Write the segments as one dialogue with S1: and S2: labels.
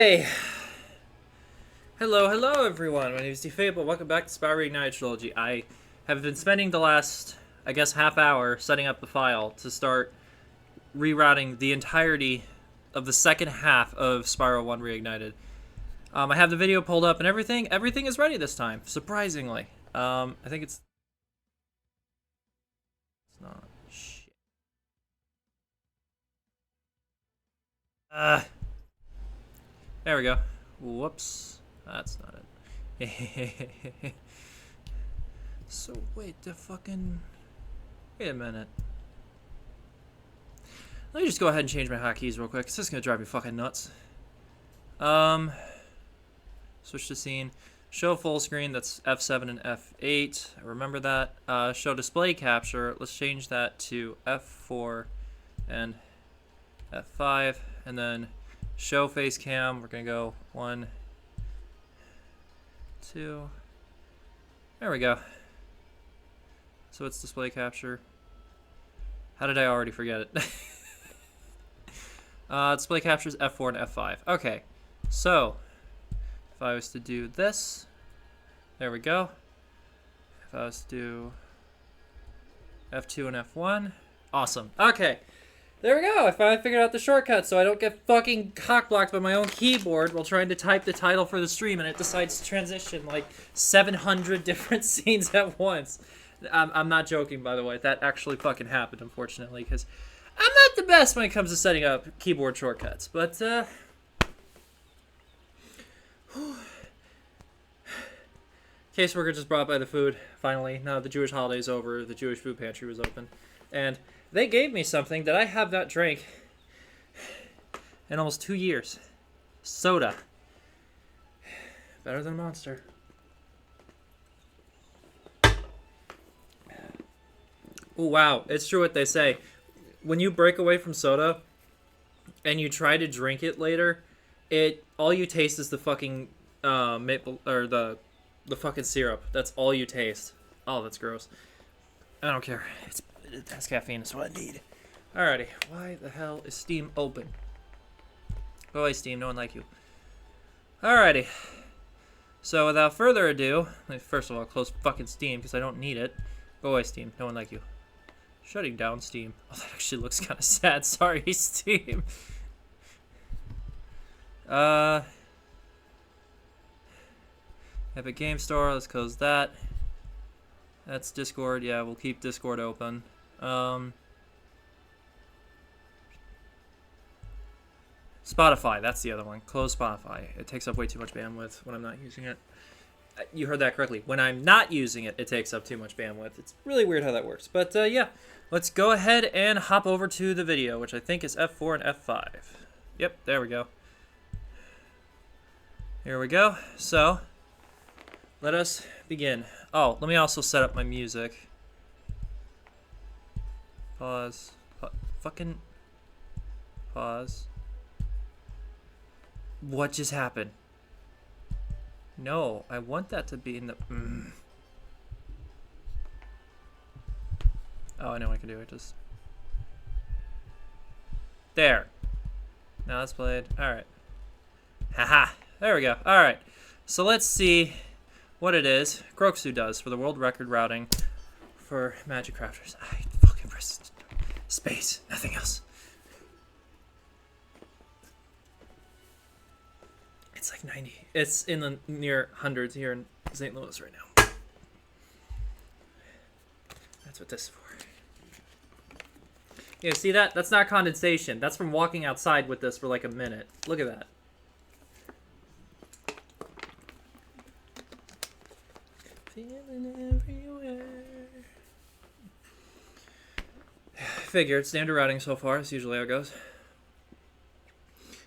S1: Hey, hello everyone. My name is Defable. Welcome back to Spyro Reignited Trilogy. I have been spending the last, I guess, half hour setting up the file to start rerouting the entirety of the second half of Spyro 1 Reignited. I have the video pulled up and everything. Everything is ready this time, surprisingly. I think it's not. Shit. There we go. Whoops. That's not it. So, wait, Wait a minute. Let me just go ahead and change my hotkeys real quick. It's just gonna drive me fucking nuts. Switch to scene. Show full screen, that's F7 and F8. Remember that. Show display capture. Let's change that to F4 and F5. And then show face cam. We're gonna go 1, 2. There we go. So it's display capture. How did I already forget it? Display captures F4 and F5. Okay, so if I was to do this, there we go. If I was to do F2 and F1, awesome. Okay, there we go. I finally figured out the shortcut so I don't get fucking cockblocked by my own keyboard while trying to type the title for the stream and it decides to transition like 700 different scenes at once. I'm not joking, by the way. That actually fucking happened, unfortunately, because I'm not the best when it comes to setting up keyboard shortcuts. But, caseworker just brought by the food, finally. Now the Jewish holiday's over, the Jewish food pantry was open. And they gave me something that I have not drank in almost 2 years. Soda. Better than Monster. Oh, wow. It's true what they say. When you break away from soda and you try to drink it later, all you taste is the fucking maple or the fucking syrup. That's all you taste. Oh, that's gross. I don't care. It has caffeine. It's what I need. Alrighty. Why the hell is Steam open? Go away, Steam. No one like you. Alrighty. So without further ado, first of all, close fucking Steam because I don't need it. Go away, Steam. No one like you. Shutting down Steam. Oh, that actually looks kind of sad. Sorry, Steam. Epic Game Store. Let's close that. That's Discord. Yeah, we'll keep Discord open. Spotify. That's the other one. Close Spotify. It takes up way too much bandwidth when I'm not using it. You heard that correctly. When I'm not using it, it takes up too much bandwidth. It's really weird how that works. But yeah, let's go ahead and hop over to the video, which I think is F4 and F5. Yep, there we go. Here we go. So, let us begin. Oh, let me also set up my music. Pause. Fucking pause. What just happened? No, I want that to be in the... Oh, I know what I can do. I just... There. Now that's played. Alright. Haha. There we go. Alright. So let's see what it is Croxu does for the world record routing for Magic Crafters. I fucking pressed space. Nothing else. It's like 90. It's in the near hundreds here in St. Louis right now. That's what this is for. Yeah, see that? That's not condensation. That's from walking outside with this for like a minute. Look at that. Feeling everywhere. Figured. Standard routing so far. That's usually how it goes.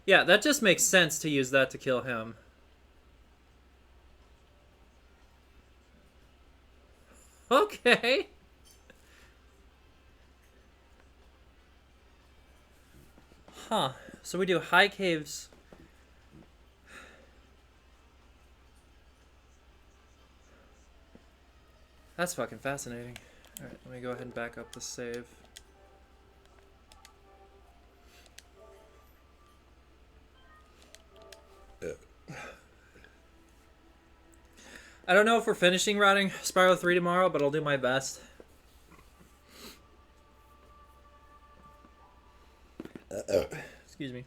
S1: Yeah, that just makes sense to use that to kill him. Okay. Huh. So we do high caves. That's fucking fascinating. Alright, let me go ahead and back up the save. I don't know if we're finishing routing Spiral 3 tomorrow, but I'll do my best. Excuse me.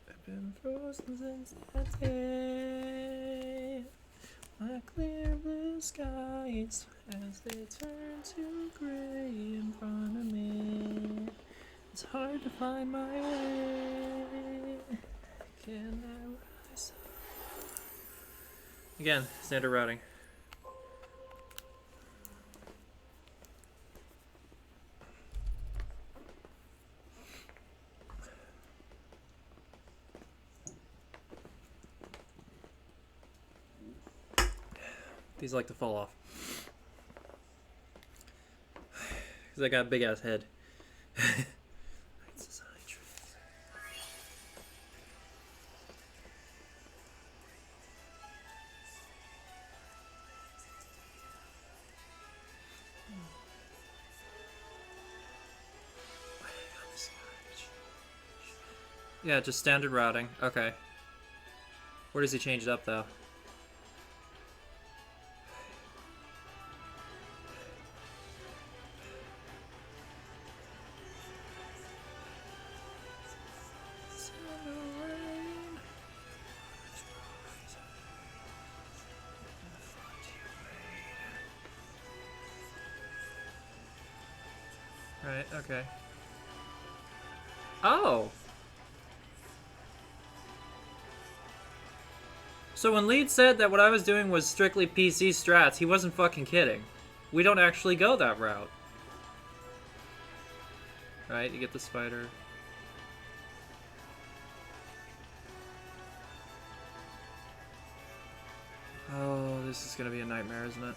S1: I've been frozen since that day. My clear blue skies as they turn to gray in front of me. It's hard to find my way. Can I rise up? Again, standard routing. These like to fall off. Because I got a big ass head. Yeah, just standard routing. Okay. Where does he change it up, though? Right, okay. Oh! So when Lead said that what I was doing was strictly PC strats, he wasn't fucking kidding. We don't actually go that route. Right, you get the spider. Oh, this is gonna be a nightmare, isn't it?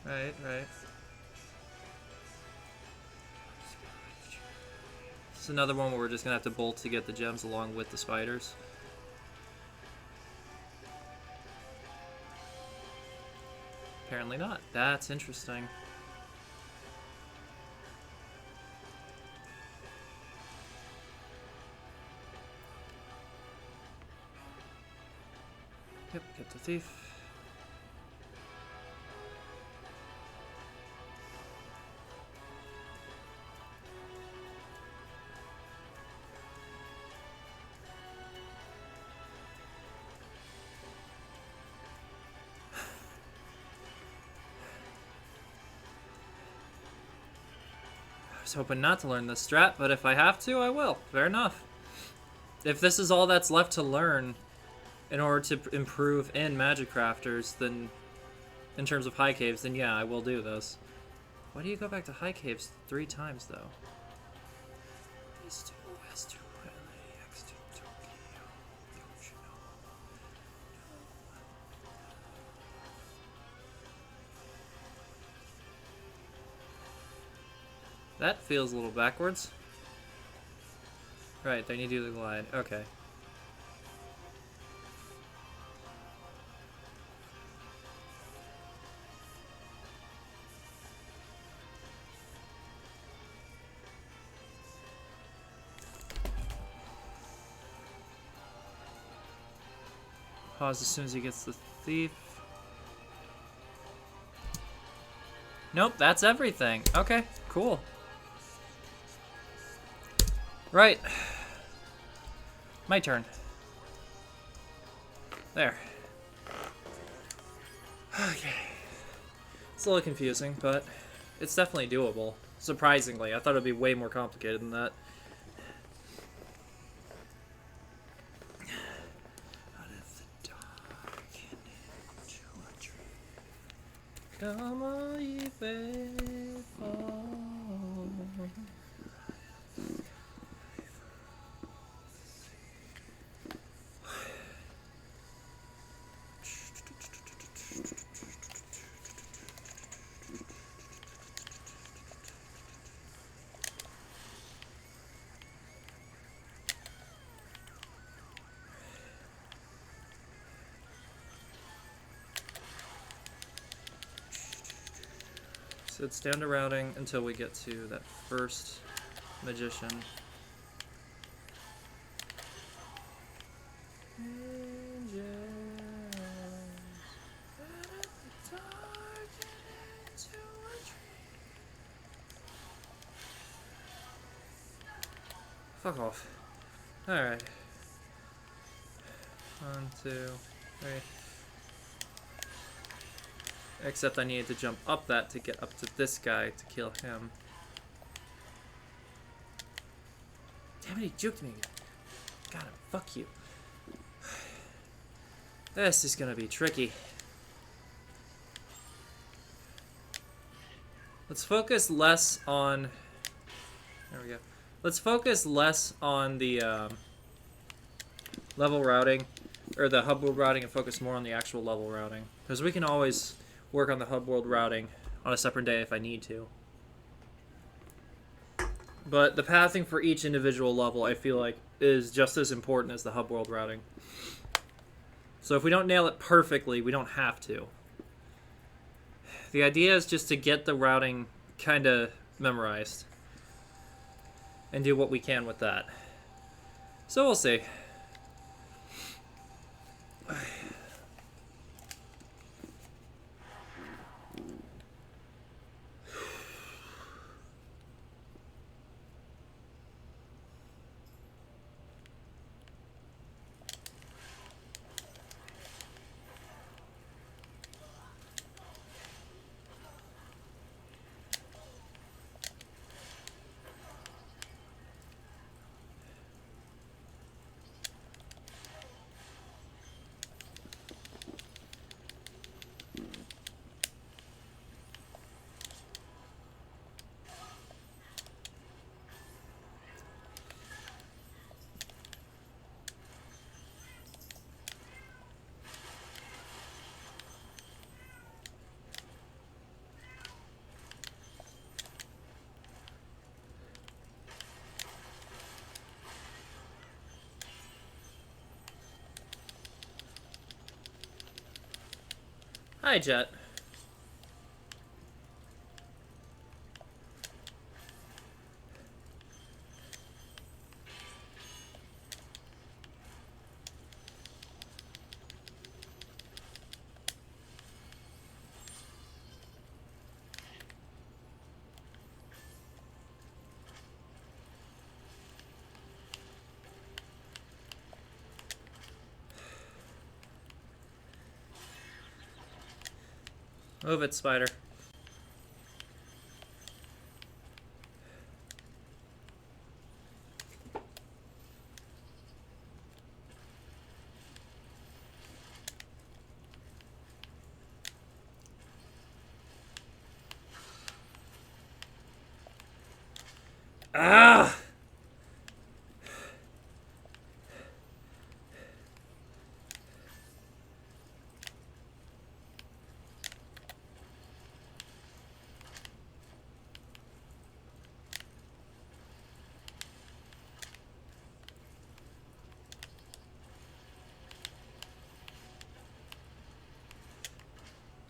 S1: Right, right. It's another one where we're just gonna have to bolt to get the gems along with the spiders. Apparently not. That's interesting. Yep, get the thief. I was hoping not to learn this strat, but if I have to, I will. Fair enough. If this is all that's left to learn in order to improve in Magic Crafters, then in terms of high caves, then yeah, I will do this. Why do you go back to high caves 3 times, though? East to west to LAX to Tokyo. Don't you know? That feels a little backwards. Right, then you do the glide. Okay. Pause as soon as he gets the thief. Nope, that's everything. Okay, cool. Right. My turn. There. Okay. It's a little confusing, but it's definitely doable. Surprisingly, I thought it'd be way more complicated than that. Come on, ye faithful. So it's down to routing until we get to that first magician. Fuck off. Alright. 1, 2, 3. Except I needed to jump up that to get up to this guy to kill him. Damn it, he juked me again. Got him. Fuck you. This is gonna be tricky. Let's focus less on... There we go. Let's focus less on the level routing, or the hub world routing, and focus more on the actual level routing. Because we can always work on the hub world routing on a separate day if I need to. But the pathing for each individual level, I feel like, is just as important as the hub world routing. So if we don't nail it perfectly, we don't have to. The idea is just to get the routing kind of memorized. And do what we can with that. So we'll see. Hi, Jet. Move it, spider. Ah!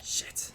S1: Shit.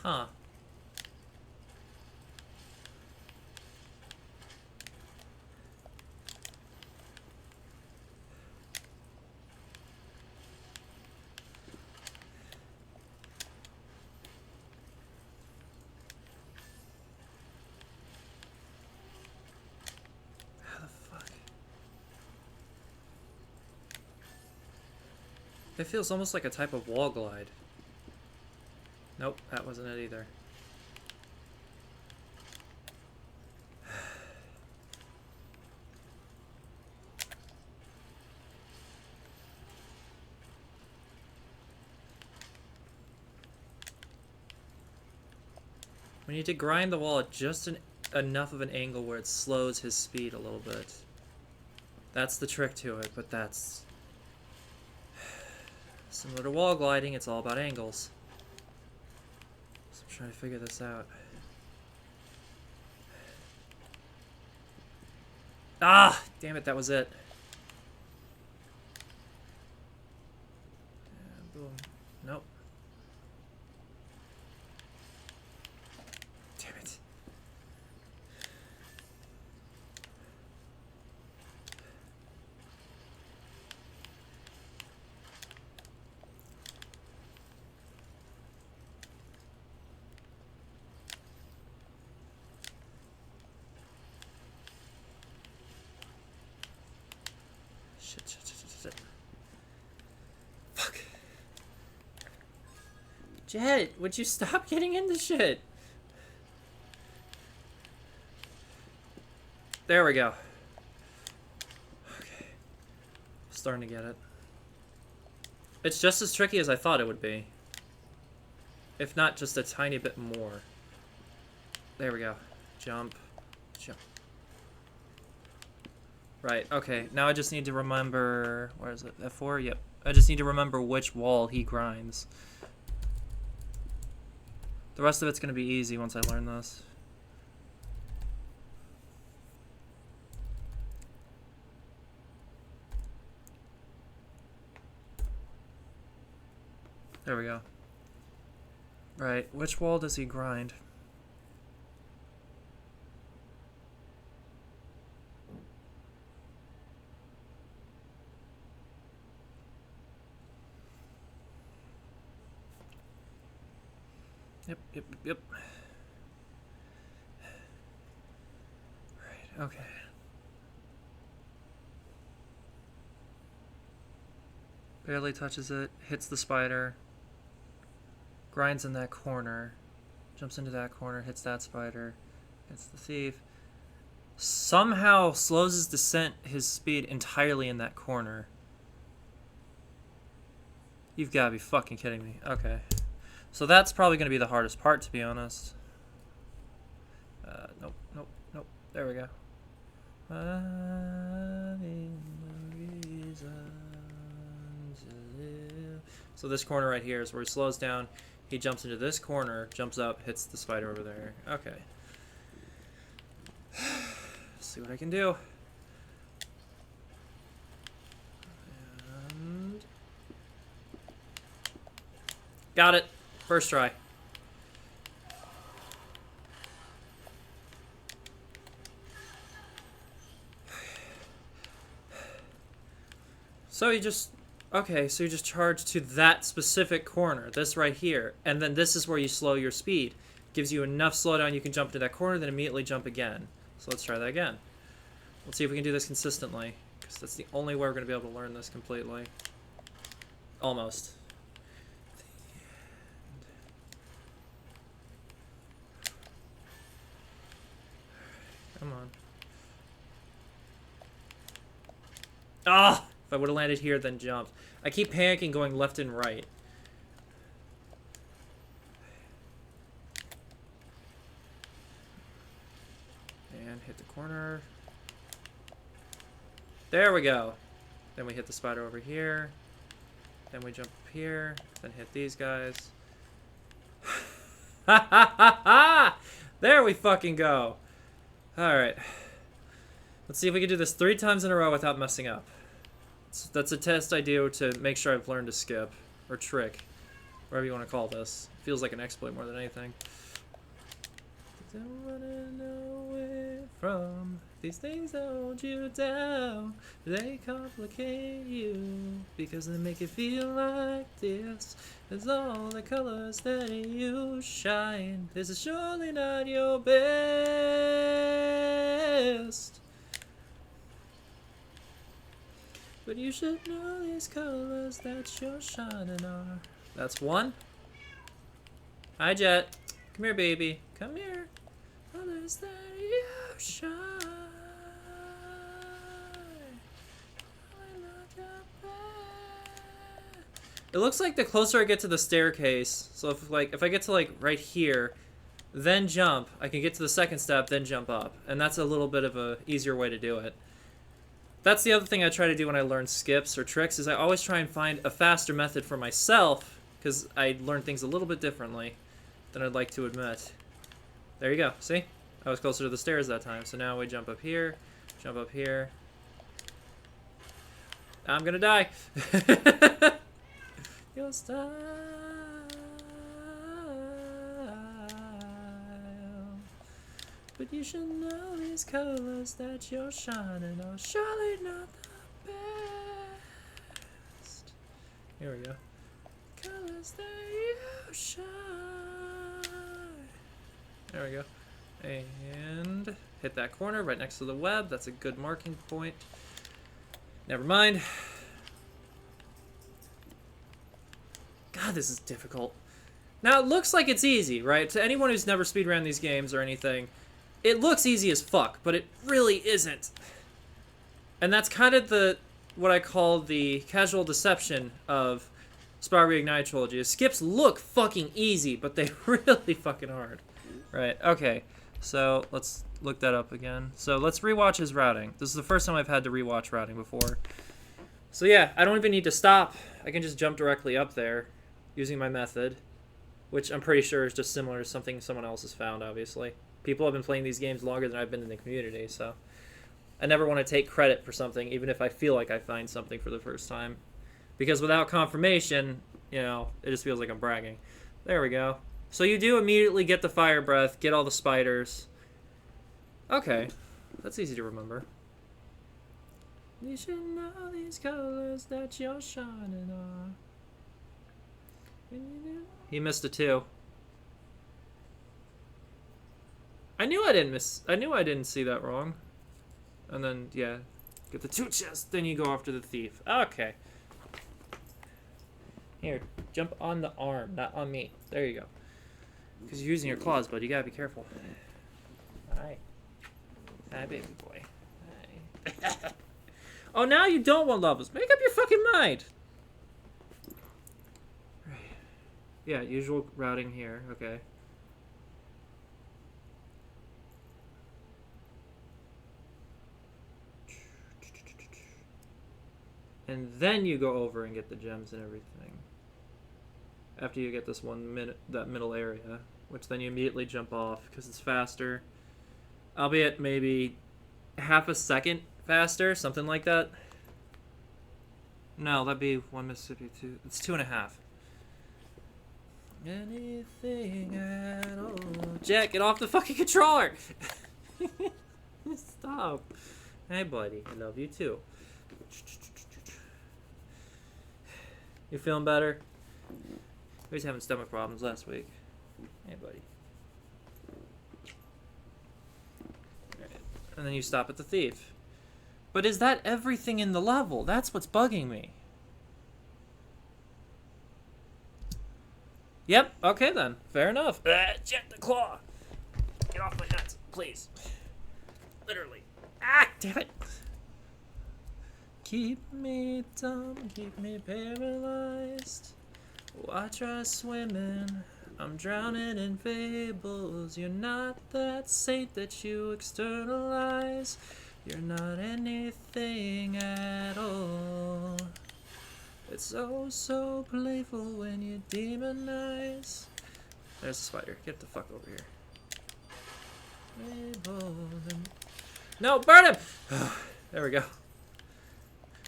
S1: Huh. It feels almost like a type of wall glide. Nope, that wasn't it either. We need to grind the wall at just enough of an angle where it slows his speed a little bit. That's the trick to it, but that's... Similar to wall gliding, it's all about angles. So I'm trying to figure this out. Ah! Damn it, that was it. Boom. Nope. Damn it. Shit. Fuck. Jet, would you stop getting into shit? There we go. Okay. Starting to get it. It's just as tricky as I thought it would be. If not just a tiny bit more. There we go. Jump. Jump. Right, okay. Now I just need to remember... Where is it? F4? Yep. I just need to remember which wall he grinds. The rest of it's going to be easy once I learn this. There we go. Right, which wall does he grind? Yep. Right, okay. Barely touches it, hits the spider, grinds in that corner, jumps into that corner, hits that spider, hits the thief. Somehow slows his descent, his speed entirely in that corner. You've got to be fucking kidding me. Okay. So that's probably going to be the hardest part, to be honest. Nope. There we go. So this corner right here is where he slows down. He jumps into this corner, jumps up, hits the spider over there. Okay. Let's see what I can do. And... Got it. First try. So you just... Okay, so you just charge to that specific corner, this right here, and then this is where you slow your speed. Gives you enough slowdown you can jump to that corner, then immediately jump again. So let's try that again. Let's see if we can do this consistently, because that's the only way we're going to be able to learn this completely. Almost. Come on. Ah! If I would have landed here, then jumped. I keep panicking going left and right. And hit the corner. There we go. Then we hit the spider over here. Then we jump up here. Then hit these guys. Ha ha ha ha! There we fucking go. Alright. Let's see if we can do this 3 times in a row without messing up. That's a test I do to make sure I've learned to skip. Or trick. Whatever you want to call this. Feels like an exploit more than anything. Don't wanna know where from. These things hold you down. They complicate you. Because they make you feel like this. It's all the colors that you shine. This is surely not your best. But you should know these colors that you're shining are. That's one. Hi, Jet. Come here, baby. Come here. Colors that you shine. It looks like the closer I get to the staircase, so if I get to like right here, then jump, I can get to the second step, then jump up. And that's a little bit of a easier way to do it. That's the other thing I try to do when I learn skips or tricks, is I always try and find a faster method for myself, because I learn things a little bit differently than I'd like to admit. There you go, see? I was closer to the stairs that time, so now we jump up here, jump up here. I'm gonna die. Your style, but you should know these colors that you're shining are surely not the best. Here we go. Colors that you shine. There we go. And hit that corner right next to the web. That's a good marking point. Never mind. God, this is difficult. Now, it looks like it's easy, right? To anyone who's never speedrun these games or anything, it looks easy as fuck, but it really isn't. And that's kind of what I call the casual deception of Spyro Reignited Trilogy. Skips look fucking easy, but they really fucking hard. Right, okay. So, let's look that up again. So, let's rewatch his routing. This is the first time I've had to rewatch routing before. So yeah, I don't even need to stop. I can just jump directly up there using my method, which I'm pretty sure is just similar to something someone else has found, obviously. People have been playing these games longer than I've been in the community, so I never want to take credit for something, even if I feel like I find something for the first time. Because without confirmation, you know, it just feels like I'm bragging. There we go. So you do immediately get the fire breath, get all the spiders. Okay, that's easy to remember. You should know these colors that you're shining on. He missed a 2. I knew I didn't see that wrong. And then, yeah, get the 2 chests, then you go after the thief. Okay. Here, jump on the arm, not on me. There you go. Because you're using your claws, bud. You gotta be careful. Hi. Hi, baby boy. Hi. Oh, now you don't want levels. Make up your fucking mind. Right. Yeah, usual routing here. Okay. And then you go over and get the gems and everything. After you get this that middle area, which then you immediately jump off because it's faster. Albeit maybe half a second faster, something like that. No, that'd be 1 Mississippi 2. It's 2.5. Anything at all. Jack, get off the fucking controller! Stop. Hey, buddy. I love you too. You feeling better? He was having stomach problems last week. Hey, buddy. Right. And then you stop at the thief. But is that everything in the level? That's what's bugging me. Yep, okay then. Fair enough. Jet the claw. Get off my nuts, please. Literally. Ah, damn it. Keep me dumb, keep me paralyzed. I try swimming, I'm drowning in fables. You're not that saint that you externalize. You're not anything at all. It's so, so playful when you demonize. There's a spider. Get the fuck over here. No, burn him! There we go.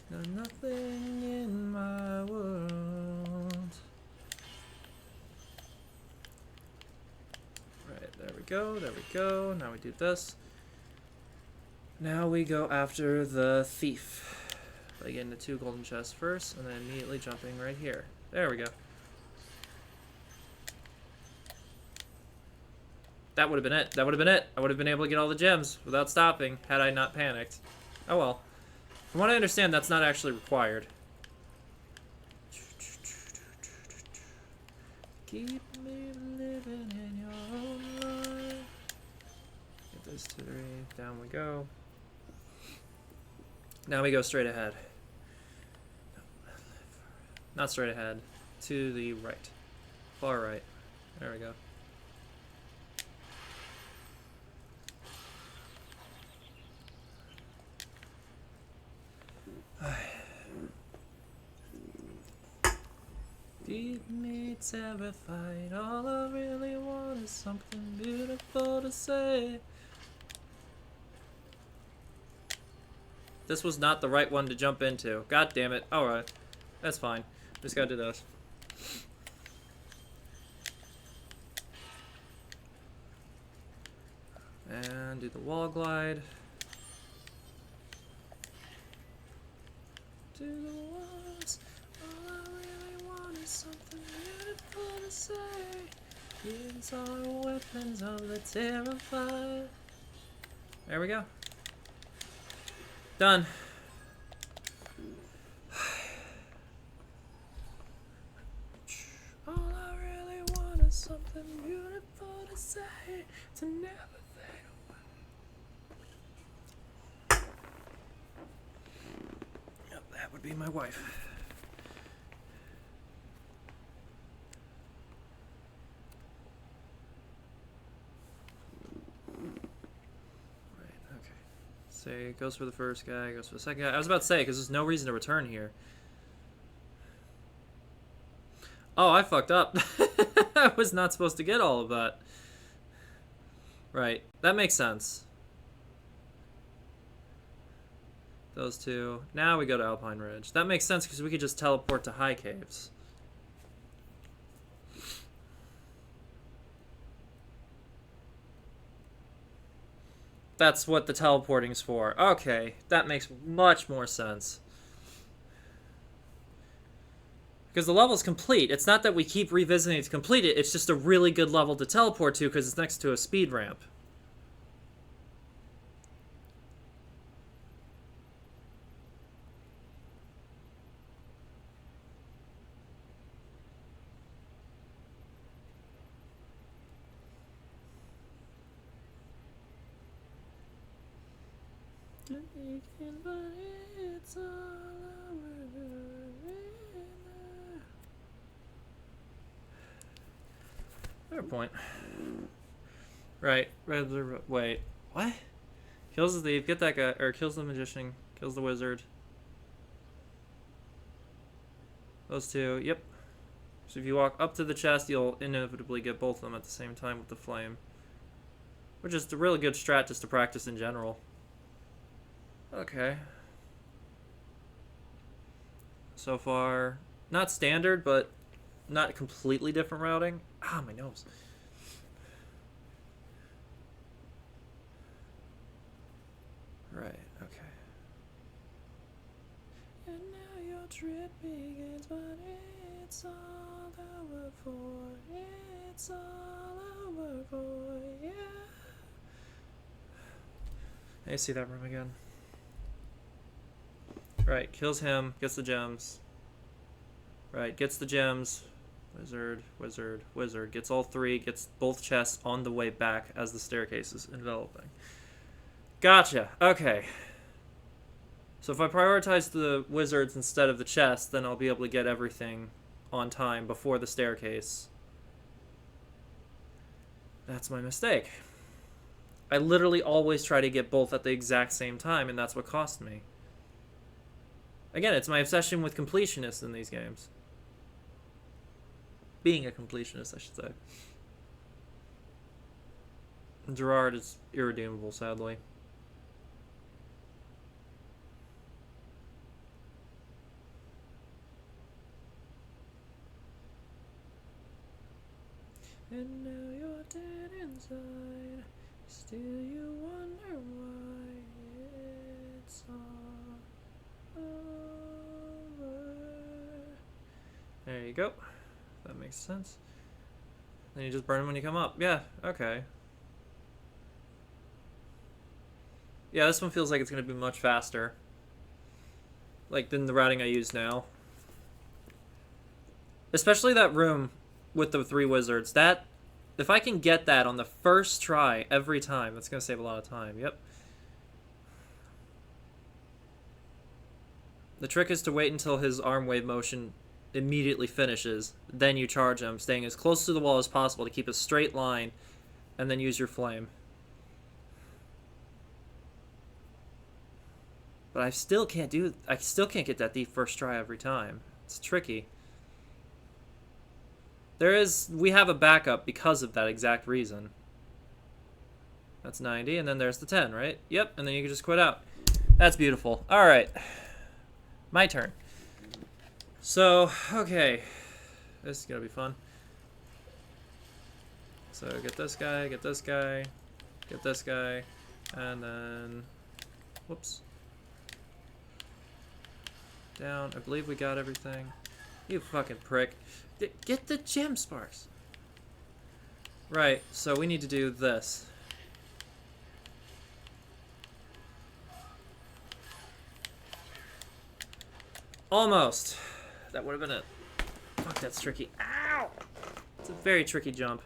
S1: No, nothing in my world. Right, there we go, there we go. Now we do this. Now we go after the thief. By getting the 2 golden chests first, and then immediately jumping right here. There we go. That would have been it. That would have been it. I would have been able to get all the gems without stopping had I not panicked. Oh well. From what I understand, that's not actually required. Keep me living in your own life. Get this to 3. Down we go. Now we go straight ahead. Not straight ahead. To the right. Far right. There we go. Keep me terrified. All I really want is something beautiful to say. This was not the right one to jump into. God damn it. Alright. That's fine. Just gotta do this. And do the wall glide. To the walls. All I really want is something beautiful to say. These are weapons of the terrified. There we go. Done. All I really want is something beautiful to say. To never fade away. Yep, that would be my wife. Say goes for the first guy, goes for the second guy. I was about to say, because there's no reason to return here. Oh, I fucked up. I was not supposed to get all of that. Right. That makes sense. Those two. Now we go to Alpine Ridge. That makes sense because we could just teleport to High Caves. That's what the teleporting's for. Okay, that makes much more sense. Because the level's complete. It's not that we keep revisiting it to complete it, it's just a really good level to teleport to because it's next to a speed ramp. Fair point. Right. Wait. What? Kills the thief. Get that guy. Or kills the magician. Kills the wizard. Those two. Yep. So if you walk up to the chest, you'll inevitably get both of them at the same time with the flame. Which is a really good strat just to practice in general. Okay. So far, not standard, but not completely different routing. Ah, my nose. Right, okay. And now your trip begins, but it's all over for. It's all over for, yeah. Hey, see that room again. Right, kills him, gets the gems. Right, gets the gems. Wizard, wizard, wizard. Gets all three, gets both chests on the way back as the staircase is enveloping. Gotcha, okay. So if I prioritize the wizards instead of the chest, then I'll be able to get everything on time before the staircase. That's my mistake. I literally always try to get both at the exact same time, and that's what cost me. Again, it's my obsession with completionists in these games. Being a completionist, I should say. Gerard is irredeemable, sadly. And now you're dead inside. Still you wonder why it's all over. There you go. That makes sense. Then you just burn them when you come up. Yeah, okay. Yeah, this one feels like it's going to be much faster. like than the routing I use now. Especially that room with the 3 wizards. That, if I can get that on the first try every time, that's going to save a lot of time. Yep. The trick is to wait until his arm wave motion immediately finishes. Then you charge him, staying as close to the wall as possible to keep a straight line, and then use your flame. But I still can't get that deep first try every time. It's tricky. We have a backup because of that exact reason. That's 90, and then there's the 10, right? Yep, and then you can just quit out. That's beautiful. All right. My turn. So, okay. This is going to be fun. So, get this guy, get this guy, get this guy, and then... Whoops. Down. I believe we got everything. You fucking prick. Get the gem sparks. Right, so we need to do this. Almost. That would have been it. Fuck, that's tricky. Ow! It's a very tricky jump.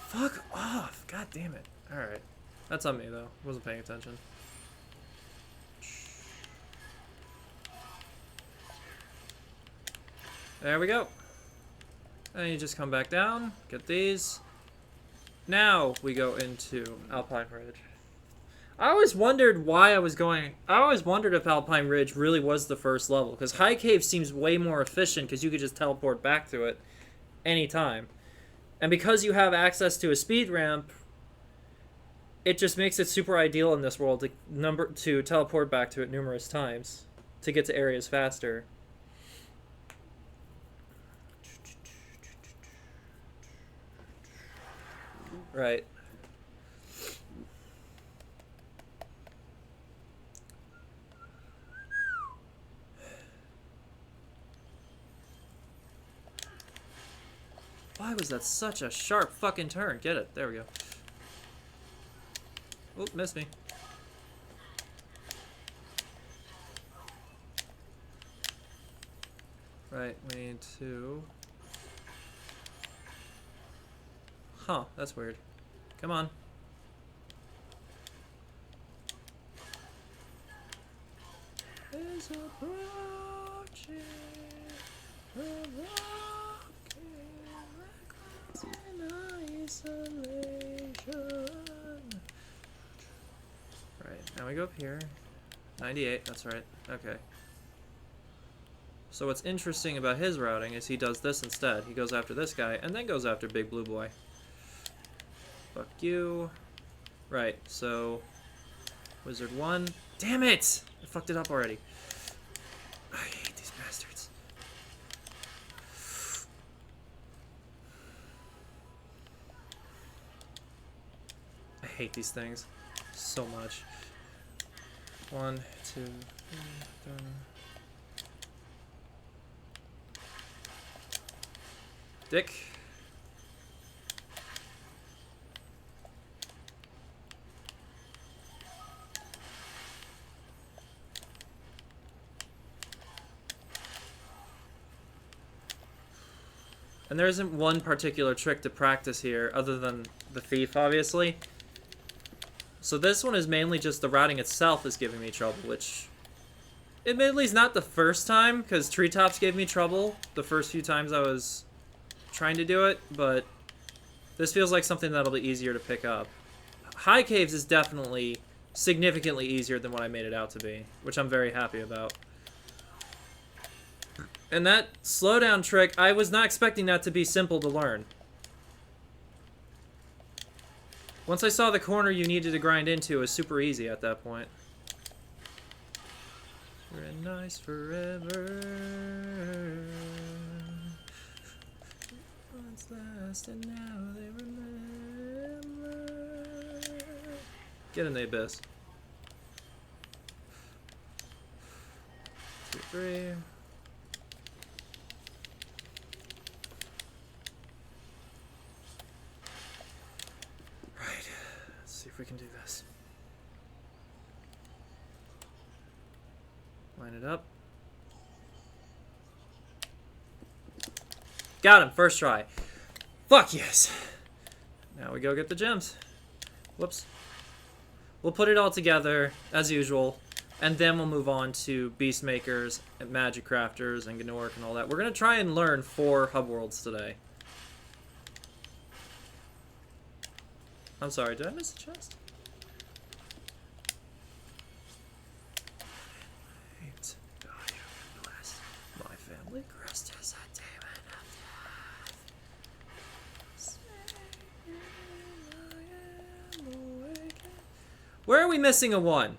S1: Fuck off! God damn it. Alright. That's on me, though. Wasn't paying attention. There we go. And you just come back down, get these. Now we go into Alpine Ridge. I always wondered why I was going... I always wondered if Alpine Ridge really was the first level, because High Cave seems way more efficient because you could just teleport back to it anytime. And because you have access to a speed ramp, it just makes it super ideal in this world to teleport back to it numerous times to get to areas faster. Right. Why was that such a sharp fucking turn? Get it. There we go. Oop, missed me. Right, we need to... Huh, that's weird. Come on. Is approaching, in isolation. Right, now we go up here. 98, that's right. Okay. So what's interesting about his routing is he does this instead. He goes after this guy and then goes after Big Blue Boy. Fuck you. Right, so... Wizard 1. Damn it! I fucked it up already. I hate these bastards. I hate these things so much. 1, 2, 3, done. Dick. And there isn't one particular trick to practice here, other than the thief, obviously. So this one is mainly just the routing itself is giving me trouble, which... admittedly is not the first time, because Treetops gave me trouble the first few times I was trying to do it, but this feels like something that'll be easier to pick up. High Caves is definitely significantly easier than what I made it out to be, which I'm very happy about. And that slowdown trick, I was not expecting that to be simple to learn. Once I saw the corner you needed to grind into, it was super easy at that point. We're in nice forever. Once last and now they remember. Get in the abyss. 2, 3. if we can do this. Line it up. Got him, first try. Fuck yes. Now we go get the gems. Whoops. We'll put it all together, as usual, and then we'll move on to Beast Makers, and Magic Crafters, and Gnorc, and all that. We're going to try and learn 4 hub worlds today. I'm sorry, did I miss a chest? God, bless my family. Christ is a demon of death. Where are we missing a 1?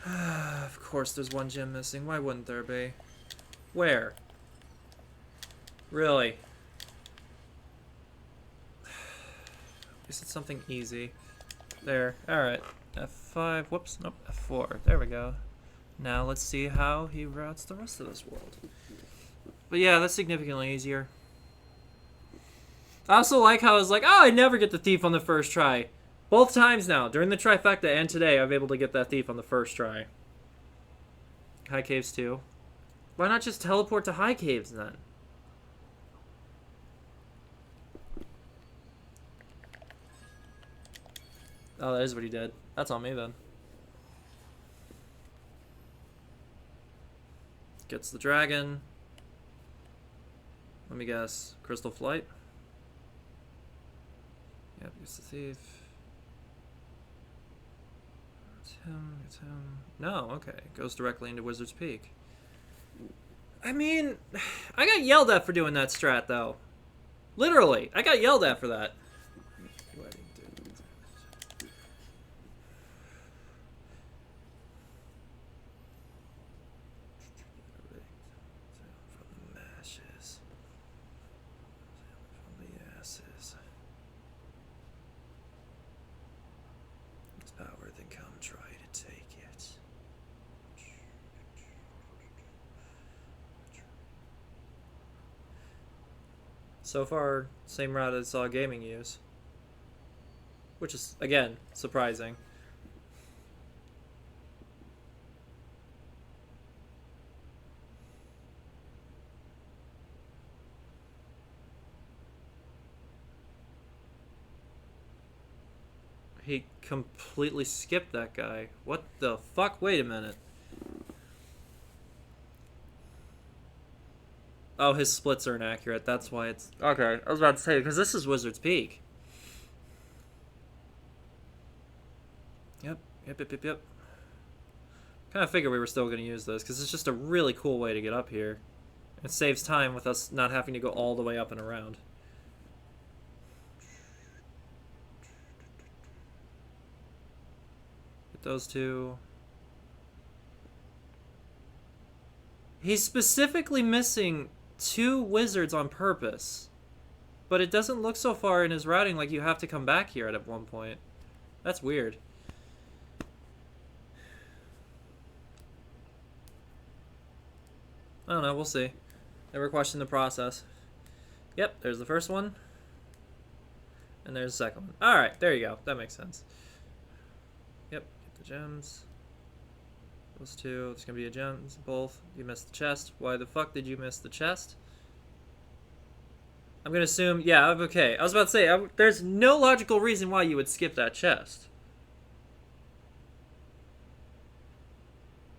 S1: Of course there's 1 gem missing. Why wouldn't there be? Where? Really? Is it something easy? There. Alright. F5. Whoops. Nope. F4. There we go. Now let's see how he routes the rest of this world. But yeah, that's significantly easier. I also like how I was like, oh, I never get the thief on the first try. Both times now. During the trifecta and today, I'm able to get that thief on the first try. High caves too. Why not just teleport to high caves then? Oh, that is what he did. That's on me then. Gets the dragon. Let me guess. Crystal Flight? Yep, gets the thief. It's him, it's him. No, okay. Goes directly into Wizard's Peak. I mean, I got yelled at for doing that strat, though. Literally, I got yelled at for that. So far, same route as Saw Gaming use. Which is, again, surprising. He completely skipped that guy. What the fuck? Wait a minute. Oh, his splits are inaccurate. That's why it's... Okay, I was about to say, because this is Wizard's Peak. Yep. Kind of figured we were still going to use this, because it's just a really cool way to get up here. It saves time with us not having to go all the way up and around. Get those two. He's specifically missing 2 wizards on purpose. But it doesn't look so far in his routing like you have to come back here at one point. That's weird. I don't know, we'll see. Never question the process. Yep, there's the first one. And there's the second one. Alright, there you go. That makes sense. Yep, get the gems. Those 2. It's gonna be a gems, both. You missed the chest. Why the fuck did you miss the chest? I'm gonna assume, yeah, okay. I was about to say, there's no logical reason why you would skip that chest.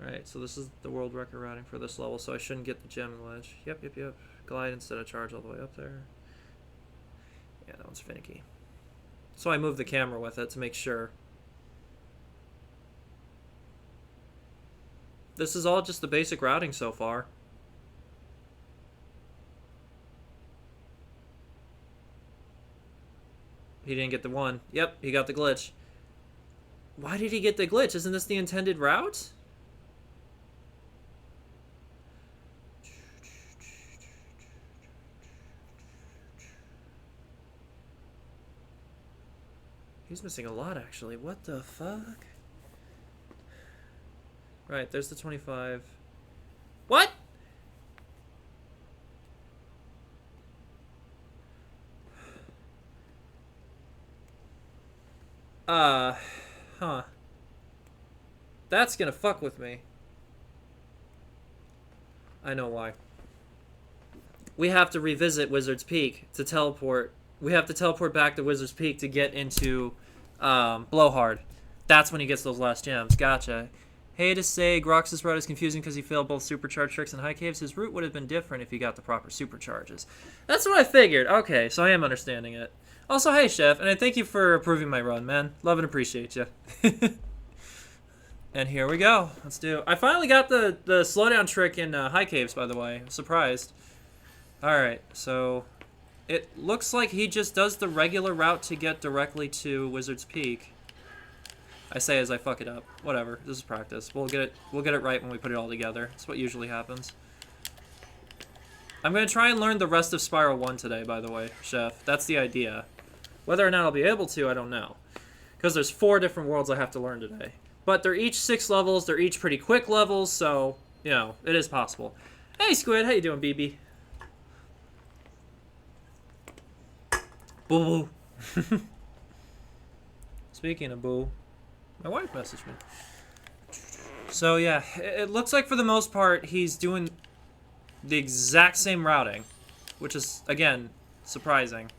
S1: Alright, so this is the world record routing for this level, so I shouldn't get the gem glitch. Yep. Glide instead of charge all the way up there. Yeah, that one's finicky. So I moved the camera with it to make sure. This is all just the basic routing so far. He didn't get the 1. Yep, he got the glitch. Why did he get the glitch? Isn't this the intended route? He's missing a lot, actually. What the fuck? Right, there's the 25. What? Uh, huh. That's gonna fuck with me. I know why. We have to revisit Wizard's Peak to teleport. We have to teleport back to Wizard's Peak to get into Blowhard. That's when he gets those last gems. Gotcha. Hey to say, Grox's route is confusing because he failed both supercharge tricks and high caves. His route would have been different if he got the proper supercharges. That's what I figured. Okay, so I am understanding it. Also, hey, Chef, and I thank you for approving my run, man. Love and appreciate you. And here we go. Let's do. I finally got the slowdown trick in high caves, by the way. I'm surprised. All right, so it looks like he just does the regular route to get directly to Wizard's Peak. I say as I fuck it up. Whatever. This is practice. We'll get it right when we put it all together. That's what usually happens. I'm gonna try and learn the rest of Spiral 1 today, by the way, Chef. That's the idea. Whether or not I'll be able to, I don't know. Because there's 4 different worlds I have to learn today. But they're each 6 levels. They're each pretty quick levels, so, you know, it is possible. Hey, Squid. How you doing, BB? Boo boo. Speaking of boo, my wife messaged me. So yeah, it looks like for the most part he's doing the exact same routing, which is again surprising.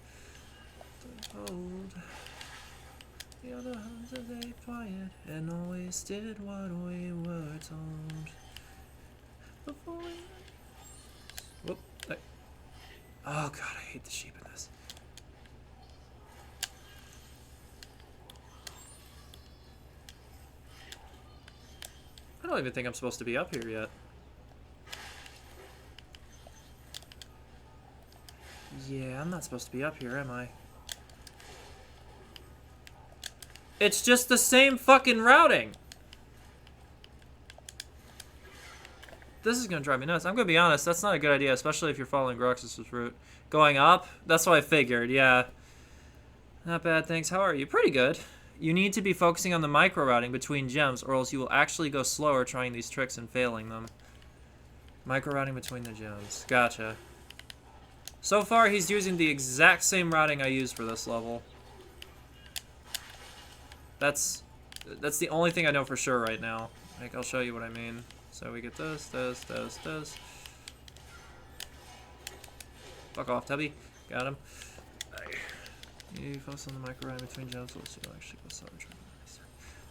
S1: The other hands are very quiet and always did what we were told. Before we... Whoop. Oh god, I hate the sheep in this. I don't even think I'm supposed to be up here yet. Yeah, I'm not supposed to be up here, am I? It's just the same fucking routing! This is gonna drive me nuts. I'm gonna be honest, that's not a good idea, especially if you're following Groxus' route. Going up? That's what I figured, yeah. Not bad, thanks. How are you? Pretty good. You need to be focusing on the micro routing between gems, or else you will actually go slower trying these tricks and failing them. Micro routing between the gems. Gotcha. So far, he's using the exact same routing I used for this level. That's the only thing I know for sure right now. Like, I'll show you what I mean. So we get this. Fuck off, Tubby. Got him. You focus on the micro routing between gems, so you'll actually go slower.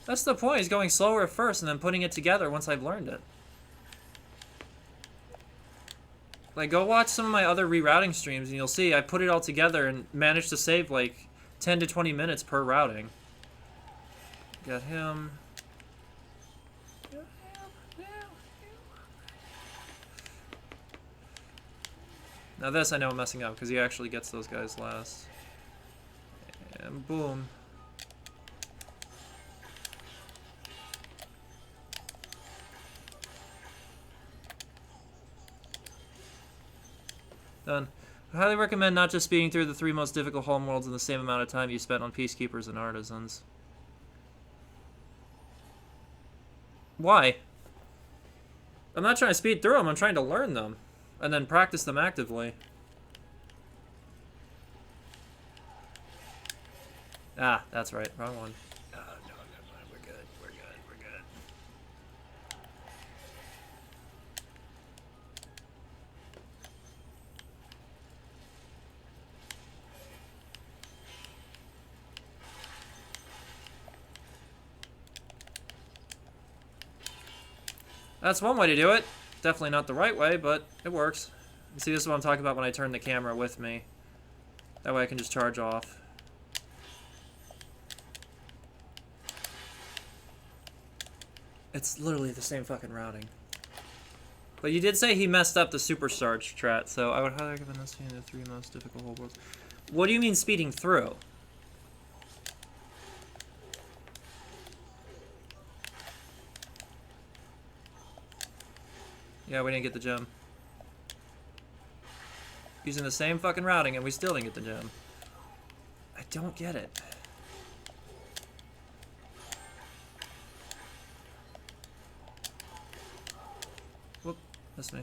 S1: That's the point. He's going slower at first and then putting it together once I've learned it. Like, go watch some of my other rerouting streams and you'll see I put it all together and managed to save like 10 to 20 minutes per routing. Got him. Now this I know I'm messing up because he actually gets those guys last. And boom. Done. I highly recommend not just speeding through the 3 most difficult homeworlds in the same amount of time you spent on Peacekeepers and Artisans. Why? I'm not trying to speed through them, I'm trying to learn them. And then practice them actively. Ah, that's right. Wrong one. No, we're good. We're good. That's one way to do it. Definitely not the right way, but it works. You see, this is what I'm talking about when I turn the camera with me. That way I can just charge off. It's literally the same fucking routing. But you did say he messed up the supercharge strat, so I would highly recommend this being the 3 most difficult whole worlds. What do you mean speeding through? Yeah, we didn't get the gem. Using the same fucking routing and we still didn't get the gem. I don't get it. Whoop, that's me.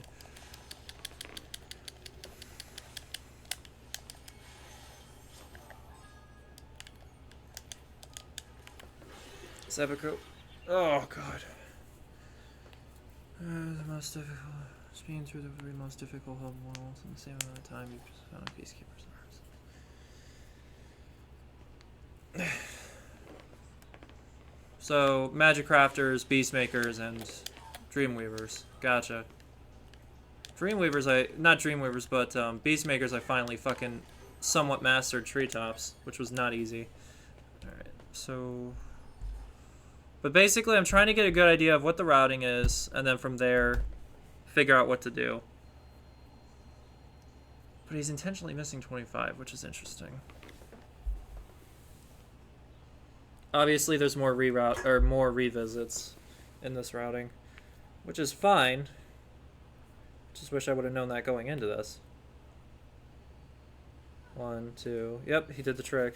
S1: Sepico. Oh, God. The most difficult. Speeding through the very most difficult hub world in the same amount of time you just found Peacekeepers. So, Magic Crafters, Beastmakers, and Dreamweavers. Gotcha. Dreamweavers, not Dreamweavers, but Beastmakers, I finally fucking somewhat mastered Treetops, which was not easy. Alright, so... But basically, I'm trying to get a good idea of what the routing is, and then from there, figure out what to do. But he's intentionally missing 25, which is interesting. Obviously, there's more more revisits in this routing, which is fine. Just wish I would have known that going into this. 1, 2. Yep, he did the trick.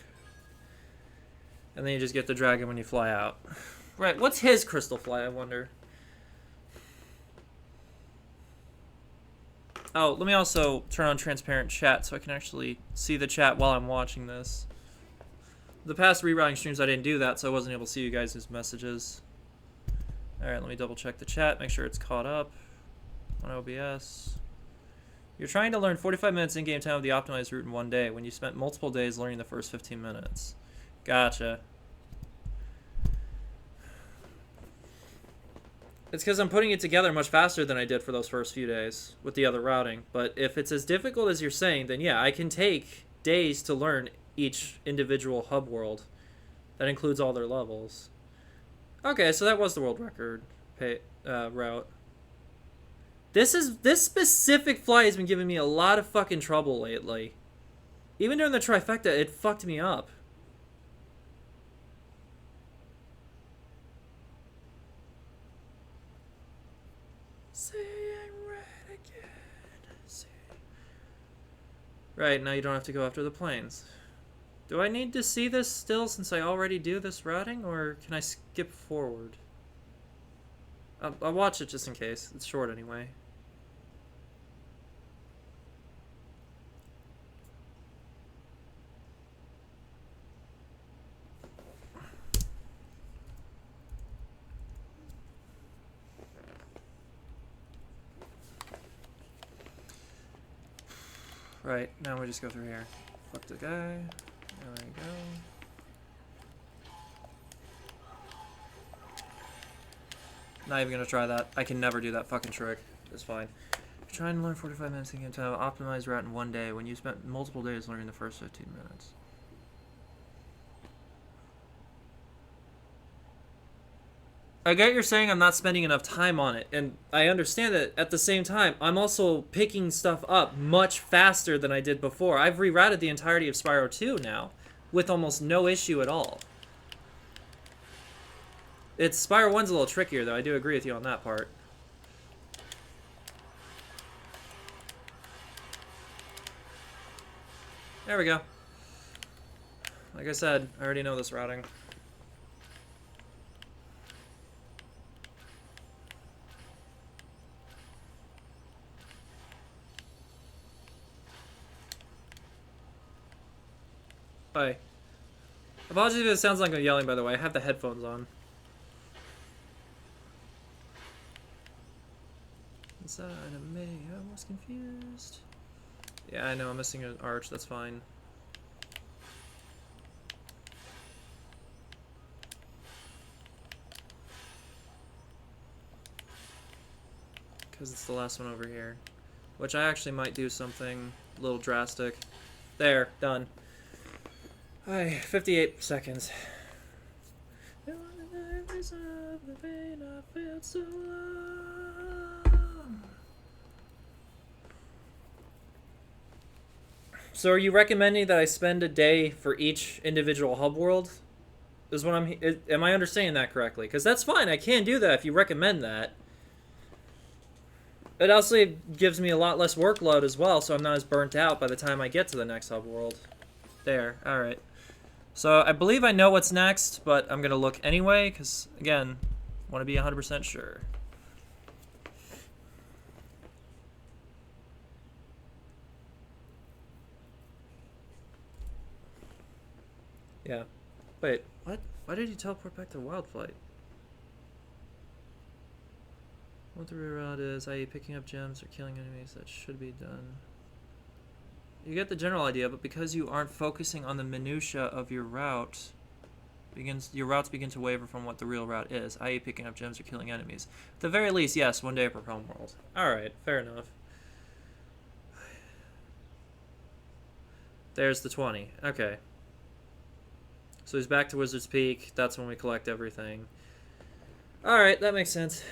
S1: And then you just get the dragon when you fly out. Right, what's his crystal fly, I wonder? Oh, let me also turn on transparent chat so I can actually see the chat while I'm watching this. The past rerouting streams I didn't do that, so I wasn't able to see you guys' messages. Alright, let me double check the chat, make sure it's caught up on OBS. You're trying to learn 45 minutes in-game time of the optimized route in one day when you spent multiple days learning the first 15 minutes. Gotcha. It's because I'm putting it together much faster than I did for those first few days with the other routing. But if it's as difficult as you're saying, then yeah, I can take days to learn each individual hub world. That includes all their levels. Okay, so that was the world record route. This specific fly has been giving me a lot of fucking trouble lately. Even during the trifecta, it fucked me up. Right, now you don't have to go after the planes. Do I need to see this still since I already do this routing, or can I skip forward? I'll watch it just in case. It's short anyway. Right, now we just go through here. Fuck the guy. There we go. Not even gonna try that. I can never do that fucking trick. It's fine. You're trying to learn 45 minutes in game time. Optimize route in one day when you spent multiple days learning the first 15 minutes. I get you're saying I'm not spending enough time on it, and I understand that. At the same time, I'm also picking stuff up much faster than I did before. I've rerouted the entirety of Spyro 2 now, with almost no issue at all. Spyro 1's a little trickier, though. I do agree with you on that part. There we go. Like I said, I already know this routing. Hi. Apologies if it sounds like I'm yelling, by the way. I have the headphones on. Inside of me, I was confused. Yeah, I know, I'm missing an arch, that's fine. Because it's the last one over here. Which I actually might do something a little drastic. There, done. Alright, 58 seconds. So are you recommending that I spend a day for each individual hub world? Is what am I understanding that correctly? Because that's fine, I can do that if you recommend that. It also gives me a lot less workload as well, so I'm not as burnt out by the time I get to the next hub world. There, alright. So I believe I know what's next, but I'm going to look anyway, because, again, want to be 100% sure. Yeah. Wait, what? Why did you teleport back to Wild Flight? What the reroute is, i.e. picking up gems or killing enemies, that should be done. You get the general idea, but because you aren't focusing on the minutia of your route, your routes begin to waver from what the real route is, i.e. picking up gems or killing enemies. At the very least, yes, one day per homeworld. Alright, fair enough. There's the 20. Okay. So he's back to Wizard's Peak. That's when we collect everything. Alright, that makes sense.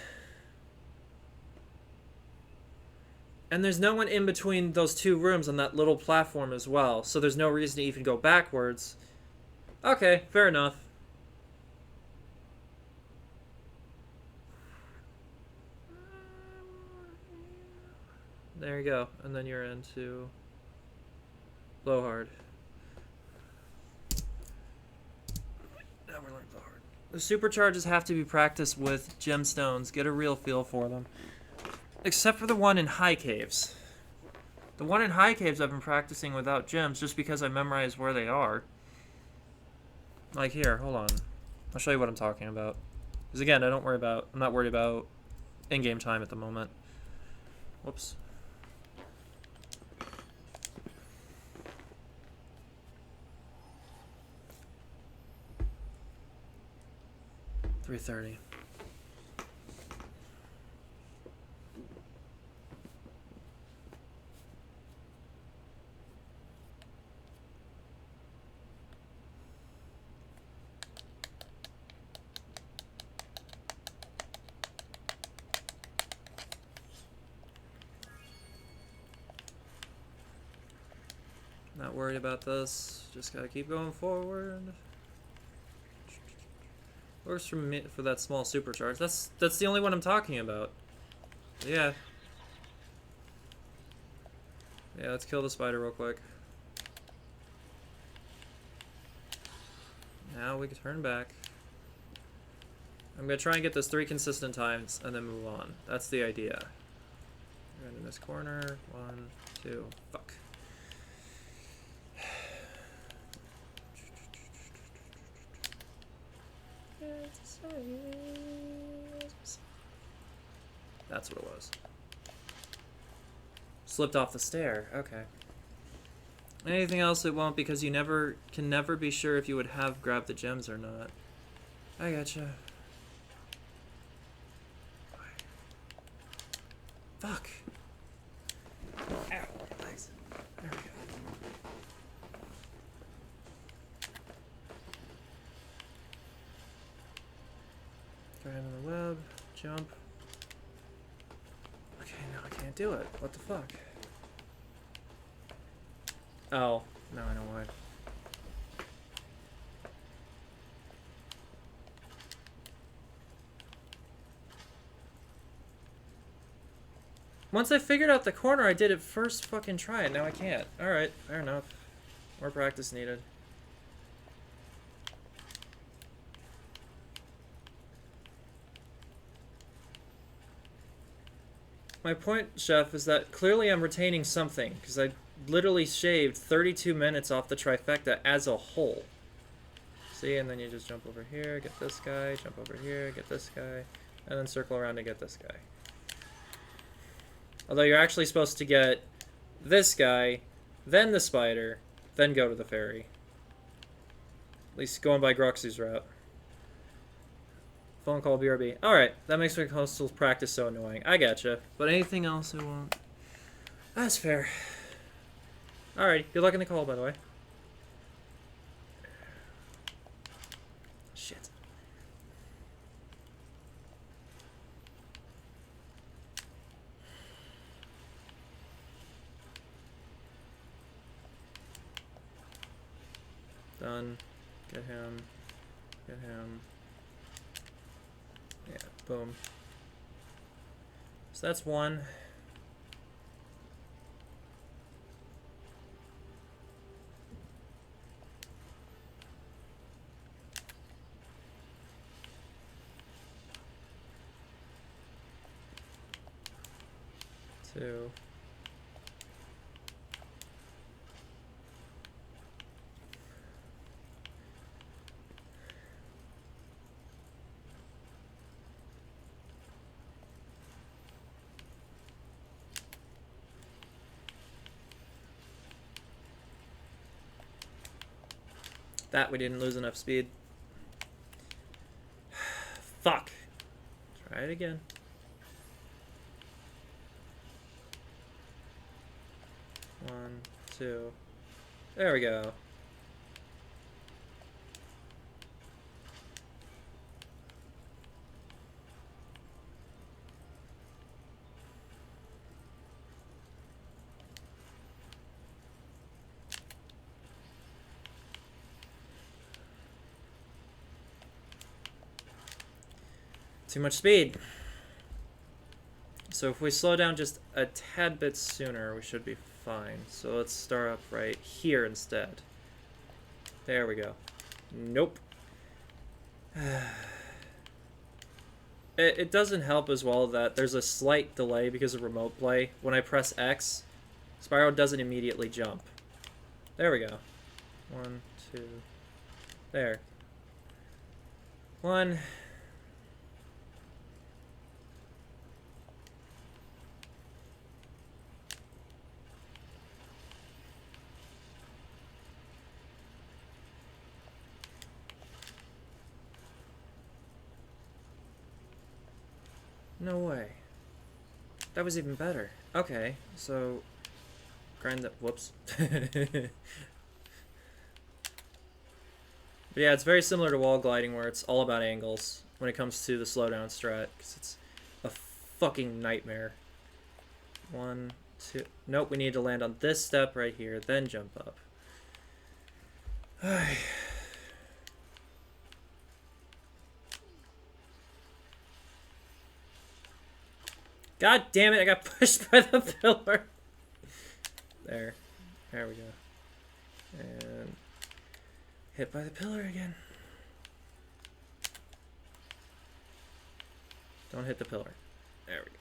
S1: And there's no one in between those two rooms on that little platform as well, so there's no reason to even go backwards. Okay, fair enough. There you go. And then you're into Blowhard. Now we're learning Blowhard. The supercharges have to be practiced with gemstones. Get a real feel for them. Except for the one in High Caves. The one in High Caves I've been practicing without gems just because I memorized where they are. Like here, hold on. I'll show you what I'm talking about. Because again, I'm not worried about in-game time at the moment. Whoops. $330. Not worried about this. Just gotta keep going forward. Works for me for that small supercharge. That's the only one I'm talking about. Yeah. Yeah, let's kill the spider real quick. Now we can turn back. I'm gonna try and get this 3 consistent times and then move on. That's the idea. Right in this corner. 1, 2. Fuck. That's what it was. Slipped off the stair. Okay. Anything else it won't because you can never be sure if you would have grabbed the gems or not. I gotcha. Fuck. Ow. Thanks. There we go. Try into the web. Jump. Okay, now I can't do it. What the fuck? Oh, now I know why. Once I figured out the corner, I did it first fucking try, and now I can't. Alright, fair enough. More practice needed. My point, Chef, is that clearly I'm retaining something, because I literally shaved 32 minutes off the trifecta as a whole. See, and then you just jump over here, get this guy, jump over here, get this guy, and then circle around to get this guy. Although you're actually supposed to get this guy, then the spider, then go to the ferry. At least going by Gruxy's route. Phone call BRB. Alright, that makes my coastal practice so annoying. I gotcha. But anything else it won't. That's fair. Alright, good luck in the call, by the way. Shit. Done. Get him. Get him. Yeah, boom. So that's one. Two. That we didn't lose enough speed. Fuck. Try it again. One, two. There we go. Too much speed. So if we slow down just a tad bit sooner, we should be fine. So let's start up right here instead. There we go. Nope. It doesn't help as well that there's a slight delay because of remote play. When I press X, Spyro doesn't immediately jump. There we go. One, two. There. One. No way. That was even better. Okay, so grind that. Whoops. But yeah, it's very similar to wall gliding where it's all about angles when it comes to the slowdown strat, because it's a fucking nightmare. One, two. Nope, we need to land on this step right here, then jump up. God damn it, I got pushed by the pillar. There. There we go. And hit by the pillar again. Don't hit the pillar. There we go.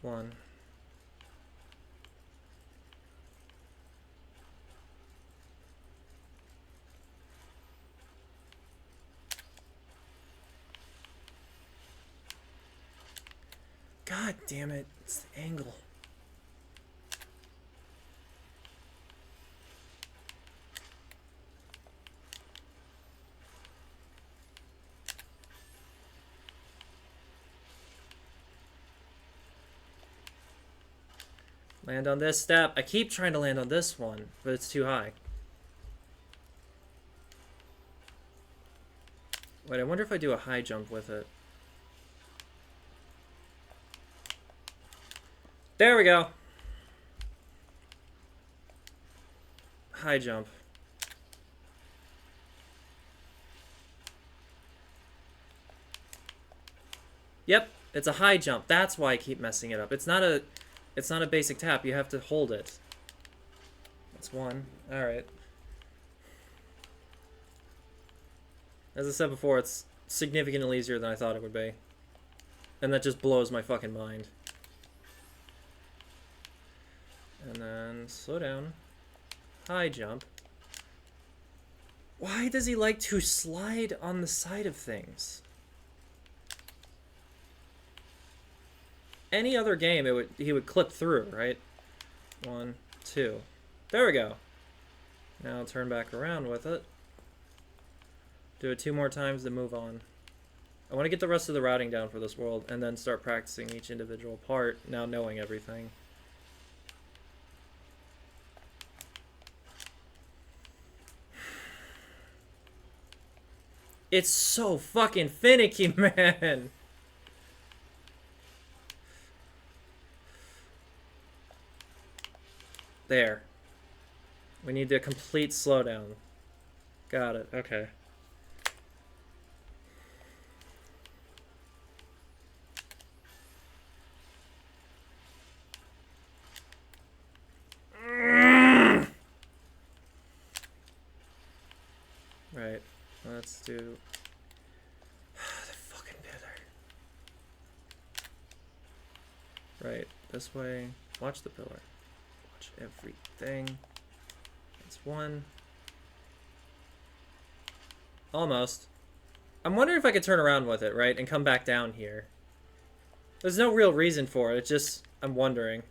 S1: One. God damn it, it's the angle. Land on this step. I keep trying to land on this one, but it's too high. Wait, I wonder if I do a high jump with it. There we go. High jump. Yep, it's a high jump. That's why I keep messing it up. It's not a basic tap. You have to hold it. That's one. All right. As I said before, it's significantly easier than I thought it would be. And that just blows my fucking mind. And then slow down. High jump. Why does he like to slide on the side of things? Any other game, he would clip through, right? One, two. There we go. Now turn back around with it. Do it 2 more times, then move on. I want to get the rest of the routing down for this world, and then start practicing each individual part, now knowing everything. It's so fucking finicky, man! There. We need a complete slowdown. Got it, okay. Right, let's do... the fucking pillar. Right, this way. Watch the pillar. everything. That's one. Almost. I'm wondering if I could turn around with it, right? And come back down here. There's no real reason for it. It's just, I'm wondering.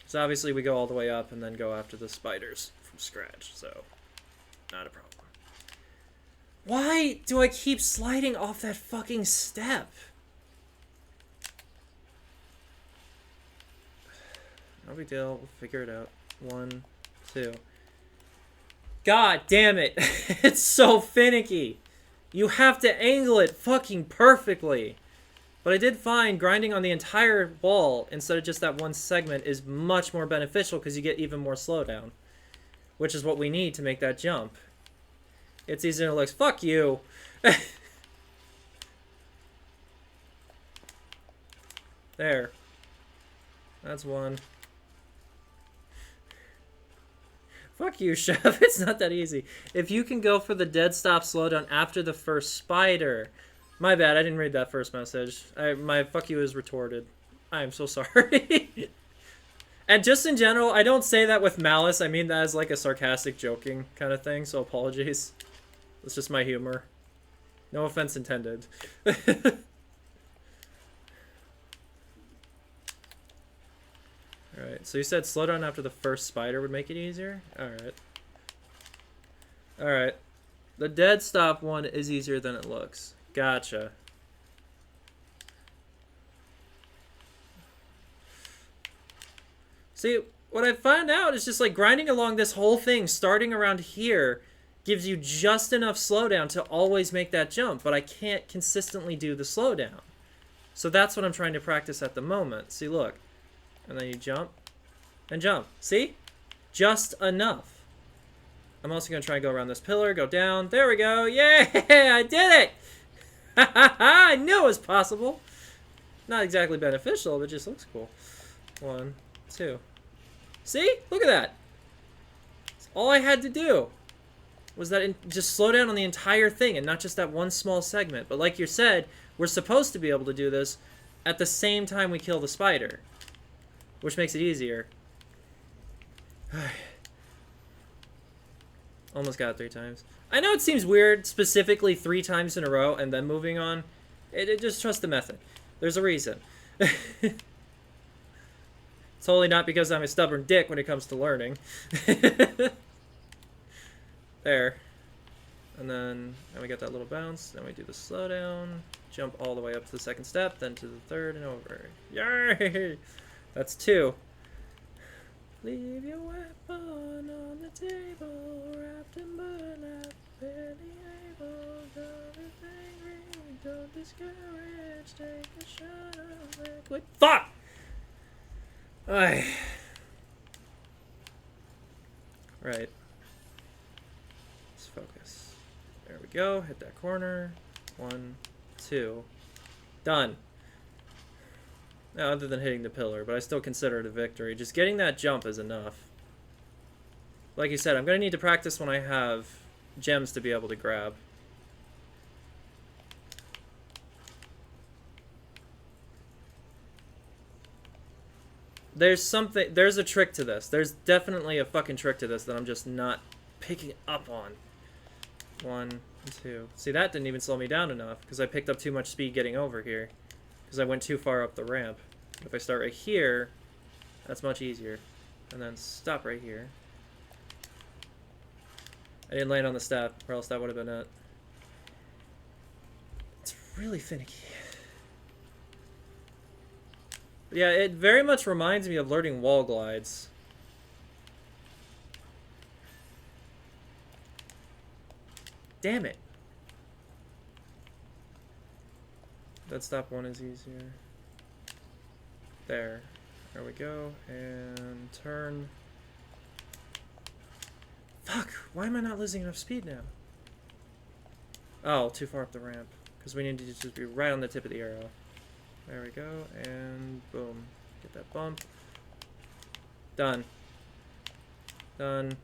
S1: So obviously we go all the way up and then go after the spiders from scratch. So, not a problem. Why do I keep sliding off that fucking step? No big deal. We'll figure it out. 1, 2. God damn it. It's so finicky. You have to angle it fucking perfectly. But I did find grinding on the entire wall instead of just that one segment is much more beneficial because you get even more slowdown. Which is what we need to make that jump. It's easier to look. Fuck you. There. That's one. Fuck you, Chef. It's not that easy. If you can go for the dead stop slowdown after the first spider. My bad, I didn't read that first message. My fuck you is retorted. I am so sorry. And just in general, I don't say that with malice. I mean that as like a sarcastic joking kind of thing, so apologies. It's just my humor. No offense intended. Alright, so you said slow down after the first spider would make it easier? Alright. Alright. The dead stop one is easier than it looks. Gotcha. See, what I found out is just like grinding along this whole thing, starting around here, gives you just enough slowdown to always make that jump, but I can't consistently do the slowdown. So that's what I'm trying to practice at the moment. See, look. And then you jump and jump. See? Just enough. I'm also going to try and go around this pillar, go down. There we go. Yay! I did it! I knew it was possible. Not exactly beneficial, but it just looks cool. 1, 2. See? Look at that. That's all I had to do was that just slow down on the entire thing and not just that one small segment. But like you said, we're supposed to be able to do this at the same time we kill the spider, which makes it easier. Almost got it 3 times. I know it seems weird, specifically 3 times in a row and then moving on. Just trust the method. There's a reason. Totally not because I'm a stubborn dick when it comes to learning. There. And then we get that little bounce. Then we do the slowdown. Jump all the way up to the second step, then to the third and over. Yay! That's 2. Leave your weapon on the table, wrapped in burlap, barely able, don't be angry, don't discourage, take a shot of liquid. Fuck! Right. Let's focus. There we go, hit that corner. 1, 2. Done. Now, other than hitting the pillar, but I still consider it a victory. Just getting that jump is enough. Like you said, I'm going to need to practice when I have gems to be able to grab. There's a trick to this. There's definitely a fucking trick to this that I'm just not picking up on. 1, 2. See, that didn't even slow me down enough because I picked up too much speed getting over here. Because I went too far up the ramp. If I start right here, that's much easier. And then stop right here. I didn't land on the step, or else that would have been it. It's really finicky. But yeah, it very much reminds me of learning wall glides. Damn it. That stop one is easier. There. There we go. And turn. Fuck! Why am I not losing enough speed now? Oh, too far up the ramp. Because we need to just be right on the tip of the arrow. There we go. And boom. Get that bump. Done. Done.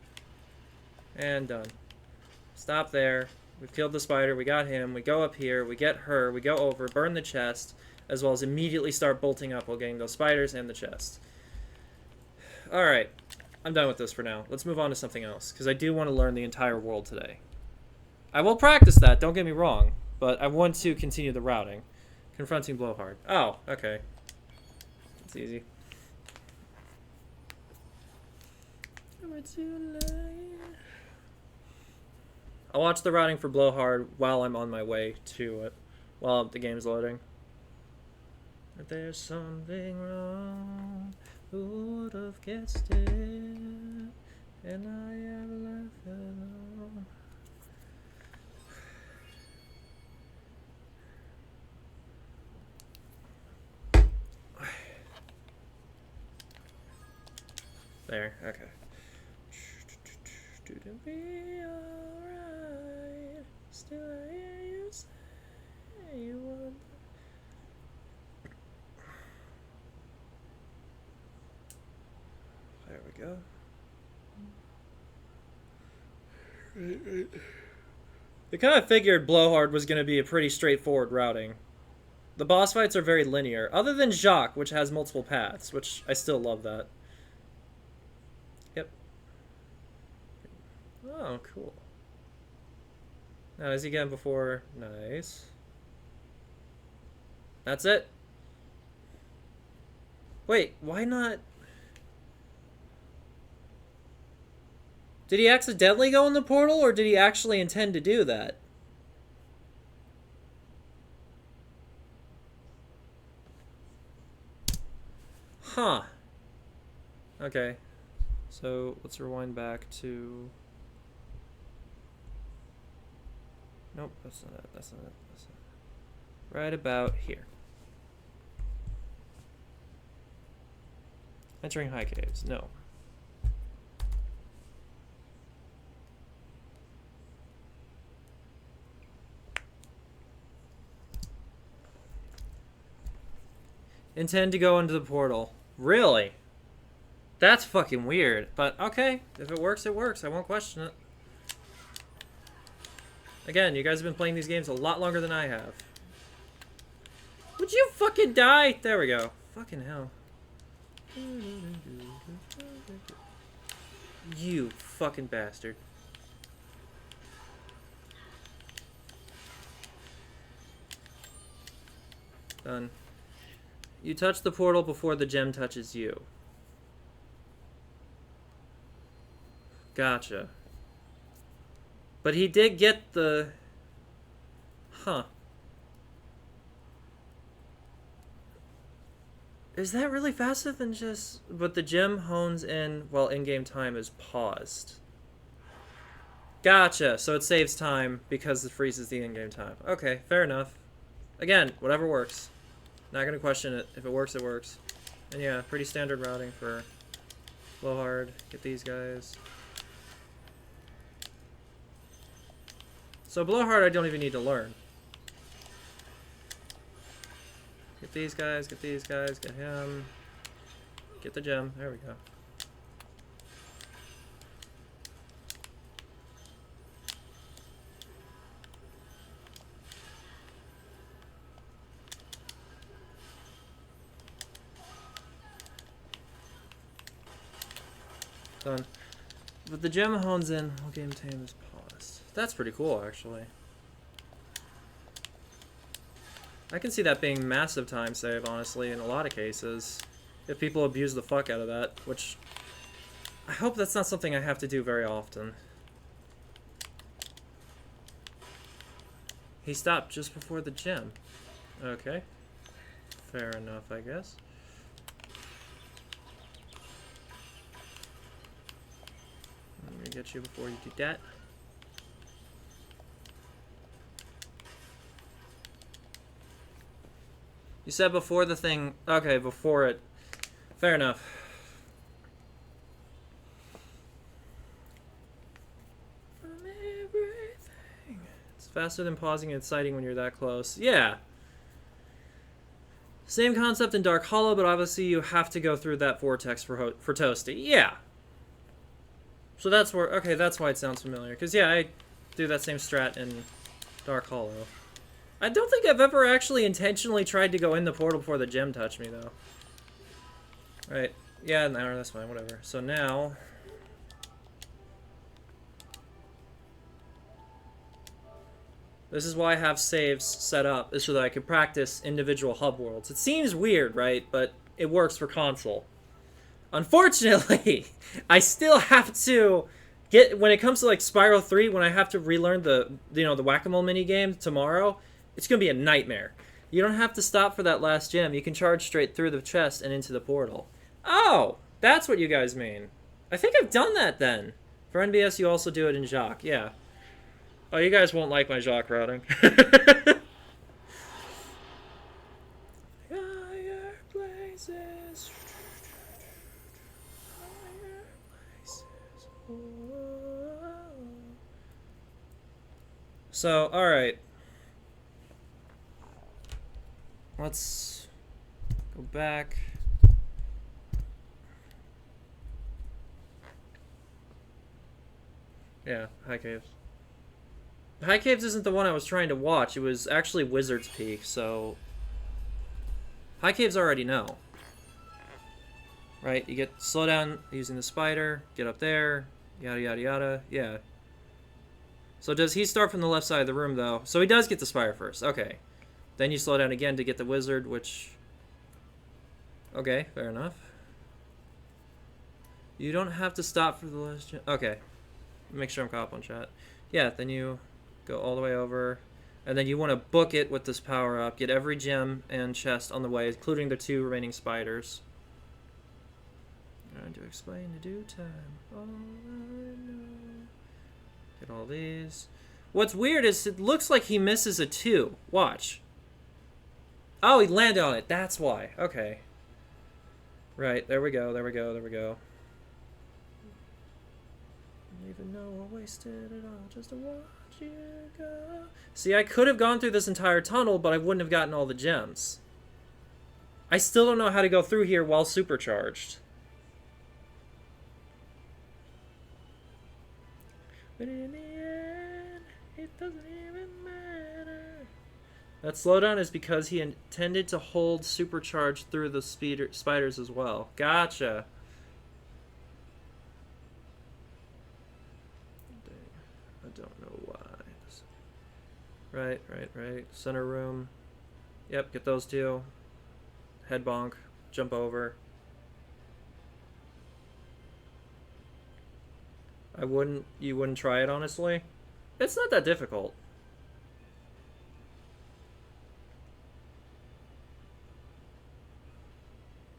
S1: And done. Stop there. We've killed the spider. We got him. We go up here. We get her. We go over. Burn the chest. As well as immediately start bolting up while getting those spiders and the chest. Alright. I'm done with this for now. Let's move on to something else. Because I do want to learn the entire world today. I will practice that. Don't get me wrong. But I want to continue the routing. Confronting Blowhard. Oh, okay. It's easy. I'll watch the routing for Blowhard while I'm on my way to it. While the game's loading. But there's something wrong. Who would have guessed it? And I have left alone. There, okay. Be alright. Still I hear you say you want. There we go. I kind of figured Blowhard was going to be a pretty straightforward routing. The boss fights are very linear, other than Jacques, which has multiple paths, which I still love that. Yep. Oh, cool. Now, is he getting before? Nice. That's it? Wait, why not? Did he accidentally go in the portal, or did he actually intend to do that? Huh. Okay. So, let's rewind back to... Nope, that's not it. That's not it. That's not it. Right about here. Entering high caves. No. Intend to go into the portal. Really? That's fucking weird. But okay, if it works, it works. I won't question it. Again, you guys have been playing these games a lot longer than I have. Would you fucking die? There we go. Fucking hell. You fucking bastard. Done. You touch the portal before the gem touches you. Gotcha. But he did get the... Huh. Is that really faster than just... But the gem hones in while in-game time is paused. Gotcha. So it saves time because it freezes the in-game time. Okay, fair enough. Again, whatever works. Not gonna question it. If it works, it works. And yeah, pretty standard routing for Blowhard. Get these guys. So Blowhard I don't even need to learn. Get these guys, get these guys, get him. Get the gem. There we go. Done. But the gem hones in while game time is paused. That's pretty cool, actually. I can see that being massive time save, honestly, in a lot of cases. If people abuse the fuck out of that, which... I hope that's not something I have to do very often. He stopped just before the gem. Okay. Fair enough, I guess. Let me get you before you do that. You said before the thing... Okay, before it. Fair enough. From everything. It's faster than pausing and sighting when you're that close. Yeah. Same concept in Dark Hollow, but obviously you have to go through that vortex for Toasty. Yeah. So that's where... Okay, that's why it sounds familiar. Because, yeah, do that same strat in Dark Hollow. I don't think I've ever actually intentionally tried to go in the portal before the gem touched me, though. Right. Yeah, no, that's fine, whatever. So now... This is why I have saves set up, is so that I can practice individual hub worlds. It seems weird, right? But it works for console. Unfortunately, I still have to get, when it comes to like Spyro 3, when I have to relearn the, the whack-a-mole minigame tomorrow, it's going to be a nightmare. You don't have to stop for that last gem. You can charge straight through the chest and into the portal. Oh, that's what you guys mean. I think I've done that then. For NBS, you also do it in Jacques, yeah. Oh, you guys won't like my Jacques routing. Higher places. Higher places. So, alright. Let's go back. Yeah, High Caves. High Caves isn't the one I was trying to watch. It was actually Wizard's Peak, so... High Caves I already know. Right, you get slow down using the spider, get up there, yada yada yada, yeah. So does he start from the left side of the room, though? So he does get the spider first, okay. Then you slow down again to get the wizard, which... Okay, fair enough. You don't have to stop for the last... Okay. Make sure I'm caught up on chat. Yeah, then you... Go all the way over, and then you want to book it with this power-up. Get every gem and chest on the way, including the 2 remaining spiders. I'm going to explain in due time. All I know. Get all these. What's weird is it looks like he misses a 2. Watch. Oh, he landed on it. That's why. Okay. Right, there we go, there we go, there we go. Even though I wasted it all just to watch you go. See, I could have gone through this entire tunnel, but I wouldn't have gotten all the gems. I still don't know how to go through here while supercharged. But in the end, it doesn't even matter. That slowdown is because he intended to hold supercharged through the spiders as well. Gotcha. I don't know why. Right, right, right. Center room. Yep, get those 2. Head bonk. Jump over. You wouldn't try it, honestly? It's not that difficult.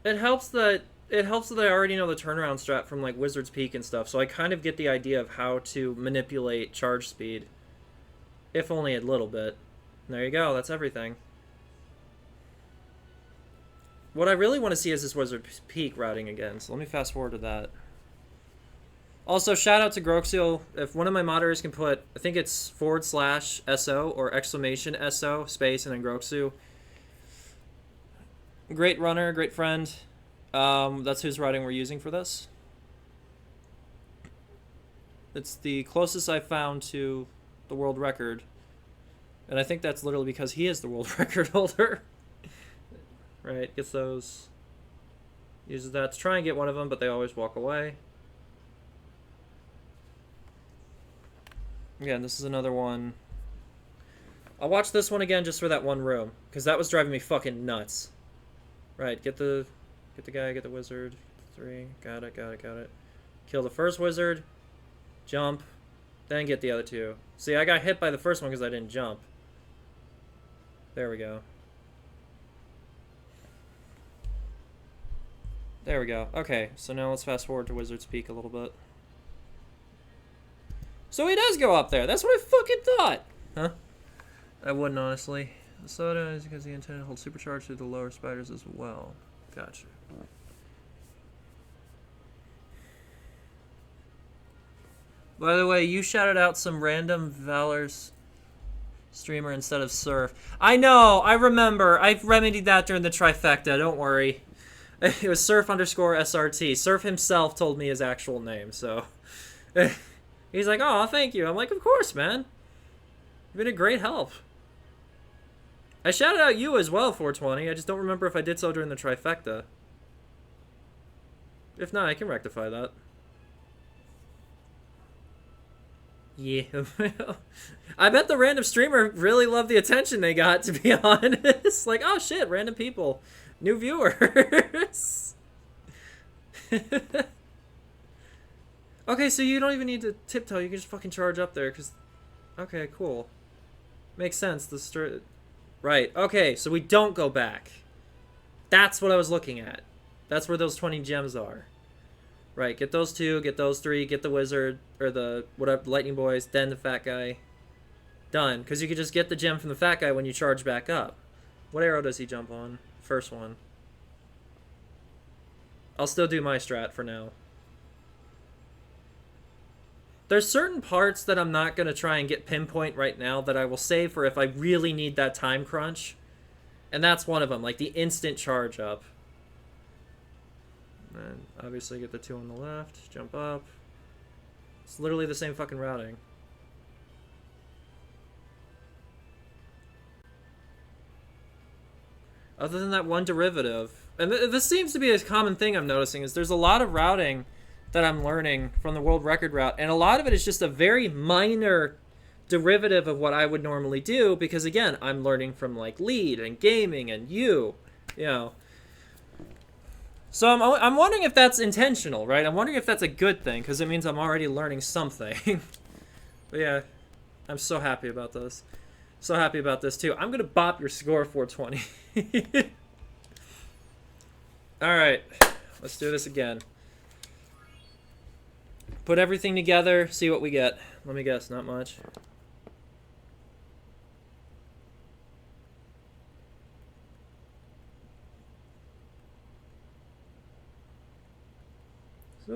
S1: It helps that I already know the turnaround strat from like Wizard's Peak and stuff, so I kind of get the idea of how to manipulate charge speed. If only a little bit. There you go, that's everything. What I really want to see is this Wizard's Peak routing again, so let me fast forward to that. Also, shout out to Groxio. If one of my moderators can put, I think it's /SO or exclamation SO, space, and then Groxu. Great runner, great friend. That's whose routing we're using for this. It's the closest I've found to the world record. And I think that's literally because he is the world record holder. Right, gets those. Uses that to try and get one of them, but they always walk away. Again, this is another one. I'll watch this one again just for that one room, because that was driving me fucking nuts. Right, get the guy, get the wizard. 3, got it, got it, got it. Kill the first wizard, jump, then get the other 2. See, I got hit by the first one because I didn't jump. There we go. There we go. Okay, so now let's fast forward to Wizard's Peak a little bit. So he does go up there. That's what I fucking thought. Huh? I wouldn't, honestly. The soda is because he intended to hold supercharge through the lower spiders as well. Gotcha. By the way, you shouted out some random Valor's streamer instead of Surf. I know, I remember. I remedied that during the trifecta, don't worry. It was Surf_SRT. Surf himself told me his actual name, so... He's like, oh, thank you. I'm like, of course, man. You've been a great help. I shouted out you as well, 420. I just don't remember if I did so during the trifecta. If not, I can rectify that. Yeah. I bet the random streamer really loved the attention they got, to be honest. Like, oh shit, random people. New viewers. Okay, so you don't even need to tiptoe. You can just fucking charge up there, because... Okay, cool. Makes sense. Right, okay, so we don't go back. That's what I was looking at. That's where those 20 gems are. Right, get those 2, get those 3, get the wizard, or the, whatever, lightning boys, then the fat guy. Done, because you could just get the gem from the fat guy when you charge back up. What arrow does he jump on? First one. I'll still do my strat for now. There's certain parts that I'm not going to try and get pinpoint right now that I will save for if I really need that time crunch. And that's one of them, like the instant charge up. And obviously get the 2 on the left, jump up. It's literally the same fucking routing. Other than that one derivative. And this seems to be a common thing I'm noticing, is there's a lot of routing that I'm learning from the world record route, and a lot of it is just a very minor derivative of what I would normally do, because again, I'm learning from like lead and gaming and you know. So I'm wondering if that's intentional, right? I'm wondering if that's a good thing, because it means I'm already learning something. But yeah, I'm so happy about this. So happy about this too. I'm gonna bop your score, 420. Alright, let's do this again. Put everything together, see what we get. Let me guess, not much. So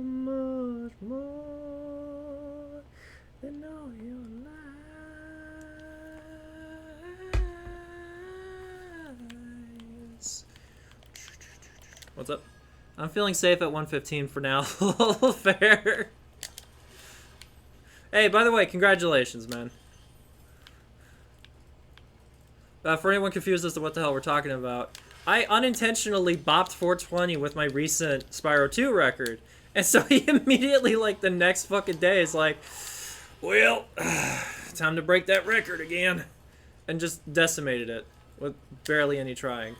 S1: much more than all your lies. What's up? I'm feeling safe at 115 for now. Fair. Hey, by the way, congratulations, man. For anyone confused as to what the hell we're talking about, I unintentionally bopped 420 with my recent Spyro 2 record. And so he immediately, like, the next fucking day is like, well, time to break that record again. And just decimated it with barely any trying.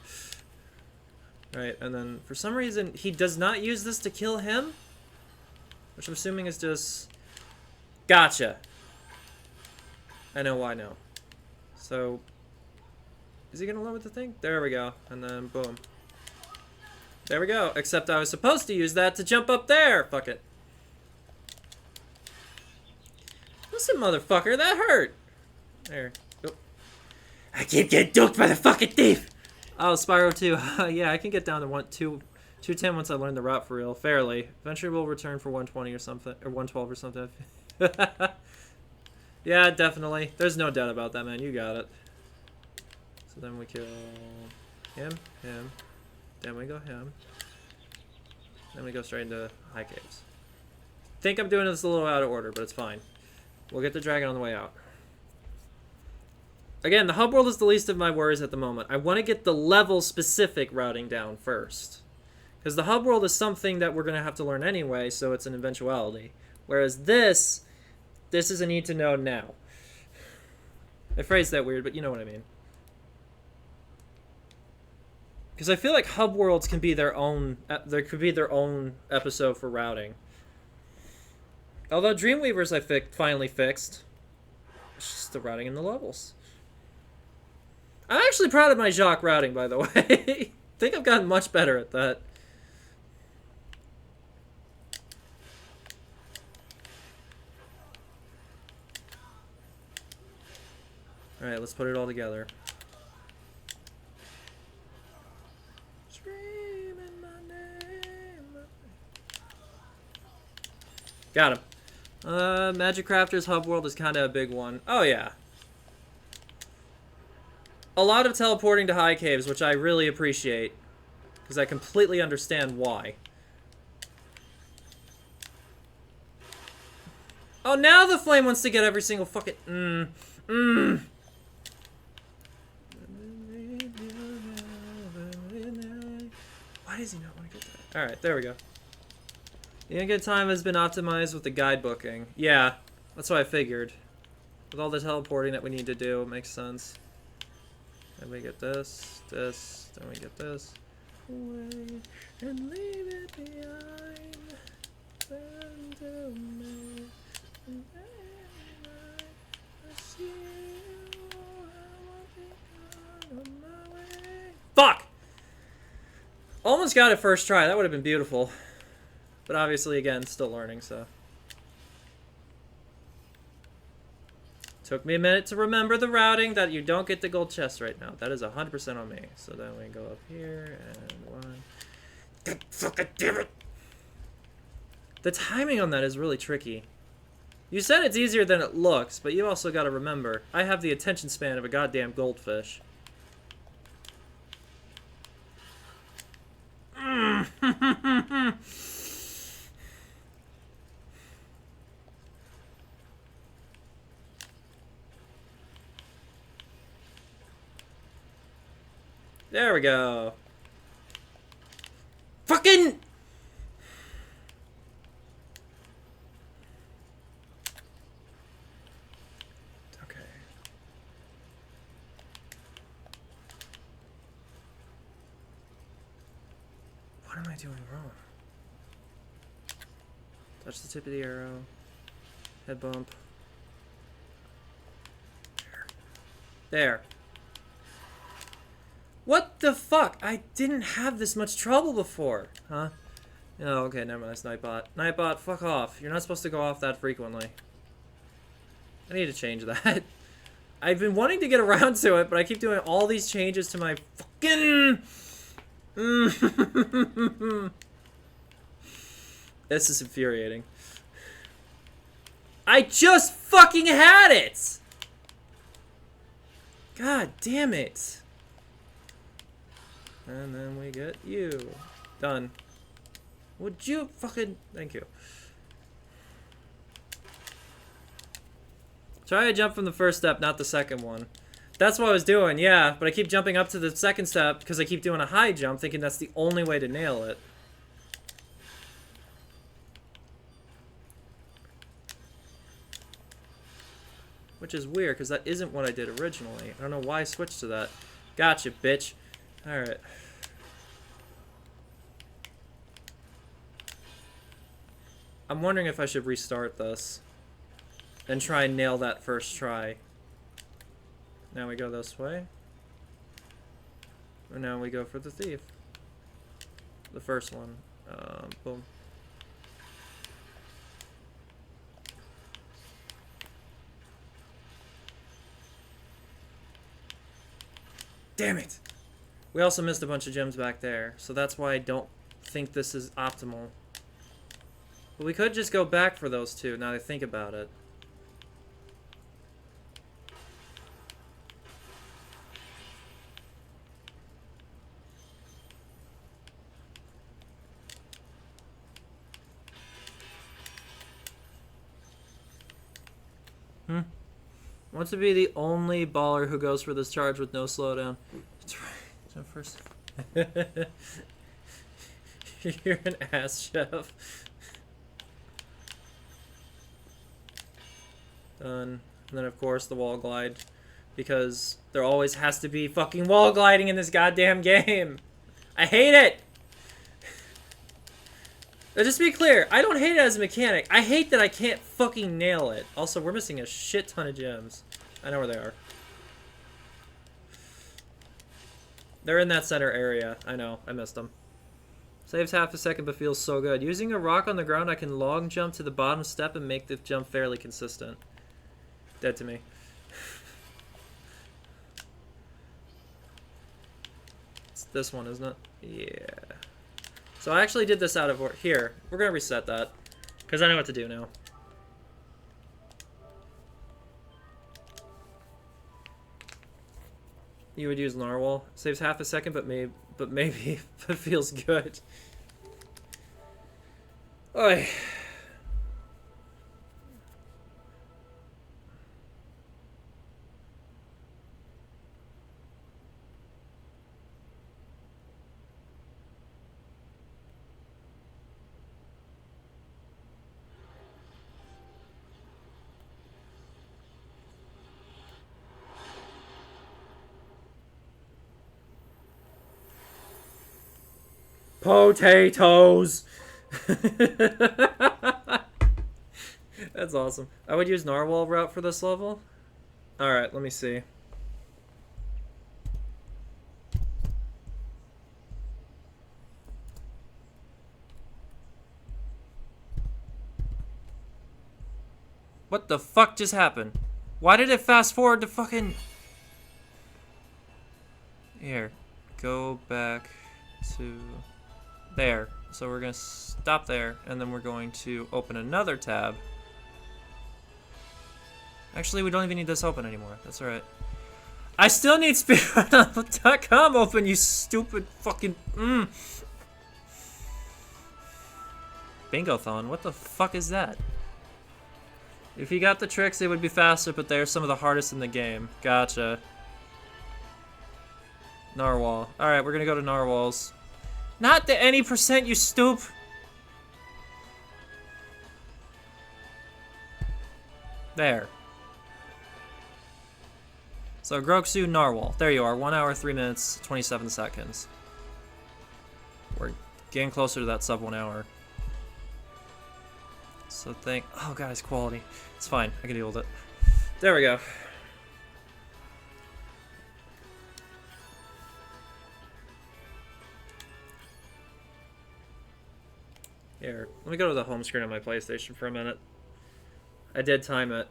S1: Right, and then for some reason, he does not use this to kill him. Which I'm assuming is just... Gotcha. I know why now. So... Is he gonna lower the thing? There we go. And then boom. There we go. Except I was supposed to use that to jump up there. Fuck it. Listen, motherfucker, that hurt. There. Oh. I keep getting duped by the fucking thief. Oh, Spyro 2. Yeah, I can get down to 210 once I learn the route for real. Fairly. Eventually we'll return for 120 or something. Or 112 or something. Yeah, definitely. There's no doubt about that, man. You got it. So then we kill him. Then we go him. Then we go straight into high caves. Think I'm doing this a little out of order, but it's fine. We'll get the dragon on the way out. Again, the hub world is the least of my worries at the moment. I want to get the level-specific routing down first. Because the hub world is something that we're going to have to learn anyway, so it's an eventuality. Whereas this is a need to know now. I phrased that weird, but you know what I mean. Because I feel like hub worlds can be their own... There could be their own episode for routing. Although Dreamweavers I finally fixed. It's just the routing in the levels. I'm actually proud of my Jacques routing, by the way. I think I've gotten much better at that. Alright, let's put it all together. Screaming my name. Got him. Magic Crafter's hub world is kind of a big one. Oh, yeah. A lot of teleporting to high caves, which I really appreciate. Because I completely understand why. Oh, now the flame wants to get every single fucking... Why does he not want to get that? Alright, there we go. The in-game time has been optimized with the guide booking. Yeah, that's what I figured. With all the teleporting that we need to do, it makes sense. Then we get this, this, then we get this. Away and leave it behind. Turn to me. And then I see you. I won't be gone on my way. Fuck! Almost got it first try. That would have been beautiful. But obviously, again, still learning, so. Took me a minute to remember the routing that you don't get the gold chest right now. That is 100% on me. So then we go up here and one. God fucking damn it! The timing on that is really tricky. You said it's easier than it looks, but you also gotta remember, I have the attention span of a goddamn goldfish. There we go. Fucking... Okay. What am I doing wrong? Touch the tip of the arrow. Head bump. There. What the fuck? I didn't have this much trouble before. Huh? Oh, okay, never mind. That's Nightbot. Nightbot, fuck off. You're not supposed to go off that frequently. I need to change that. I've been wanting to get around to it, but I keep doing all these changes to my fucking... This is infuriating. I just fucking had it! God damn it. And then we get you. Done. Would you fucking... Thank you. Try to jump from the first step, not the second one. That's what I was doing, yeah. But I keep jumping up to the second step because I keep doing a high jump, thinking that's the only way to nail it. Which is weird, because that isn't what I did originally. I don't know why I switched to that. Gotcha, bitch. Alright. I'm wondering if I should restart this. And try and nail that first try. Now we go this way. And now we go for the thief. The first one. Boom. Damn it! We also missed a bunch of gems back there, so that's why I don't think this is optimal. But we could just go back for those two, now that I think about it. Wants to be the only baller who goes for this charge with no slowdown. That's right. So first, you're an ass, chef. Done. And then of course the wall glide, because there always has to be fucking wall gliding in this goddamn game. I hate it. Now, just to be clear, I don't hate it as a mechanic. I hate that I can't fucking nail it. Also, we're missing a shit ton of gems. I know where they are. They're in that center area. I know. I missed them. Saves half a second but feels so good. Using a rock on the ground, I can long jump to the bottom step and make the jump fairly consistent. Dead to me. It's this one, isn't it? Yeah. So I actually did this out of order. Here, we're going to reset that. Because I know what to do now. You would use Narwhal. Saves half a second, but maybe it feels good. Oi. Potatoes! That's awesome. I would use Narwhal route for this level. Alright, let me see. What the fuck just happened? Why did it fast forward to fucking... Here. Go back to... There. So we're gonna stop there, and then we're going to open another tab. Actually, we don't even need this open anymore. That's alright. I still need speedrun.com open, you stupid fucking... Bingo-thon? What the fuck is that? If you got the tricks, it would be faster, but they're some of the hardest in the game. Gotcha. Narwhal. Alright, we're gonna go to Narwhals. Not the any percent, you stoop! There. So, Groksu, Narwhal. There you are. 1 hour, 3 minutes, 27 seconds. We're getting closer to that sub 1 hour. So oh guys, quality. It's fine, I can deal with it. There we go. Here, let me go to the home screen on my PlayStation for a minute. I did time it.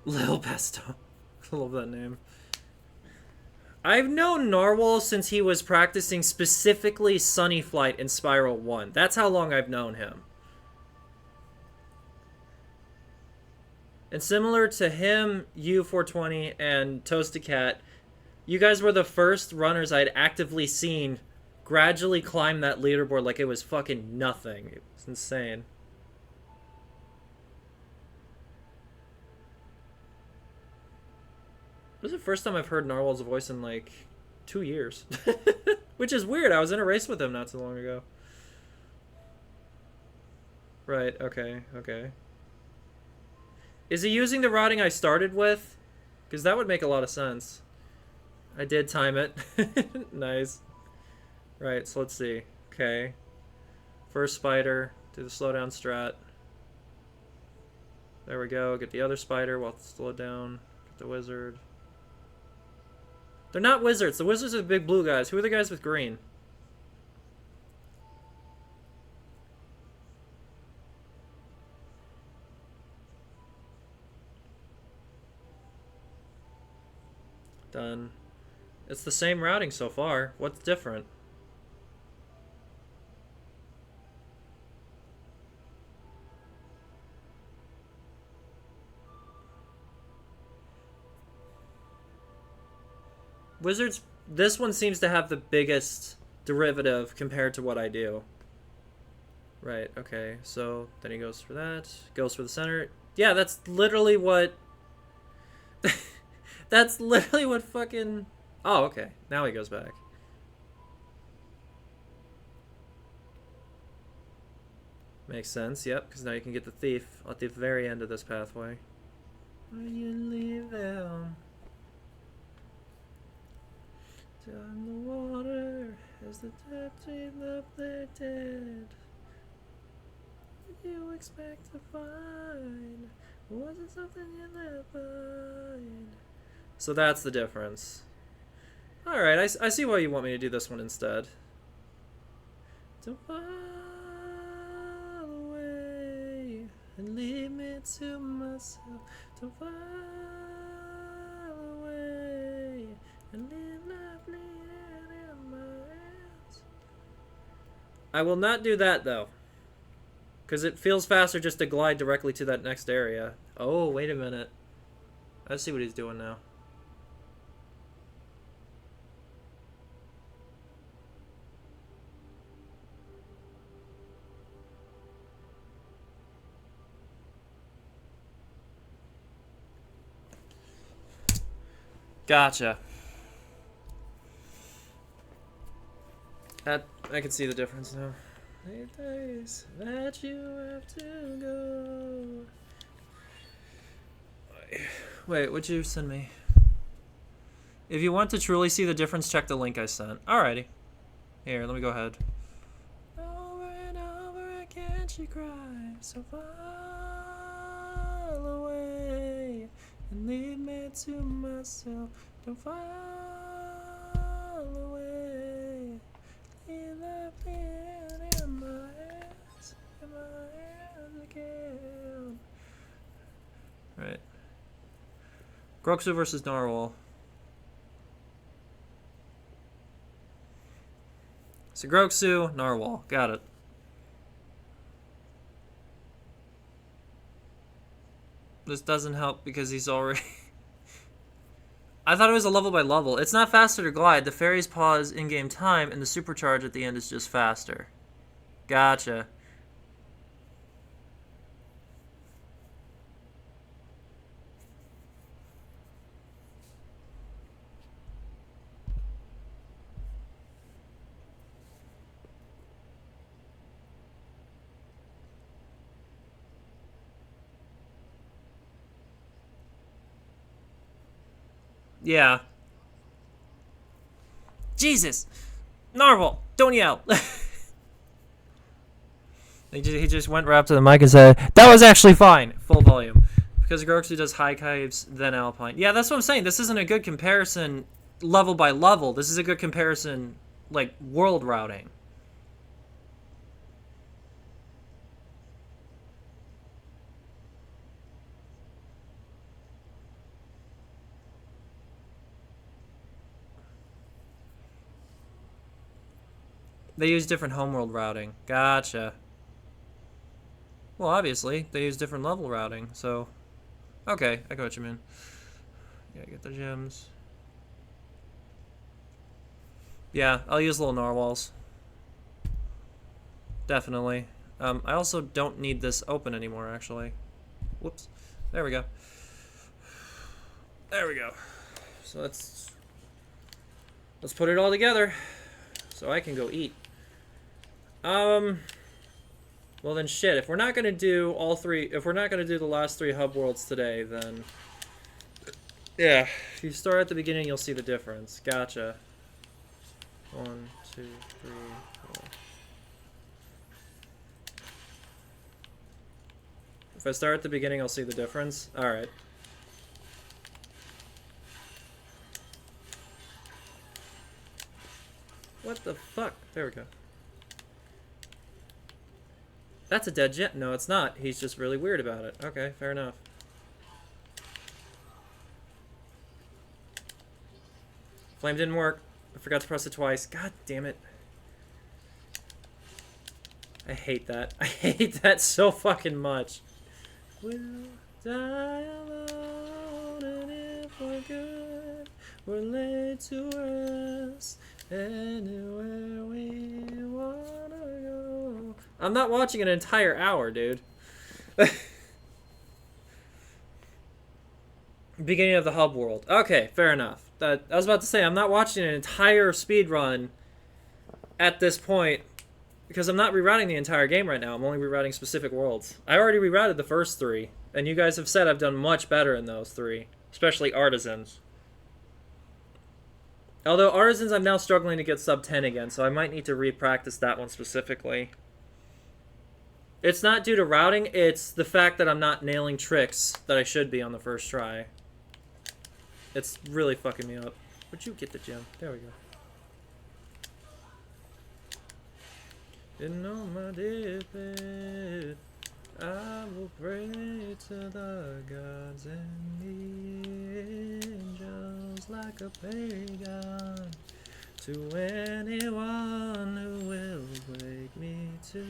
S1: Lil Pesto. I love that name. I've known Narwhal since he was practicing specifically Sunny Flight in Spiral 1. That's how long I've known him. And similar to him, U420, and Toasted Cat, you guys were the first runners I'd actively seen gradually climb that leaderboard like it was fucking nothing. It was insane. This is the first time I've heard Narwhal's voice in like 2 years. Which is weird. I was in a race with him not too long ago. Right, okay, okay. Is he using the routing I started with? Because that would make a lot of sense. I did time it. Nice. Right, so let's see. Okay. First spider. Do the slowdown strat. There we go. Get the other spider while it's slowed down. Get the wizard. They're not wizards. The wizards are the big blue guys. Who are the guys with green? Done. It's the same routing so far. What's different? Wizards, this one seems to have the biggest derivative compared to what I do. Right, okay, so then he goes for that. Goes for the center. Yeah, that's literally what... that's literally what fucking... Oh, okay. Now he goes back. Makes sense, yep, because now you can get the thief at the very end of this pathway. When you leave them... down the water as the dead dream of their dead. What did you expect to find? Was it something you left behind? So that's the difference. Alright, I see why you want me to do this one instead. To fall away and leave me to myself. To fall away and live life in my hands. I will not do that though, because it feels faster just to glide directly to that next area. Oh, wait a minute. I see what he's doing now. Gotcha. I can see the difference now. 8 days that you have to go. Wait, what'd you send me? If you want to truly see the difference, check the link I sent. Alrighty. Here, let me go ahead. Over and over again she cries, so far away, and leave me to myself. Don't fall away. Leave the pain in my hands again. Right. Groxu versus Narwhal. So Groxu, Narwhal. Got it. This doesn't help because he's already... I thought it was a level by level. It's not faster to glide. The fairies pause in-game time, and the supercharge at the end is just faster. Gotcha. Yeah. Jesus! Narwhal, don't yell! He just went right up to the mic and said, that was actually fine! Full volume. Because Groxu does high caves, then Alpine. Yeah, that's what I'm saying. This isn't a good comparison level by level. This is a good comparison, like, world routing. They use different homeworld routing. Gotcha. Well, obviously, they use different level routing, so... Okay, I got what you mean. Yeah, get the gems. Yeah, I'll use little narwhals. Definitely. I also don't need this open anymore, actually. Whoops. There we go. There we go. So let's put it all together so I can go eat. Well then shit, if we're not gonna do all three, if we're not gonna do the last 3 hub worlds today, then yeah, if you start at the beginning you'll see the difference. Gotcha. 1, 2, 3, 4. If I start at the beginning I'll see the difference. Alright. What the fuck? There we go. That's a dead gem. No, it's not. He's just really weird about it. Okay, fair enough. Flame didn't work. I forgot to press it twice. God damn it. I hate that. I hate that so fucking much. We'll die alone, and if we're good, we're laid to rest anywhere we wanna go. I'm not watching an entire hour, dude. Beginning of the hub world. Okay, fair enough. I was about to say, I'm not watching an entire speed run at this point because I'm not rerouting the entire game right now. I'm only rerouting specific worlds. I already rerouted the first 3, and you guys have said I've done much better in those 3, especially Artisans. Although Artisans, I'm now struggling to get sub 10 again, so I might need to re-practice that one specifically. It's not due to routing, it's the fact that I'm not nailing tricks that I should be on the first try. It's really fucking me up. Would you get the gem? There we go. In all my deathbed, I will pray to the gods and the angels like a pagan, to anyone who will take me to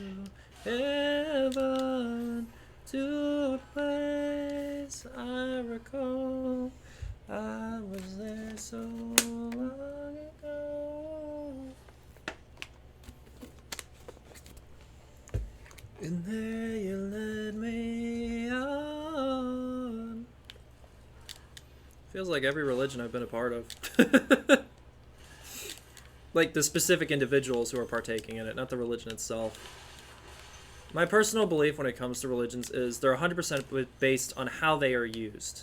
S1: heaven, to a place I recall. I was there so long ago, and there you led me on. Feels like every religion I've been a part of. Like the specific individuals who are partaking in it, not the religion itself. My personal belief when it comes to religions is they're 100% based on how they are used.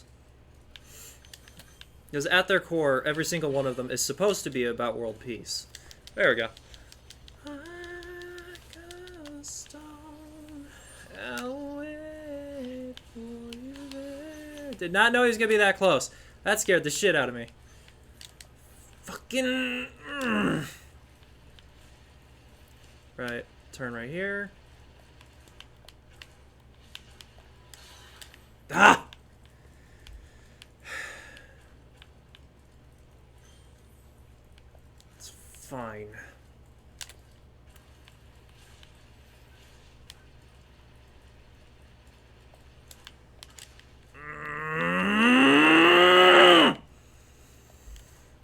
S1: Because at their core, every single one of them is supposed to be about world peace. There we go. Did not know he was going to be that close. That scared the shit out of me. Fucking... Right. Turn right here. Ah! It's fine.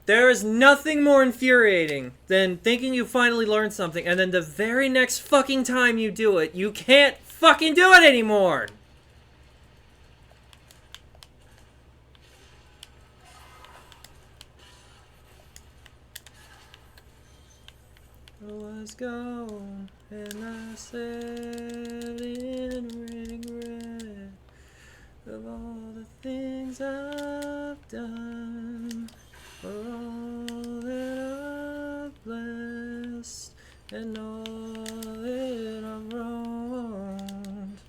S1: There is nothing more infuriating than thinking you finally learned something and then the very next fucking time you do it, you can't fucking do it anymore! Was gone, and I said in regret of all the things I've done, for all that I've blessed and all that I've wronged,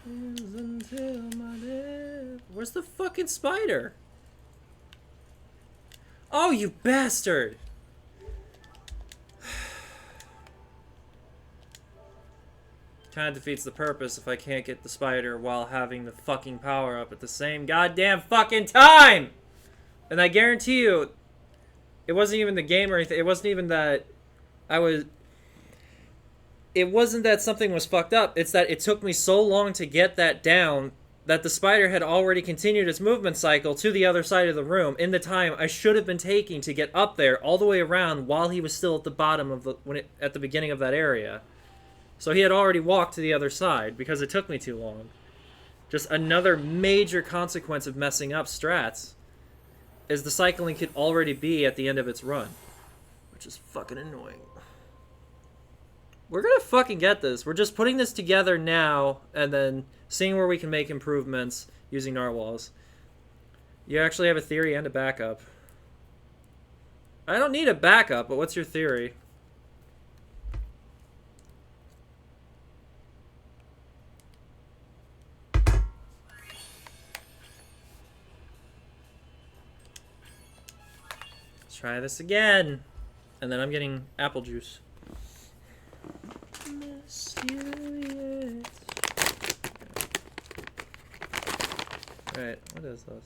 S1: until my death. Where's the fucking spider? Oh, you bastard! Kind of defeats the purpose if I can't get the spider while having the fucking power up at the same goddamn fucking time! And I guarantee you, it wasn't even the game or anything. It wasn't even that it wasn't that something was fucked up. It's that it took me so long to get that down that the spider had already continued its movement cycle to the other side of the room in the time I should have been taking to get up there all the way around while he was still at the bottom of at the beginning of that area. So he had already walked to the other side because it took me too long. Just another major consequence of messing up strats is the cycling could already be at the end of its run. Which is fucking annoying. We're gonna fucking get this. We're just putting this together now and then seeing where we can make improvements using narwhals. You actually have a theory and a backup. I don't need a backup, but what's your theory? Try this again. And then I'm getting apple juice. Miss you yet. Alright, what is this?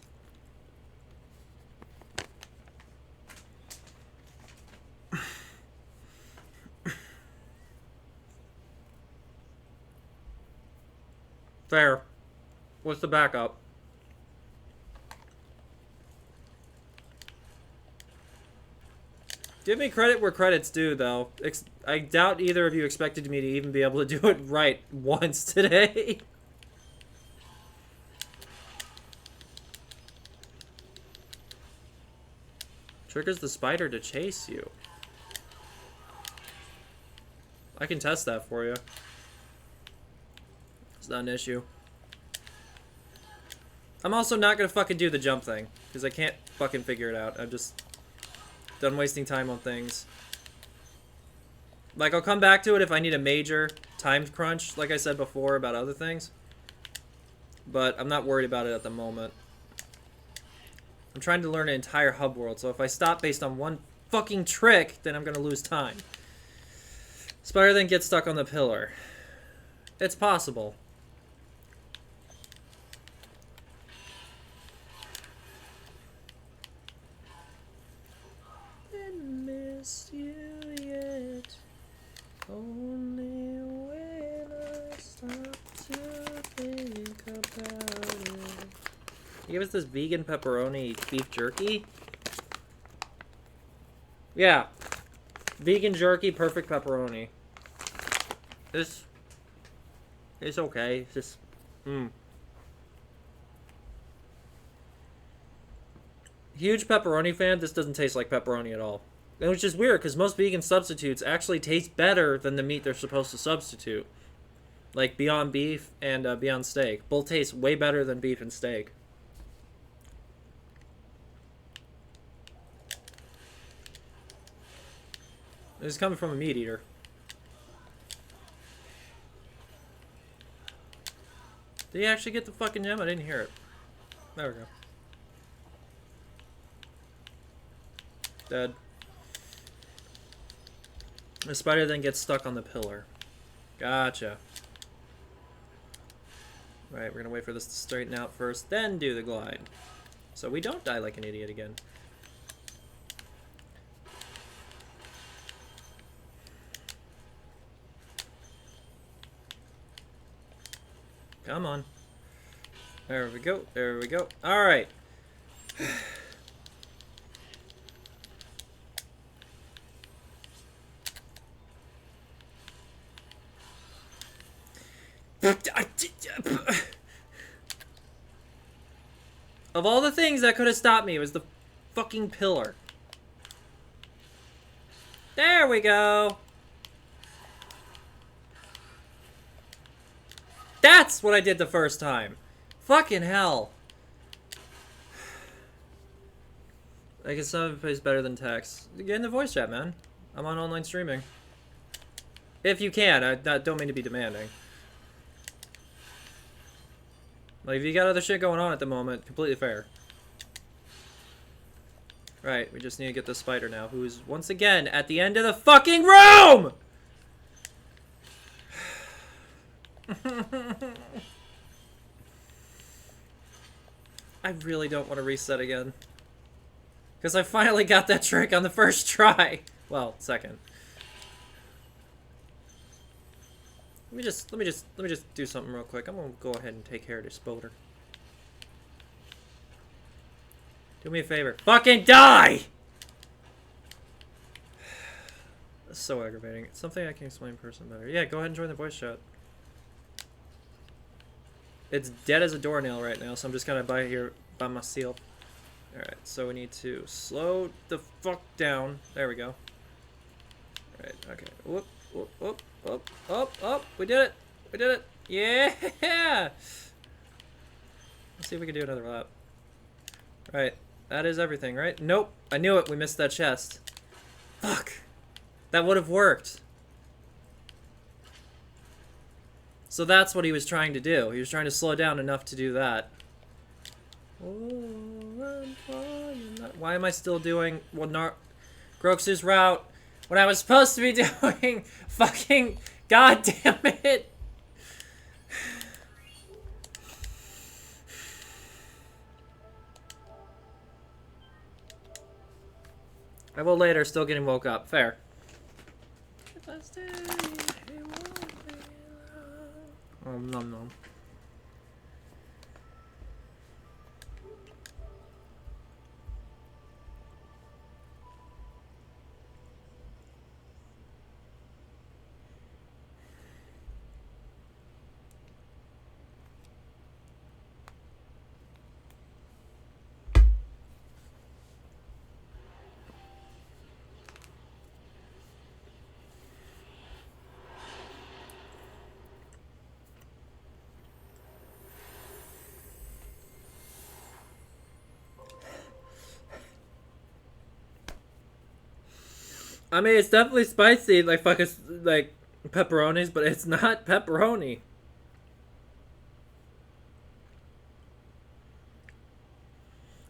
S1: Fair. What's the backup? Give me credit where credit's due, though. I doubt either of you expected me to even be able to do it right once today. Triggers the spider to chase you. I can test that for you. It's not an issue. I'm also not gonna fucking do the jump thing, because I can't fucking figure it out. I'm just done wasting time on things. Like, I'll come back to it if I need a major time crunch, like I said before about other things. But I'm not worried about it at the moment. I'm trying to learn an entire hub world, so if I stop based on one fucking trick, then I'm gonna lose time. Spider then gets stuck on the pillar. It's possible. You yet. Only when I stop to think about it. Give us this vegan pepperoni beef jerky. Yeah, vegan jerky, perfect pepperoni. It's okay. It's just Huge pepperoni fan. This doesn't taste like pepperoni at all. Which is weird, because most vegan substitutes actually taste better than the meat they're supposed to substitute. Like Beyond Beef and Beyond Steak. Both taste way better than beef and steak. It's coming from a meat eater. Did he actually get the fucking gem? I didn't hear it. There we go. Dead. The spider then gets stuck on the pillar. Gotcha. Right, we're gonna wait for this to straighten out first, then do the glide. So we don't die like an idiot again. Come on. There we go. There we go. Alright. Of all the things that could have stopped me, it was the fucking pillar. There we go. That's what I did the first time. Fucking hell. I guess some of it plays better than text. Get in the voice chat, man. I'm on online streaming. If you can. I don't mean to be demanding. Like, if you got other shit going on at the moment, completely fair. Right, we just need to get the spider now, who's, once again, at the end of the fucking room! I really don't want to reset again. Because I finally got that trick on the first try. Well, second. Let me just do something real quick. I'm gonna go ahead and take care of this boulder. Do me a favor. Fucking die! That's so aggravating. It's something I can explain in person better. Yeah, go ahead and join the voice chat. It's dead as a doornail right now, so I'm just gonna buy here by myself. Alright, so we need to slow the fuck down. There we go. Alright, okay. Whoop, whoop, whoop, whoop, whoop, whoop. We did it! We did it! Yeah! Let's see if we can do another lap. Right, that is everything, right? Nope, I knew it. We missed that chest. Fuck! That would have worked. So that's what he was trying to do. He was trying to slow down enough to do that. Why am I still doing Grox's route when I was supposed to be doing fucking goddamn it? I will later, still getting woke up. Fair. Nom nom. I mean, it's definitely spicy, like fucking like pepperonis, but it's not pepperoni.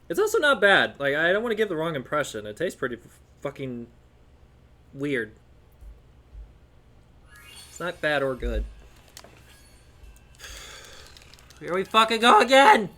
S1: It's also not bad. Like, I don't want to give the wrong impression. It tastes pretty fucking weird. It's not bad or good. Here we fucking go again!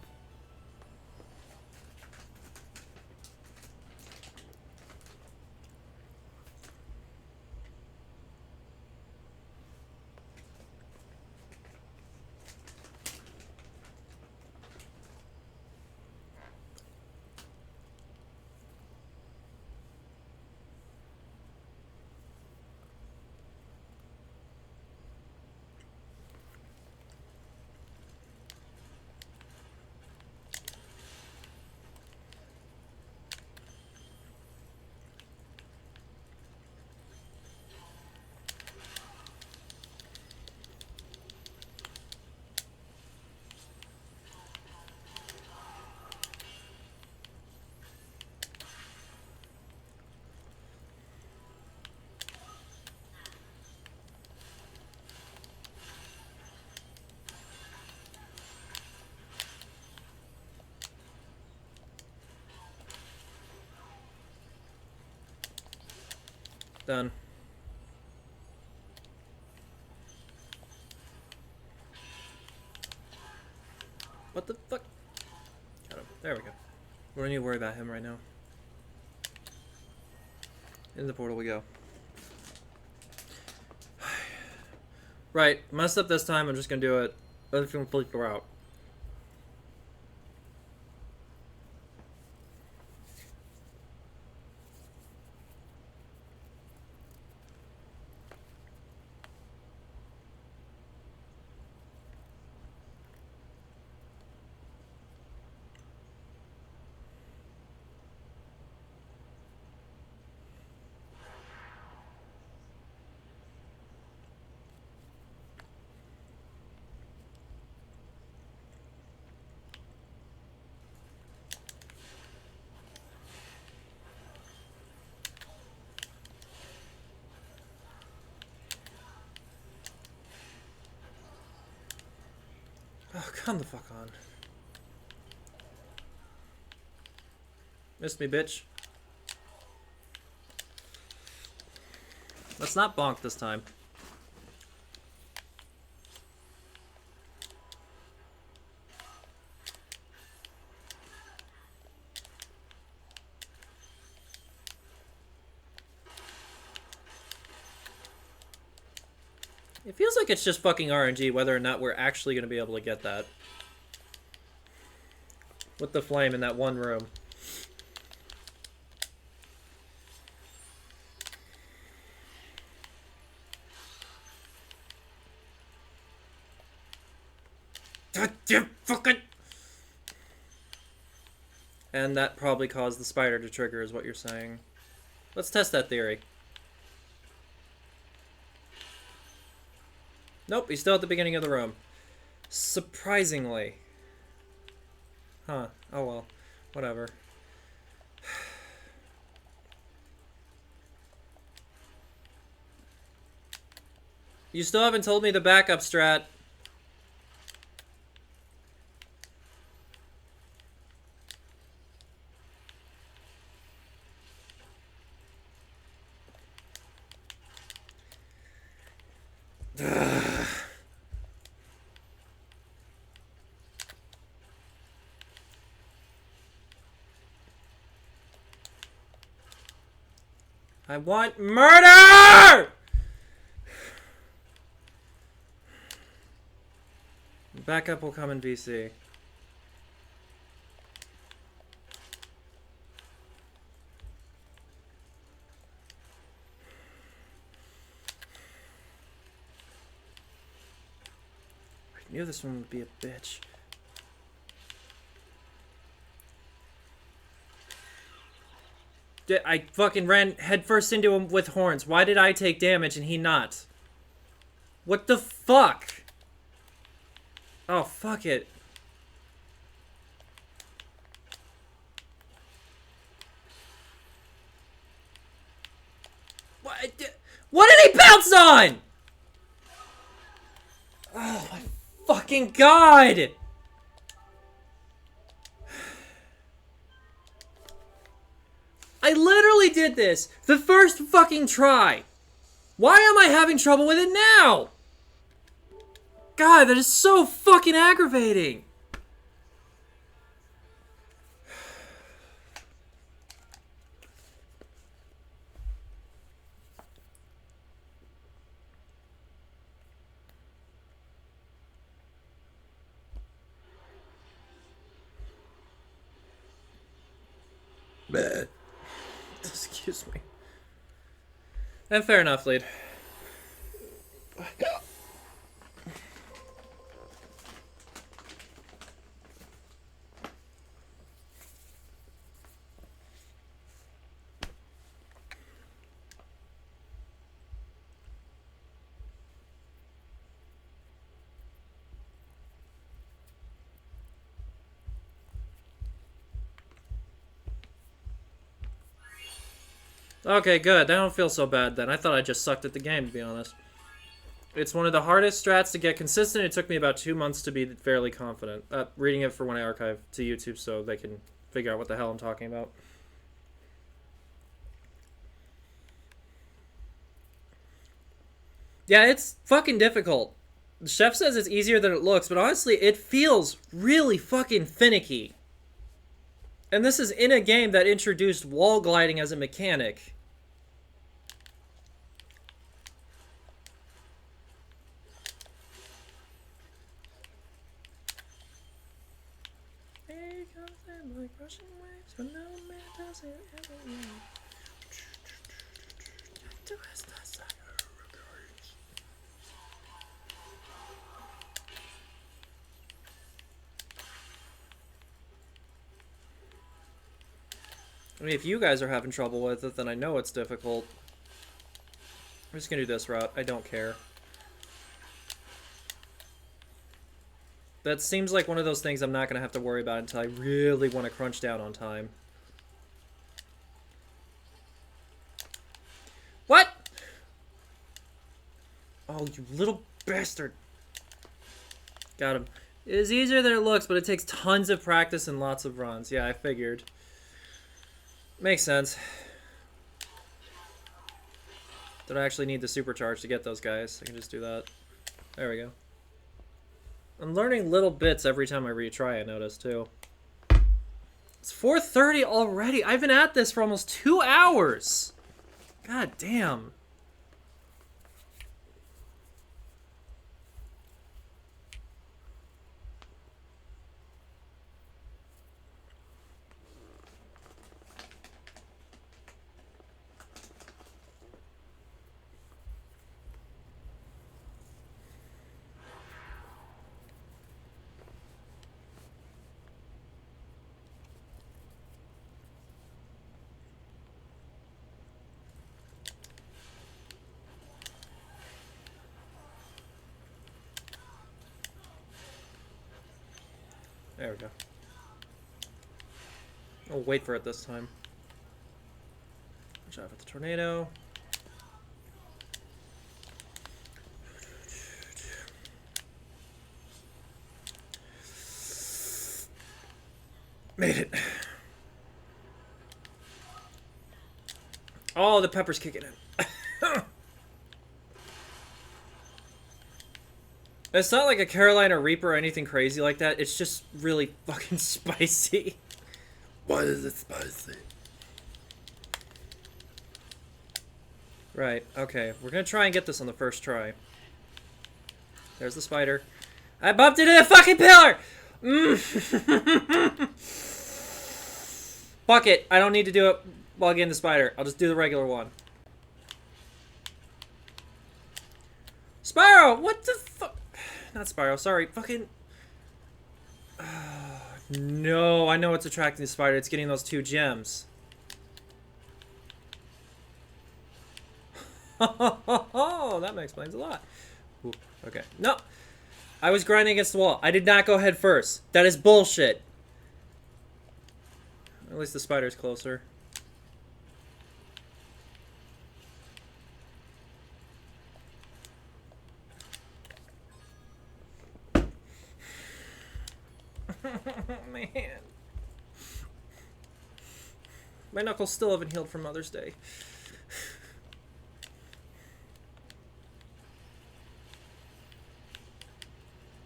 S1: Done. What the fuck? Got him. There we go. We don't need to worry about him right now. In the portal we go. Right, messed up this time. I'm just gonna do it. Other people flip her out. Oh, come the fuck on. Missed me, bitch. Let's not bonk this time. It feels like it's just fucking RNG whether or not we're actually going to be able to get that. With the flame in that one room. Fucking. And that probably caused the spider to trigger, is what you're saying. Let's test that theory. Nope, he's still at the beginning of the room. Surprisingly. Huh. Oh well. Whatever. You still haven't told me the backup strat. I want murder! Backup will come in VC. I knew this one would be a bitch. I fucking ran headfirst into him with horns. Why did I take damage and he not? What the fuck? Oh, fuck it. What did he bounce on? Oh my fucking god! I literally did this the first fucking try. Why am I having trouble with it now? God, that is so fucking aggravating. Bleh. Excuse me. And fair enough, lead. Okay, good. I don't feel so bad then. I thought I just sucked at the game, to be honest. It's one of the hardest strats to get consistent. It took me about 2 months to be fairly confident. Reading it for when I archive to YouTube so they can figure out what the hell I'm talking about. Yeah, it's fucking difficult. The chef says it's easier than it looks, but honestly, it feels really fucking finicky. And this is in a game that introduced wall gliding as a mechanic. Here comes them like rushing waves, but no man doesn't ever leave. I mean, if you guys are having trouble with it, then I know it's difficult. I'm just gonna do this route. I don't care. That seems like one of those things I'm not gonna have to worry about until I really want to crunch down on time. What? Oh, you little bastard. Got him. It is easier than it looks, but it takes tons of practice and lots of runs. Yeah, I figured. Makes sense. Don't actually need the supercharge to get those guys. I can just do that. There we go. I'm learning little bits every time I retry, I notice, too. It's 4:30 already. I've been at this for almost 2 hours. God damn. There we go. I'll wait for it this time. Watch out for the tornado. Made it. Oh, the pepper's kicking in. It's not like a Carolina Reaper or anything crazy like that. It's just really fucking spicy. Why is it spicy? Right, okay. We're gonna try and get this on the first try. There's the spider. I bumped into the fucking pillar! Fuck it. I don't need to do it while getting the spider. I'll just do the regular one. Spyro! What the fuck? Not Spyro, sorry. Fucking... no, I know what's attracting the spider. It's getting those 2 gems. That explains a lot. Ooh, okay. No! I was grinding against the wall. I did not go head first. That is bullshit. At least the spider's closer. Man. My knuckles still haven't healed from Mother's Day.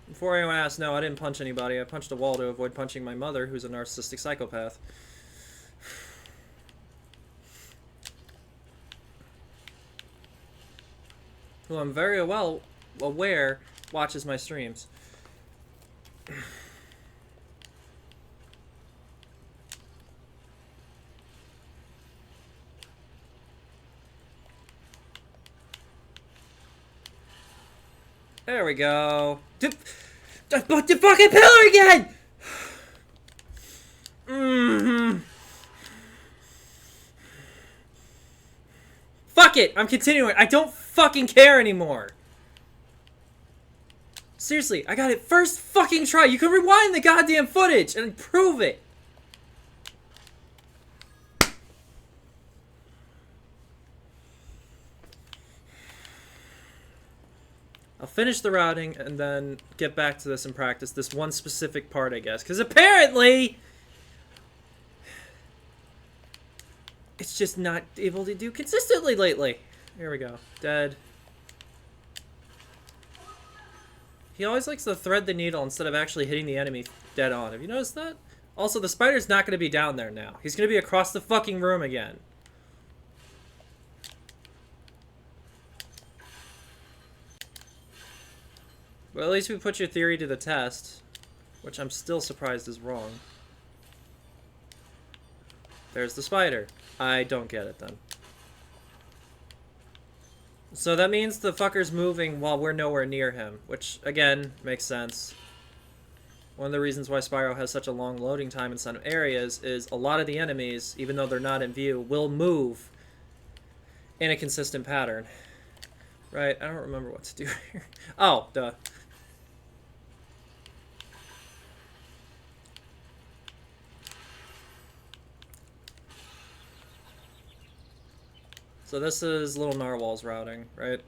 S1: Before anyone asks, no, I didn't punch anybody. I punched a wall to avoid punching my mother, who's a narcissistic psychopath. Who I'm very well aware watches my streams. There we go. But the fucking pillar again! Fuck it! I'm continuing. I don't fucking care anymore. Seriously, I got it first fucking try. You can rewind the goddamn footage and prove it. I'll finish the routing and then get back to this and practice this one specific part, I guess. Because apparently... it's just not able to do consistently lately. Here we go. Dead. He always likes to thread the needle instead of actually hitting the enemy dead on. Have you noticed that? Also, the spider's not going to be down there now. He's going to be across the fucking room again. Well, at least we put your theory to the test, which I'm still surprised is wrong. There's the spider. I don't get it then. So that means the fucker's moving while we're nowhere near him, which, again, makes sense. One of the reasons why Spyro has such a long loading time in some areas is a lot of the enemies, even though they're not in view, will move in a consistent pattern. Right, I don't remember what to do here. Oh, duh. So this is Little Narwhal's routing, right?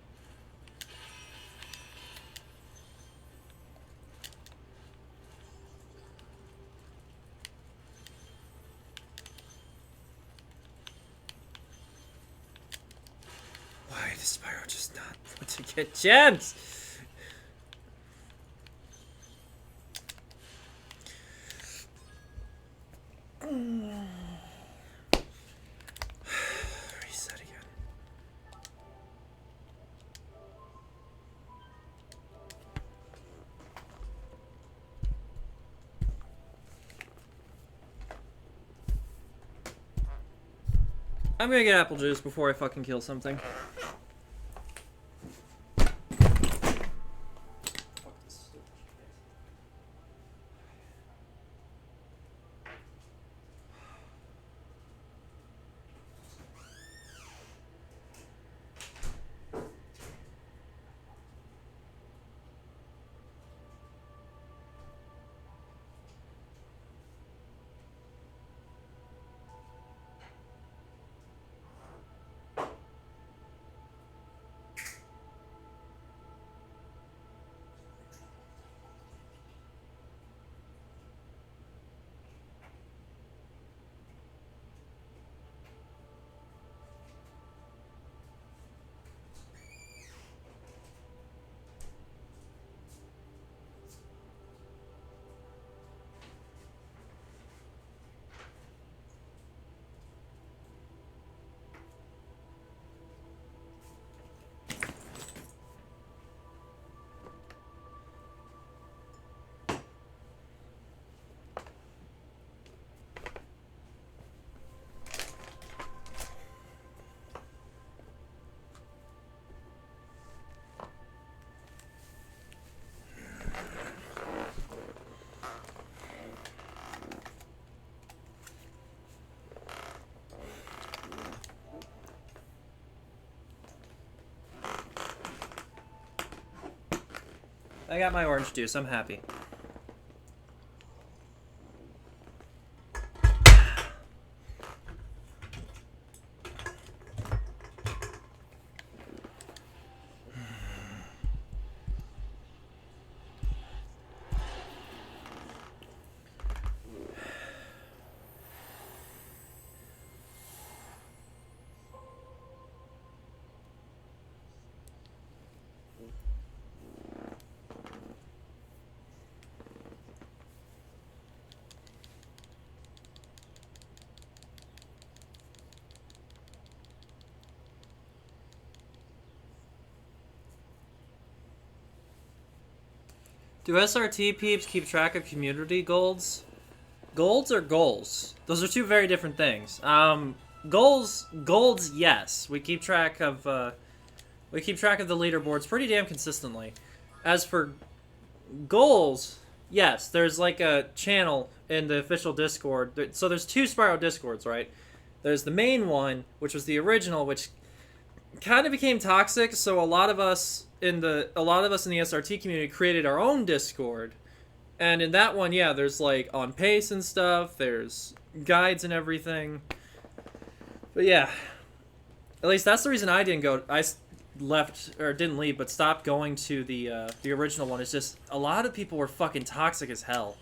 S1: Why does Spyro just not want to get gems? Reset again. I'm gonna get apple juice before I fucking kill something. I got my orange juice. I'm happy. Do SRT peeps keep track of community golds? Golds or goals? Those are two very different things. Golds, yes. We keep track of the leaderboards pretty damn consistently. As for goals, yes, there's like a channel in the official Discord. So there's two Spyro Discords, right? There's the main one, which was the original, which kind of became toxic, so a lot of us in the SRT community created our own Discord. And in that one, yeah, there's like on pace and stuff, there's guides and everything. But yeah, at least that's the reason I didn't go. I left, or didn't leave, but stopped going to the original one. It's just a lot of people were fucking toxic as hell.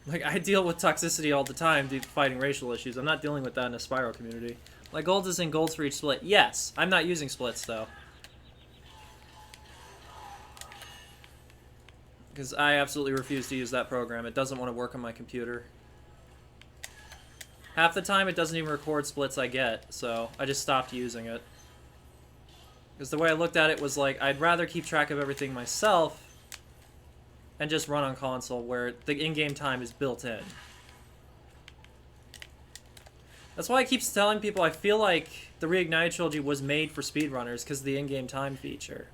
S1: Like, I deal with toxicity all the time due to fighting racial issues. I'm not dealing with that in a Spyro community. Like, gold is in golds for each split. Yes, I'm not using splits, though. Because I absolutely refuse to use that program. It doesn't want to work on my computer. Half the time it doesn't even record splits I get, so I just stopped using it. Because the way I looked at it was like, I'd rather keep track of everything myself and just run on console where the in-game time is built in. That's why I keep telling people I feel like the Reignited Trilogy was made for speedrunners because of the in-game time feature.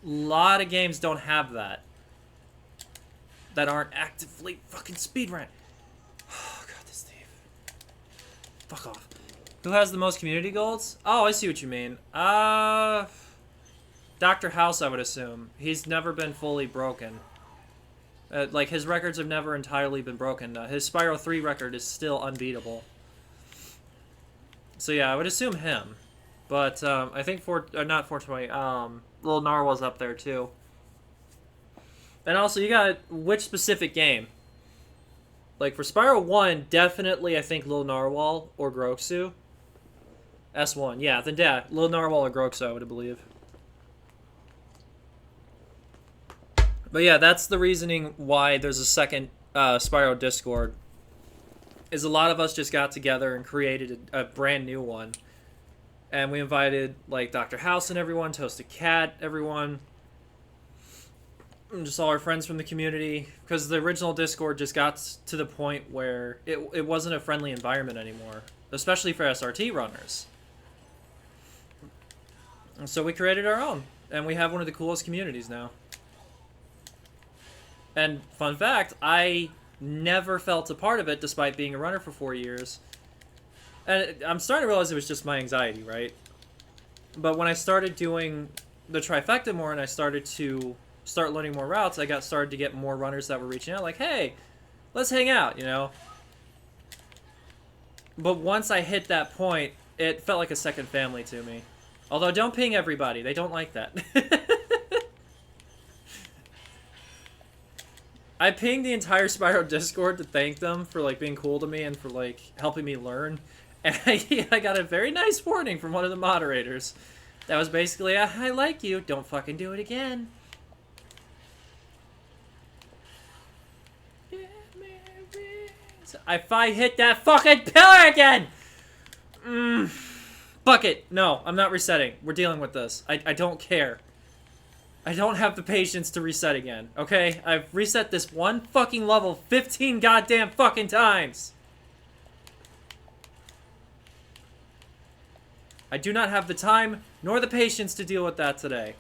S1: A lot of games don't have that. That aren't actively fucking speedrun. Oh god, this thief. Fuck off. Who has the most community golds? Oh, I see what you mean. Dr. House, I would assume. He's never been fully broken. Like, his records have never entirely been broken. His Spyro 3 record is still unbeatable. So yeah, I would assume him. But, I think not 420, Little Narwhal's up there, too. And also, you got which specific game? Like, for Spyro 1, definitely, I think, Little Narwhal or Groxu. S1, yeah, then yeah, Little Narwhal or Groxu, I would believe. But yeah, that's the reasoning why there's a second Spyro Discord. Is a lot of us just got together and created a brand new one. And we invited, like, Dr. House and everyone, Toasted Cat, everyone. And just all our friends from the community. Because the original Discord just got to the point where it wasn't a friendly environment anymore. Especially for SRT runners. And so we created our own. And we have one of the coolest communities now. And fun fact, I never felt a part of it despite being a runner for 4 years. And I'm starting to realize it was just my anxiety, right? But when I started doing the trifecta more and I started to start learning more routes, I started to get more runners that were reaching out like, hey, let's hang out, you know? But once I hit that point, it felt like a second family to me. Although don't ping everybody, they don't like that. I pinged the entire Spyro Discord to thank them for, like, being cool to me and for, like, helping me learn. And I got a very nice warning from one of the moderators. That was basically, I like you, don't fucking do it again. If I hit that fucking pillar again! Fuck it. No, I'm not resetting. We're dealing with this. I don't care. I don't have the patience to reset again, okay? I've reset this one fucking level 15 goddamn fucking times. I do not have the time nor the patience to deal with that today.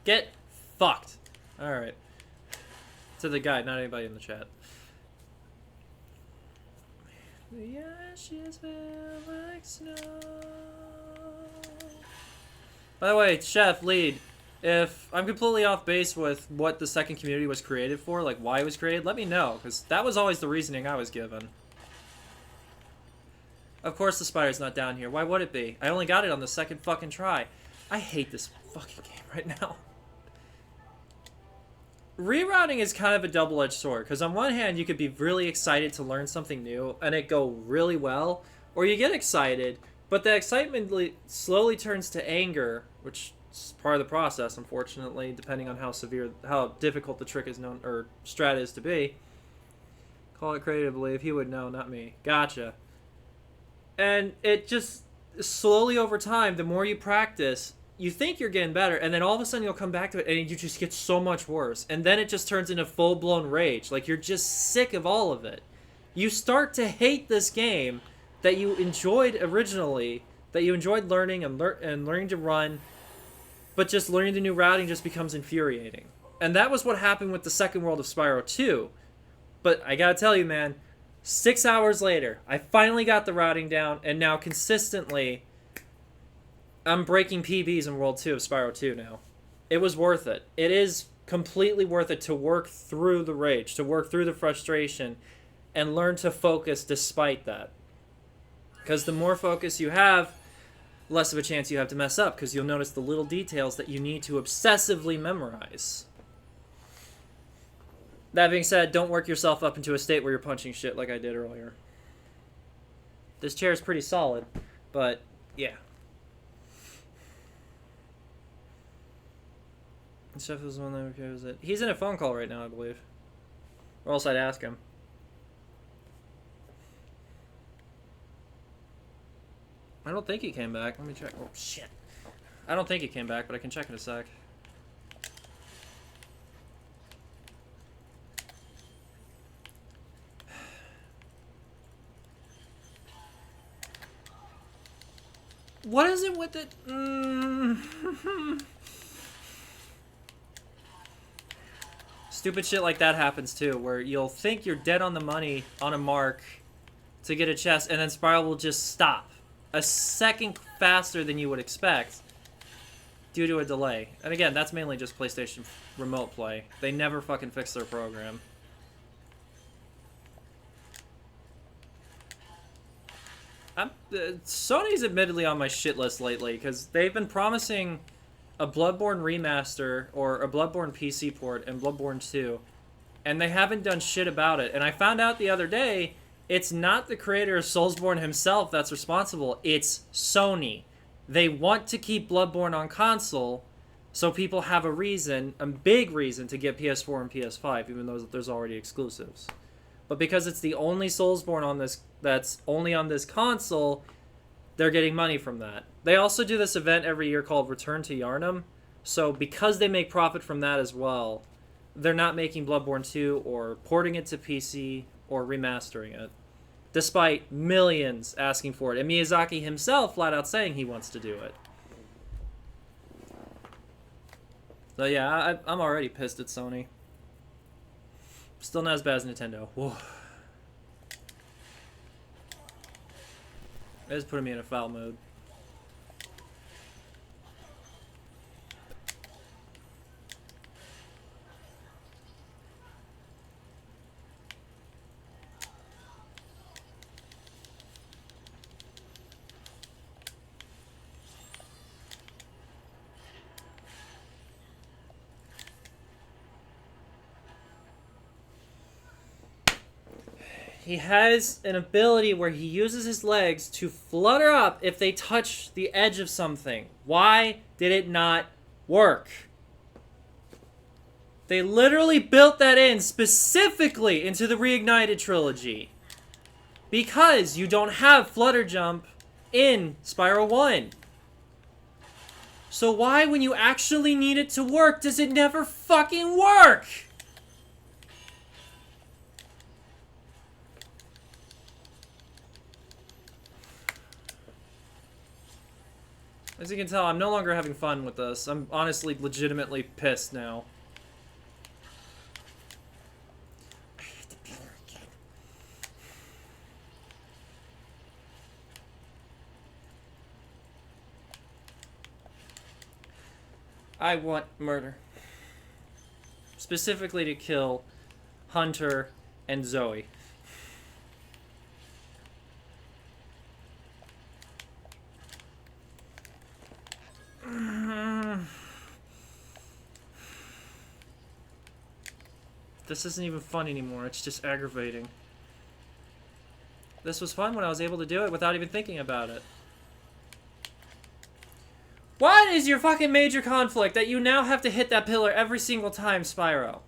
S1: Get fucked. Alright. To the guy, not anybody in the chat. The ashes fell like snow. By the way, Chef, Lead, if I'm completely off base with what the second community was created for, like why it was created, let me know, because that was always the reasoning I was given. Of course the spider's not down here. Why would it be? I only got it on the second fucking try. I hate this fucking game right now. Rerouting is kind of a double-edged sword, because on one hand you could be really excited to learn something new and it go really well, or you get excited, but the excitement slowly turns to anger, which is part of the process, unfortunately, depending on how difficult the trick is known, or strat is to be. Call it creatively, if he would know, not me. Gotcha. And it just, slowly over time, the more you practice, you think you're getting better, and then all of a sudden you'll come back to it, and you just get so much worse. And then it just turns into full-blown rage. Like, you're just sick of all of it. You start to hate this game that you enjoyed originally, that you enjoyed learning and learning to run, but just learning the new routing just becomes infuriating. And that was what happened with the second world of Spyro 2. But I gotta tell you, man, 6 hours later, I finally got the routing down, and now consistently, I'm breaking PBs in World 2 of Spyro 2 now. It was worth it. It is completely worth it to work through the rage, to work through the frustration, and learn to focus despite that. Because the more focus you have, less of a chance you have to mess up, because you'll notice the little details that you need to obsessively memorize. That being said, don't work yourself up into a state where you're punching shit like I did earlier. This chair is pretty solid, but yeah. Chef was one that was it. He's in a phone call right now, I believe. Or else I'd ask him. I don't think he came back. Let me check. Oh, shit. I don't think he came back, but I can check in a sec. What is it with it? Stupid shit like that happens too, where you'll think you're dead on the money on a mark to get a chest, and then Spiral will just stop a second faster than you would expect due to a delay. And again, that's mainly just PlayStation Remote Play. They never fucking fix their program. Sony's admittedly on my shit list lately, because they've been promising a Bloodborne remaster or a Bloodborne PC port and Bloodborne 2, and they haven't done shit about it. And I found out the other day, it's not the creator of Soulsborne himself that's responsible, it's Sony. They want to keep Bloodborne on console, so people have a reason, a big reason, to get PS4 and PS5, even though there's already exclusives. But because it's the only Soulsborne on this that's only on this console, they're getting money from that. They also do this event every year called Return to Yharnam, so because they make profit from that as well, they're not making Bloodborne 2 or porting it to PC or remastering it, despite millions asking for it, and Miyazaki himself flat out saying he wants to do it. So yeah, I'm already pissed at Sony. Still not as bad as Nintendo. Whoa. It is putting me in a foul mood. He has an ability where he uses his legs to flutter up if they touch the edge of something. Why did it not work? They literally built that in specifically into the Reignited trilogy, because you don't have flutter jump in Spiral 1. So why, when you actually need it to work, does it never fucking work? As you can tell, I'm no longer having fun with this. I'm honestly legitimately pissed now. I hate the pillar again. I want murder. Specifically to kill Hunter and Zoe. This isn't even fun anymore, it's just aggravating. This was fun when I was able to do it without even thinking about it. What is your fucking major conflict that you now have to hit that pillar every single time, Spyro?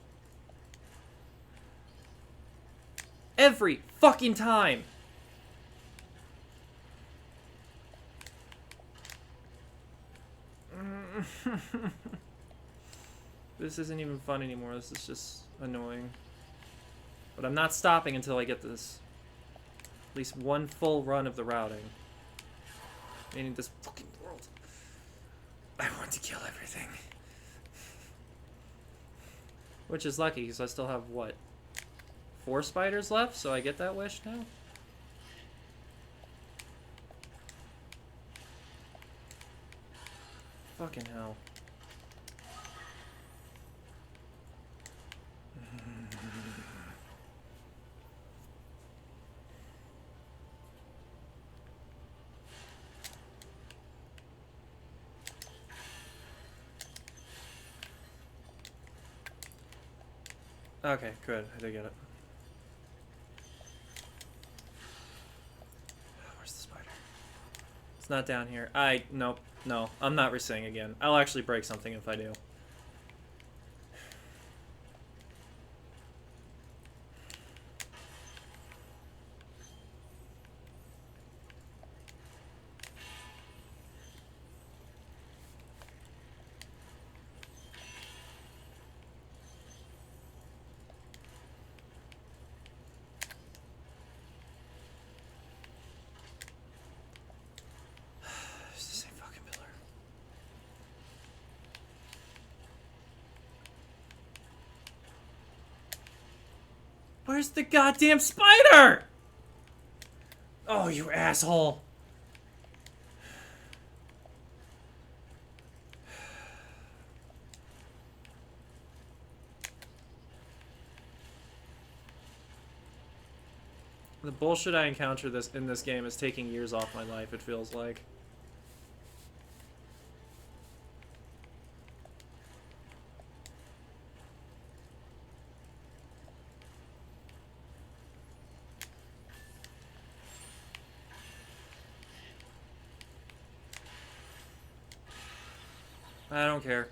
S1: Every fucking time! This isn't even fun anymore, this is just annoying. But I'm not stopping until I get this. At least one full run of the routing. Meaning this fucking world. I want to kill everything. Which is lucky, because I still have, what, 4 spiders left, so I get that wish now? Fucking hell. Okay, good. I did get it. Where's the spider? It's not down here. Nope. No, I'm not resaying again. I'll actually break something if I do. Where's the goddamn spider? Oh, you asshole. The bullshit I encounter in this game is taking years off my life, it feels like. I don't care.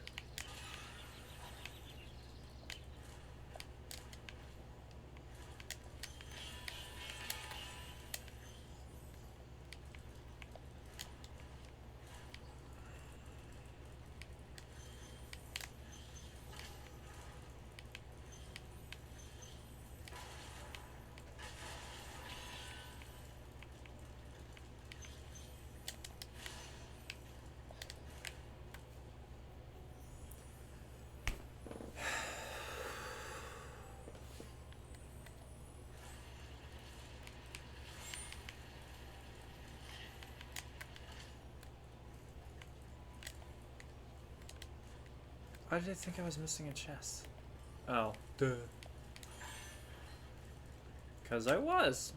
S1: Why did I think I was missing a chest? Oh, duh. Because I was.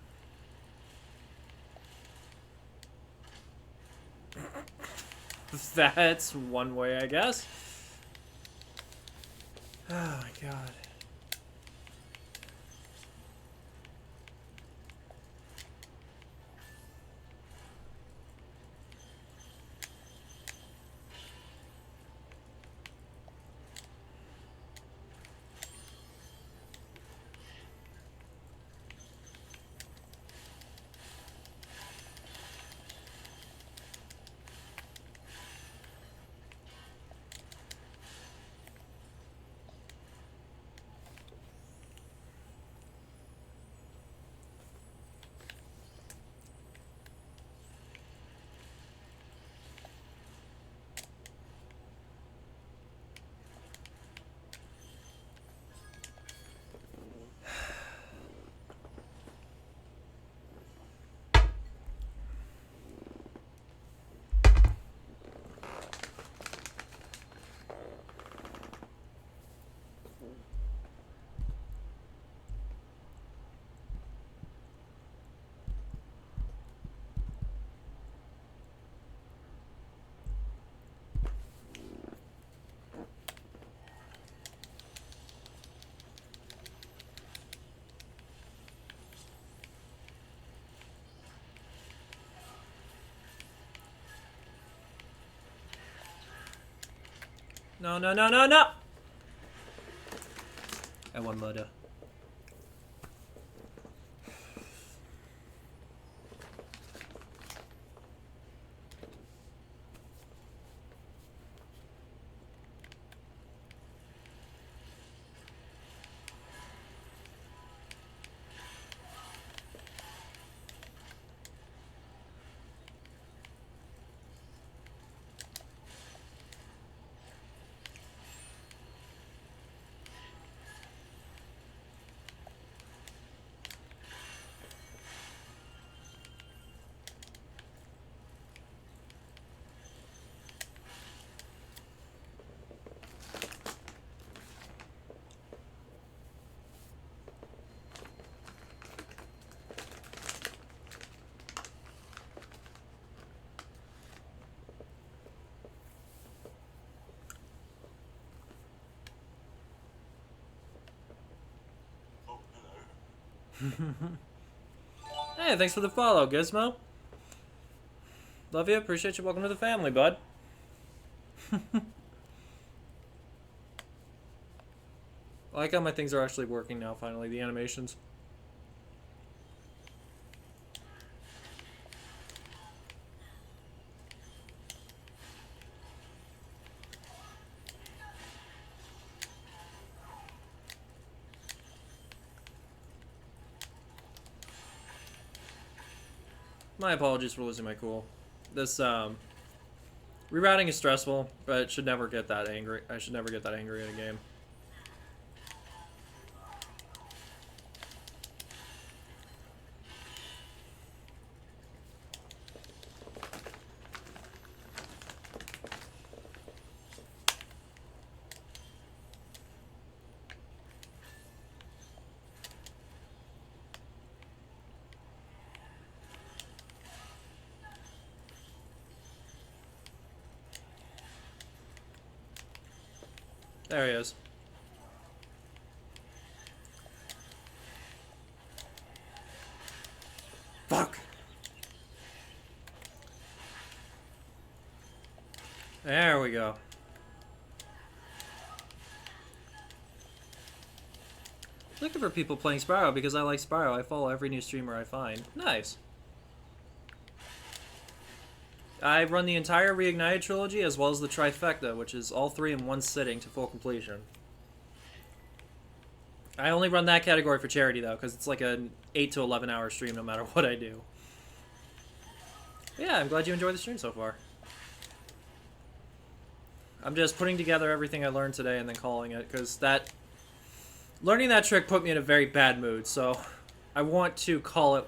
S1: That's one way, I guess. Oh my god. No, no, no, no, no! I want murder. Hey, thanks for the follow, Gizmo. Love you, appreciate you, welcome to the family, bud. I like how my things are actually working now, finally, the animations. My apologies for losing my cool. This, rerouting is stressful, but it should never get that angry. I should never get that angry in a game. There he is. Fuck! There we go. Looking for people playing Spyro because I like Spyro. I follow every new streamer I find. Nice. I run the entire Reignited trilogy as well as the Trifecta, which is all three in one sitting to full completion. I only run that category for charity though, because it's like an 8 to 11 hour stream no matter what I do. Yeah, I'm glad you enjoyed the stream so far. I'm just putting together everything I learned today and then calling it, because learning that trick put me in a very bad mood, so I want to call it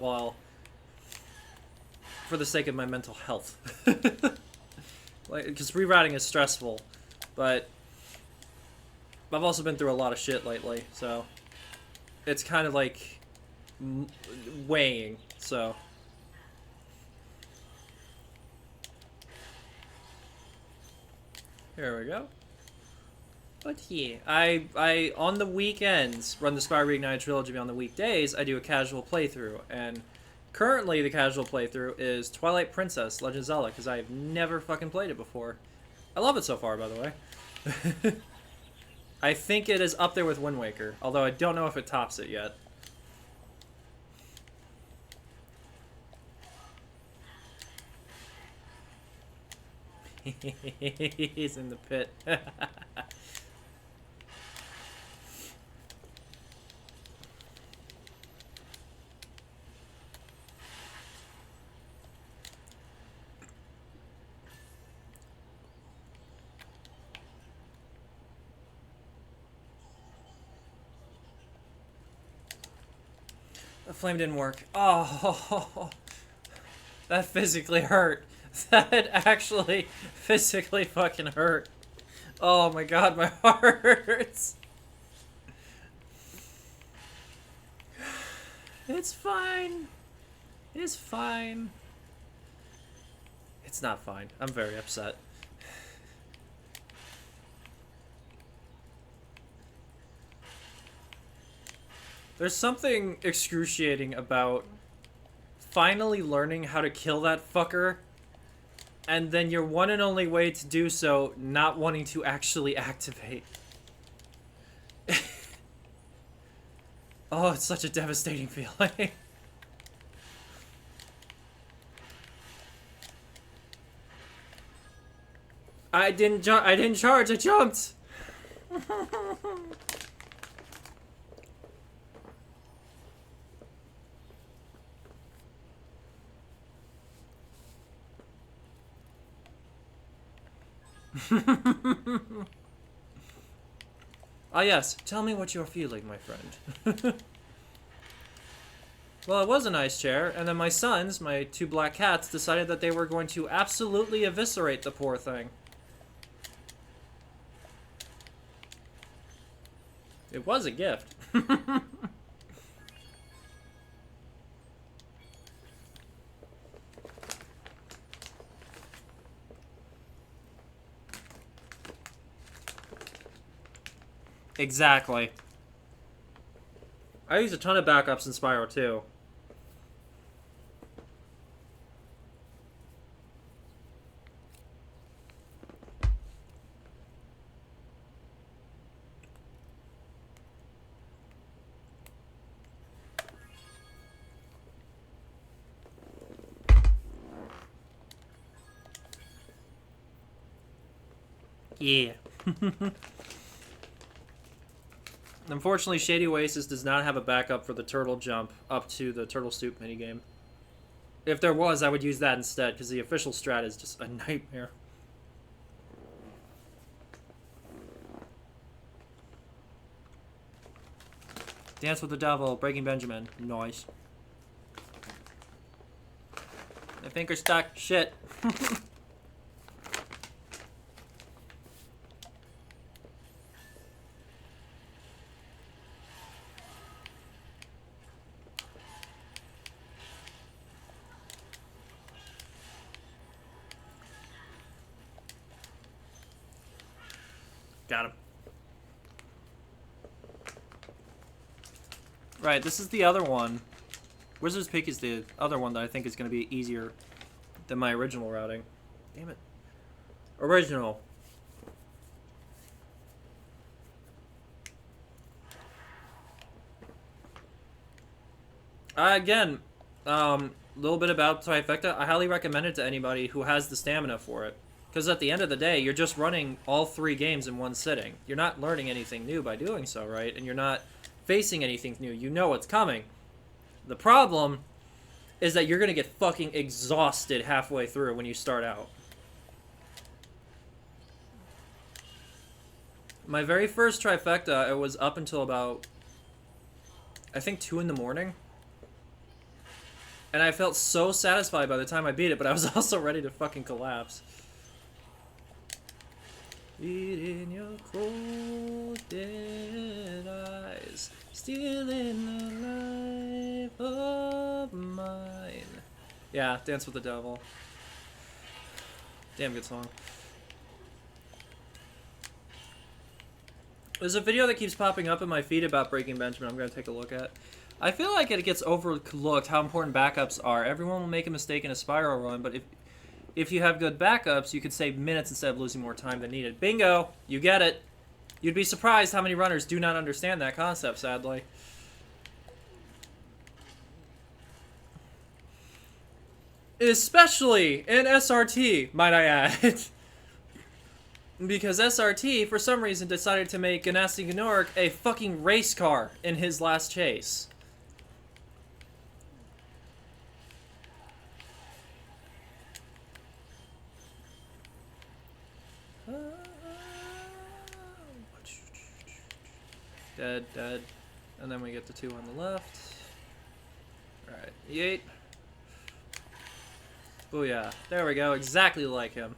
S1: for the sake of my mental health. Because rerouting is stressful, but I've also been through a lot of shit lately, so it's kind of like weighing, so. Here we go. But yeah, I on the weekends run the Spyro Reignited trilogy. On the weekdays, I do a casual playthrough, and currently the casual playthrough is Twilight Princess Legend of Zelda, because I have never fucking played it before. I love it so far, by the way. I think it is up there with Wind Waker, although I don't know if it tops it yet. He's in the pit. The flame didn't work. Oh, that physically hurt. That actually physically fucking hurt. Oh my god, my heart hurts. It's fine. It's fine. It's not fine. I'm very upset. There's something excruciating about finally learning how to kill that fucker, and then your one and only way to do so not wanting to actually activate. Oh, it's such a devastating feeling. I didn't charge, I jumped! Ah yes, tell me what you're feeling, my friend. Well, it was a nice chair, and then my sons, my two black cats, decided that they were going to absolutely eviscerate the poor thing. It was a gift. Exactly. I use a ton of backups in Spyro too. Yeah. Unfortunately, Shady Oasis does not have a backup for the turtle jump up to the turtle stoop minigame. If there was, I would use that instead, because the official strat is just a nightmare. Dance with the Devil, Breaking Benjamin. Nice. My finger's stuck. Shit. Got him. Right, this is the other one. Wizard's Peak is the other one that I think is going to be easier than my original routing. Damn it. Original. Again, little bit about Trifecta. I highly recommend it to anybody who has the stamina for it. Because at the end of the day, you're just running all 3 games in one sitting. You're not learning anything new by doing so, right? And you're not facing anything new. You know what's coming. The problem is that you're going to get fucking exhausted halfway through when you start out. My very first Trifecta, it was up until about, I think, 2 in the morning. And I felt so satisfied by the time I beat it, but I was also ready to fucking collapse. Read in your cold dead eyes, stealing the life of mine. Yeah, Dance with the Devil. Damn good song. There's a video that keeps popping up in my feed about Breaking Benjamin I'm going to take a look at. I feel like it gets overlooked how important backups are. Everyone will make a mistake in a spiral run, but if you have good backups, you could save minutes instead of losing more time than needed. Bingo! You get it. You'd be surprised how many runners do not understand that concept, sadly. Especially in SRT, might I add. Because SRT, for some reason, decided to make Ganassi Gnork a fucking race car in his last chase. Dead, dead. And then we get the 2 on the left. Alright, yeet. Booyah. There we go, exactly like him.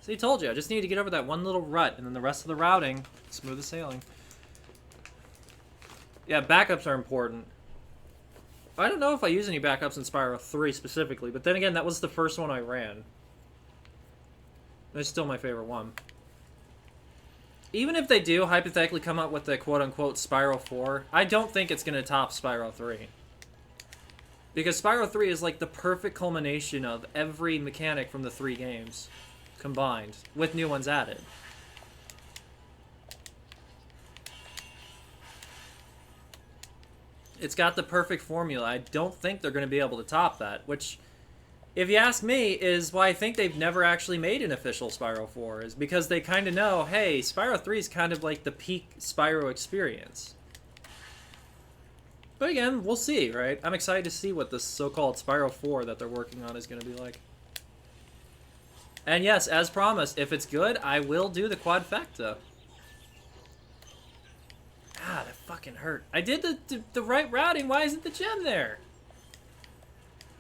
S1: See, told you, I just need to get over that one little rut, and then the rest of the routing, smooth as sailing. Yeah, backups are important. I don't know if I use any backups in Spyro 3 specifically, but then again, that was the first one I ran. It's still my favorite one. Even if they do hypothetically come up with the quote-unquote Spyro 4, I don't think it's going to top Spyro 3. Because Spyro 3 is like the perfect culmination of every mechanic from the 3 games combined, with new ones added. It's got the perfect formula. I don't think they're going to be able to top that, which, if you ask me, is why I think they've never actually made an official Spyro 4, is because they kind of know, hey, Spyro 3 is kind of like the peak Spyro experience. But again, we'll see, right? I'm excited to see what this so-called Spyro 4 that they're working on is going to be like. And yes, as promised, if it's good, I will do the quadfecta. Ah, that fucking hurt. I did the right routing. Why isn't the gem there?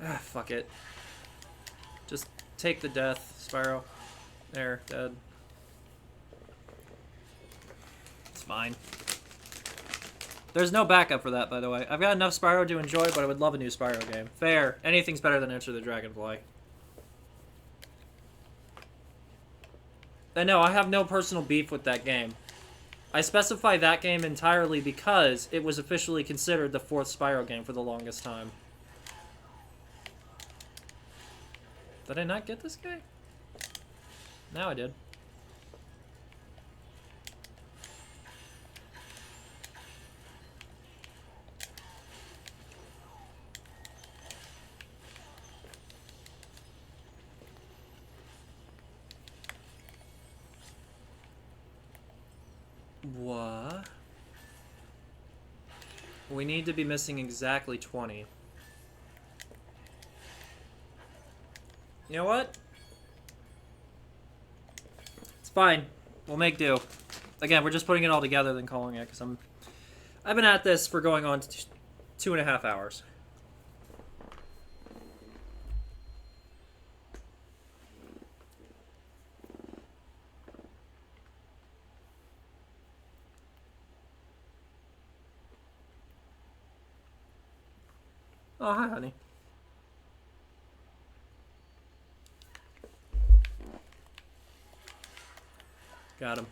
S1: Ah, fuck it. Just take the death, Spyro. There, dead. It's fine. There's no backup for that, by the way. I've got enough Spyro to enjoy, but I would love a new Spyro game. Fair. Anything's better than Enter the Dragonfly. And no, I have no personal beef with that game. I specify that game entirely because it was officially considered the 4th Spyro game for the longest time. Did I not get this guy? Now I did. What? We need to be missing exactly 20. You know what? It's fine. We'll make do. Again, we're just putting it all together then calling it, because I've been at this for going on 2.5 hours. Oh, hi, honey. Got him.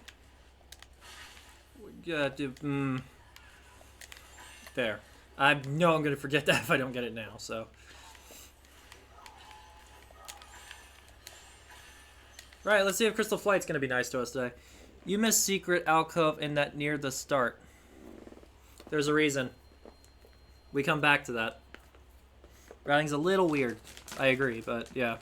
S1: There. I know I'm gonna forget that if I don't get it now, so. Right, let's see if Crystal Flight's gonna be nice to us today. You missed secret alcove in that near the start. There's a reason. We come back to that. Routing's a little weird. I agree, but yeah.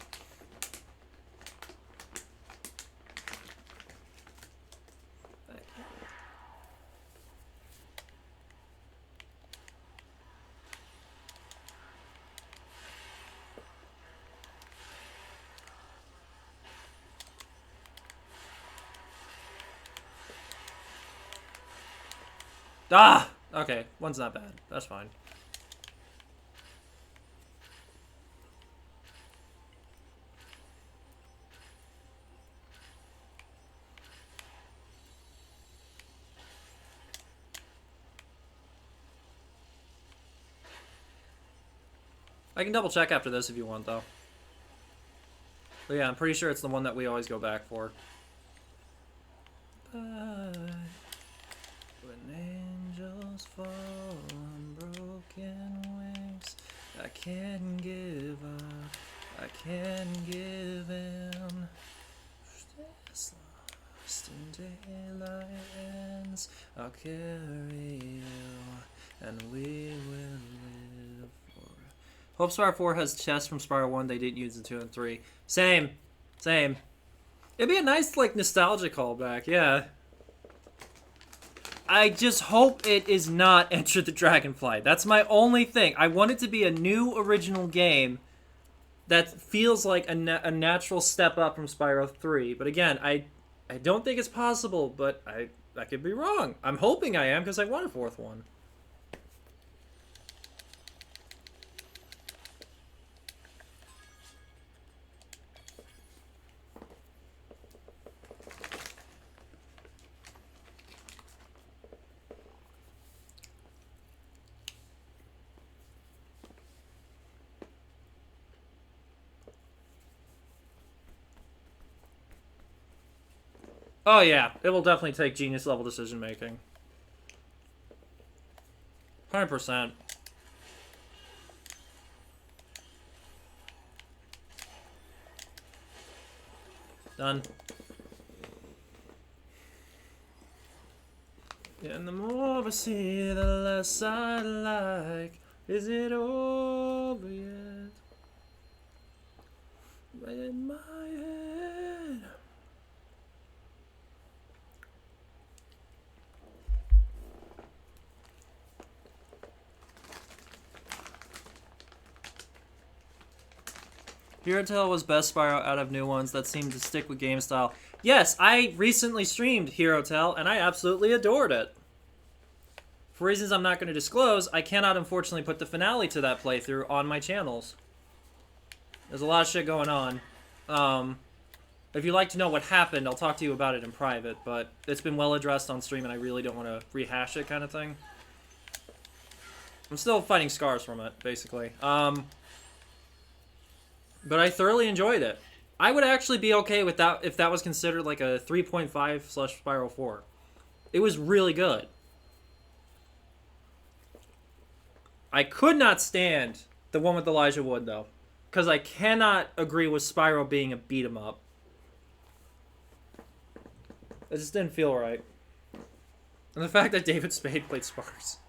S1: Ah! Okay, one's not bad. That's fine. I can double check after this if you want, though. But yeah, I'm pretty sure it's the one that we always go back for. When angels fall on broken wings, I can't give up, I can't give in. As lost in daylight ends, I'll carry you, and we will live for. Hope Spire 4 has chests from Spire 1 they didn't use in 2 and 3. Same. It'd be a nice, like, nostalgia callback, yeah. I just hope it is not Enter the Dragonfly. That's my only thing. I want it to be a new original game that feels like a natural step up from Spyro 3. But again, I don't think it's possible, but I could be wrong. I'm hoping I am because I want a fourth one. Oh yeah, it will definitely take genius level decision making. 100%. Done. And the more I see, the less I like. Is it over yet? Right in my head. Hero Tale was best Spyro out of new ones that seemed to stick with game style. Yes, I recently streamed Hero Tale, and I absolutely adored it. For reasons I'm not going to disclose, I cannot unfortunately put the finale to that playthrough on my channels. There's a lot of shit going on. If you'd like to know what happened, I'll talk to you about it in private, but it's been well addressed on stream, and I really don't want to rehash it kind of thing. I'm still fighting scars from it, basically. But I thoroughly enjoyed it. I would actually be okay with that if that was considered like a 3.5/Spyro 4. It was really good. I could not stand the one with Elijah Wood, though. Because I cannot agree with Spyro being a beat-em-up. It just didn't feel right. And the fact that David Spade played Sparks.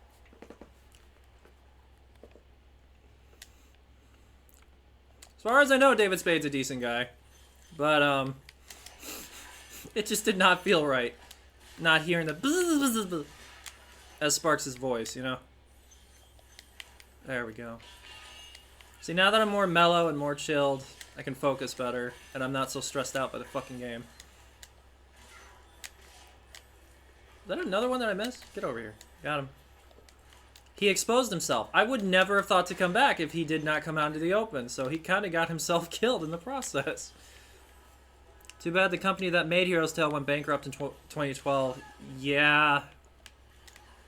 S1: As far as I know, David Spade's a decent guy. But, it just did not feel right. Not hearing the bzz as Sparks' voice, you know? There we go. See, now that I'm more mellow and more chilled, I can focus better, and I'm not so stressed out by the fucking game. Is that another one that I missed? Get over here. Got him. He exposed himself. I would never have thought to come back if he did not come out into the open, so he kind of got himself killed in the process. Too bad the company that made Heroes Tale went bankrupt in 2012. Yeah.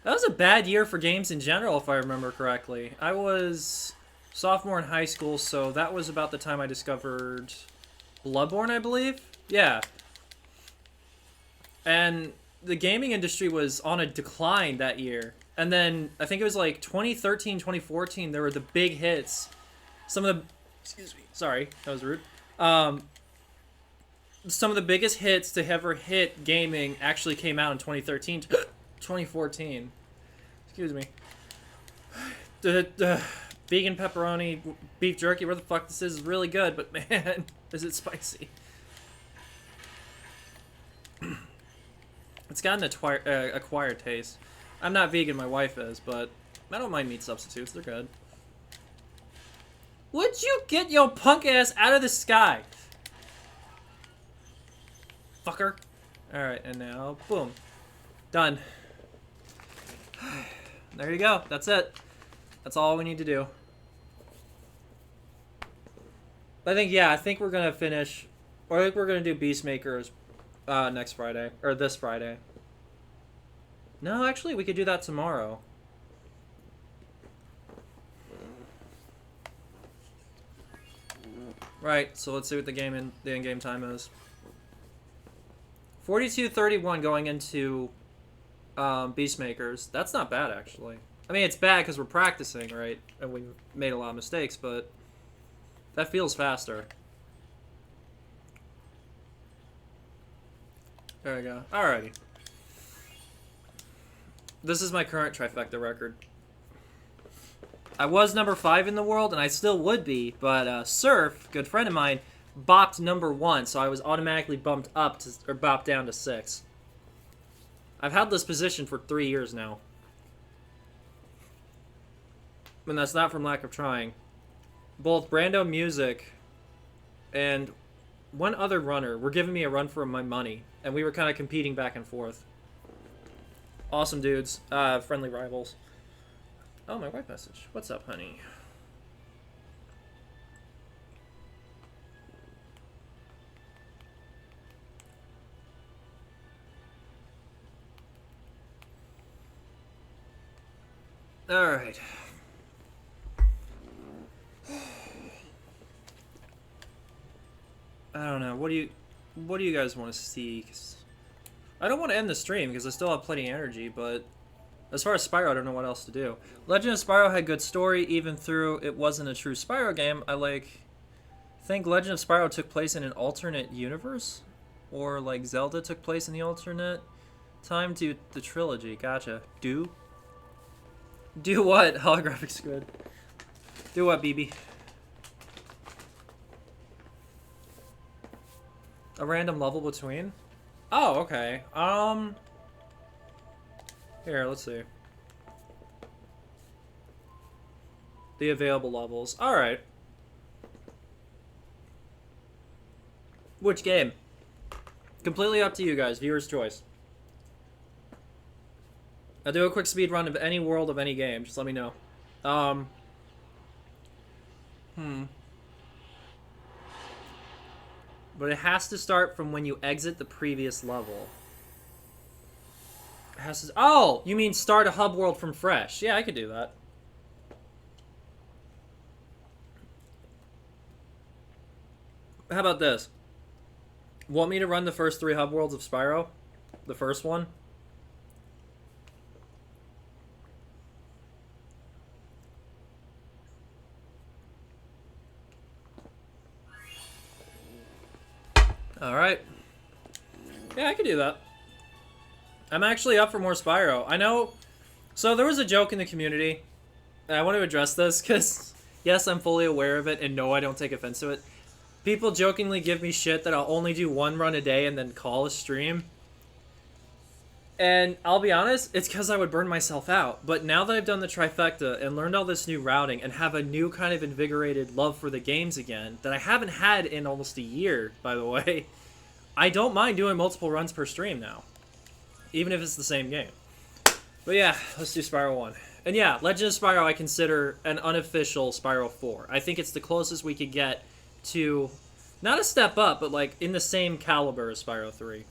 S1: That was a bad year for games in general, if I remember correctly. I was sophomore in high school, so that was about the time I discovered Bloodborne, I believe? Yeah. And the gaming industry was on a decline that year. And then I think it was like 2013, 2014, there were the big hits. Some of the, excuse me, sorry, that was rude. Some of the biggest hits to ever hit gaming actually came out in 2013, 2014. Excuse me. The vegan pepperoni beef jerky, where the fuck this is really good, but man, is it spicy. It's got an acquired taste. I'm not vegan, my wife is, but I don't mind meat substitutes, they're good. Would you get your punk ass out of the sky? Fucker. Alright, and now, boom. Done. There you go, that's it. That's all we need to do. I think we're gonna finish, or I think we're gonna do Beastmakers next Friday, or this Friday. No, actually, we could do that tomorrow. Right, so let's see what the in-game time is. 42:31 going into Beastmakers. That's not bad, actually. I mean, it's bad because we're practicing, right? And we made a lot of mistakes, but that feels faster. There we go. Alrighty. This is my current trifecta record. I was number 5 in the world, and I still would be, but Surf, good friend of mine, bopped number 1, so I was automatically bumped up to, or bopped down to 6. I've held this position for 3 years now. And that's not from lack of trying. Both Brando Music and one other runner were giving me a run for my money, and we were kind of competing back and forth. Awesome dudes. Friendly rivals. Oh, my wife message. What's up, honey? Alright. I don't know. What do you guys want to see? I don't want to end the stream because I still have plenty of energy, but as far as Spyro, I don't know what else to do. Legend of Spyro had good story, even through it wasn't a true Spyro game. I think Legend of Spyro took place in an alternate universe, or like Zelda took place in the alternate time to the trilogy. Gotcha. Do what? Holographic's good. Do what, BB? A random level between? Oh, okay. Here, let's see. The available levels. Alright. Which game? Completely up to you guys. Viewer's choice. I'll do a quick speed run of any world of any game. Just let me know. But it has to start from when you exit the previous level. It has to... Oh! You mean start a hub world from fresh. Yeah, I could do that. How about this? Want me to run the first 3 hub worlds of Spyro? The first one? Alright. Yeah, I could do that. I'm actually up for more Spyro. I know... So there was a joke in the community, and I want to address this, because yes, I'm fully aware of it, and no, I don't take offense to it. People jokingly give me shit that I'll only do 1 run a day and then call a stream. And I'll be honest, it's because I would burn myself out. But now that I've done the trifecta and learned all this new routing and have a new kind of invigorated love for the games again, that I haven't had in almost a year, by the way, I don't mind doing multiple runs per stream now. Even if it's the same game. But yeah, let's do Spyro 1. And yeah, Legend of Spyro I consider an unofficial Spyro 4. I think it's the closest we could get to, not a step up, but like in the same caliber as Spyro 3.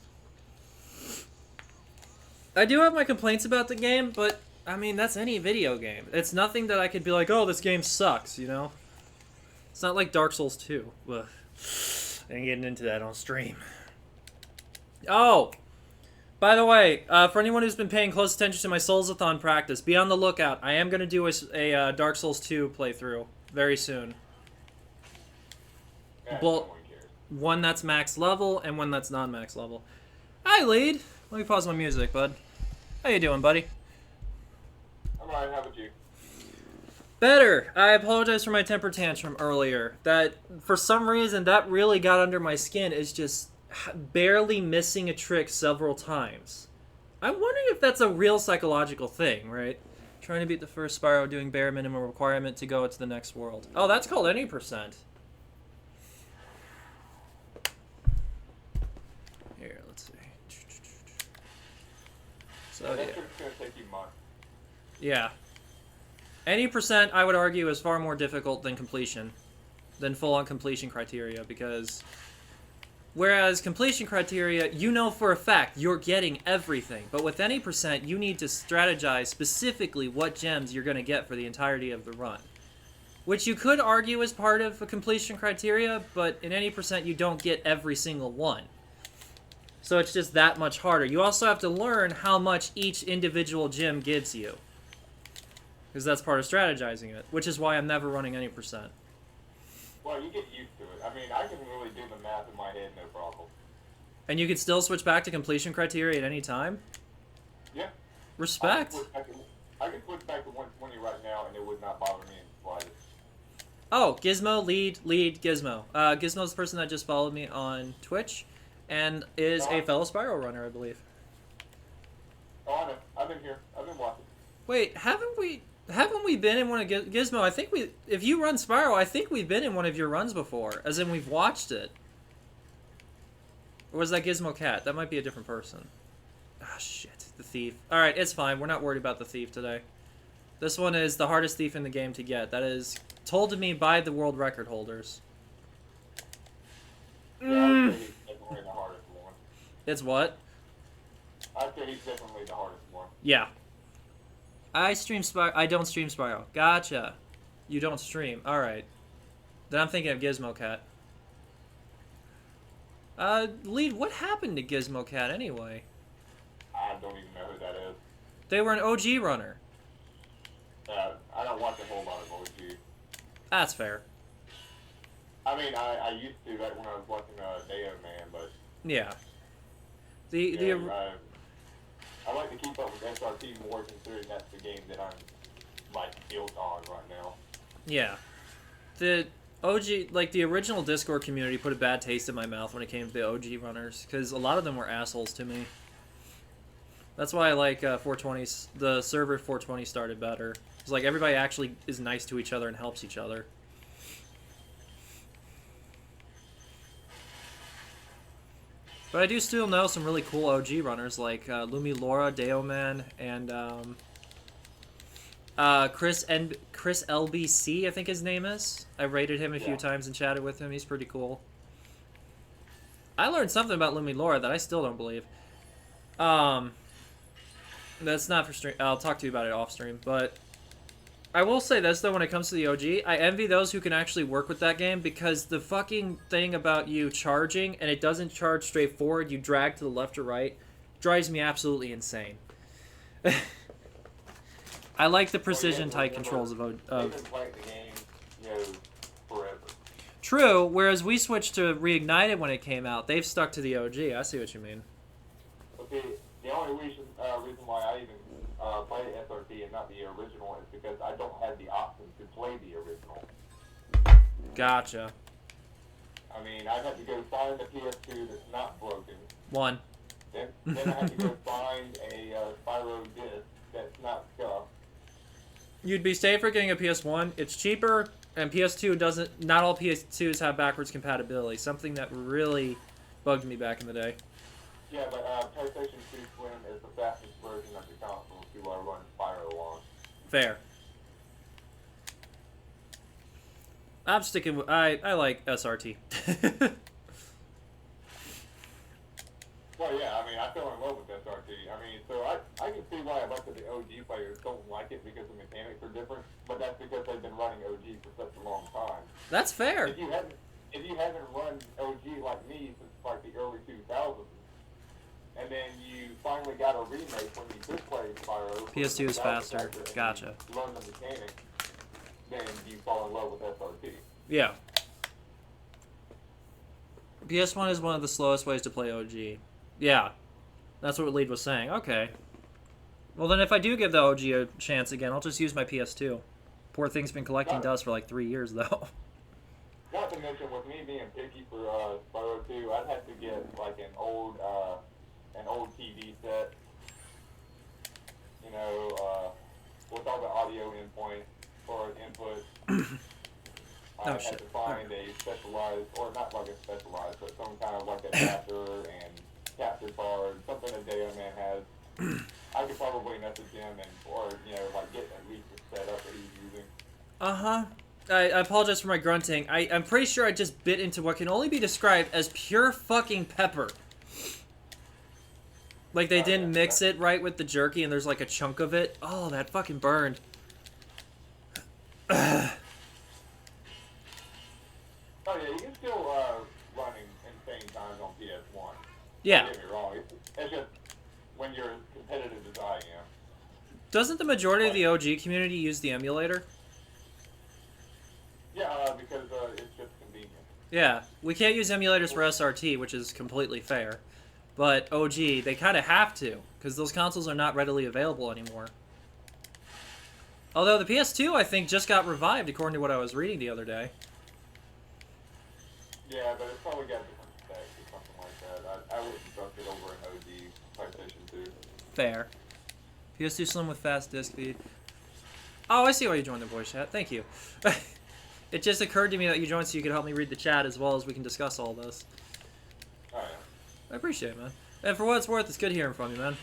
S1: I do have my complaints about the game, but I mean, that's any video game. It's nothing that I could be like, oh, this game sucks, you know? It's not like Dark Souls 2. Ugh. I ain't getting into that on stream. Oh! By the way, for anyone who's been paying close attention to my Souls-a-thon practice, be on the lookout. I am going to do a Dark Souls 2 playthrough very soon.
S2: Yeah, no
S1: Well,
S2: one cares.
S1: one that's max level and one that's non-max level. Hi, Lead. Let me pause my music, bud. How you doing, buddy?
S2: I'm alright, how about you?
S1: Better. I apologize for my temper tantrum earlier. That, for some reason, that really got under my skin. Is just barely missing a trick several times. I'm wondering if that's a real psychological thing, right? Trying to beat the first Spyro, doing bare minimum requirement to go to the next world. Oh, that's called any percent. Here, let's see. So,
S2: That
S1: yeah.
S2: trick's gonna take you months.
S1: Yeah. Any percent, I would argue, is far more difficult than completion. Than full-on completion criteria, because... Whereas completion criteria, you know for a fact you're getting everything. But with any percent, you need to strategize specifically what gems you're going to get for the entirety of the run. Which you could argue is part of a completion criteria, but in any percent, you don't get every single one. So it's just that much harder. You also have to learn how much each individual gem gives you. Because that's part of strategizing it, which is why I'm never running any percent.
S2: Well, you get used to it. I mean, I can really do the math in my head, no problem.
S1: And you could still switch back to completion criteria at any time?
S2: Yeah.
S1: Respect.
S2: I can switch back to 120 right now, and it would not bother me in the slightest.
S1: Oh, Gizmo, lead, Gizmo. Gizmo's the person that just followed me on Twitch, and is a fellow Spyro runner, I believe.
S2: Oh, I know. I've been here. I've been watching.
S1: Wait, haven't we been in one of Gizmo? I think if you run Spyro, I think we've been in one of your runs before, as in we've watched it. Or was that Gizmo Cat? That might be a different person. Ah, shit, the thief. Alright, it's fine. We're not worried about the thief today. This one is the hardest thief in the game to get. That is told to me by the world record holders.
S2: Yeah, I'd say he's definitely the hardest one.
S1: It's what?
S2: I'd say he's definitely the hardest one.
S1: Yeah. I don't stream Spyro. Gotcha. You don't stream. Alright. Then I'm thinking of Gizmo Cat. Lead, what happened to Gizmo Cat anyway?
S2: I don't even know who that is.
S1: They were an OG runner.
S2: I don't watch a whole lot of OG.
S1: That's fair.
S2: I mean, I used to that when I was watching Deo Man, but
S1: Yeah.
S2: I like to keep up with SRT more considering that's the game that I'm like built on right now.
S1: Yeah. The OG, like the original Discord community put a bad taste in my mouth when it came to the OG runners, because a lot of them were assholes to me. That's why I like 420's, the server 420 started better. It's like everybody actually is nice to each other and helps each other. But I do still know some really cool OG runners like Lumi Laura, Deoman, and Chris LBC, I think his name is. I rated him a few times and chatted with him. He's pretty cool. I learned something about Lumi Laura that I still don't believe. That's not for stream. I'll talk to you about it off stream. But I will say this, though, when it comes to the OG, I envy those who can actually work with that game, because the fucking thing about you charging, and it doesn't charge straight forward, you drag to the left or right, drives me absolutely insane. I like the precision tight controls of
S2: They've been playing the game, you know, forever.
S1: True, whereas we switched to Reignited when it came out. They've stuck to the OG. I see what you mean.
S2: Okay, the only reason why I even play SRT and not the original is because I don't have the option to play the original.
S1: Gotcha.
S2: I mean, I'd have to go find a PS2 that's not broken.
S1: One.
S2: Then I have to go find a Spyro disc that's not scuffed.
S1: You'd be safer getting a PS1. It's cheaper, and PS2 doesn't... Not all PS2s have backwards compatibility. Something that really bugged me back in the day.
S2: Yeah, but PlayStation 2 Slim is the fastest version of the console to run Spyro on.
S1: Fair. I'm sticking with... I like SRT.
S2: Well, yeah, I mean, I fell in love with SRT. I mean, so I can see why a bunch of the OG players don't like it because the mechanics are different, but that's because they've been running OG for such a long time.
S1: That's fair.
S2: If you haven't run OG like me since like the early 2000s, and and then you finally got a remake when you could play Spyro.
S1: PS2 is faster. Gotcha.
S2: Learn the mechanics, then you fall in love with SRT.
S1: Yeah. PS1 is one of the slowest ways to play OG. Yeah. That's what Lead was saying. Okay. Well, then if I do give the OG a chance again, I'll just use my PS2. Poor thing's been collecting dust for like 3 years, though.
S2: Not to mention, with me being picky for Spyro 2, I'd have to get like an old TV set, you know, with all the audio input. I had to find a specialized, or not like a specialized, but some kind of like adapter and capture card, something a Deo Man has. I could probably message him or like get at least a setup that he's using.
S1: I apologize for my grunting. I'm pretty sure I just bit into what can only be described as pure fucking pepper. Like they didn't mix it right with the jerky and there's like a chunk of it. Oh, that fucking burned.
S2: Oh yeah, you can still running insane times on PS1.
S1: Yeah.
S2: Don't get me wrong. It's just when you're as competitive as I am.
S1: Doesn't the majority of the OG community use the emulator?
S2: Yeah, because it's just convenient.
S1: Yeah, we can't use emulators for SRT, which is completely fair. But OG, they kind of have to, because those consoles are not readily available anymore. Although the PS2, I think, just got revived, according to what I was reading the other day.
S2: Yeah, but it's probably got different specs or something like that. I wouldn't trust it over an OG PlayStation 2.
S1: Fair. PS2 Slim with fast disk speed. Oh, I see why you joined the voice chat. Thank you. It just occurred to me that you joined so you could help me read the chat as well as we can discuss all this.
S2: Oh, yeah.
S1: I appreciate it, man. And for what it's worth, it's good hearing from you, man.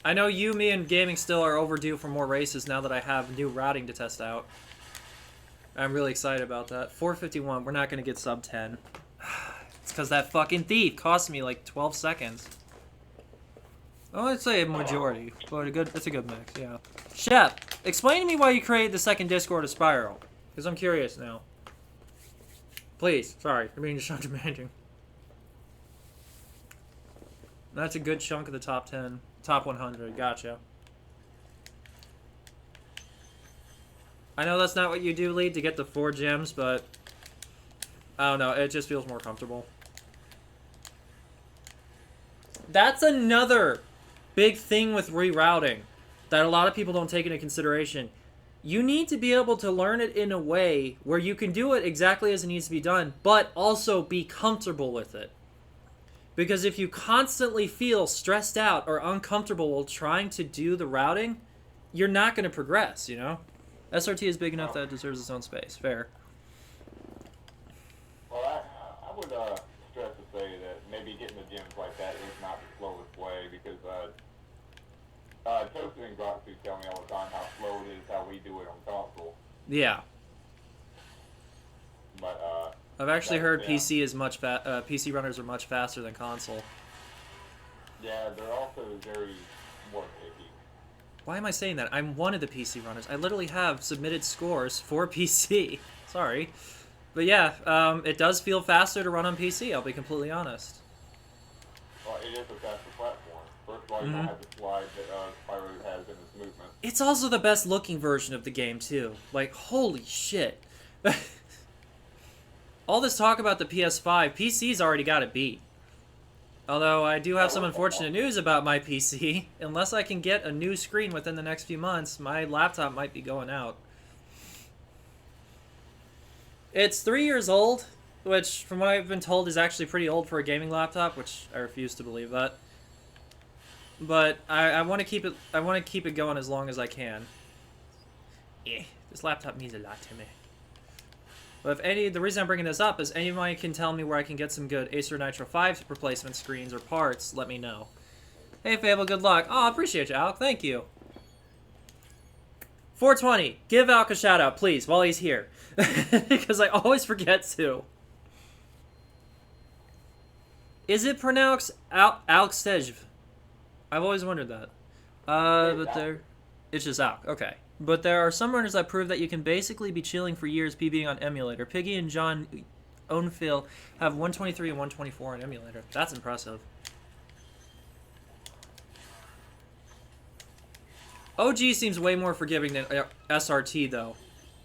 S1: I know you, me, and gaming still are overdue for more races now that I have new routing to test out. I'm really excited about that. 451, we're not going to get sub 10. It's because that fucking thief cost me like 12 seconds. I would say a majority, but it's a good mix, yeah. Shep, explain to me why you created the second Discord of Spyro. Because I'm curious now. Please, sorry, I'm being just demanding. That's a good chunk of the top 10. Top 100, gotcha. I know that's not what you do, Lead, to get the 4 gems, but I don't know, it just feels more comfortable. That's another big thing with rerouting that a lot of people don't take into consideration. You need to be able to learn it in a way where you can do it exactly as it needs to be done, but also be comfortable with it. Because if you constantly feel stressed out or uncomfortable while trying to do the routing, you're not going to progress, you know? SRT is big enough that it deserves its own space. Fair.
S2: Well, I would stress to say that maybe getting the gems like that is not the slowest way, because Toasted and Groxy tell me all the time how slow it is how we do it on console.
S1: Yeah.
S2: But
S1: I've actually heard PC is much PC runners are much faster than console.
S2: Yeah, they're also very more picky.
S1: Why am I saying that? I'm one of the PC runners. I literally have submitted scores for PC. Sorry. But yeah, it does feel faster to run on PC, I'll be completely honest.
S2: Well, it is a faster platform. First of all, you don't have the slide that Spyro has in its movement.
S1: It's also the best looking version of the game, too. Like, holy shit. All this talk about the PS5, PC's already got it beat. Although I do have some unfortunate news about my PC. Unless I can get a new screen within the next few months, my laptop might be going out. It's 3 years old, which from what I've been told is actually pretty old for a gaming laptop, which I refuse to believe that. But I want to keep it. I want to keep it going as long as I can. Yeah, this laptop means a lot to me. But the reason I'm bringing this up is anyone can tell me where I can get some good Acer Nitro 5 replacement screens or parts, let me know. Hey Fable, good luck. Oh, I appreciate you, Alec. Thank you. 420, give Alec a shout out, please, while he's here. Because I always forget to. Is it pronounced Alkstej? I've always wondered that. It's just Alk, okay. But there are some runners that prove that you can basically be chilling for years PBing on emulator. Piggy and John Ownfield have 123 and 124 on emulator. That's impressive. OG seems way more forgiving than SRT though,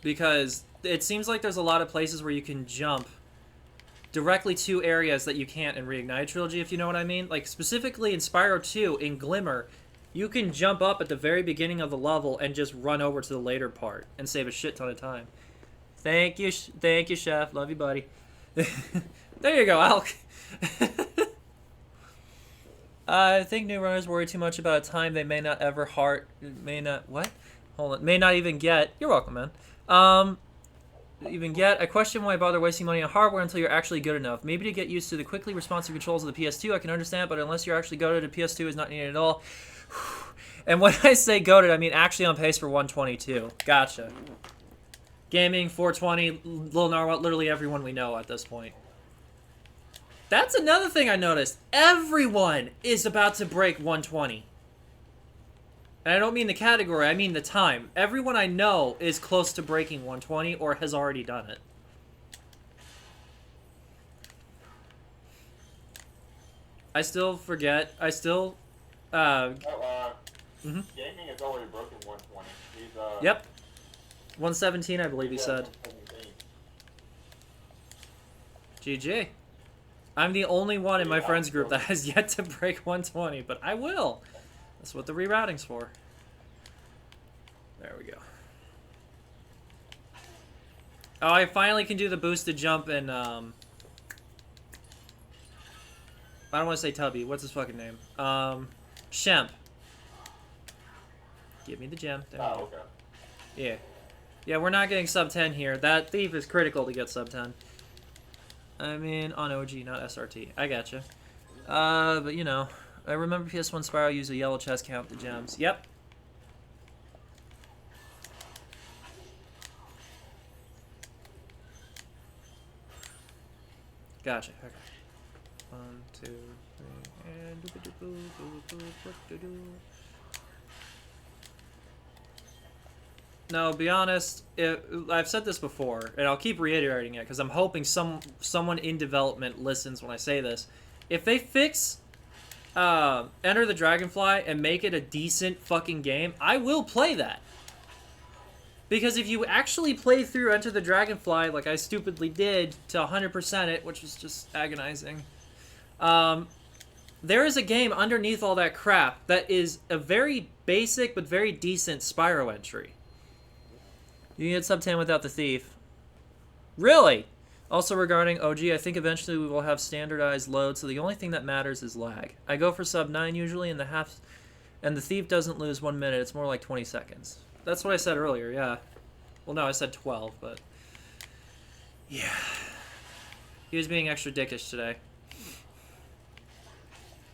S1: because it seems like there's a lot of places where you can jump directly to areas that you can't in Reignited Trilogy, if you know what I mean. Like, specifically in Spyro 2, in Glimmer, you can jump up at the very beginning of the level and just run over to the later part and save a shit ton of time. Thank you, Chef. Love you, buddy. There you go, Alk. I think new runners worry too much about a time they may not ever may not even get. You're welcome, man. Even get. I question why bother wasting money on hardware until you're actually good enough. Maybe to get used to the quickly responsive controls of the PS2, I can understand, but unless you're actually goated, the PS2 is not needed at all. And when I say goated, I mean actually on pace for 122. Gotcha. Gaming, 420, Lil Narwhal, literally everyone we know at this point. That's another thing I noticed. Everyone is about to break 120. And I don't mean the category, I mean the time. Everyone I know is close to breaking 120 or has already done it. I still forget.
S2: Gaming has already broken 120.
S1: Yep. 117, I believe he said. GG. I'm the only one in my friends group that has yet to break 120, but I will. That's what the rerouting's for. There we go. Oh, I finally can do the boosted jump in, I don't want to say Tubby. What's his fucking name? Shemp. Give me the gem. There
S2: oh, okay.
S1: Yeah. Yeah, we're not getting sub 10 here. That thief is critical to get sub 10. I mean, on OG, not SRT. I gotcha. But you know, I remember PS1 Spyro used a yellow chest count the gems. Yep. Gotcha. Okay. 1, 2, 3, and No, be honest, I've said this before, and I'll keep reiterating it, because I'm hoping someone in development listens when I say this. If they fix Enter the Dragonfly and make it a decent fucking game, I will play that. Because if you actually play through Enter the Dragonfly, like I stupidly did, to 100% it, which was just agonizing, there is a game underneath all that crap that is a very basic but very decent Spyro entry. You can get sub 10 without the thief. Really? Also regarding OG, I think eventually we will have standardized load, so the only thing that matters is lag. I go for sub 9 usually, and the thief doesn't lose 1 minute. It's more like 20 seconds. That's what I said earlier, yeah. Well, no, I said 12, but... yeah. He was being extra dickish today.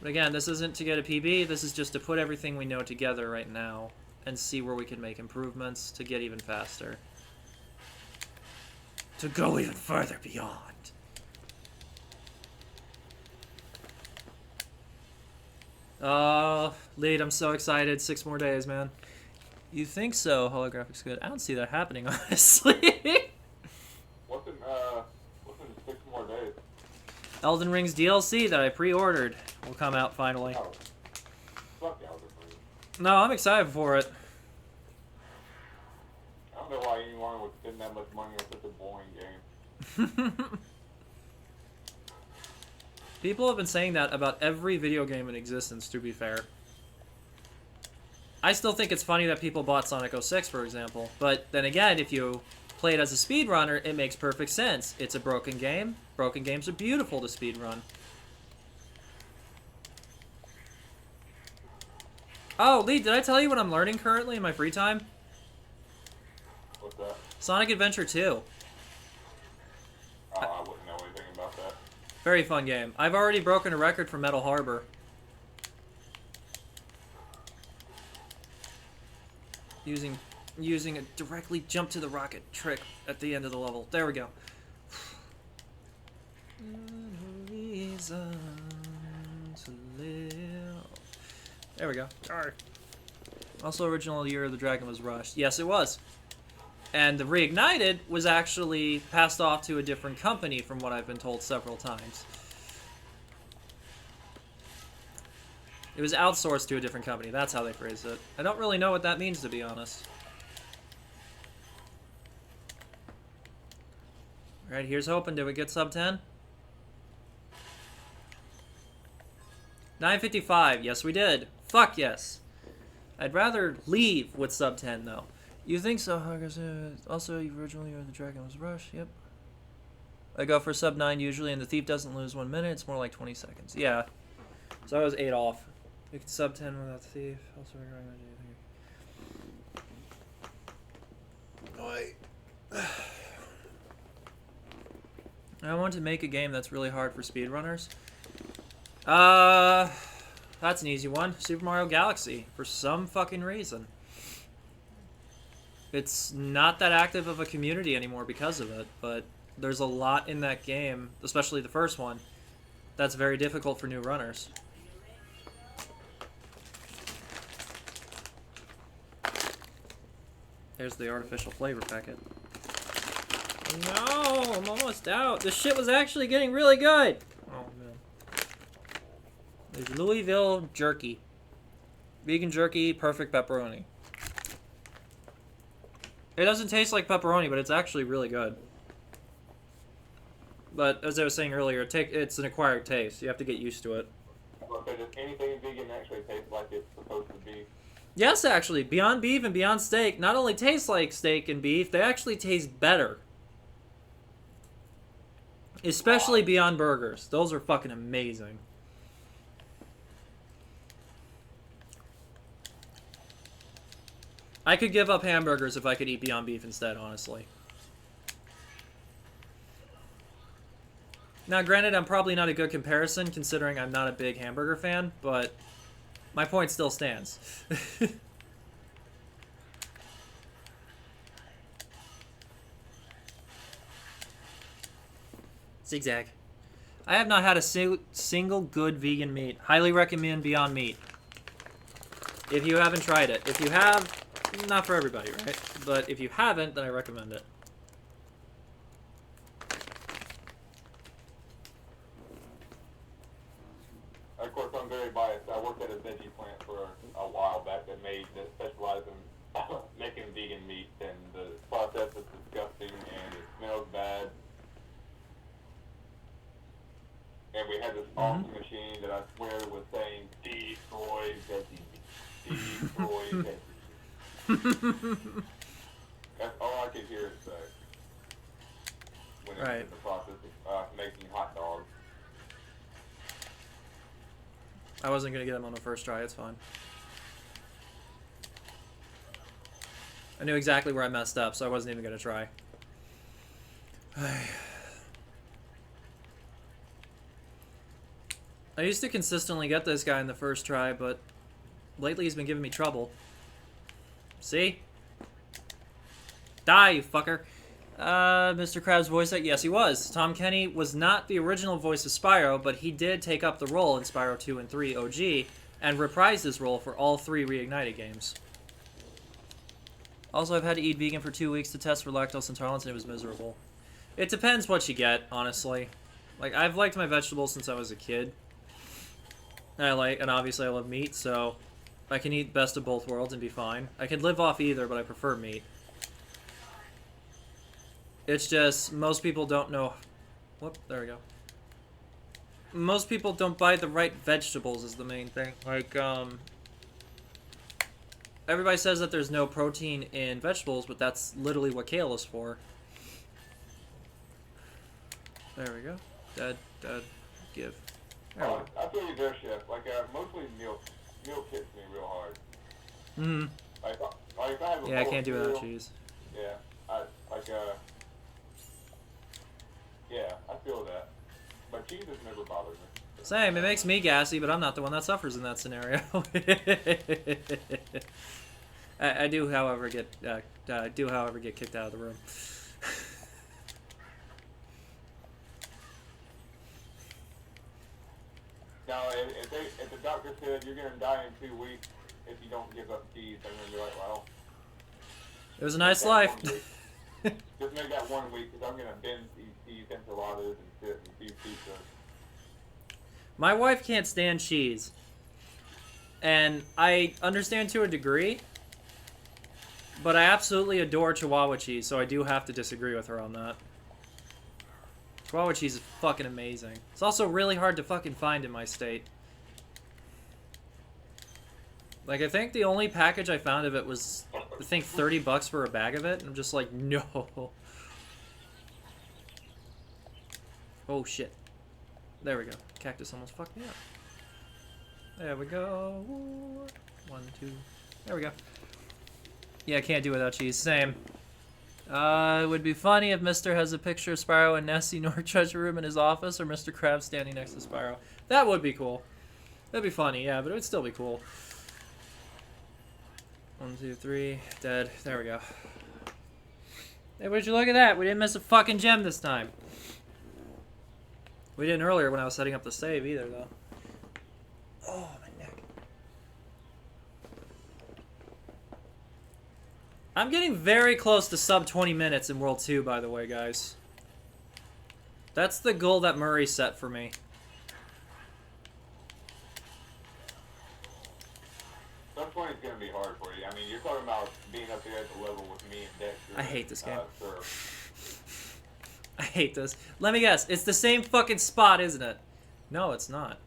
S1: But again, this isn't to get a PB, this is just to put everything we know together right now and see where we can make improvements to get even faster. To go even further beyond. Oh, Lead, I'm so excited. 6 more days, man. You think so? Holographics good. I don't see that happening, honestly.
S2: What's in 6 more days?
S1: Elden Ring's DLC that I pre-ordered will come out finally.
S2: Oh. Fuck Elden Ring.
S1: No, I'm excited for it.
S2: I don't know why anyone would spend that much money on such a boring game.
S1: People have been saying that about every video game in existence, to be fair. I still think it's funny that people bought Sonic 06, for example. But then again, if you play it as a speedrunner, it makes perfect sense. It's a broken game. Broken games are beautiful to speedrun. Oh, Lee, did I tell you what I'm learning currently in my free time?
S2: What's that?
S1: Sonic Adventure 2.
S2: Oh, I wouldn't know anything about that.
S1: Very fun game. I've already broken a record for Metal Harbor. Using a directly jump to the rocket trick at the end of the level. There we go. There we go. Also, original Year of the Dragon was rushed. Yes, it was. And the Reignited was actually passed off to a different company, from what I've been told several times. It was outsourced to a different company. That's how they phrased it. I don't really know what that means, to be honest. Alright, here's hoping. Did we get sub 10? 9:55. Yes, we did. Fuck yes. I'd rather leave with sub 10, though. You think so? Also, you originally were the Dragon was Rush. Yep. I go for sub 9 usually, and the Thief doesn't lose 1 minute. It's more like 20 seconds. Yeah. So I was 8 off. We could sub 10 without the Thief. Also, I want to make a game that's really hard for speedrunners. That's an easy one. Super Mario Galaxy, for some fucking reason. It's not that active of a community anymore because of it, but there's a lot in that game, especially the first one, that's very difficult for new runners. There's the artificial flavor packet. No, I'm almost out. This shit was actually getting really good. Oh, man. There's Louisville jerky. Vegan jerky, perfect pepperoni. It doesn't taste like pepperoni, but it's actually really good. But as I was saying earlier, it's an acquired taste. You have to get used to it.
S2: But does anything vegan actually taste like it's supposed to be?
S1: Yes, actually. Beyond Beef and Beyond Steak not only taste like steak and beef, they actually taste better. Especially Beyond Burgers. Those are fucking amazing. I could give up hamburgers if I could eat Beyond Beef instead, honestly. Now, granted, I'm probably not a good comparison, considering I'm not a big hamburger fan, but my point still stands. Zigzag. I have not had a single good vegan meat. Highly recommend Beyond Meat. If you haven't tried it. If you have, not for everybody, right? But if you haven't, then I recommend it.
S2: Of course, I'm very biased. I worked at a veggie plant for a while back that specialized in making vegan meat, and the process is disgusting and it smells bad. And we had this awesome machine that I swear was saying, destroy veggie meat. Destroy veggie meat. That's all I could hear it say. When it was in the process of making hot dogs.
S1: I wasn't going to get them on the first try, it's fine. I knew exactly where I messed up, so I wasn't even going to try. I used to consistently get this guy in the first try, but lately he's been giving me trouble. See? Die, you fucker. Mr. Krabs' voice actor? Yes, he was. Tom Kenny was not the original voice of Spyro, but he did take up the role in Spyro 2 and 3 OG, and reprised his role for all 3 Reignited games. Also, I've had to eat vegan for 2 weeks to test for lactose intolerance, and it was miserable. It depends what you get, honestly. Like, I've liked my vegetables since I was a kid. And obviously I love meat, so I can eat best of both worlds and be fine. I can live off either, but I prefer meat. It's just, most people don't know... Whoop, there we go. Most people don't buy the right vegetables is the main thing. Like, everybody says that there's no protein in vegetables, but that's literally what kale is for. There we go. Dead, give.
S2: I feel you there, Chef. Like, mostly milk hits me real hard.
S1: Mm-hmm.
S2: Like if I have a
S1: yeah, I can't do without cheese.
S2: Yeah, yeah, I feel that. But cheese has never bothered me.
S1: Same, it makes me gassy, but I'm not the one that suffers in that scenario. I do, however, get kicked out of the room.
S2: Now, if the doctor said you're going to die in 2 weeks if you don't give up cheese, I'm going to be like, well...
S1: It was a nice life.
S2: Just make that 1 week, because I'm going to binge these cheese enchiladas and shit and cheese pizza.
S1: My wife can't stand cheese. And I understand to a degree, but I absolutely adore Chihuahua cheese, so I do have to disagree with her on that. Chihuahua cheese is fucking amazing. It's also really hard to fucking find in my state. Like, I think the only package I found of it was, I think, $30 for a bag of it. And I'm just like, no. Oh, shit. There we go. Cactus almost fucked me up. There we go. 1, 2. There we go. Yeah, I can't do without cheese. Same. It would be funny if Mr. has a picture of Spyro and Nessie nor treasure room in his office, or Mr. Krabs standing next to Spyro. That would be cool. That'd be funny, yeah, but it would still be cool. 1, 2, 3. Dead. There we go. Hey, would you look at that? We didn't miss a fucking gem this time. We didn't earlier when I was setting up the save either, though. Oh, my neck. I'm getting very close to sub 20 minutes in World 2, by the way, guys. That's the goal that Murray set for me.
S2: Sub 20 is going to be hard for you. I mean, you're talking about being up there at the level with me and Dexter.
S1: I hate this game.
S2: Sure.
S1: I hate this. Let me guess. It's the same fucking spot, isn't it? No, it's not.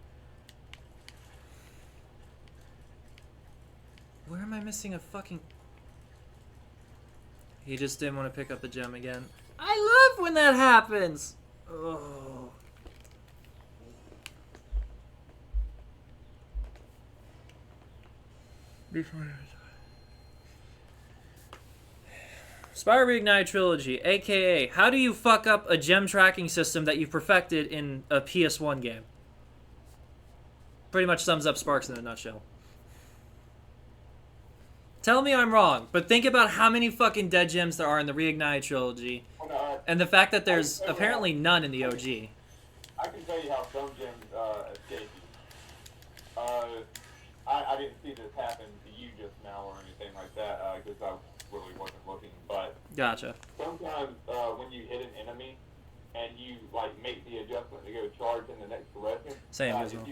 S1: Where am I missing a fucking... He just didn't want to pick up the gem again. I love when that happens! Oh. Spyro Reignited Trilogy, aka, how do you fuck up a gem tracking system that you perfected in a PS1 game? Pretty much sums up Sparks in a nutshell. Tell me I'm wrong, but think about how many fucking dead gems there are in the Reignited Trilogy, and the fact that there's apparently none in the OG.
S2: I can tell you how some gems escape you. I didn't see this happen to you just now or anything like that, because I really wasn't looking, but
S1: Gotcha.
S2: sometimes when you hit an enemy and you like make the adjustment to go charge in the next direction,
S1: Same as well.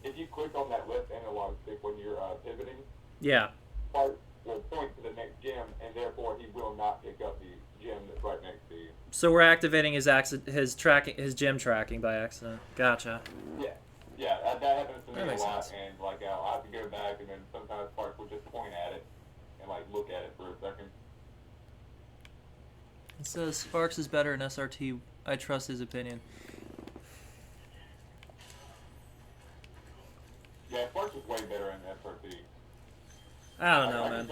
S2: if you click on that left analog stick when you're pivoting,
S1: Yeah.
S2: Spark will point to the next gem, and therefore he will not pick up the gem that's right next to you.
S1: So we're activating his gem tracking by accident. Gotcha.
S2: Yeah, that happens to me
S1: That
S2: a
S1: makes
S2: lot,
S1: sense.
S2: and like I'll have to go back, and then sometimes Spark will just point at it and like look at it for a second.
S1: It says Sparks is better in SRT. I trust his opinion.
S2: Yeah, Sparks is way better in SRT.
S1: I don't know, man.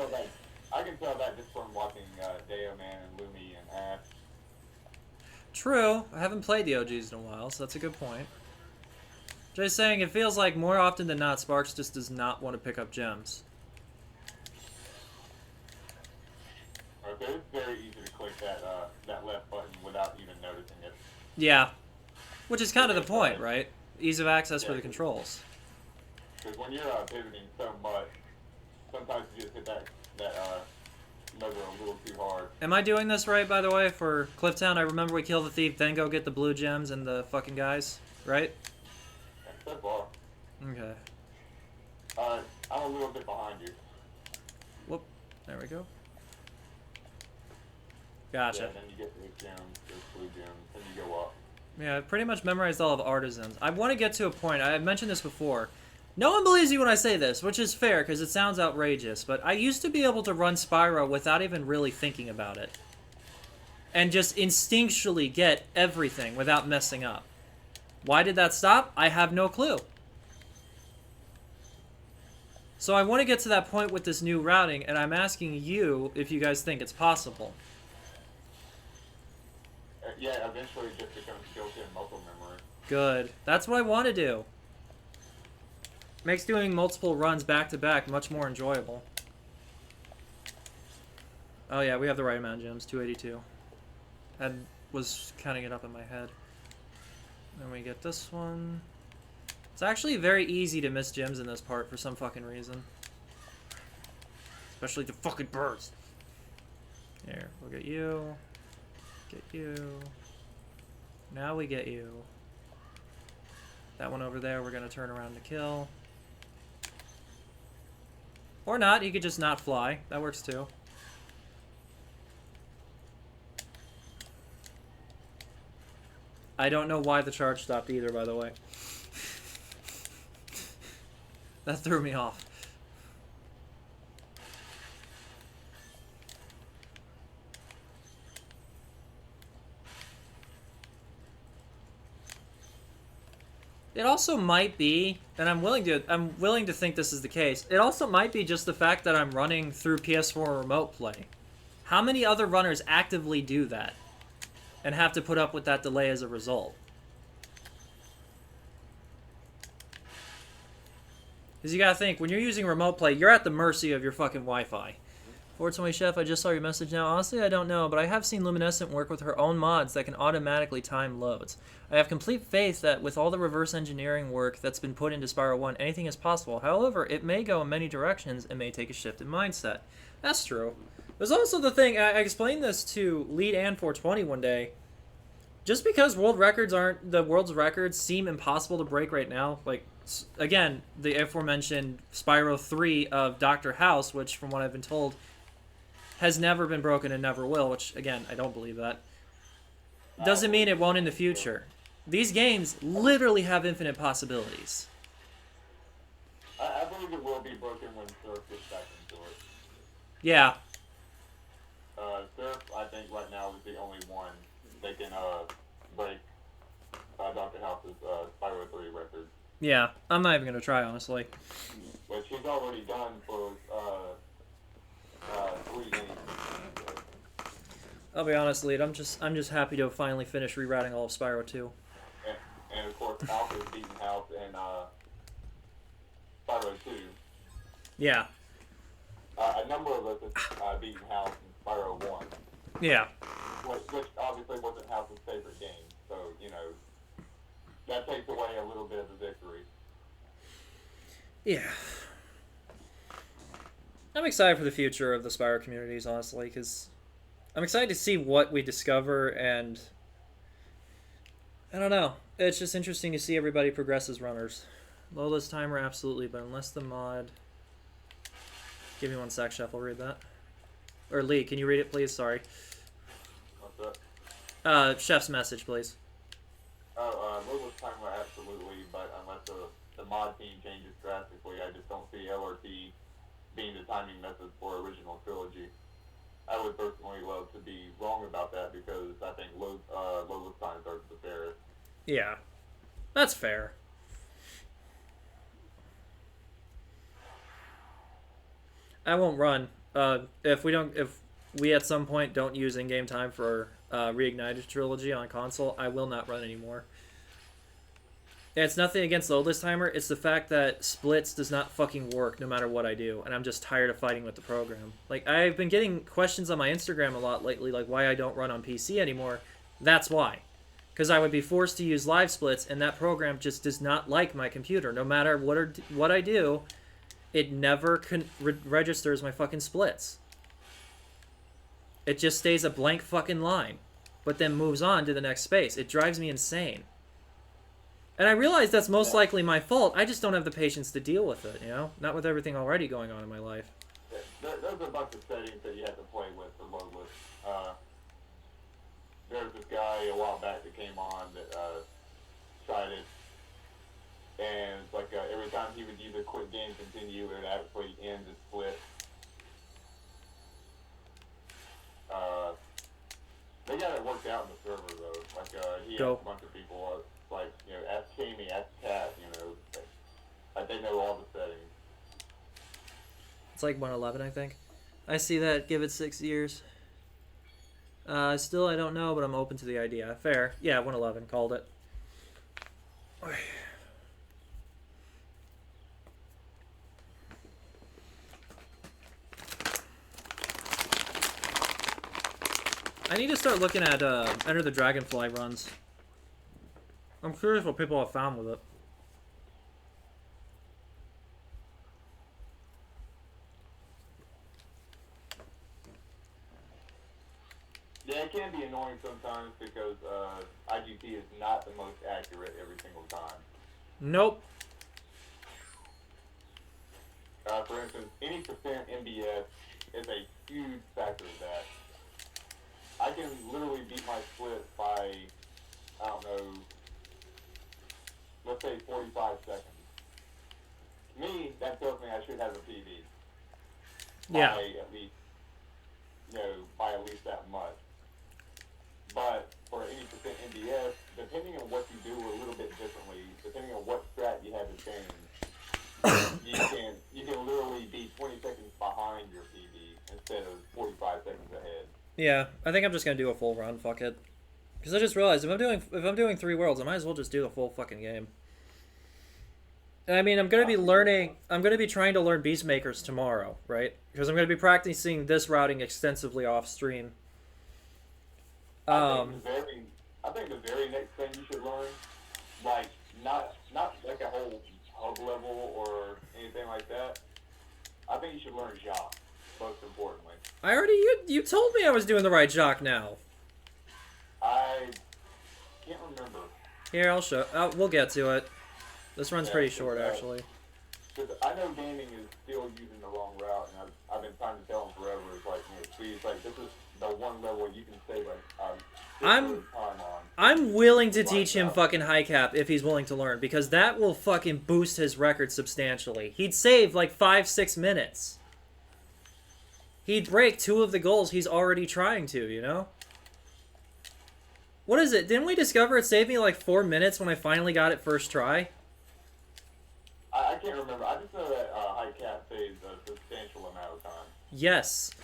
S2: I can tell that just from watching Deo Man and Lumi and Ash.
S1: True. I haven't played the OGs in a while, so that's a good point. Just saying, it feels like more often than not, Sparks just does not want to pick up gems.
S2: Okay, it's very easy to click that left button without even noticing it.
S1: Yeah. Which is kind of the point, right? Ease of access for the controls.
S2: Because when you're pivoting so much, sometimes you just hit that lever a little too hard.
S1: Am I doing this right, by the way, for Clifftown? I remember we kill the thief, then go get the blue gems and the fucking guys, right?
S2: So far.
S1: Okay.
S2: I'm a little bit behind you.
S1: Whoop. There we go. Gotcha.
S2: Yeah, then you get those gems, those blue gems, then you go up.
S1: Yeah, I pretty much memorized all of Artisans. I want to get to a point. I mentioned this before. No one believes you when I say this, which is fair because it sounds outrageous, but I used to be able to run Spyro without even really thinking about it. And just instinctually get everything without messing up. Why did that stop? I have no clue. So I want to get to that point with this new routing, and I'm asking you if you guys think it's possible.
S2: Yeah, eventually it just becomes built-in muscle memory.
S1: Good. That's what I want to do. Makes doing multiple runs back-to-back much more enjoyable. Oh yeah, we have the right amount of gems, 282. I was counting it up in my head. Then we get this one. It's actually very easy to miss gems in this part for some fucking reason. Especially the fucking birds. Here, we'll get you. Get you. Now we get you. That one over there we're going to turn around to kill. Or not, he could just not fly. That works too. I don't know why the charge stopped either, by the way. That threw me off. It also might be, and I'm willing to think this is the case. It also might be just the fact that I'm running through PS4 remote play. How many other runners actively do that and have to put up with that delay as a result? Because you gotta think, when you're using remote play, you're at the mercy of your fucking Wi-Fi. Fortunately, Chef, I just saw your message now. Honestly, I don't know, but I have seen Luminescent work with her own mods that can automatically time loads. I have complete faith that with all the reverse engineering work that's been put into Spyro 1, anything is possible. However, it may go in many directions and may take a shift in mindset. That's true. There's also the thing, I explained this to Lead and 420 one day. Just because the world's records seem impossible to break right now, like, again, the aforementioned Spyro 3 of Dr. House, which from what I've been told has never been broken and never will, which, again, I don't believe that, doesn't mean it won't in the future. These games literally have infinite possibilities.
S2: I believe it will be broken when Surf gets back into it.
S1: Yeah.
S2: Surf, I think, right now is the only one that can break Dr. House's Spyro 3 record.
S1: Yeah, I'm not even going to try, honestly.
S2: Which he's already done for 3 games.
S1: I'll be honest, Lead, I'm just happy to have finally finished rerouting all of Spyro 2.
S2: And of course, Alpha's beaten House in Spyro 2.
S1: Yeah.
S2: A number of us have beaten House in Spyro 1.
S1: Yeah.
S2: Which obviously wasn't House's favorite game. So, you know, that takes away a little bit of the victory.
S1: Yeah. I'm excited for the future of the Spyro communities, honestly, because I'm excited to see what we discover, and I don't know. It's just interesting to see everybody progress as runners. Lola's timer, absolutely, but unless the mod... Give me one sec, Chef, I'll read that. Or Lee, can you read it, please? Sorry.
S2: What's that?
S1: Chef's message, please.
S2: Lola's timer, absolutely, but unless the mod team changes drastically, I just don't see LRT being the timing method for original trilogy. I would personally love to be wrong about that because I think Lola's times are the fairest.
S1: Yeah, that's fair. I won't run. If we at some point don't use in-game time for Reignited Trilogy on console, I will not run anymore. And it's nothing against the oldest timer, it's the fact that splits does not fucking work no matter what I do, and I'm just tired of fighting with the program. Like, I've been getting questions on my Instagram a lot lately, like why I don't run on PC anymore. That's why. Because I would be forced to use live splits, and that program just does not like my computer. No matter what I do, it never registers my fucking splits. It just stays a blank fucking line, but then moves on to the next space. It drives me insane. And I realize that's most likely my fault. I just don't have the patience to deal with it, you know? Not with everything already going on in my life.
S2: There's a bunch of settings that you have to play with for loadless. There was this guy a while back that came on that tried it, and it's like every time he would either quit game, continue, it would actually end the split. They got it worked out in the server though. Like he had a bunch of people like, you know, ask Jamie, ask Kat, you know, like they know all the settings.
S1: It's like 111, I think. I see that. Give it 6 years. Still, I don't know, but I'm open to the idea. Fair. Yeah, 111. Called it. I need to start looking at Enter the Dragonfly runs. I'm curious what people have found with it.
S2: Yeah, it can be annoying sometimes because IGP is not the most accurate every single time.
S1: Nope.
S2: For instance, any percent MBS is a huge factor of that. I can literally beat my split by, I don't know, let's say 45 seconds. To me, that tells me I should have a PB
S1: Yeah.
S2: by at least, by at least that much. But for any percent MBS, depending on what you do a little bit differently, depending on what strat you have to change, you can literally be 20 seconds behind your PB instead of 45 seconds ahead.
S1: Yeah, I think I'm just gonna do a full run. Fuck it. Because I just realized if I'm doing 3 worlds, I might as well just do the full fucking game. And I mean, I'm gonna be learning. I'm gonna be trying to learn Beastmakers tomorrow, right? Because I'm gonna be practicing this routing extensively off stream.
S2: I think the very next thing you should learn, like not like a whole hub level or anything like that. I think you should learn Jacques, most importantly.
S1: I already you told me I was doing the right jock now.
S2: I can't remember.
S1: Here, I'll show. We'll get to it. This run's pretty short,
S2: Because
S1: actually.
S2: I know gaming is still using the wrong route, and I've been trying to tell them forever. It's like, please, like this is the one level you can save time on.
S1: I'm willing to teach him fucking high cap if he's willing to learn, because that will fucking boost his record substantially. He'd save like 5-6 minutes. He'd break 2 of the goals he's already trying to, you know? What is it? Didn't we discover it saved me like 4 minutes when I finally got it first try?
S2: I can't remember. I just know that high cap saves a substantial amount of time.
S1: Yes.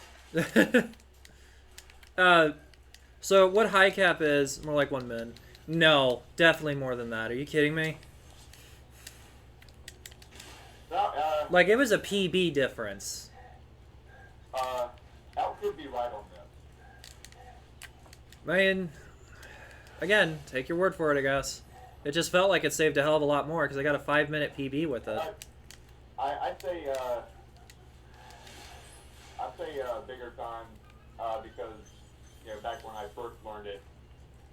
S1: So what high cap is, more like 1 min. No, definitely more than that. Are you kidding me?
S2: No,
S1: Like, it was a PB difference.
S2: Al could be right on this.
S1: I mean, again, take your word for it, I guess. It just felt like it saved a hell of a lot more, because I got a 5-minute PB with it.
S2: I'd say bigger time, because, back when I first learned it,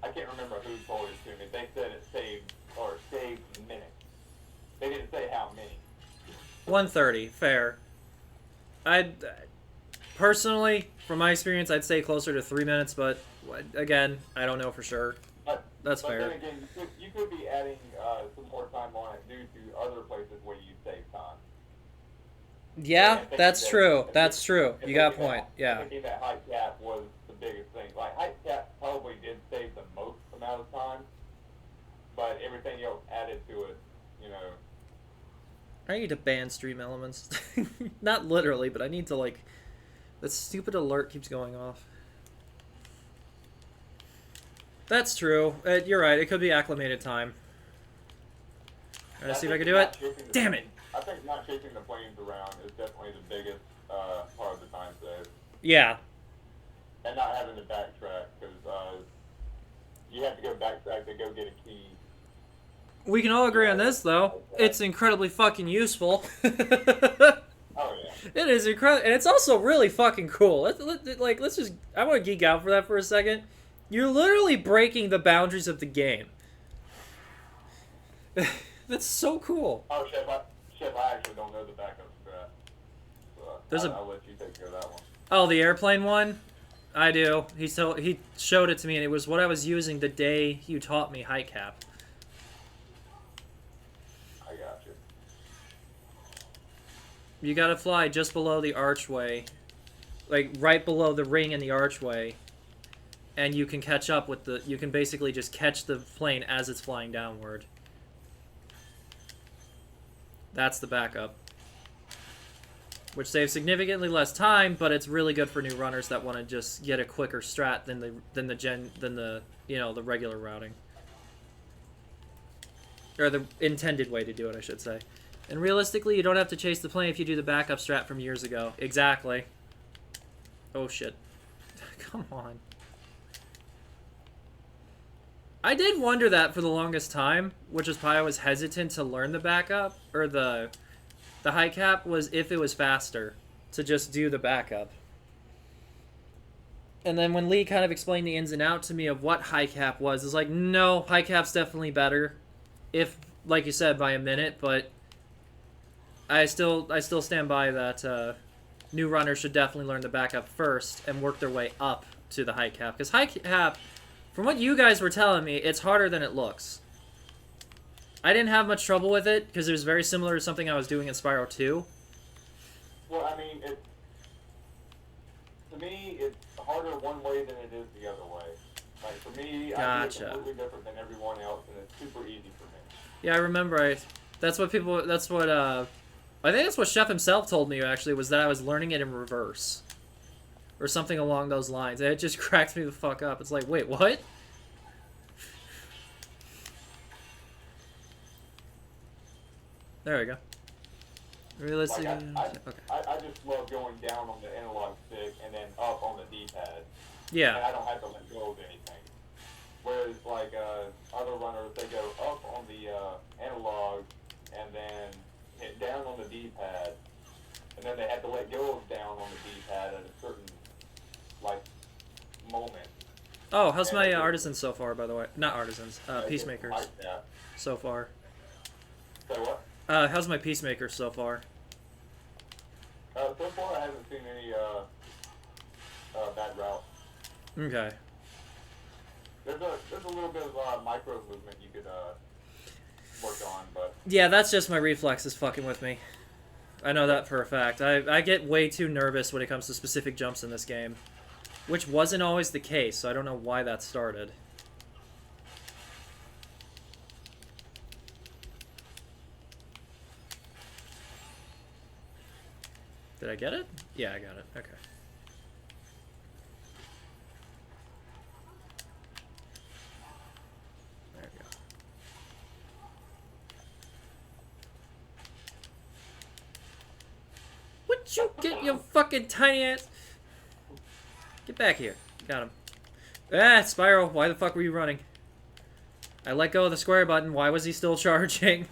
S2: I can't remember who told it to me. They said it saved minutes. They didn't say how many.
S1: 130, fair. Personally, from my experience, I'd say closer to 3 minutes, but again, I don't know for sure. That's fair.
S2: But then again, you could be adding some more time on it due to other places where you save time.
S1: Yeah, that's true. That's true. You got a point. Yeah.
S2: Thinking that high cap was the biggest thing. Like, high cap probably did save the most amount of time, but everything else added to it,
S1: I need to ban stream elements. Not literally, but I need to, like... That stupid alert keeps going off. That's true. You're right. It could be acclimated time. Let's see if I can do it. Damn it!
S2: I think not chasing the planes around is definitely the biggest part of the time save.
S1: Yeah.
S2: And not having to backtrack, because you have to go backtrack to go get a key.
S1: We can all agree on this, though. It's incredibly fucking useful.
S2: Oh, yeah.
S1: It is incredible, and it's also really fucking cool. Let's just... I want to geek out for that for a second. You're literally breaking the boundaries of the game. That's so cool.
S2: Oh, Chef, I actually don't know the backup strat. So I'll let you take care of that one.
S1: Oh, the airplane one? I do. He showed it to me, and it was what I was using the day you taught me high cap.
S2: I got you.
S1: You gotta fly just below the archway. Like, right below the ring in the archway. And you can catch up with the... You can basically just catch the plane as it's flying downward. That's the backup. Which saves significantly less time, but it's really good for new runners that want to just get a quicker strat than the regular routing. Or the intended way to do it, I should say. And realistically, you don't have to chase the plane if you do the backup strat from years ago. Exactly. Oh shit. Come on. I did wonder that for the longest time, which is why I was hesitant to learn the backup, or the high cap, was if it was faster to just do the backup. And then when Lee kind of explained the ins and outs to me of what high cap was, it's like, no, high cap's definitely better. If, like you said, by a minute, but I still stand by that new runners should definitely learn the backup first and work their way up to the high cap. Because high cap, from what you guys were telling me, it's harder than it looks. I didn't have much trouble with it because it was very similar to something I was doing in Spyro 2.
S2: Well, I mean, to me, it's harder one way than it is the other way. Like, for me, I do it completely different than everyone else, and it's super easy for me.
S1: Yeah, I remember. That's what I think that's what Chef himself told me, actually, was that I was learning it in reverse. Or something along those lines. And it just cracked me the fuck up. It's like, wait, what? There we go. Realistic.
S2: Like I just love going down on the analog stick and then up on the D-pad.
S1: Yeah.
S2: And I don't have to let go of anything. Whereas, like, other runners, they go up on the analog and then hit down on the D-pad. And then they have to let go of down on the D-pad at a certain, like, moment.
S1: Oh, how's my artisans so far, by the way? Not artisans, peacemakers.
S2: Like that.
S1: So far.
S2: Say what?
S1: How's my peacemakers so far?
S2: So far, I haven't seen any bad route.
S1: Okay.
S2: There's a little bit of micro movement you could work on, but
S1: Yeah, that's just my reflexes fucking with me. I know that for a fact. I get way too nervous when it comes to specific jumps in this game, which wasn't always the case, so I don't know why that started. Did I get it? Yeah, I got it. Okay. There we go. Would you get your fucking tiny ass? Get back here. Got him. Ah, Spyro, why the fuck were you running? I let go of the square button. Why was he still charging?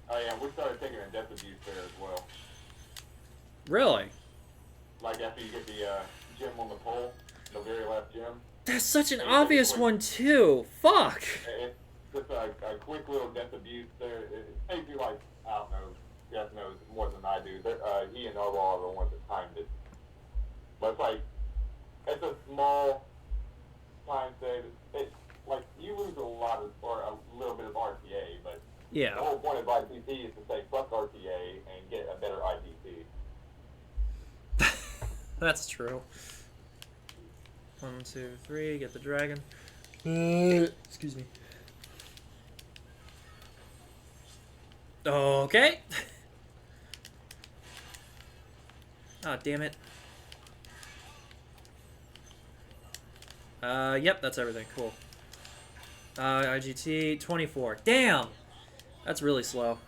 S2: oh yeah, we started taking a depth abuse there as well.
S1: Really?
S2: Like after you get the gym on the pole, the very last gym.
S1: That's such an obvious one too. Fuck.
S2: It's just a quick little depth abuse there. It takes you like, I don't know, you guys know more than I do. He and Narwhal are the ones that timed it. But it's like, it's a small time save. It's like, you lose a lot of, or a little bit of RTA, but
S1: Yeah.
S2: the whole point of ITT is to say fuck RTA and get a better ITT.
S1: That's true. 1, 2, 3, get the dragon. Excuse me. Okay. Oh, damn it. Yep, that's everything. Cool. IGT 24. Damn! That's really slow.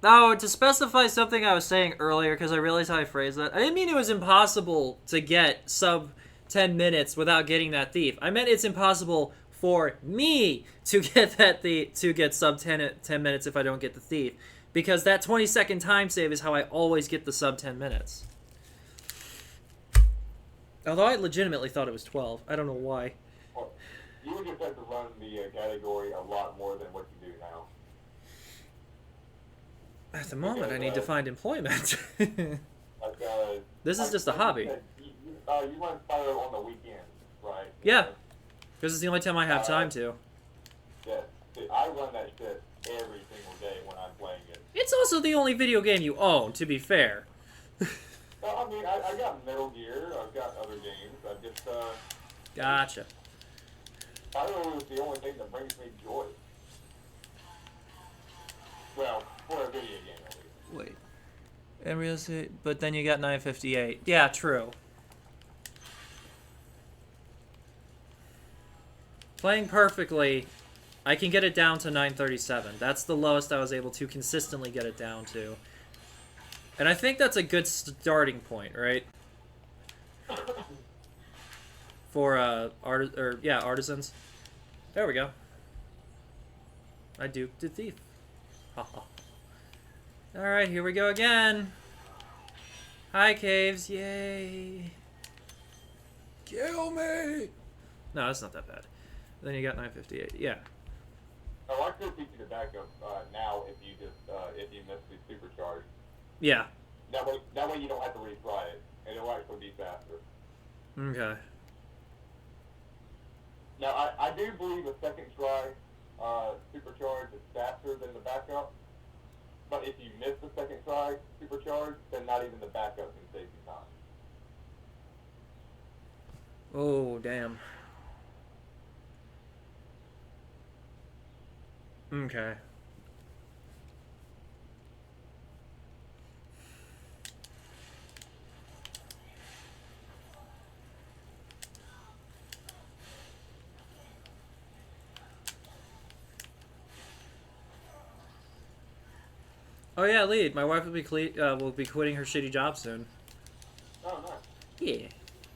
S1: Oh, to specify something I was saying earlier, because I realized how I phrased that, I didn't mean it was impossible to get sub 10 minutes without getting that thief. I meant it's impossible for me to get that thief, to get sub 10 minutes if I don't get the thief. Because that 20-second time save is how I always get the sub 10 minutes. Although I legitimately thought it was 12. I don't know why.
S2: Well, you would just have to run the category a lot more than what you do now.
S1: At the moment, I need to find employment.
S2: Like,
S1: This is just a hobby.
S2: You run Spyro on the weekends, right?
S1: Yeah, because it's the only time I have time to.
S2: Yeah, see, I run that shit every single day when I'm playing it.
S1: It's also the only video game you own, to be fair.
S2: Well, I mean, I got Metal Gear, I've got other games, I just,
S1: Gotcha.
S2: Spyro is the only thing that brings me joy. Well, for a video game, at least.
S1: Wait. And real estate, but then you got 958. Yeah, true. Playing perfectly, I can get it down to 937. That's the lowest I was able to consistently get it down to. And I think that's a good starting point, right? For artisans. There we go. I duped the thief. Haha. Alright, here we go again. Hi, caves. Yay. Kill me! No, that's not that bad. Then you got 958. Yeah.
S2: Oh, I could teach you to back up now if you just if you miss the supercharge.
S1: Yeah.
S2: That way you don't have to retry it, and it'll actually be faster.
S1: Okay.
S2: Now I do believe a second try supercharge is faster than the backup, but if you miss the second try supercharge, then not even the backup can save you time.
S1: Oh, damn. Okay. Oh yeah, lead. My wife will be quitting her shitty job soon.
S2: Oh, nice.
S1: Yeah.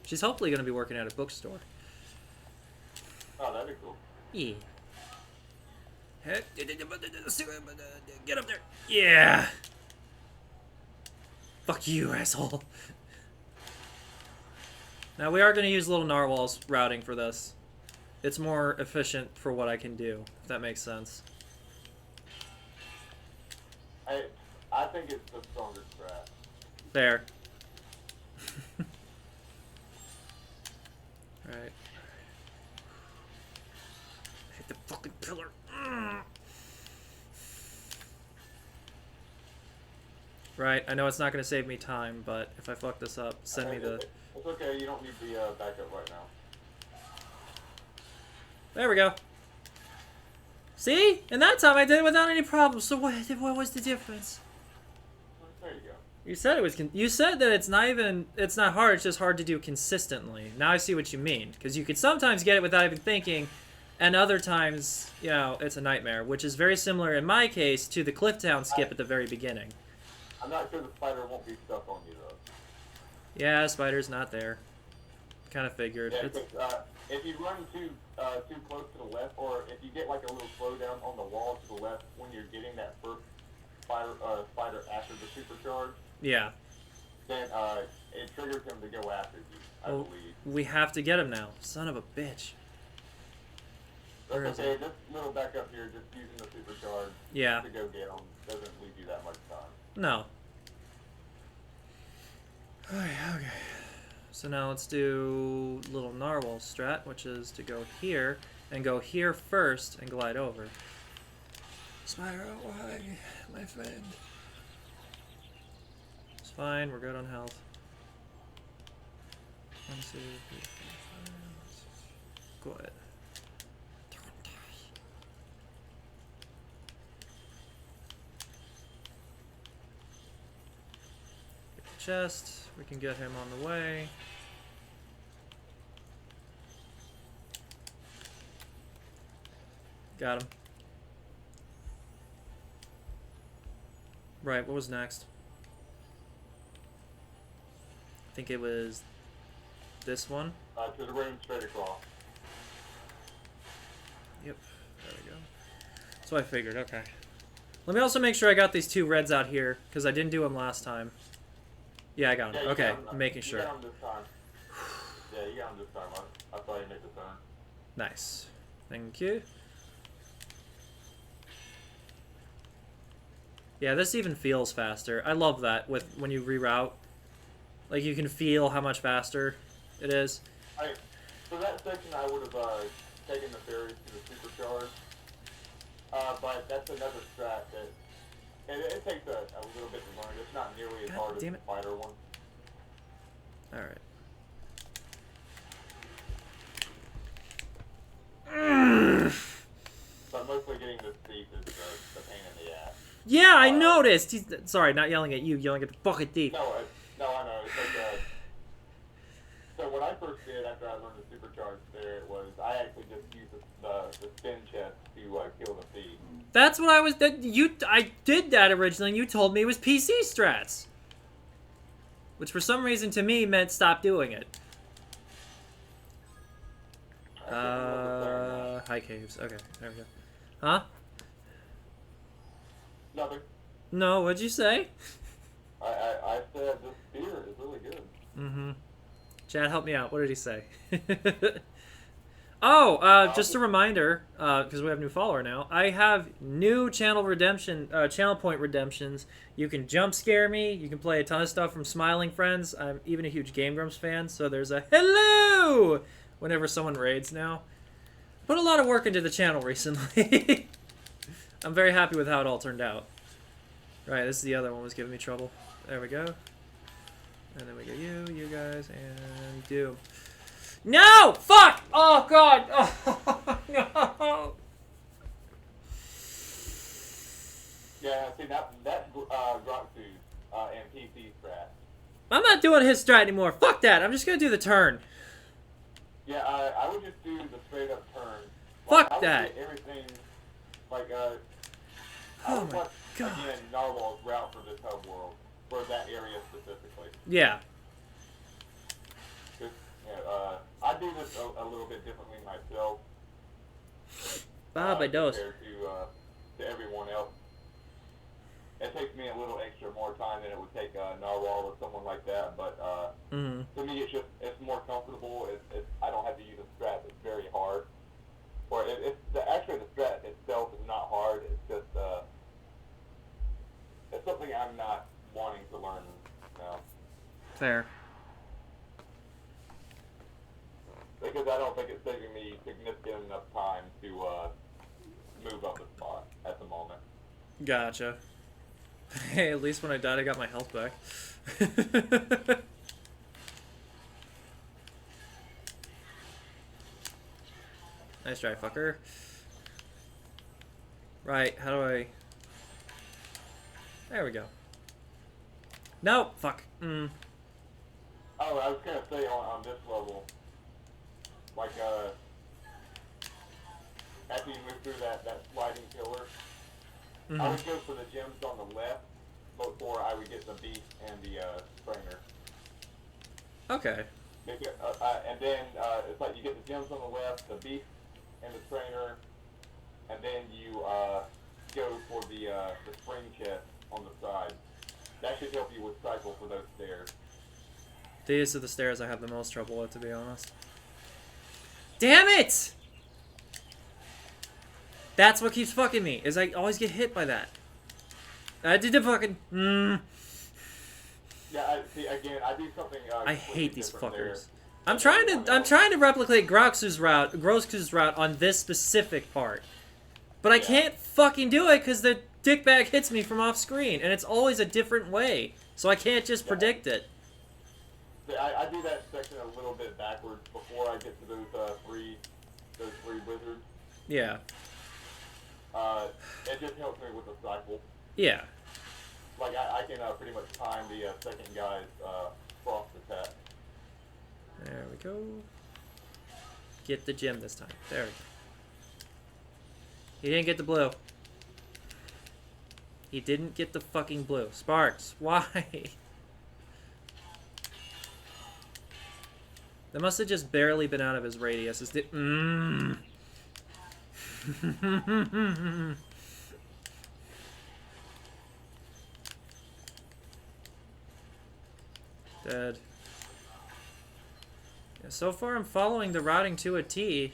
S1: She's hopefully going to be working at a bookstore.
S2: Oh, that'd be cool.
S1: Yeah. Get up there. Yeah. Fuck you, asshole. Now we are going to use little narwhals routing for this. It's more efficient for what I can do, if that makes sense.
S2: I think it's the stronger strat.
S1: There. Right. Hit the fucking pillar. Right, I know it's not going to save me time, but if I fuck this up, send me the...
S2: It's okay, you don't need the backup right now.
S1: There we go. See? And that time I did it without any problems, so what was the difference?
S2: There you go.
S1: You said it was... you said that it's not hard, it's just hard to do consistently. Now I see what you mean, because you could sometimes get it without even thinking, and other times, you know, it's a nightmare, which is very similar in my case to the Clifftown skip at the very beginning.
S2: I'm not sure the spider won't be stuck on you, though.
S1: Yeah, spider's not there. Kind of figured.
S2: Yeah, if you run too close to the left, or if you get like a little slowdown on the wall to the left when you're getting that first spider after the supercharge,
S1: yeah,
S2: then it triggers him to go after you, I believe.
S1: We have to get him now. Son of a bitch.
S2: That's okay, this little back up here, just using the supercharge to go get him doesn't leave you that much time.
S1: No. Okay. So now let's do little narwhal strat, which is to go here and go here first and glide over. Spider, why, my friend? It's fine. We're good on health. 1, 2, 3, 4, 5. Go ahead. Chest. We can get him on the way. Got him. Right, what was next? I think it was this one.
S2: To the room straight across.
S1: Yep, there we go. So I figured, okay. Let me also make sure I got these 2 reds out here, because I didn't do them last time. Yeah, I got them.
S2: Yeah,
S1: okay, I'm making
S2: you
S1: sure.
S2: got them this time. Yeah, you got them this time. I saw you make the turn.
S1: Nice. Thank you. Yeah, this even feels faster. I love that with when you reroute. Like, you can feel how much faster it is.
S2: For that section, I would have taken the ferries to the supercharge. But that's another strat that it takes a little bit to learn. It's not nearly as hard as the spider one.
S1: Alright.
S2: But mostly getting the thief is the pain in the ass.
S1: Yeah, I noticed! He's, sorry, not yelling at you, yelling at the fucking thief.
S2: No, I know. It's like, so what I first did after I learned the supercharge there was I actually just used the spin chest to kill the thief.
S1: That's what I was... I did that originally, and you told me it was PC strats. Which for some reason to me meant stop doing it. High caves. Okay, there we go. Huh?
S2: Nothing.
S1: No, what'd you say?
S2: I said this spear is really good.
S1: Mm-hmm. Chad, help me out. What did he say? Oh, just a reminder, because we have a new follower now. I have new channel point redemptions. You can jump scare me. You can play a ton of stuff from Smiling Friends. I'm even a huge Game Grumps fan, so there's a hello whenever someone raids now. Put a lot of work into the channel recently. I'm very happy with how it all turned out. Right, this is the other one was giving me trouble. There we go. And then we go you guys, and Doom. No! Fuck! Oh, God! Oh, no!
S2: Yeah, see, that's Groxu's and PC strat.
S1: I'm not doing his strat anymore. Fuck that. I'm just gonna do the turn.
S2: Yeah, I would just do the straight up turn.
S1: Fuck
S2: I would
S1: that.
S2: get everything, like, I
S1: Oh
S2: would
S1: my
S2: watch,
S1: God.
S2: again, Narwhal's route for this hub world, for that area specifically.
S1: Yeah.
S2: I do this a little bit differently myself.
S1: Bob, I dose.
S2: Compared to everyone else. It takes me a little extra more time than it would take Narwhal or someone like that, but to me it's more comfortable. I don't have to use a strat that's very hard. Or actually the strat itself is not hard. It's just it's something I'm not wanting to learn now.
S1: Fair.
S2: Because I don't think it's taking me significant enough time to move up a spot at the moment.
S1: Gotcha. Hey, at least when I died, I got my health back. Nice try, fucker. Right, how do I... There we go. No! Fuck.
S2: Oh, I was going to say on this level, like, after you move through that sliding pillar, I would go for the gems on the left before I would get the beast and the sprainer.
S1: Okay.
S2: And then it's like you get the gems on the left, the beast and the sprainer, and then you go for the spring chest on the side. That should help you with cycle for those stairs.
S1: These are the stairs I have the most trouble with, to be honest. Damn it! That's what keeps fucking me, is I always get hit by that. I did the fucking...
S2: Yeah, again, I do something
S1: I hate these fuckers.
S2: There.
S1: I'm trying to replicate Groxu's route on this specific part. But I can't fucking do it because the dickbag hits me from off screen, and it's always a different way. So I can't just predict it.
S2: I do that section a little bit backwards before I get to those three wizards.
S1: Yeah.
S2: It just helps me with the cycle.
S1: Yeah.
S2: Like I can pretty much time the second guy's frost attack.
S1: There we go. Get the gem this time. There we go. He didn't get the blue. He didn't get the fucking blue. Sparks, why? That must have just barely been out of his radius. Is it? Dead. Yeah, so far I'm following the routing to a T,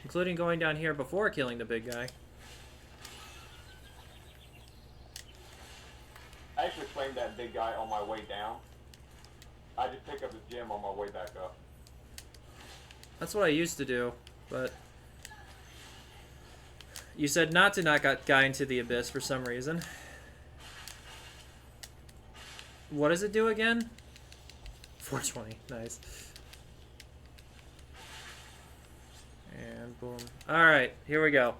S1: including going down here before killing the big guy.
S2: I actually claimed that big guy on my way down. I just pick up his gem on my way back up.
S1: That's what I used to do, but... You said not to knock that guy into the abyss for some reason. What does it do again? 420. Nice. And boom. Alright, here we go.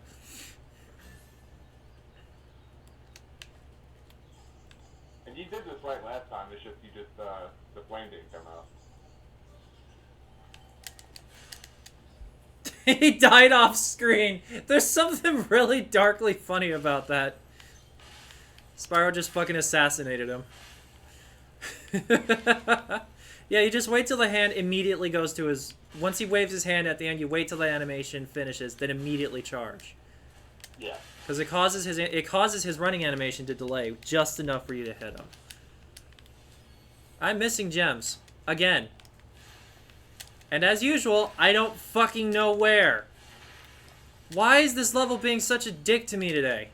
S2: And you did this right last time, it's just the flame didn't come out.
S1: He died off screen. There's something really darkly funny about that. Spyro just fucking assassinated him. Yeah, you just wait till the hand immediately goes to his... Once he waves his hand at the end, you wait till the animation finishes, then immediately charge.
S2: Yeah.
S1: Because it causes his running animation to delay just enough for you to hit him. I'm missing gems. Again. And as usual, I don't fucking know where. Why is this level being such a dick to me today?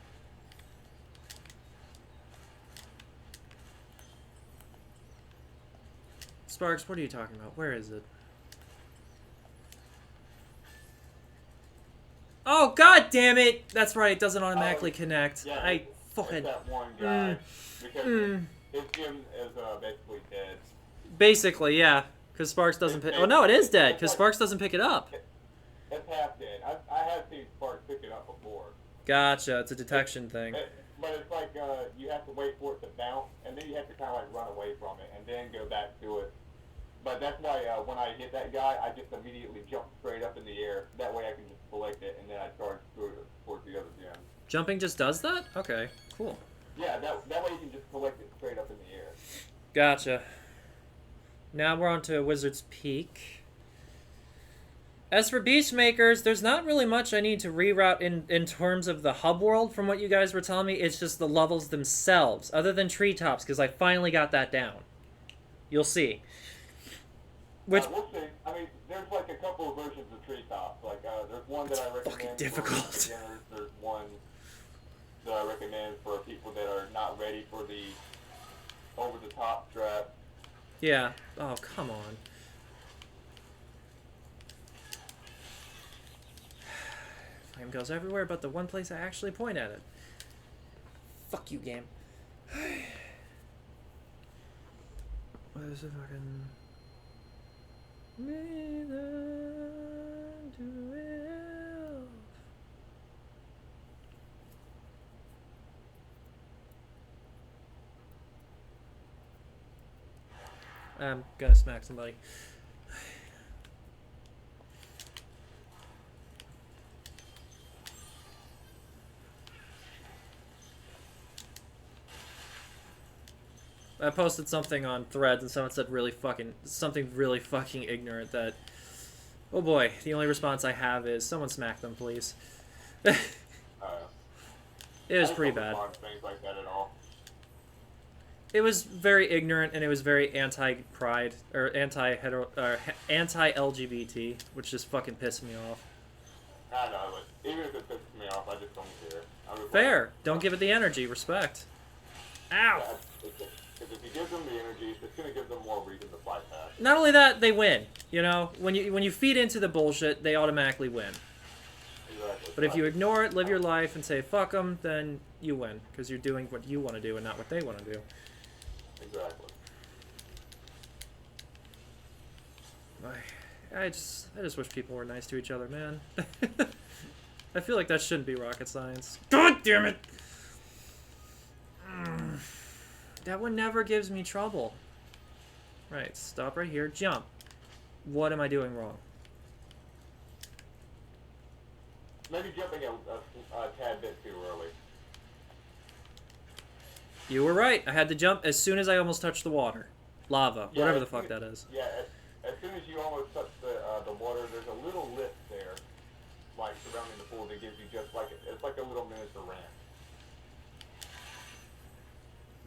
S1: Sparks, what are you talking about? Where is it? Oh, god damn it! That's right, it doesn't automatically connect.
S2: Yeah,
S1: I fucking...
S2: it's that one guy. Because his gym is basically dead.
S1: Basically, yeah. Because Sparks doesn't pick... Oh, no, it is dead, because Sparks doesn't pick it up.
S2: It's half dead. I have seen Sparks pick it up before.
S1: Gotcha, it's a detection thing.
S2: But it's like you have to wait for it to bounce, and then you have to kind of like run away from it, and then go back to it. But that's why when I hit that guy, I just immediately jump straight up in the air. That way I can just select it, and then I charge towards the other gym.
S1: Jumping just does that? Okay, cool.
S2: Yeah, that way you can just select it straight up in the air.
S1: Gotcha. Now we're on to Wizard's Peak. As for Beastmakers, there's not really much I need to reroute in terms of the hub world from what you guys were telling me. It's just the levels themselves, other than treetops, because I finally got that down. You'll see. Which
S2: we'll see. I mean, there's like a couple of versions of treetops. Like, there's one that I recommend
S1: fucking
S2: for
S1: difficult.
S2: beginners. There's one that I recommend for people that are not ready for the over-the-top strap.
S1: Yeah. Oh, come on. Flame goes everywhere but the one place I actually point at it. Fuck you, game. What is it fucking... I'm gonna smack somebody. I posted something on Threads and someone said something really fucking ignorant that, oh boy, the only response I have is someone smack them, please. It was pretty bad.
S2: Things like that at all.
S1: It was very ignorant and it was very anti-pride or anti-LGBT, which just fucking pissed me off.
S2: I know, but even if it pisses me off, I just don't care.
S1: Fair. Don't give it the energy. Respect. Ow.
S2: Because if you give them the energy, it's going to give them more reason to fight back.
S1: Not only that, they win. You know, when you feed into the bullshit, they automatically win.
S2: Exactly.
S1: But if you ignore it, live your life, and say fuck them, then you win because you're doing what you want to do and not what they want to do.
S2: Exactly.
S1: I just wish people were nice to each other, man. I feel like that shouldn't be rocket science. God damn it! That one never gives me trouble. Right, stop right here. Jump. What am I doing wrong?
S2: Maybe jumping a tad bit too early.
S1: You were right. I had to jump as soon as I almost touched the water. Lava.
S2: Yeah,
S1: whatever the fuck that is.
S2: Yeah, as soon as you almost touch the water, there's a little lip there, like surrounding the pool that gives you just like it's like a little miniature ramp.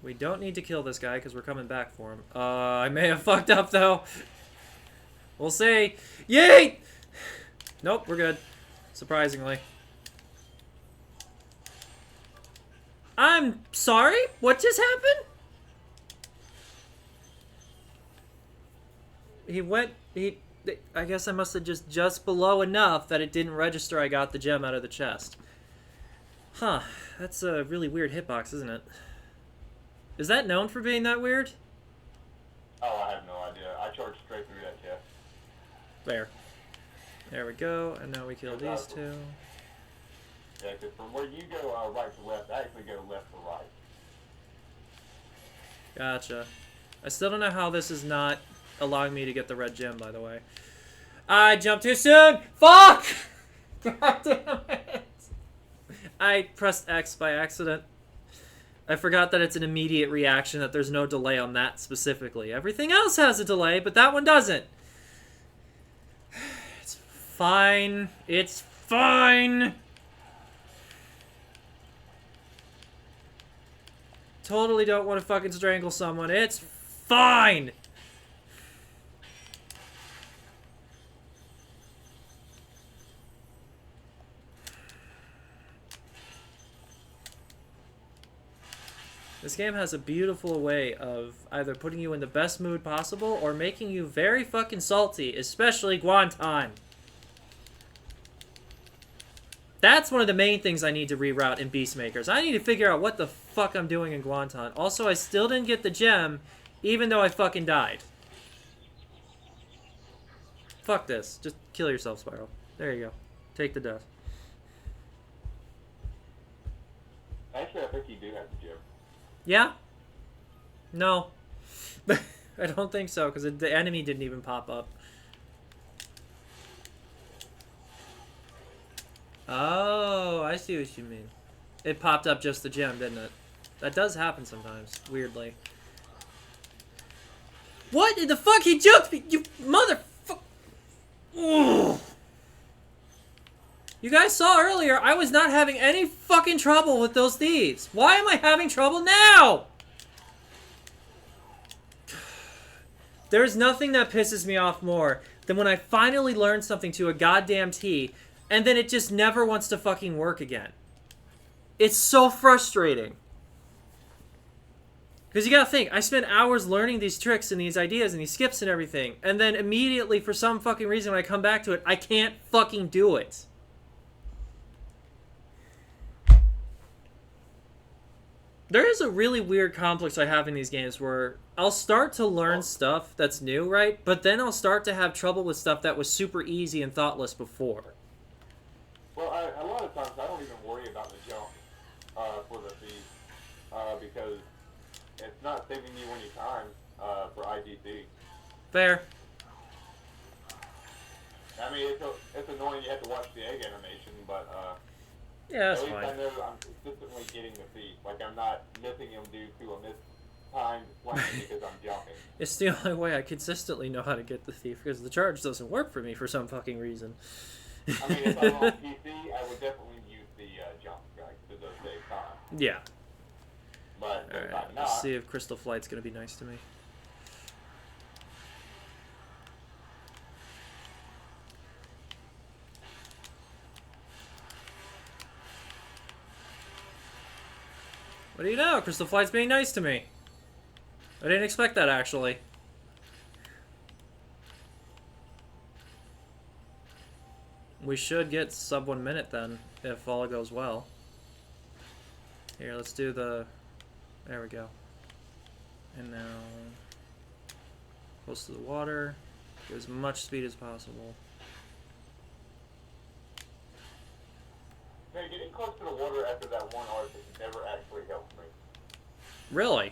S1: We don't need to kill this guy because we're coming back for him. I may have fucked up though. We'll see. Yeet! Nope, we're good. Surprisingly. I'm sorry? What just happened? I guess I must have just below enough that it didn't register I got the gem out of the chest. Huh. That's a really weird hitbox, isn't it? Is that known for being that weird?
S2: Oh, I have no idea. I charged straight through that chest.
S1: There. There we go, and now we kill these two.
S2: Yeah, because from where you go right to left, I actually go left to right.
S1: Gotcha. I still don't know how this is not allowing me to get the red gem, by the way. I jumped too soon! Fuck! God damn it! I pressed X by accident. I forgot that it's an immediate reaction, that there's no delay on that specifically. Everything else has a delay, but that one doesn't. It's fine. It's fine! Totally don't want to fucking strangle someone. It's fine! This game has a beautiful way of either putting you in the best mood possible or making you very fucking salty, especially Guantan. That's one of the main things I need to reroute in Beastmakers. I need to figure out what the fuck I'm doing in Guantan. Also, I still didn't get the gem, even though I fucking died. Fuck this. Just kill yourself, Spiral. There you go. Take the death.
S2: Actually, I think you do have the gem.
S1: Yeah? No. I don't think so, because the enemy didn't even pop up. Oh, I see what you mean. It popped up just the gem, didn't it? That does happen sometimes, weirdly. What in the fuck? He jumped me! You motherfucker! You guys saw earlier, I was not having any fucking trouble with those thieves. Why am I having trouble now? There's nothing that pisses me off more than when I finally learn something to a goddamn T, and then it just never wants to fucking work again. It's so frustrating. Because you gotta think, I spent hours learning these tricks and these ideas and these skips and everything, and then immediately, for some fucking reason, when I come back to it, I can't fucking do it. There is a really weird complex I have in these games where I'll start to learn stuff that's new, right? But then I'll start to have trouble with stuff that was super easy and thoughtless before.
S2: Well, a lot of times I don't even worry about the jump for the feed because it's not saving you any time for IGC.
S1: Fair.
S2: I mean, it's annoying you have to watch the egg animation, but
S1: Yeah, that's
S2: at least
S1: fine.
S2: I know I'm consistently getting the feed. Like, I'm not missing him due to a mistimed swing because I'm jumping.
S1: It's the only way I consistently know how to get the thief, because the charge doesn't work for me for some fucking reason.
S2: I mean, if I'm on PC, I would definitely use the jump strike to save time.
S1: Yeah.
S2: But if
S1: Alright,
S2: I'm
S1: let's
S2: not,
S1: see if Crystal Flight's gonna be nice to me. What do you know? Crystal Flight's being nice to me. I didn't expect that, actually. We should get sub 1 minute then, if all goes well. Here, let's do the... There we go. And now... Close to the water. Get as much speed as possible.
S2: man, getting close to the water after that one arc has never actually helped me.
S1: Really?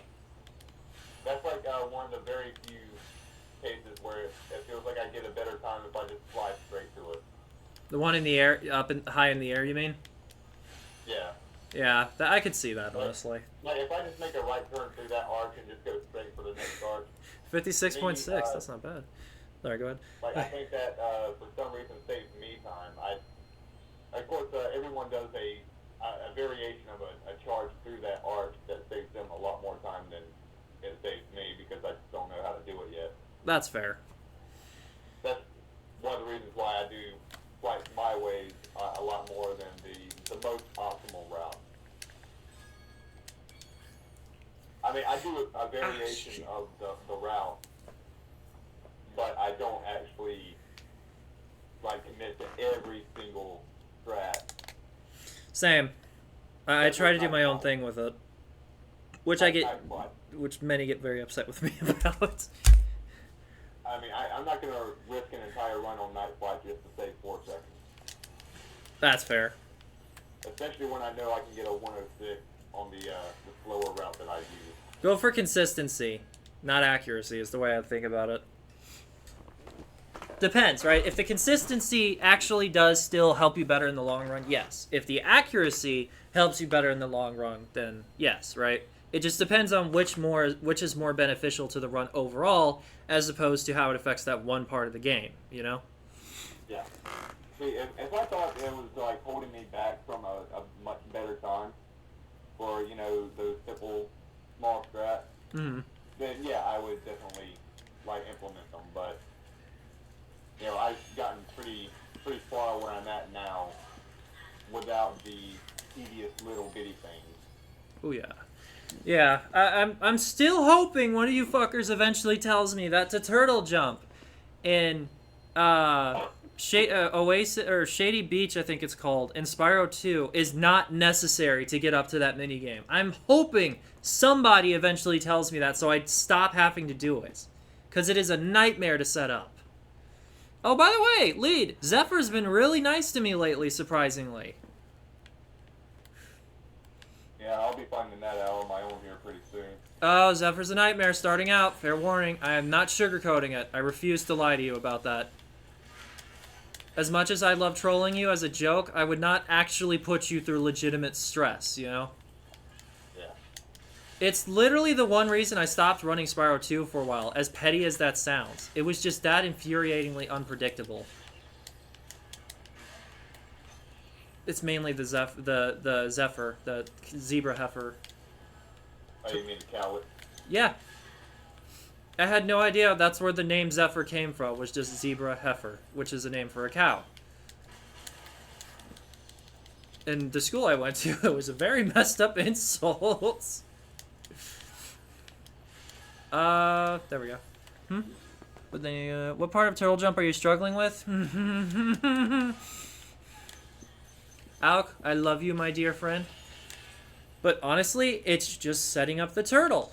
S2: That's like one of the very few cases where it feels like I get a better time if I just fly straight to it.
S1: The one in the air, up in, high in the air, you mean?
S2: Yeah.
S1: Yeah, I could see that, honestly.
S2: Like, if I just make a right turn through that arc and just go straight for the next arc.
S1: 56.6, that's not bad. Sorry, go ahead.
S2: Like, I think that, for some reason, saves me time. Of course, everyone does a variation of a charge through that arc that saves them a lot more time than it saves me because I just don't know how to do it yet.
S1: That's fair.
S2: That's one of the reasons why I do flight my ways a lot more than the most optimal route. I mean, I do a variation of the route, but I don't actually like commit to every single strat.
S1: Same. I try to do my own thing with it, which which many get very upset with me about.
S2: I mean, I'm not going to risk an entire run on night flight just to save 4 seconds.
S1: That's fair.
S2: Especially when I know I can get a 106 on the slower route that I use.
S1: Go for consistency, not accuracy, is the way I think about it. Depends, right? If the consistency actually does still help you better in the long run, yes. If the accuracy helps you better in the long run, then yes, right? It just depends on which is more beneficial to the run overall, as opposed to how it affects that one part of the game, you know?
S2: Yeah. See, if I thought it was like holding me back from a much better time for, you know, those simple small strats, then yeah, I would definitely like implement them. But you know, I've gotten pretty far where I'm at now without the tedious little bitty things.
S1: Oh yeah. Yeah, I'm still hoping one of you fuckers eventually tells me that to turtle jump in Oasis or Shady Beach, I think it's called, in Spyro 2 is not necessary to get up to that minigame. I'm hoping somebody eventually tells me that so I stop having to do it. Because it is a nightmare to set up. Oh, by the way, Lead, Zephyr's been really nice to me lately, surprisingly.
S2: Yeah, I'll be finding that out on my own here pretty soon.
S1: Oh, Zephyr's a nightmare starting out. Fair warning. I am not sugarcoating it. I refuse to lie to you about that. As much as I love trolling you as a joke, I would not actually put you through legitimate stress, you know?
S2: Yeah.
S1: It's literally the one reason I stopped running Spyro 2 for a while, as petty as that sounds. It was just that infuriatingly unpredictable. It's mainly the Zephyr, the zebra heifer.
S2: Oh, you mean the cowlet?
S1: Yeah. I had no idea that's where the name Zephyr came from, was just zebra heifer, which is a name for a cow. In the school I went to, it was a very messed up insult. There we go. But then, what part of turtle jump are you struggling with? Alk, I love you, my dear friend. But honestly, it's just setting up the turtle.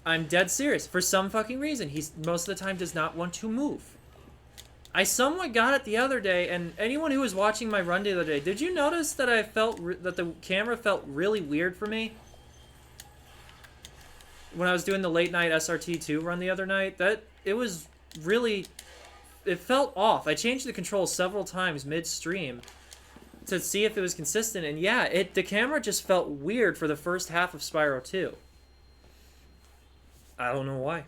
S1: I'm dead serious. For some fucking reason, he most of the time does not want to move. I somewhat got it the other day, and anyone who was watching my run the other day, did you notice that I felt that the camera felt really weird for me? When I was doing the late night SRT2 run the other night, that it was really, it felt off. I changed the controls several times midstream to see if it was consistent, and yeah, the camera just felt weird for the first half of Spyro 2. I don't know why.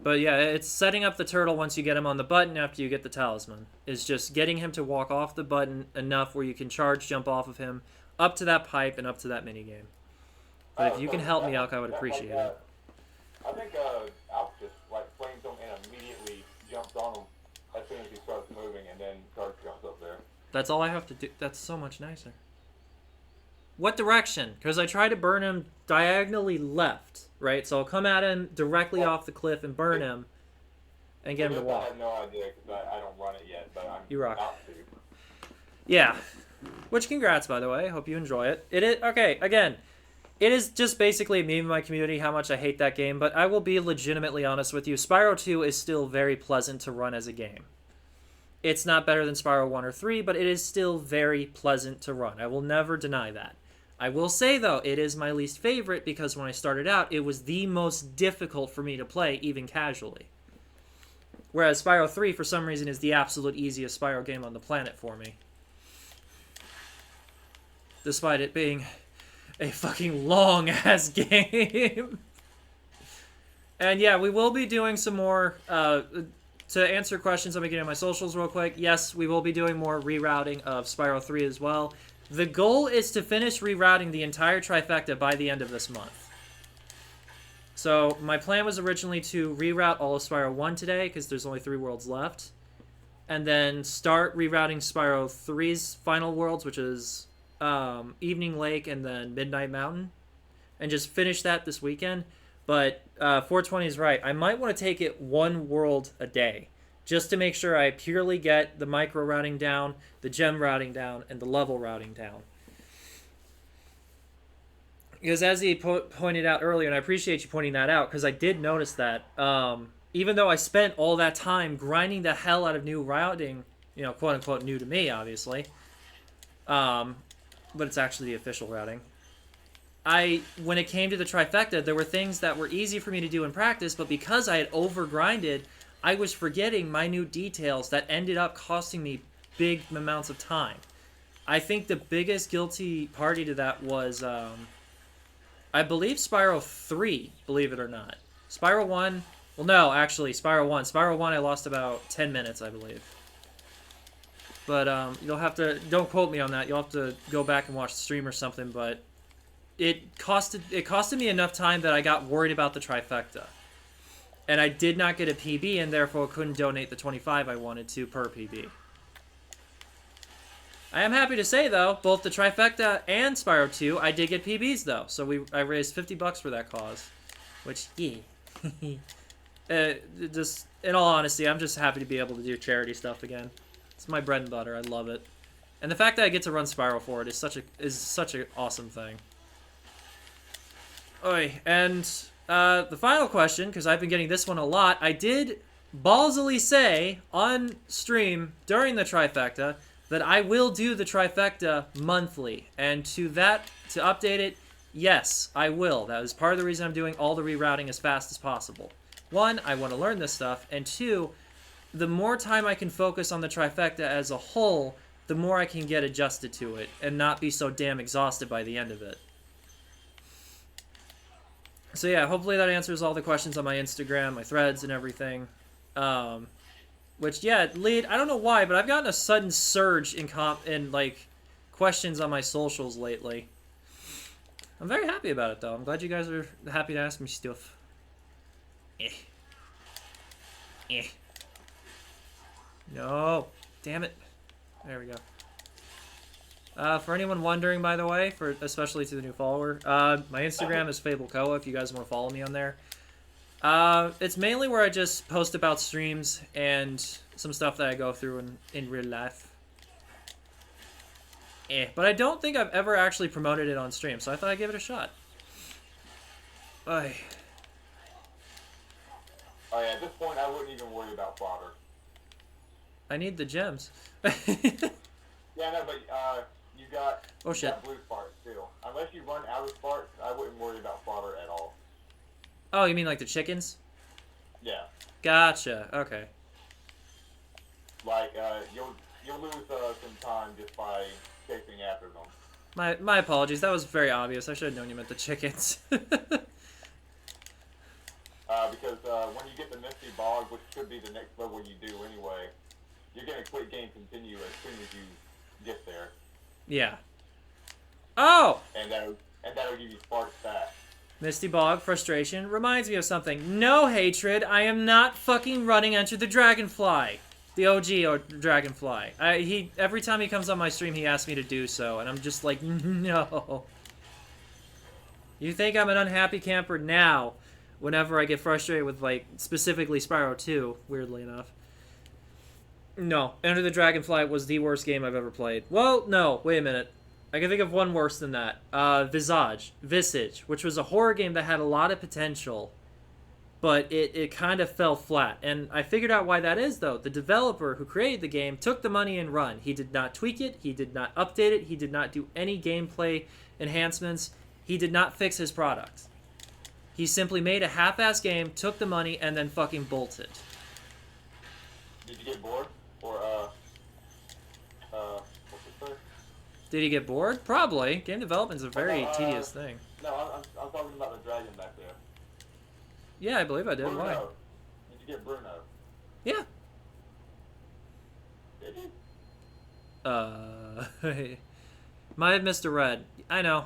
S1: But yeah, it's setting up the turtle once you get him on the button after you get the talisman. It's just getting him to walk off the button enough where you can charge jump off of him, up to that pipe and up to that minigame. But if you can help me, Alk, I would appreciate it.
S2: I think Alk just like flames him and immediately jumps on him as soon as he starts moving, and then charge jumps up there.
S1: That's all I have to do. That's so much nicer. What direction? Because I try to burn him diagonally left, right? So I'll come at him directly off the cliff and burn him and get him to walk.
S2: I have no idea because I don't run it yet, but I'm
S1: you rock.
S2: about to.
S1: Yeah. Which, congrats, by the way. Hope you enjoy it. It is, okay, again, it is just basically me and my community how much I hate that game, but I will be legitimately honest with you. Spyro 2 is still very pleasant to run as a game. It's not better than Spyro 1 or 3, but it is still very pleasant to run. I will never deny that. I will say, though, it is my least favorite because when I started out, it was the most difficult for me to play, even casually. Whereas Spyro 3, for some reason, is the absolute easiest Spyro game on the planet for me. Despite it being a fucking long-ass game. And yeah, we will be doing some more... to answer questions, I'm going to get in my socials real quick. Yes, we will be doing more rerouting of Spyro 3 as well. The goal is to finish rerouting the entire trifecta by the end of this month. So my plan was originally to reroute all of Spyro 1 today, because there's only 3 worlds left. And then start rerouting Spyro 3's final worlds, which is Evening Lake and then Midnight Mountain. And just finish that this weekend. But 420 is right. I might want to take it 1 world a day, just to make sure I purely get the micro routing down, the gem routing down, and the level routing down. Because as he pointed out earlier, and I appreciate you pointing that out, because I did notice that, even though I spent all that time grinding the hell out of new routing, you know, quote-unquote new to me, obviously, but it's actually the official routing, when it came to the trifecta, there were things that were easy for me to do in practice, but because I had over-grinded, I was forgetting minute details that ended up costing me big amounts of time. I think the biggest guilty party to that was, I believe Spyro 3, believe it or not. Spyro 1, well no, actually, Spyro 1. Spyro 1 I lost about 10 minutes, I believe. But you'll have to, don't quote me on that, you'll have to go back and watch the stream or something, but it costed me enough time that I got worried about the trifecta. And I did not get a PB, and therefore couldn't donate the 25 I wanted to per PB. I am happy to say, though, both the Trifecta and Spyro 2, I did get PBs, though. So I raised $50 for that cause. Which, yeah. Just, in all honesty, I'm just happy to be able to do charity stuff again. It's my bread and butter. I love it. And the fact that I get to run Spyro for it is such an awesome thing. Oi, and the final question, because I've been getting this one a lot, I did ballsily say on stream during the Trifecta that I will do the Trifecta monthly. And to update it, yes, I will. That is part of the reason I'm doing all the rerouting as fast as possible. One, I want to learn this stuff, and two, the more time I can focus on the Trifecta as a whole, the more I can get adjusted to it and not be so damn exhausted by the end of it. So yeah, hopefully that answers all the questions on my Instagram, my threads, and everything. Which, yeah, lead, I don't know why, but I've gotten a sudden surge in like, questions on my socials lately. I'm very happy about it, though. I'm glad you guys are happy to ask me stuff. No. Damn it. There we go. For anyone wondering, by the way, especially to the new follower, my Instagram is FableCoa if you guys want to follow me on there. It's mainly where I just post about streams and some stuff that I go through in real life. But I don't think I've ever actually promoted it on stream, so I thought I'd give it a shot. Ay.
S2: Oh yeah, at this point I wouldn't even worry about fodder.
S1: I need the gems.
S2: Yeah, no, but you got blue sparks too. Unless you run out of sparks, I wouldn't worry about fodder at all.
S1: Oh, you mean like the chickens?
S2: Yeah.
S1: Gotcha. Okay.
S2: Like you'll lose some time just by chasing after them.
S1: My apologies. That was very obvious. I should have known you meant the chickens.
S2: Because when you get the Misty Bog, which should be the next level you do anyway, you're gonna quit game continue as soon as you get there.
S1: Yeah. Oh!
S2: And that'll give you sparks back.
S1: Misty Bog, frustration, reminds me of something. No hatred, I am not fucking running Enter the Dragonfly. The OG or Dragonfly. Every time he comes on my stream, he asks me to do so, and I'm just like, no. You think I'm an unhappy camper now, whenever I get frustrated with, like, specifically Spyro 2, weirdly enough. No, Enter the Dragonfly was the worst game I've ever played. Well, no, wait a minute. I can think of one worse than that. Visage, which was a horror game that had a lot of potential, but it kind of fell flat. And I figured out why that is, though. The developer who created the game took the money and run. He did not tweak it. He did not update it. He did not do any gameplay enhancements. He did not fix his product. He simply made a half-ass game, took the money, and then fucking bolted.
S2: Did you get bored? Or, what's it say?
S1: Did he get bored? Probably. Game development is a very tedious thing.
S2: No, I'm talking about the dragon back there.
S1: Yeah, I believe I did.
S2: Bruno.
S1: Why?
S2: Did you get Bruno?
S1: Yeah.
S2: Did you?
S1: Might have missed a red. I know.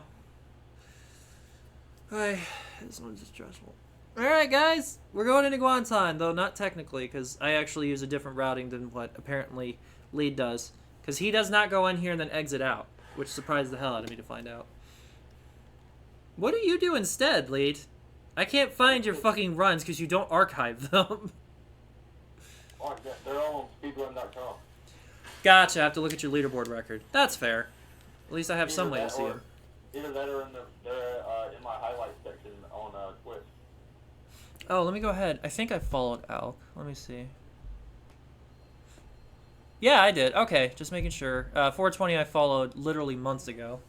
S1: This one's just stressful. Alright, guys. We're going into Guantan, though not technically, because I actually use a different routing than what apparently Lead does. Because he does not go in here and then exit out, which surprised the hell out of me to find out. What do you do instead, Lead? I can't find your fucking runs because you don't archive them.
S2: Oh, they're all on speedrun.com.
S1: Gotcha, I have to look at your leaderboard record. That's fair. At least I have some way to see them.
S2: Either that or they're in my highlights section on Twitch.
S1: Oh, let me go ahead. I think I followed Al. Let me see. Yeah, I did. Okay, just making sure. 420 I followed literally months ago.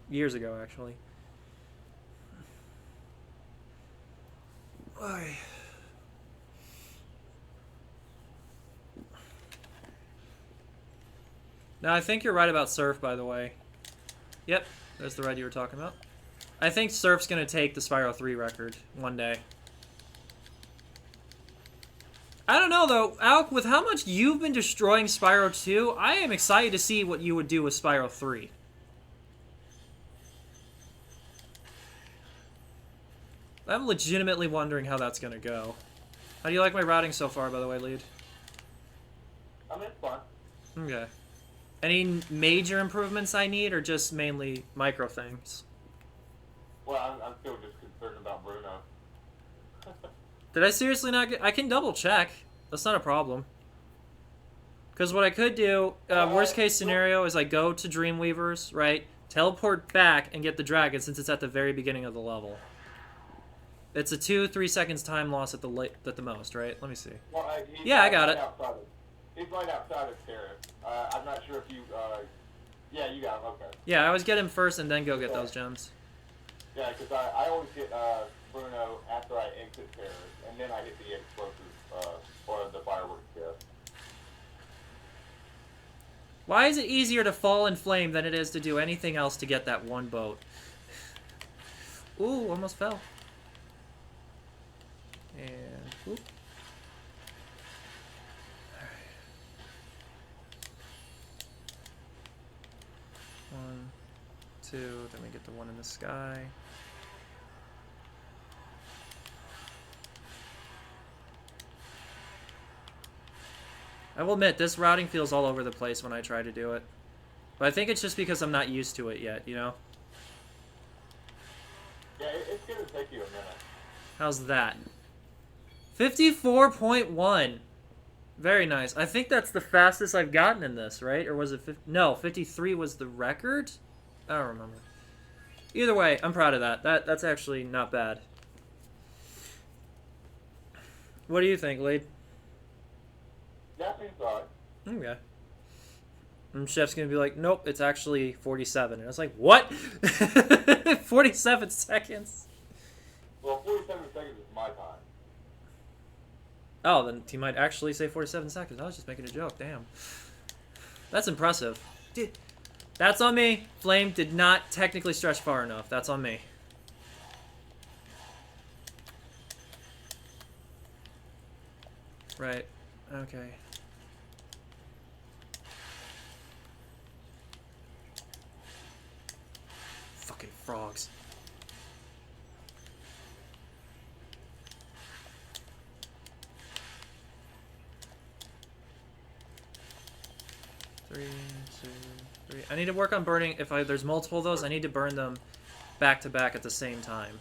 S1: Years ago, actually. Why? Now, I think you're right about Surf, by the way. Yep, there's the red you were talking about. I think Surf's going to take the Spyro 3 record one day. I don't know, though. Alk, with how much you've been destroying Spyro 2, I am excited to see what you would do with Spyro 3. I'm legitimately wondering how that's going to go. How do you like my routing so far, by the way, Lead?
S2: I mean, it's fun.
S1: Okay. Any major improvements I need, or just mainly micro things?
S2: Well, I'm still just concerned about Bruno.
S1: Did I seriously not get... I can double check. That's not a problem. Because what I could do, worst case scenario, is I go to Dreamweavers, right? Teleport back and get the dragon since it's at the very beginning of the level. It's a 2-3 seconds time loss at the most, right? Let me see.
S2: Well,
S1: Yeah, I got it.
S2: He's right outside of Terrace. I'm not sure if you. Yeah, you got him. Okay.
S1: Yeah, I always get him first and then go get those gems.
S2: Yeah, because I always get Bruno after I exit Terrace, and then I hit the explosive or the fireworks chest.
S1: Why is it easier to fall in flame than it is to do anything else to get that one boat? Ooh, almost fell. And whoop. One, two, then we get the one in the sky. I will admit, this routing feels all over the place when I try to do it. But I think it's just because I'm not used to it yet, you know?
S2: Yeah, it's going to take you a minute.
S1: How's that? 54.1. Very nice. I think that's the fastest I've gotten in this, right? Or was it... No, 53 was the record? I don't remember. Either way, I'm proud of that. That's actually not bad. What do you think, Lead?
S2: That seems right.
S1: Okay. And Chef's gonna be like, nope, it's actually 47. And I was like, what? 47 seconds?
S2: Well, 47 seconds is my time.
S1: Oh, then he might actually say 47 seconds. I was just making a joke. Damn. That's impressive. Dude, that's on me. Flame did not technically stretch far enough. That's on me. Right. Okay. Fucking frogs. Three, two, three. I need to work on burning. If there's multiple of those, I need to burn them back to back at the same time.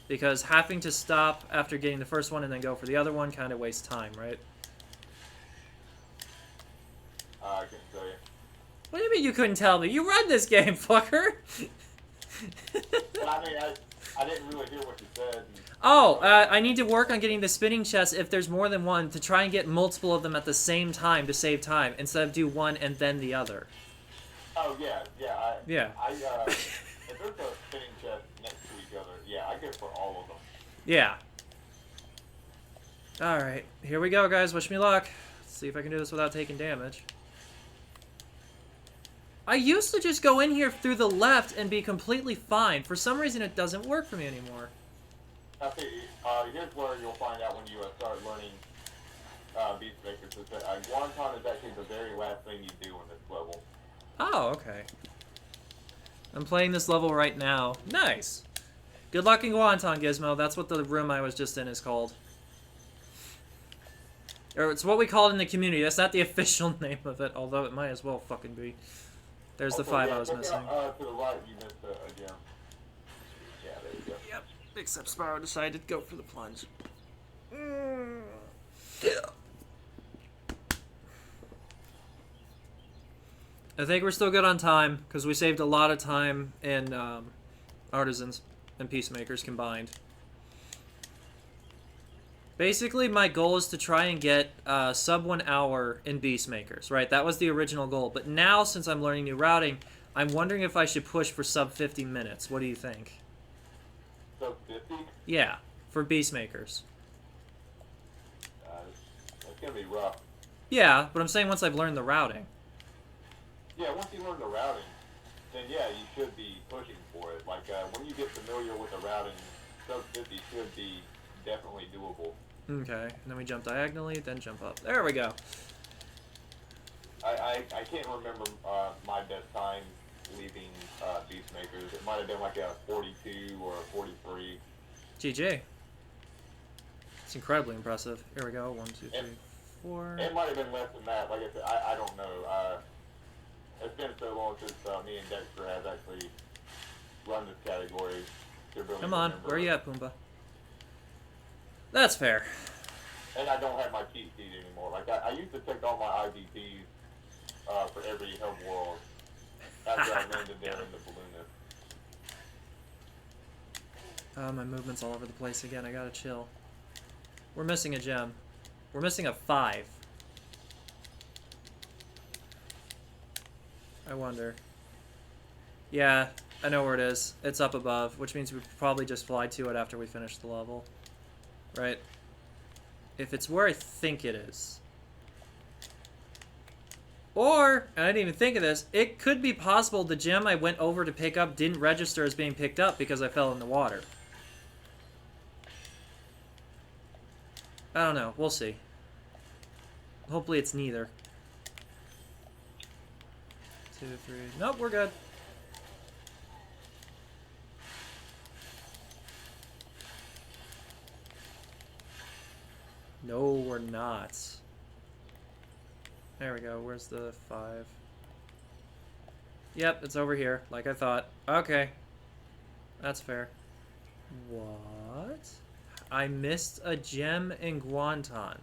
S1: Because having to stop after getting the first one and then go for the other one kind of wastes time, right?
S2: I can tell you.
S1: What do you mean you couldn't tell me? You run this game, fucker!
S2: Well, I mean, I didn't really hear what you said.
S1: Oh, I need to work on getting the spinning chest if there's more than one to try and get multiple of them at the same time to save time instead of do one and then the other.
S2: Oh, yeah.
S1: Yeah.
S2: If there's a spinning chest next to each other, yeah, I go for all of them.
S1: Yeah. Alright, here we go, guys. Wish me luck. Let's see if I can do this without taking damage. I used to just go in here through the left and be completely fine. For some reason, it doesn't work for me anymore.
S2: I see. Here's where you'll find out when you start learning Beast Makers. Is that Guanton is actually the very last thing you do in this level.
S1: Oh, okay. I'm playing this level right now. Nice. Good luck in Guanton, Gizmo. That's what the room I was just in is called. Or it's what we call it in the community. That's not the official name of it, although it might as well fucking be. There's the 5 I was missing.
S2: To the right, you missed a gem. Yeah, there you go.
S1: Yep. Except Sparrow decided to go for the plunge. I think we're still good on time, because we saved a lot of time in Artisans and Peacemakers combined. Basically, my goal is to try and get sub 1 hour in Beastmakers, right? That was the original goal. But now, since I'm learning new routing, I'm wondering if I should push for sub 50 minutes. What do you think?
S2: Sub 50?
S1: Yeah, for Beastmakers.
S2: That's going to be rough.
S1: Yeah, but I'm saying once I've learned the routing.
S2: Yeah, once you learn the routing, then yeah, you should be pushing for it. Like, when you get familiar with the routing, sub 50 should be definitely doable.
S1: Okay, and then we jump diagonally, then jump up. There we go.
S2: I can't remember my best time leaving Beastmakers. It might have been like a 42 or a 43.
S1: GG. It's incredibly impressive. Here we go. 1, 2, 3, 4.
S2: It might have been less than that. Like I said, I don't know. been so long since me and Dexter have actually run this category to really
S1: Come on,
S2: remember.
S1: where you at, Pumbaa? That's fair.
S2: And I don't have my cheat sheet anymore. Like, I used to check all my IVPs for every hub world after I landed there in the balloonist.
S1: Oh, my movement's all over the place again. I gotta chill. We're missing a gem. We're missing a 5. I wonder. Yeah, I know where it is. It's up above, which means we probably just fly to it after we finish the level. Right? If it's where I think it is. Or, and I didn't even think of this, it could be possible the gem I went over to pick up didn't register as being picked up because I fell in the water. I don't know. We'll see. Hopefully it's neither. 2, 3. Nope, we're good. No, we're not. There we go. Where's the 5? Yep, it's over here, like I thought. Okay. That's fair. What? I missed a gem in Guantan.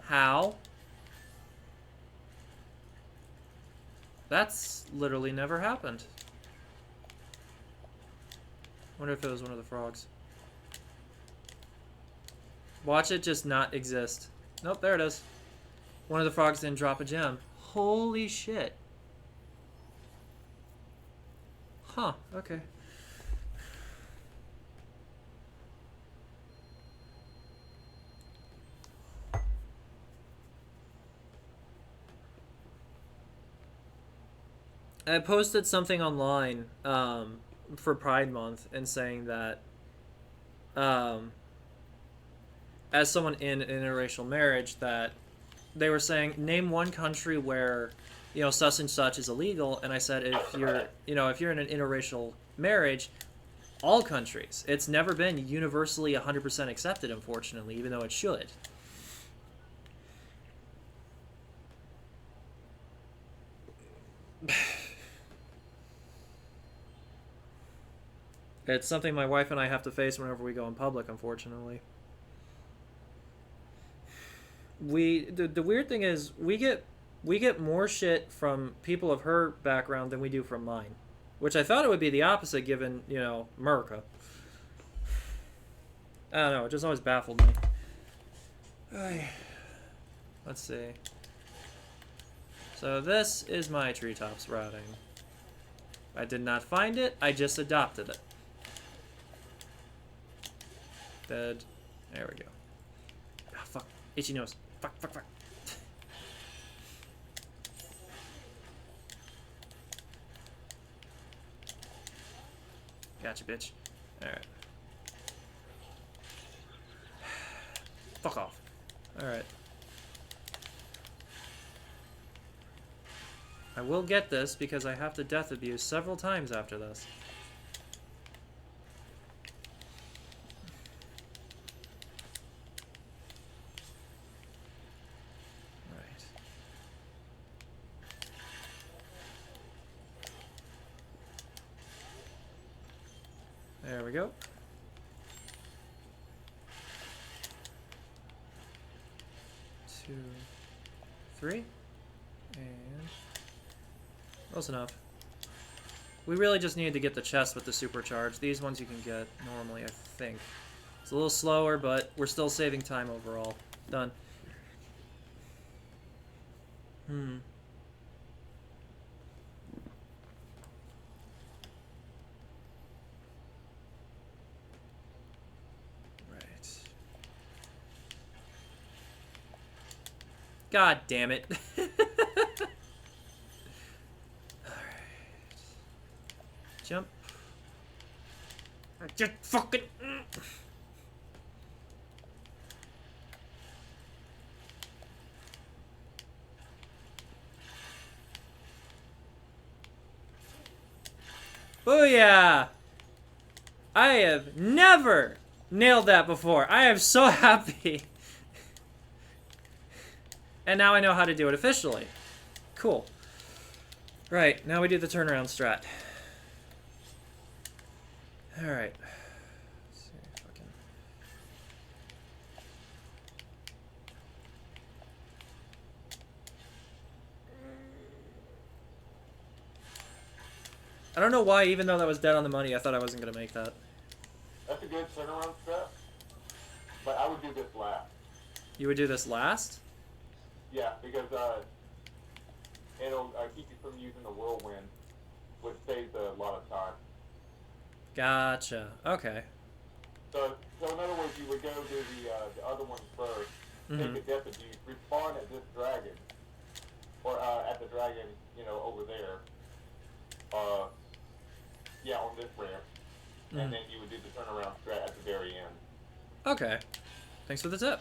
S1: How? That's literally never happened. Wonder if it was one of the frogs. Watch it just not exist. Nope, there it is. One of the frogs didn't drop a gem. Holy shit. Huh, okay. I posted something online for Pride Month and saying that as someone in an interracial marriage, that they were saying, name one country where, you know, such and such is illegal. And I said, if you're, you know, if you're in an interracial marriage, all countries. It's never been universally 100% accepted, unfortunately, even though it should. It's something my wife and I have to face whenever we go in public, unfortunately. The weird thing is we get more shit from people of her background than we do from mine, which I thought it would be the opposite given, you know, America. I don't know, it just always baffled me. Let's see. So this is my treetops routing. I did not find it, I just adopted it. Dead. There we go. Ah, fuck. Itchy nose. Fuck, fuck, fuck. Gotcha, bitch. Alright. Fuck off. Alright. I will get this because I have to death abuse several times after this. There we go. Two, 3, and close enough. We really just needed to get the chest with the supercharge. These ones you can get normally, I think. It's a little slower, but we're still saving time overall. Done. God damn it. Alright. Jump. Just fucking. Booyah! I have never nailed that before. I am so happy. And now I know how to do it officially. Cool. Right, now we do the turnaround strat. Alright. I don't know why, even though that was dead on the money, I thought I wasn't going to make that.
S2: That's a good turnaround strat, but I would do this last.
S1: You would do this last?
S2: Yeah, because it'll keep you from using the whirlwind, which saves a lot of time.
S1: Gotcha. Okay.
S2: So in other words, you would go do the other one first, take a death abuse, respawn at this dragon, or at the dragon, over there. Yeah, on this ramp, and then you would do the turnaround strat at the very end.
S1: Okay. Thanks for the tip.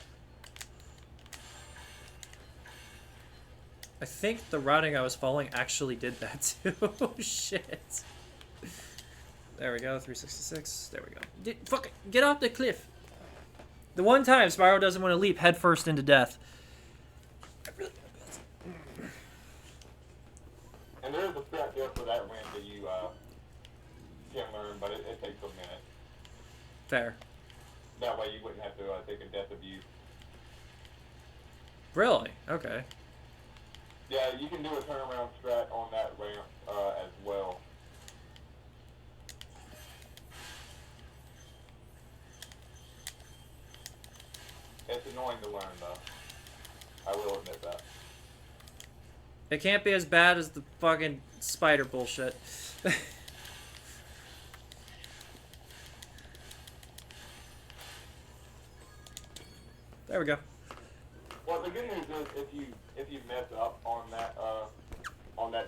S1: I think the routing I was following actually did that too. Shit. There we go, 366. There we go. Fuck it. Get off the cliff. The one time Spyro doesn't want to leap headfirst into death.
S2: And there is a strat there for that ramp that you can learn, but it takes a minute.
S1: Fair.
S2: That way you wouldn't have to take a death abuse.
S1: Really? Okay.
S2: Yeah, you can do a turnaround strat on that ramp as well. It's annoying to learn, though. I will admit that.
S1: It can't be as bad as the fucking spider bullshit. There we go.
S2: Well, the good news is if you mess up on that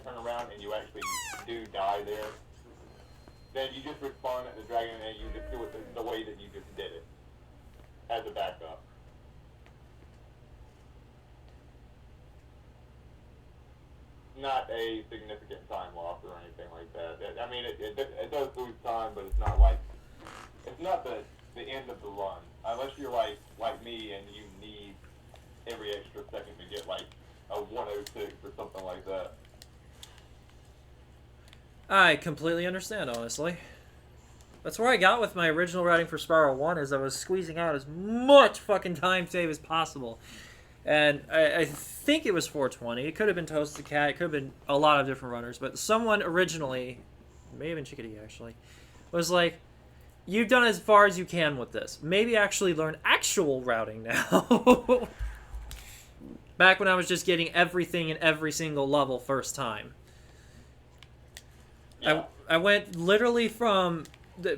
S2: turnaround and you actually do die there, then you just respawn at the dragon and you just do it the way that you just did it as a backup. Not a significant time loss or anything like that. I mean, it does lose time, but it's not the end of the run. Unless you're like me and you need every extra second to get like a 106 or something like that.
S1: I completely understand, honestly. That's where I got with my original routing for Spyro 1, is I was squeezing out as much fucking time save as possible. And I think it was 420. It could have been Toasted Cat. It could have been a lot of different runners. But someone originally, maybe even Chickadee actually, was like, you've done as far as you can with this. Maybe actually learn actual routing now. Back when I was just getting everything in every single level first time.
S2: Yeah.
S1: I went literally from,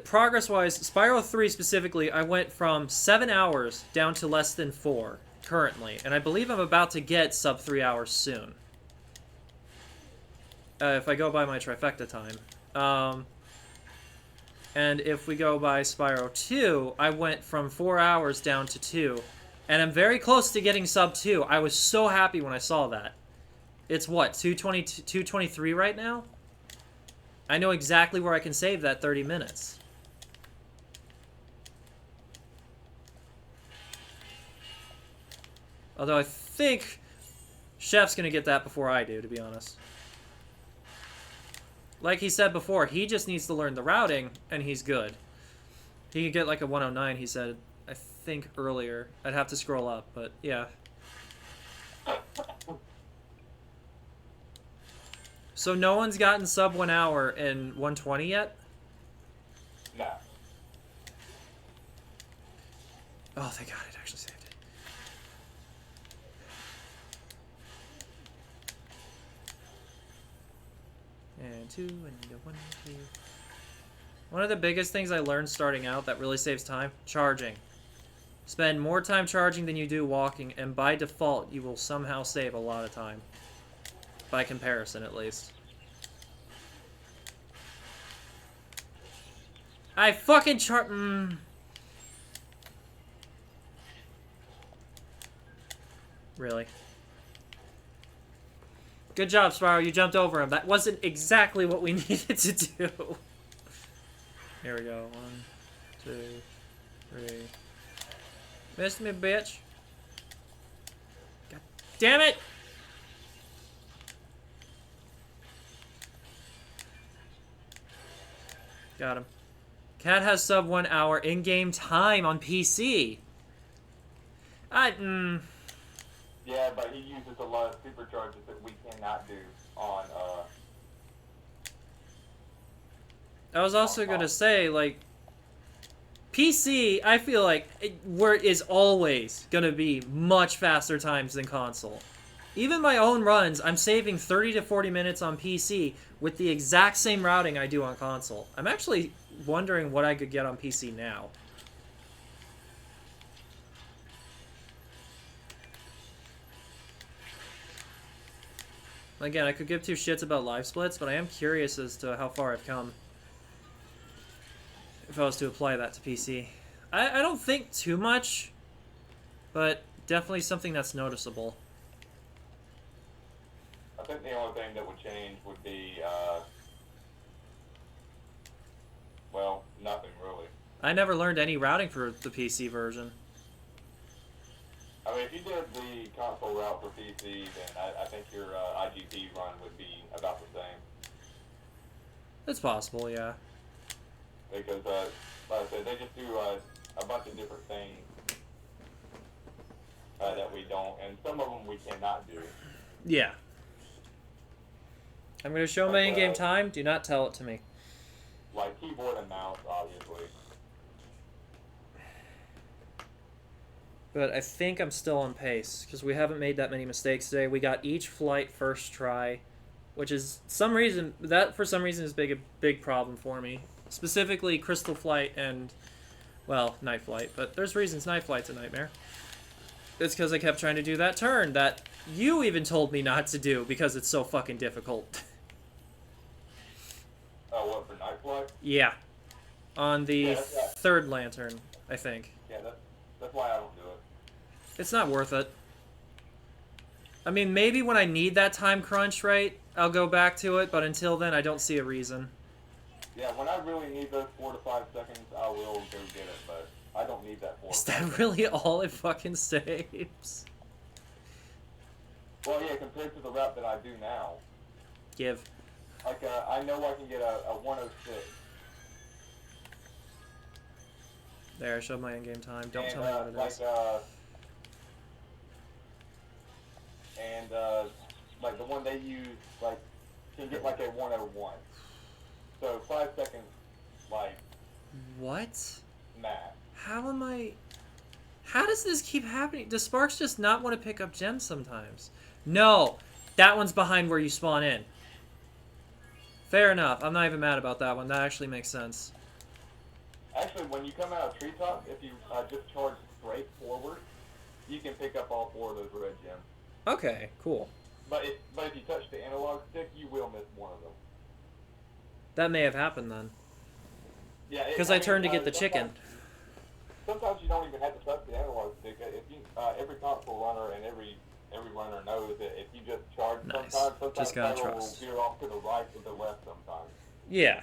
S1: progress-wise, Spyro 3 specifically, I went from 7 hours down to less than 4 currently. And I believe I'm about to get sub 3 hours soon. If I go by my trifecta time. And if we go by Spyro 2, I went from 4 hours down to 2. And I'm very close to getting sub 2. I was so happy when I saw that. It's what, 223 right now? I know exactly where I can save that 30 minutes. Although I think Chef's gonna get that before I do, to be honest. Like he said before, he just needs to learn the routing, and he's good. He could get like a 109, he said, I think earlier. I'd have to scroll up, but yeah. So no one's gotten sub 1 hour in 120 yet?
S2: No.
S1: Oh, thank God, it actually saved it. And 2, and 1, 2. One of the biggest things I learned starting out that really saves time, charging. Spend more time charging than you do walking, and by default, you will somehow save a lot of time. By comparison, at least. I fucking Really? Good job, Spyro. You jumped over him. That wasn't exactly what we needed to do. Here we go. 1, 2, 3. Missed me, bitch. God damn it! Got him. Cat has sub 1 hour in-game time on PC.
S2: Yeah, but he uses a lot of supercharges that we cannot do on,
S1: I was also gonna say, like, PC, I feel like, is always gonna be much faster times than console. Even my own runs, I'm saving 30 to 40 minutes on PC with the exact same routing I do on console. I'm actually wondering what I could get on PC now. Again, I could give two shits about live splits, but I am curious as to how far I've come if I was to apply that to PC. I don't think too much, but definitely something that's noticeable.
S2: I think the only thing that would change would be, well, nothing really.
S1: I never learned any routing for the PC version.
S2: I mean, if you did the console route for PC, then I think your IGP run would be about the same.
S1: It's possible, yeah.
S2: Because, like I said, they just do a bunch of different things that we don't, and some of them we cannot do.
S1: Yeah. I'm going to show my in-game time. Do not tell it to me.
S2: Like keyboard and mouse, obviously.
S1: But I think I'm still on pace, because we haven't made that many mistakes today. We got each flight first try, which is for some reason is a big problem for me. Specifically Crystal Flight and, well, Night Flight. But there's reasons Night Flight's a nightmare. It's because I kept trying to do that turn that you even told me not to do because it's so fucking difficult.
S2: Oh, what, for Night Flight?
S1: Yeah. On the third lantern, I think.
S2: Yeah, that's why I don't do it.
S1: It's not worth it. I mean, maybe when I need that time crunch, right, I'll go back to it, but until then, I don't see a reason.
S2: Yeah, when I really need those 4 to 5 seconds, I will go get it, but I don't need that 4
S1: Is
S2: to 5
S1: that really all it fucking saves?
S2: Well, yeah, compared to the route that I do now.
S1: Give.
S2: Like, I know I can get a 106.
S1: There, I showed my in-game time. Don't
S2: And,
S1: tell me what it is.
S2: Like the one they use, like, can get like a 101. So 5 seconds, like,
S1: What?
S2: max.
S1: How does this keep happening? Does Sparks just not want to pick up gems sometimes? No! That one's behind where you spawn in. Fair enough. I'm not even mad about that one. That actually makes sense.
S2: Actually, when you come out of treetop, if you just charge straight forward, you can pick up all 4 of those red gems.
S1: Okay, cool.
S2: But if you touch the analog stick, you will miss one of them.
S1: That may have happened then.
S2: Yeah,
S1: Because I turned to get the chicken.
S2: Sometimes you don't even have to touch the analog stick. If you, every console runner and every runner knows that if you just charge
S1: Nice.
S2: sometimes
S1: Just gotta
S2: the barrel
S1: trust.
S2: will veer off to the right or the left sometimes.
S1: Yeah.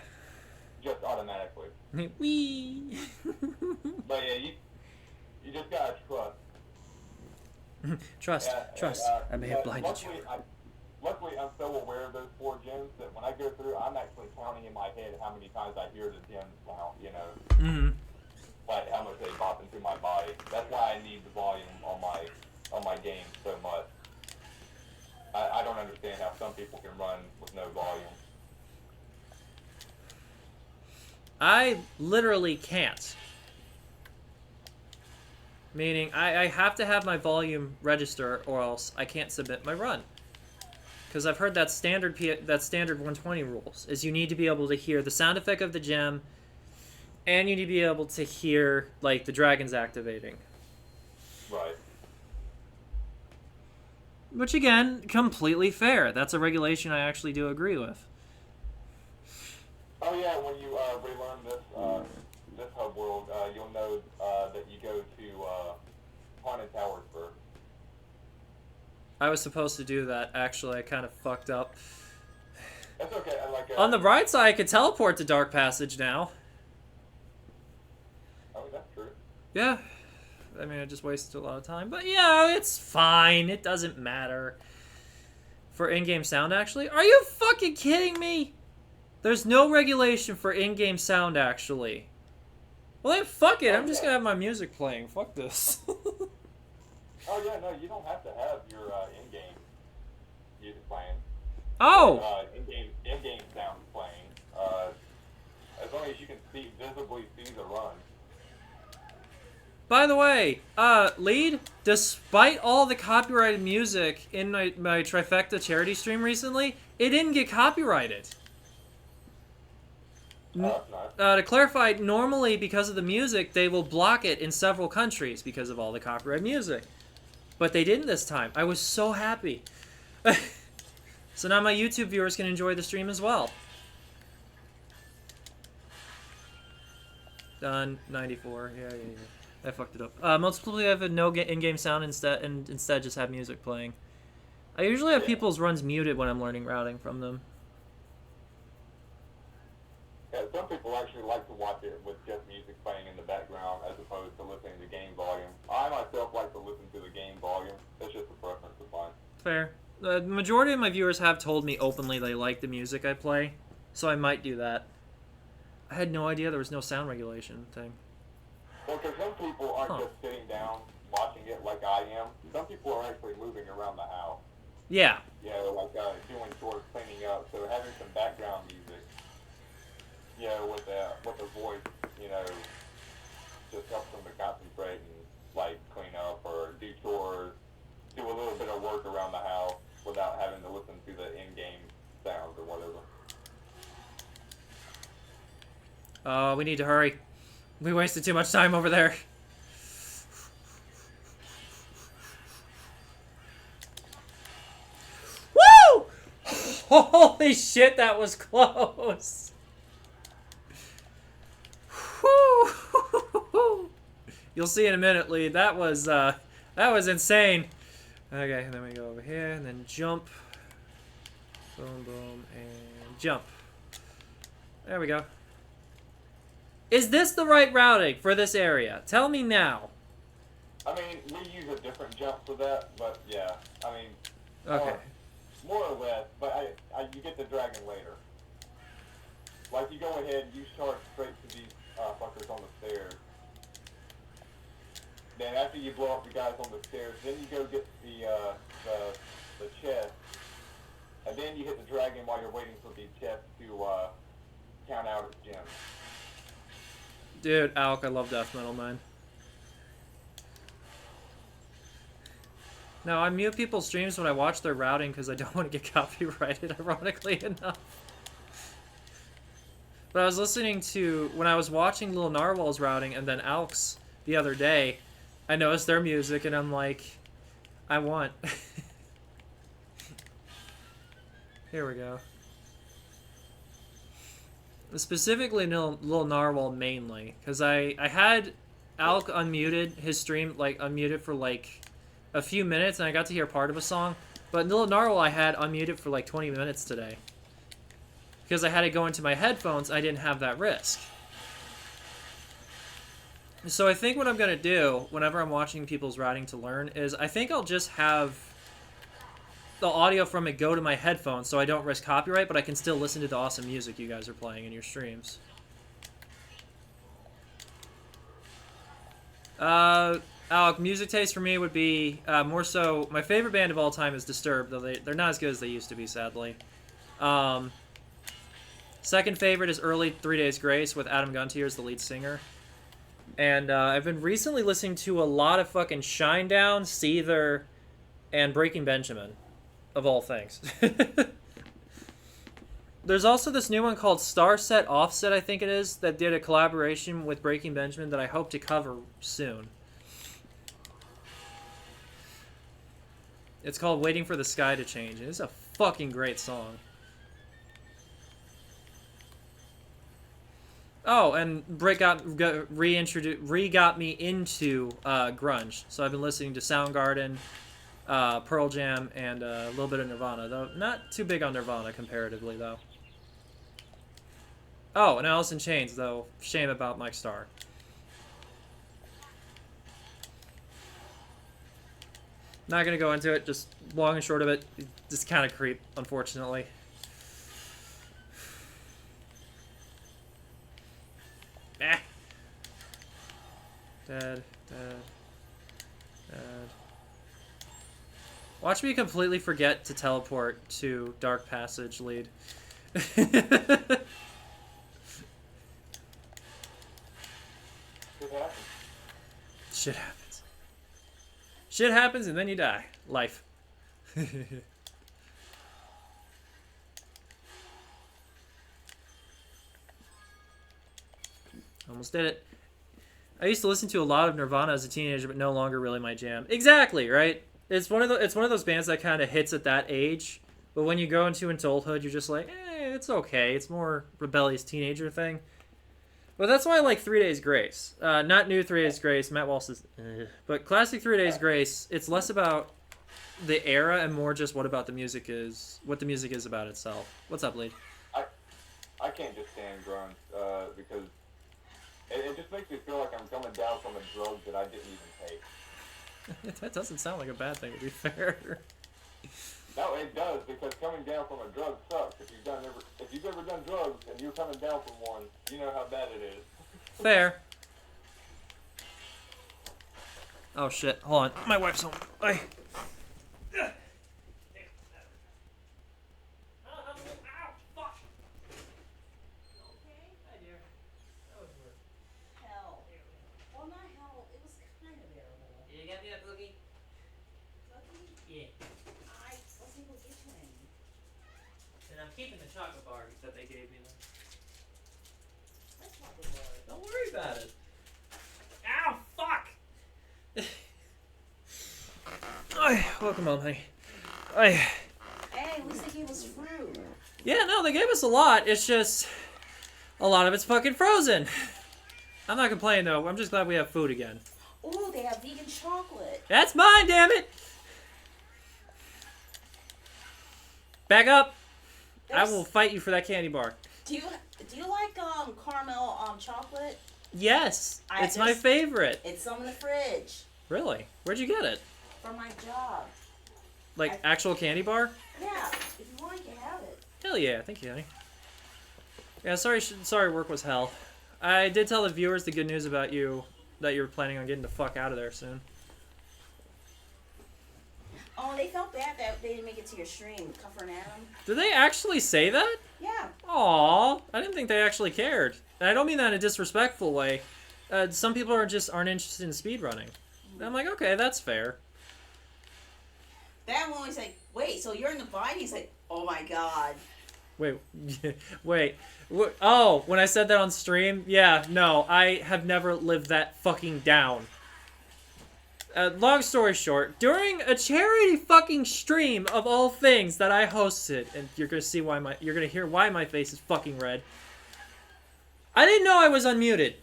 S2: Just automatically.
S1: Wee.
S2: But yeah, you just gotta trust.
S1: Trust. I may have blinded you.
S2: Luckily, I'm so aware of those 4 gems that when I go through, I'm actually counting in my head how many times I hear the gems count, you know.
S1: Mm-hmm.
S2: Like how much they bop into my body. That's why I need the volume on my game so much. I don't understand how some people can run with no volume.
S1: I literally can't. Meaning, I have to have my volume register, or else I can't submit my run. Because I've heard that standard 120 rules is you need to be able to hear the sound effect of the gem, and you need to be able to hear like the dragons activating.
S2: Right.
S1: Which again, completely fair. That's a regulation I actually do agree with.
S2: Oh yeah, when you relearn this hub world, you'll know that you go to Haunted Towers first.
S1: I was supposed to do that. Actually, I kind of fucked up.
S2: That's okay.
S1: On the bright side, I could teleport to Dark Passage now.
S2: Oh, that's true.
S1: Yeah. I mean, I just wasted a lot of time. But yeah, it's fine. It doesn't matter. For in-game sound, actually? Are you fucking kidding me? There's no regulation for in-game sound, actually. Well, then fuck it.
S2: Oh
S1: I'm just
S2: yeah.
S1: gonna have my music playing. Fuck this.
S2: Oh yeah. No, you don't have to have your in-game music playing.
S1: Oh!
S2: In-game sound playing. As long as you can visibly see the run.
S1: By the way, Lead, despite all the copyrighted music in my Trifecta charity stream recently, it didn't get copyrighted.
S2: Oh, that's nice.
S1: To clarify, normally because of the music, they will block it in several countries because of all the copyright music. But they didn't this time. I was so happy. So now my YouTube viewers can enjoy the stream as well. Done. 94. Yeah. I fucked it up. Most people have a no in-game sound instead just have music playing. I usually have people's runs muted when I'm learning routing from them.
S2: Yeah, some people actually like to watch it with just music playing in the background as opposed to listening to game volume. I myself like to listen to the game volume. It's just a preference of mine.
S1: Fair. The majority of my viewers have told me openly they like the music I play, so I might do that. I had no idea there was no sound regulation thing.
S2: Well, because some people aren't just sitting down watching it like I am. Some people are actually moving around the house.
S1: Yeah.
S2: You know, like doing chores, cleaning up. So having some background music, you know, with the voice, you know, just helps them to concentrate and like clean up or do chores, do a little bit of work around the house without having to listen to the in-game sounds or whatever.
S1: We need to hurry. We wasted too much time over there. Woo! Holy shit, that was close. Woo! You'll see in a minute, Lee. That was insane. Okay, and then we go over here and then jump. Boom, boom, and jump. There we go. Is this the right routing for this area? Tell me now.
S2: I mean, we use a different jump for that, but yeah, I mean,
S1: Okay.
S2: more or less, but you get the dragon later. Like, you go ahead, you charge straight to these fuckers on the stairs. Then after you blow up the guys on the stairs, then you go get the chest, and then you hit the dragon while you're waiting for the chest to count out its gems.
S1: Dude, Alk, I love death metal, man. No, I mute people's streams when I watch their routing because I don't want to get copyrighted, ironically enough. But I was listening to, when I was watching Little Narwhal's routing and then Alk's the other day, I noticed their music and I'm like, I want. Here we go. Specifically Little Narwhal mainly, because I had Alk unmuted, his stream, like, unmuted for, like, a few minutes, and I got to hear part of a song. But Little Narwhal I had unmuted for, like, 20 minutes today. Because I had to go into my headphones, I didn't have that risk. So I think what I'm going to do, whenever I'm watching people's routing to learn, is I think I'll just have the audio from it go to my headphones so I don't risk copyright, but I can still listen to the awesome music you guys are playing in your streams. Alec, music taste for me would be more so, my favorite band of all time is Disturbed, though they're not as good as they used to be, sadly. Second favorite is early 3 Days Grace with Adam Guntier as the lead singer. And I've been recently listening to a lot of fucking Shinedown, Seether, and Breaking Benjamin. Of all things. There's also this new one called Starset Offset, I think it is, that did a collaboration with Breaking Benjamin that I hope to cover soon. It's called Waiting for the Sky to Change, and it's a fucking great song. Oh, and Britt got me into grunge, so I've been listening to Soundgarden, Pearl Jam, and a little bit of Nirvana, though not too big on Nirvana comparatively, though. Oh, and Alice in Chains, though. Shame about Mike Starr. Not gonna go into it, just long and short of it, just kind of creep, unfortunately. Dead. Watch me completely forget to teleport to Dark Passage lead.
S2: Shit happens.
S1: Shit happens. Shit happens and then you die. Life. Almost did it. I used to listen to a lot of Nirvana as a teenager, but no longer really my jam. Exactly, right? It's one of those bands that kind of hits at that age, but when you go into adulthood, you're just like, it's okay. It's more rebellious teenager thing. But that's why I like 3 Days Grace. Not new 3 Days Grace. Matt Walsh is, but classic 3 Days Grace. It's less about the era and more just what the music is about itself. What's up, Lead?
S2: I can't just stand grunge because it just makes me feel like I'm coming down from a drug that I didn't even take.
S1: That doesn't sound like a bad thing, to be fair.
S2: No, it does, because coming down from a drug sucks. If you've ever done drugs and you're coming down from one, you know how bad it is.
S1: Fair. Oh shit! Hold on, my wife's home. Ow, fuck. Okay, hi dear. That was worse.
S3: Hell. Well, not hell. It was kind of bearable.
S1: You got me a cookie?
S3: Cookie?
S1: Yeah.
S3: I wasn't able to get you any.
S1: And I'm keeping the chocolate bar that they gave me.
S3: That's not the word.
S1: Don't worry about it. Ow, fuck! Welcome home, honey.
S3: Hey, at least they gave us fruit.
S1: Yeah, no, they gave us a lot. It's just a lot of it's fucking frozen. I'm not complaining though. I'm just glad we have food again.
S3: Ooh, they have vegan chocolate.
S1: That's mine, damn it! Back up. I will fight you for that candy bar.
S3: Do you like caramel chocolate?
S1: Yes, it's my favorite.
S3: It's some in the fridge.
S1: Really? Where'd you get it?
S3: From my job.
S1: Like actual candy bar?
S3: Yeah, if you want, you have it.
S1: Hell yeah, thank you, honey. Yeah, sorry work was hell. I did tell the viewers the good news about you, that you were planning on getting the fuck out of there soon.
S3: Oh, they felt bad that they didn't make it to your stream, Cuffer and Adam.
S1: Did they actually say that?
S3: Yeah.
S1: Aw, I didn't think they actually cared. And I don't mean that in a disrespectful way. Some people aren't interested in speedrunning. And I'm like, okay, that's fair.
S3: That one was like, wait, so you're in the bind? He's like, oh my god.
S1: Wait. Oh, when I said that on stream? Yeah, no, I have never lived that fucking down. Long story short, during a charity fucking stream of all things that I hosted, and you're gonna hear why my face is fucking red. I didn't know I was unmuted.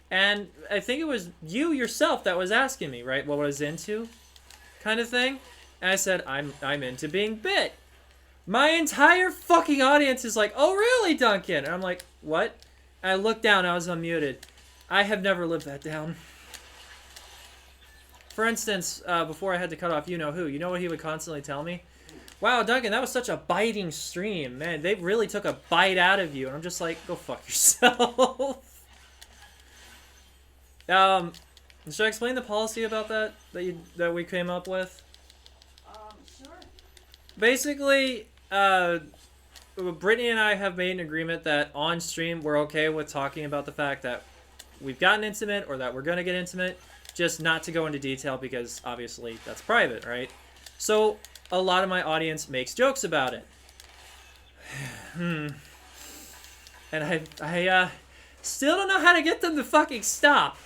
S1: And I think it was you yourself that was asking me, right, what I was into? Kind of thing. And I said, I'm into being bit. My entire fucking audience is like, oh really, Duncan? And I'm like, what? And I looked down, I was unmuted. I have never lived that down. For instance, before I had to cut off you-know-who, you know what he would constantly tell me? Wow, Duncan, that was such a biting stream. Man, they really took a bite out of you. And I'm just like, go fuck yourself. Should I explain the policy about that we came up with?
S3: Sure.
S1: Basically, Brittany and I have made an agreement that on stream we're okay with talking about the fact that we've gotten intimate or that we're going to get intimate, just not to go into detail because obviously that's private, right? So a lot of my audience makes jokes about it. And I still don't know how to get them to fucking stop.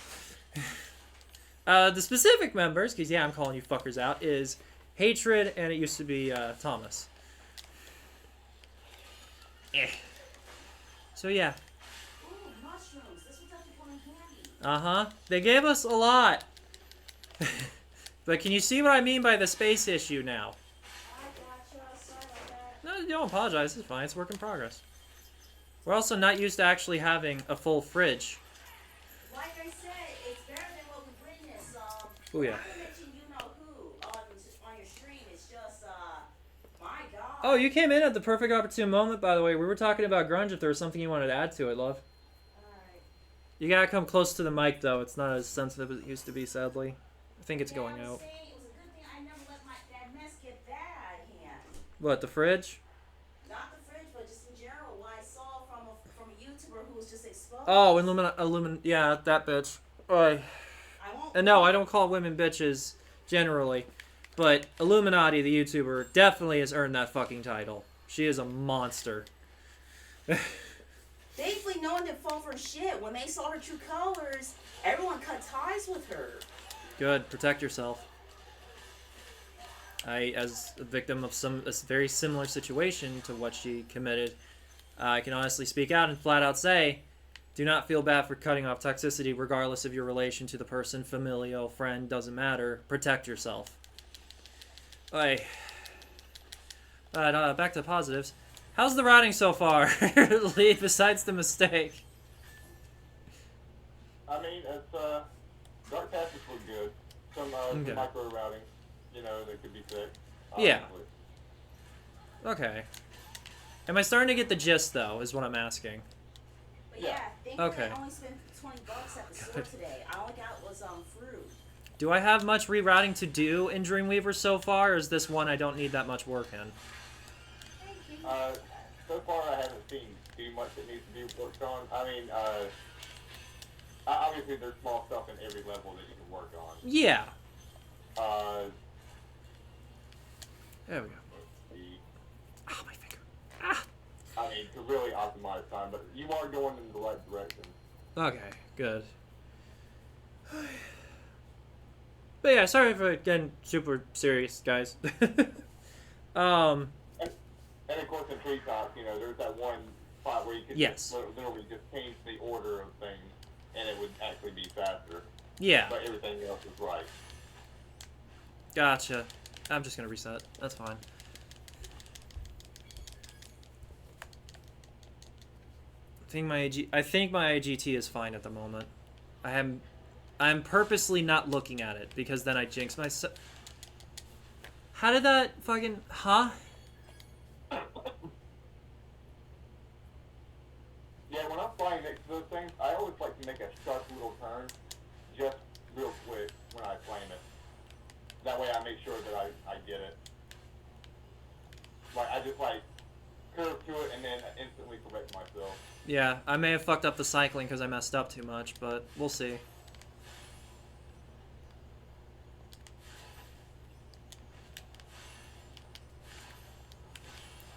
S1: The specific members, because yeah, I'm calling you fuckers out, is Hatred, and it used to be Thomas. So yeah.
S3: Ooh, mushrooms. This would definitely come in handy.
S1: Uh-huh. They gave us a lot. But can you see what I mean by the space issue now?
S3: I gotcha. Sorry about that.
S1: No, don't apologize. It's fine. It's work in progress. We're also not used to actually having a full fridge.
S3: Like I said, it's better than what we witnessed.
S1: Oh yeah.
S3: Not to mention you-know-who on your stream. It's just, my god.
S1: Oh, you came in at the perfect opportune moment, by the way. We were talking about grunge. If there was something you wanted to add to it, love.
S3: Alright.
S1: You gotta come close to the mic, though. It's not as sensitive as it used to be, sadly. I think it's going
S3: I'm
S1: out.
S3: saying it was a good thing I never let that mess get that out of hand.
S1: What, the fridge?
S3: Not the fridge, but just in general, what I saw from a YouTuber who was just exposed.
S1: Oh, yeah, that bitch. Oi.
S3: I won't.
S1: And no, I don't call women bitches generally, but Illuminati, the YouTuber, definitely has earned that fucking title. She is a monster.
S3: Thankfully, no one did fall for shit. When they saw her true colors, everyone cut ties with her.
S1: Good, protect yourself. I, as a victim of a very similar situation to what she committed, I can honestly speak out and flat out say, do not feel bad for cutting off toxicity regardless of your relation to the person, familial, friend, doesn't matter. Protect yourself. But back to the positives. How's the routing so far, Lee, besides the mistake?
S2: I mean, it's, dark patches look good. Some micro routing, that could be fixed.
S1: Yeah. Okay. Am I starting to get the gist, though, is what I'm asking.
S3: But yeah, thankfully
S1: Okay.
S3: I only spent $20 at the store today. I only got was fruit.
S1: Do I have much rerouting to do in Dreamweaver so far, or is this one I don't need that much work in?
S2: So far I haven't seen too much that needs to be worked on. I mean, obviously there's small stuff in every level that you can work on.
S1: Yeah. There we go.
S2: Let's see.
S1: Ah, my finger. Ah.
S2: I mean, to really optimize time, but you are going in the right direction.
S1: Okay, good. But yeah, sorry for getting super serious, guys.
S2: And of course in Treetops, there's that one spot where you could
S1: Yes.
S2: literally just change the order of things, and it would actually be faster.
S1: Yeah.
S2: But everything else is right.
S1: Gotcha. I'm just gonna reset. That's fine. I think my IGT is fine at the moment. I'm purposely not looking at it because then I jinx myself. How did that fucking
S2: Yeah, when I'm flying next to those things, I always like to make a sharp little turn, just real quick when I flame it. That way I make sure that I get it. Like, I just curve to it and then instantly correct myself.
S1: Yeah, I may have fucked up the cycling because I messed up too much, but we'll see.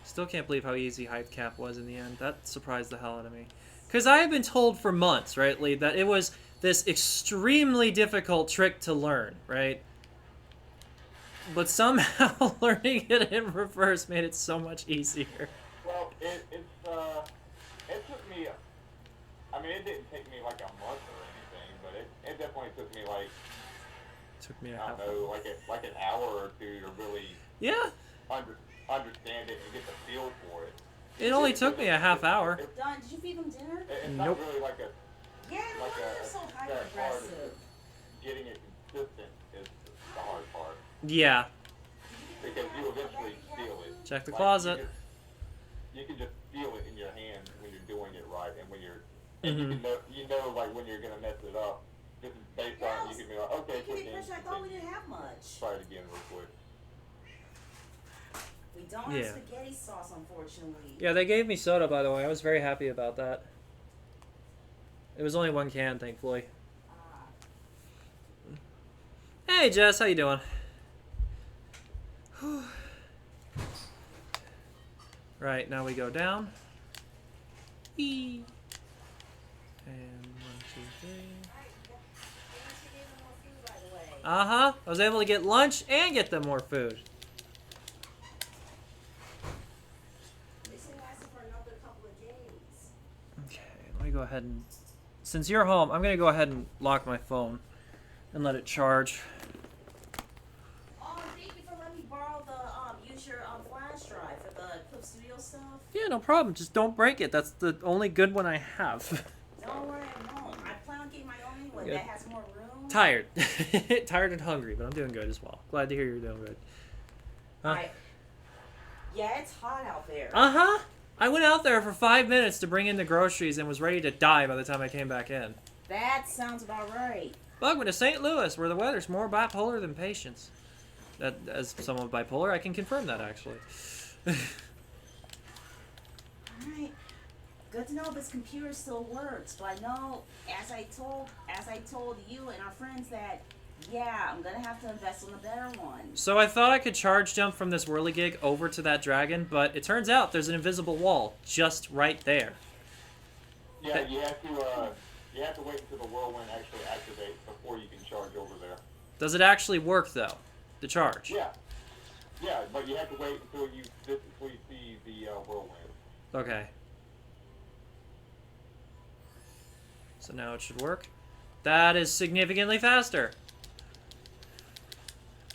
S1: Still can't believe how easy height cap was in the end. That surprised the hell out of me. Because I have been told for months, right, Lee, that it was this extremely difficult trick to learn, right? But somehow learning it in reverse made it so much easier.
S2: Well, it took me, I mean, it didn't take me like a month or anything, but it definitely took me
S1: Took me a
S2: I
S1: half.
S2: don't know, like an hour or two to really
S1: Yeah,
S2: understand it and get the feel for it.
S1: it only took me a half hour.
S3: Don, did you feed them dinner?
S2: It's
S1: Nope.
S2: not really like a
S3: Yeah, no
S2: like
S3: wonder they're so hyper
S2: that hard.
S3: aggressive.
S2: Getting it consistent is the hard part
S1: Yeah.
S2: because you eventually feel it.
S1: Check the
S2: Like,
S1: closet.
S2: You can just feel it in your hand when you're doing it right, and when you're,
S1: Mhm.
S2: you know, like when you're gonna mess it up. Just based on, you can be like, okay,
S3: Give me a question. I thought we didn't have much.
S2: try it again real quick.
S3: We don't
S1: Yeah.
S3: have spaghetti sauce, unfortunately.
S1: Yeah, they gave me soda, by the way. I was very happy about that. It was only one can, thankfully. Hey, Jess, how you doing? Right, now we go down. Whee! And 1, 2, 3. Uh-huh. I was able to get lunch and get them more food.
S3: They said it lasted for another couple of days.
S1: Okay, let me go ahead and... Since you're home, I'm going to go ahead and lock my phone and let it charge.
S3: Oh, thank you for letting me borrow use your flash drive for the Clip Studio stuff.
S1: Yeah, no problem. Just don't break it. That's the only good one I have.
S3: Don't worry, I won't. I plan on getting my own anyway.
S1: Good.
S3: That has more room.
S1: Tired. Tired and hungry, but I'm doing good as well. Glad to hear you're doing good. Huh?
S3: Yeah, it's hot out there.
S1: Uh-huh. I went out there for 5 minutes to bring in the groceries and was ready to die by the time I came back in.
S3: That sounds about right.
S1: Welcome to St. Louis, where the weather's more bipolar than patience. That, as someone bipolar, I can confirm that, actually.
S3: Alright. Good to know this computer still works, but I know, as I told you and our friends that, yeah, I'm gonna have to invest in a better one.
S1: So I thought I could charge jump from this whirligig over to that dragon, but it turns out there's an invisible wall just right there.
S2: Yeah, you have to wait until the whirlwind actually activates before you can charge over there.
S1: Does it actually work, though? The charge?
S2: Yeah. Yeah, but you have to wait until you physically see the whirlwind.
S1: Okay. So now it should work. That is significantly faster.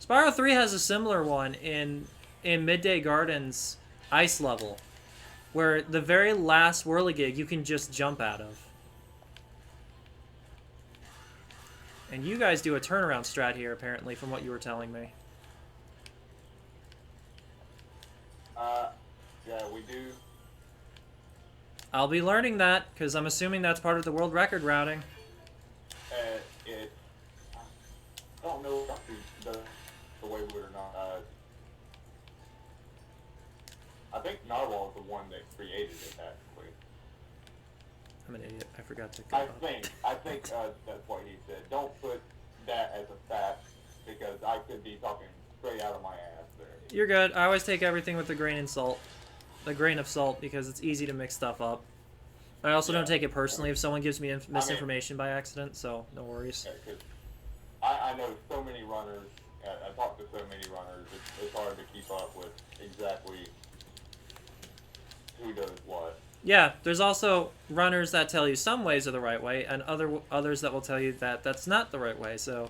S1: Spyro 3 has a similar one in Midday Gardens ice level, where the very last whirligig you can just jump out of. And you guys do a turnaround strat here, apparently, from what you were telling me.
S2: Yeah, we do.
S1: I'll be learning that, because I'm assuming that's part of the world record routing.
S2: I don't know if the way we would or not. I think Narwhal is the one that created it, actually.
S1: I'm an idiot. I forgot to go.
S2: I think that's what he said. Don't put that as a fact, because I could be talking straight out of my ass there.
S1: You're good. I always take everything with a grain of salt. A grain of salt, because it's easy to mix stuff up. I also don't take it personally if someone gives me misinformation by accident, so no worries.
S2: Yeah, 'cause I know so many runners, I talk to so many runners, it's hard to keep up with exactly who does what.
S1: Yeah, there's also runners that tell you some ways are the right way, and others that will tell you that that's not the right way, so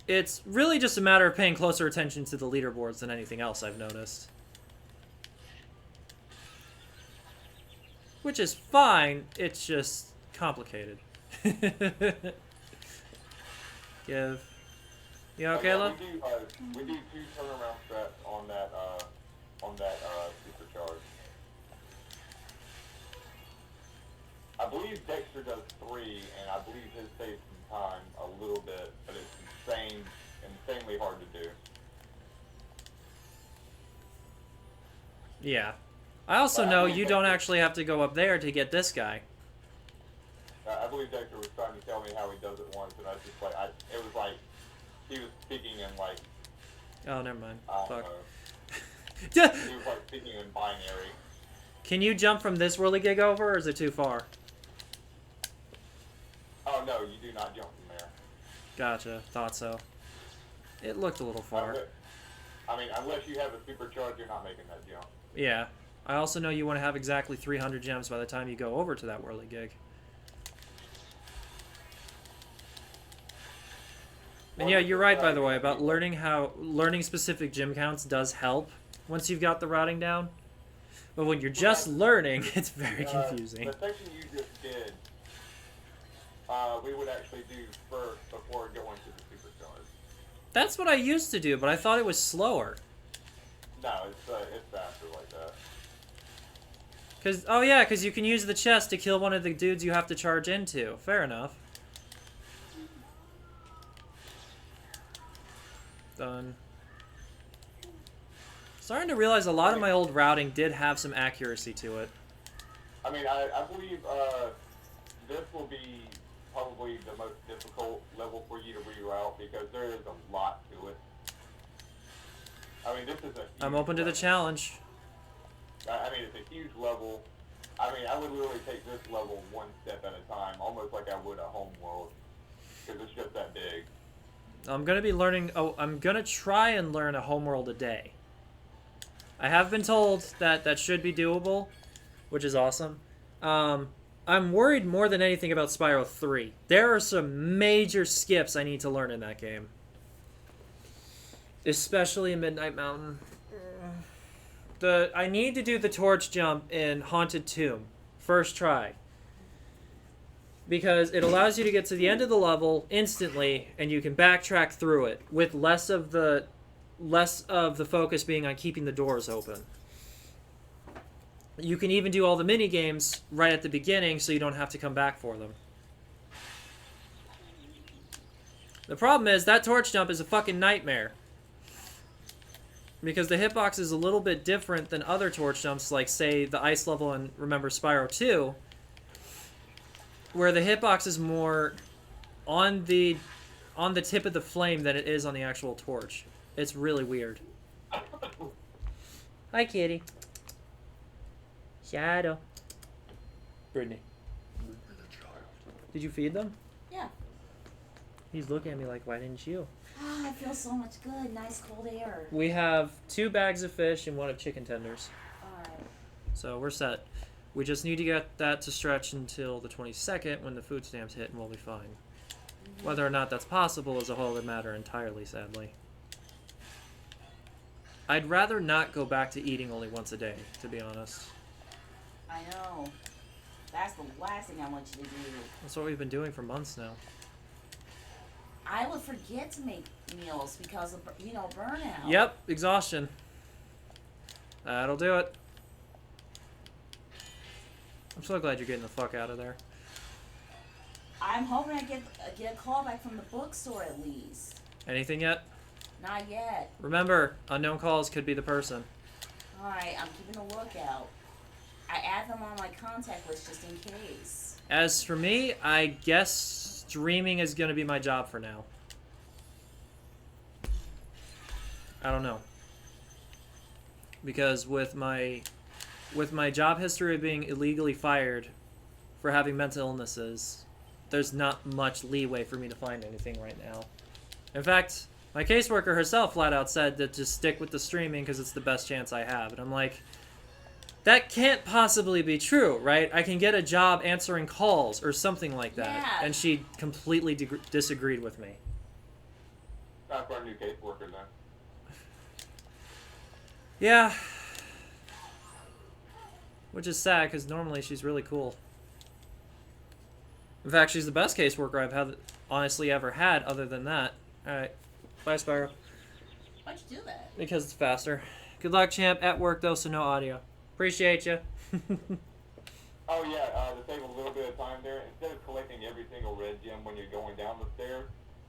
S1: it's really just a matter of paying closer attention to the leaderboards than anything else, I've noticed. Which is fine, it's just complicated. Give. You okay,
S2: Yeah,
S1: love?
S2: we do 2 turnaround strats on that supercharge. I believe Dexter does 3, and I believe his saves some time a little bit, but it's insanely hard to do.
S1: Yeah. I also
S2: But I
S1: know
S2: believe
S1: you don't actually have to go up there to get this guy.
S2: I believe Dexter was trying to tell me how he does it once, and I was just like, it was like he was speaking in like,
S1: Oh, never mind.
S2: I don't
S1: Fuck.
S2: know. He was like speaking in binary.
S1: Can you jump from this whirligig over, or is it too far?
S2: Oh no, you do not jump from there.
S1: Gotcha. Thought so. It looked a little far.
S2: I mean, unless you have a supercharge, you're not making that jump.
S1: Yeah. I also know you want to have exactly 300 gems by the time you go over to that whirligig. And yeah, you're right, by the way, about learning specific gym counts does help once you've got the routing down. But when you're just learning, it's very confusing.
S2: The section you just did, we would actually do first before going to the supercharge.
S1: That's what I used to do, but I thought it was slower.
S2: No, it's faster like that.
S1: Because you can use the chest to kill one of the dudes you have to charge into. Fair enough. Done. Starting to realize a lot of my old routing did have some accuracy to it.
S2: I mean, I believe this will be probably the most difficult level for you to reroute because there is a lot to it. I mean, this is a.
S1: I'm open to the challenge.
S2: I mean, it's a huge level. I mean, I would literally take this level one step at a time, almost like I would a home world, because it's just that big.
S1: I'm gonna be learning. Oh, I'm gonna try and learn a homeworld a day. I have been told that that should be doable, which is awesome. I'm worried more than anything about Spyro 3. There are some major skips I need to learn in that game, especially in Midnight Mountain. I need to do the torch jump in Haunted Tomb, first try. Because it allows you to get to the end of the level instantly, and you can backtrack through it with less of the focus being on keeping the doors open. You can even do all the mini games right at the beginning, so you don't have to come back for them. The problem is that torch jump is a fucking nightmare. Because the hitbox is a little bit different than other torch jumps, like, say, the ice level in Remember Spyro 2, where the hitbox is more on the tip of the flame than it is on the actual torch. It's really weird. Hi, kitty. Shadow. Brittany. Did you feed them?
S3: Yeah.
S1: He's looking at me like, why didn't you?
S3: Oh, I feel so much good. Nice cold air.
S1: We have 2 bags of fish and 1 of chicken tenders.
S3: Alright.
S1: So we're set. We just need to get that to stretch until the 22nd when the food stamps hit, and we'll be fine.
S3: Mm-hmm.
S1: Whether or not that's possible is a whole other matter entirely, sadly. I'd rather not go back to eating only once a day, to be honest.
S3: I know. That's the last thing I want you to do.
S1: That's what we've been doing for months now.
S3: I would forget to make meals because of, burnout.
S1: Yep, exhaustion. That'll do it. I'm so glad you're getting the fuck out of there.
S3: I'm hoping I get a call back from the bookstore at least.
S1: Anything yet?
S3: Not yet.
S1: Remember, unknown calls could be the person.
S3: Alright, I'm keeping a lookout. I add them on my contact list just in case.
S1: As for me, I guess streaming is going to be my job for now. I don't know. Because with my job history of being illegally fired for having mental illnesses, there's not much leeway for me to find anything right now. In fact, my caseworker herself flat out said to just stick with the streaming because it's the best chance I have. And I'm like, that can't possibly be true, right? I can get a job answering calls or something like that.
S3: Yeah.
S1: And she completely disagreed with me.
S2: Time for a new caseworker then.
S1: Yeah. Which is sad, because normally she's really cool. In fact, she's the best caseworker I've honestly ever had other than that. Alright. Bye, Spyro.
S3: Why'd you do that?
S1: Because it's faster. Good luck, champ. At work, though, so no audio. Appreciate you.
S2: Oh yeah, to save a little bit of time there, instead of collecting every single red gem when you're going down the stairs,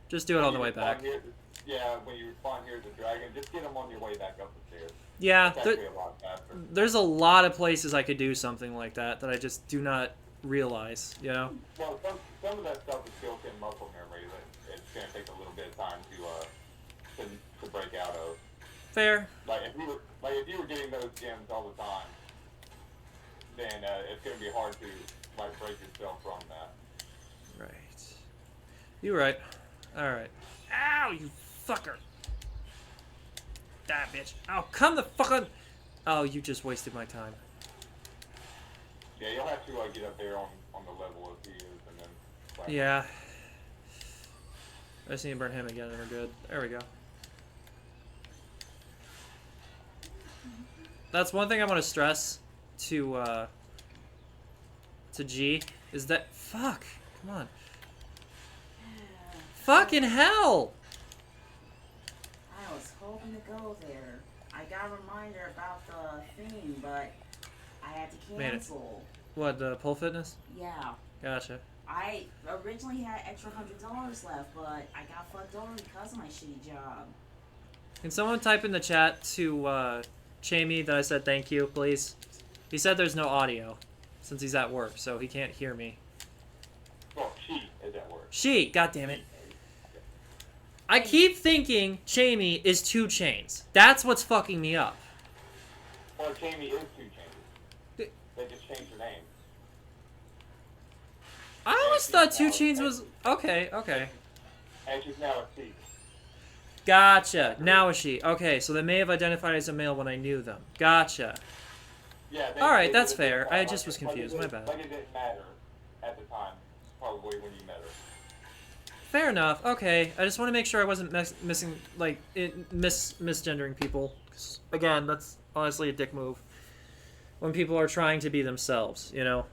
S1: Just do it on the way back.
S2: when you spawn here at the dragon, just get them on your way back up the stairs.
S1: Yeah,
S2: It's actually a lot faster.
S1: there's a lot of places I could do something like that I just do not realize, you know?
S2: Well, some of that stuff is built in muscle memory that it's going to take a little bit of time to break out of.
S1: Fair.
S2: Like if you were getting those gems all the time, then it's going to be hard to break yourself from that.
S1: Right. You're right. Alright. Ow, you fucker. Die, bitch. Oh, come the fuck on. Oh, you just wasted my time.
S2: Yeah, you'll have to get up there on the level as he is, and then.
S1: Yeah. I just need to burn him again and we're good. There we go. That's one thing I want to stress to G is that fuck. Come on. Fucking hell!
S3: I was hoping to go there. I got a reminder about the thing, but I had to cancel.
S1: What, the pole fitness?
S3: Yeah.
S1: Gotcha.
S3: I originally had extra $100 left, but I got fucked over because of my shitty job.
S1: Can someone type in the chat to Chamey that I said thank you, please? He said there's no audio since he's at work, so he can't hear me.
S2: Well, she is at work.
S1: She, goddammit. I keep thinking Chamey is 2 Chainz. That's what's fucking me up.
S2: Well, Jamie is 2 Chainz. They just changed her name.
S1: I always thought 2 Chainz was... Okay.
S2: And she's now a C.
S1: Gotcha. Now is she. Okay, so they may have identified as a male when I knew them. Gotcha.
S2: Yeah.
S1: Alright,
S2: they
S1: that's
S2: did it
S1: fair. I
S2: like-
S1: just was confused.
S2: like it
S1: My
S2: didn't-
S1: bad.
S2: Like it didn't matter at the time, probably when you met her.
S1: Fair enough. Okay. I just want to make sure I wasn't misgendering people. 'Cause, again, that's honestly a dick move. When people are trying to be themselves, you know?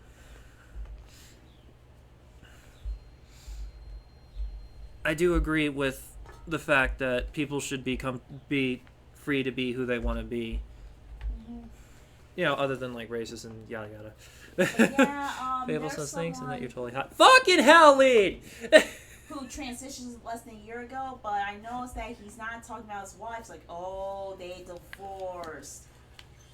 S1: I do agree with the fact that people should be free to be who they want to be. You know, other than like racist and yada yada.
S3: But yeah,
S1: Fable
S3: there's
S1: such things and that
S3: someone
S1: you're totally hot. Fucking hell, lead.
S3: who transitioned less than a year ago, but I noticed that he's not talking about his wife. It's like, oh, they divorced.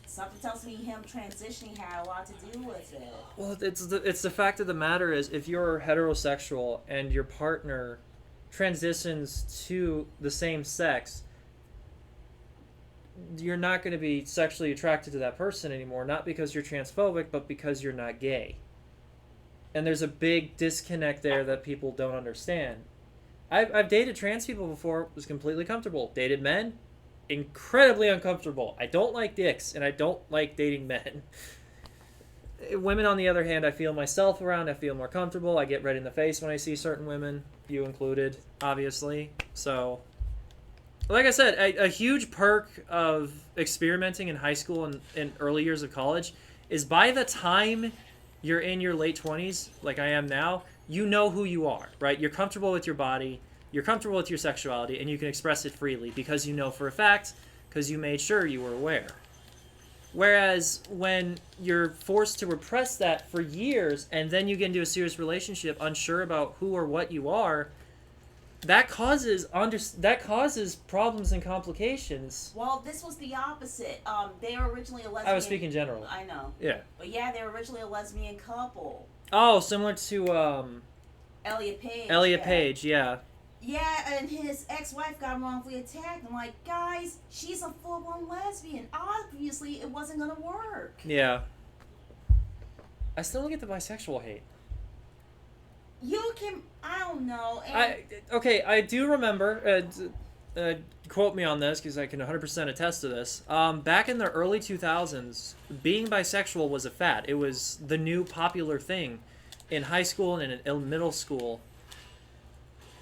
S3: Something tells me him transitioning had a lot to do with it.
S1: Well, it's the fact of the matter is if you're heterosexual and your partner transitions to the same sex, you're not going to be sexually attracted to that person anymore, not because you're transphobic, but because you're not gay. And there's a big disconnect there that people don't understand. I've dated trans people before, was completely comfortable. Dated men, incredibly uncomfortable. I don't like dicks, and I don't like dating men. Women, on the other hand, I feel myself around. I feel more comfortable. I get red in the face when I see certain women, you included, obviously. So, like I said, a huge perk of experimenting in high school and in early years of college is by the time you're in your late 20s, like I am now, you know who you are, right? You're comfortable with your body, you're comfortable with your sexuality, and you can express it freely because you know for a fact, because you made sure you were aware. Whereas when you're forced to repress that for years and then you get into a serious relationship unsure about who or what you are, that causes problems and complications.
S3: Well, this was the opposite. They were originally a lesbian.
S1: I was speaking general.
S3: I know.
S1: Yeah.
S3: But yeah, they were originally a lesbian couple.
S1: Oh, similar to
S3: Elliot Page.
S1: Elliot Page, yeah.
S3: Yeah, and his ex-wife got wrongfully attacked. I'm like, guys, she's a full-blown lesbian. Obviously, it wasn't gonna work.
S1: Yeah. I still don't get the bisexual hate.
S3: You can, I don't know. And
S1: I do remember, quote me on this because I can 100% attest to this. Back in the early 2000s, being bisexual was a fad. It was the new popular thing in high school and in middle school.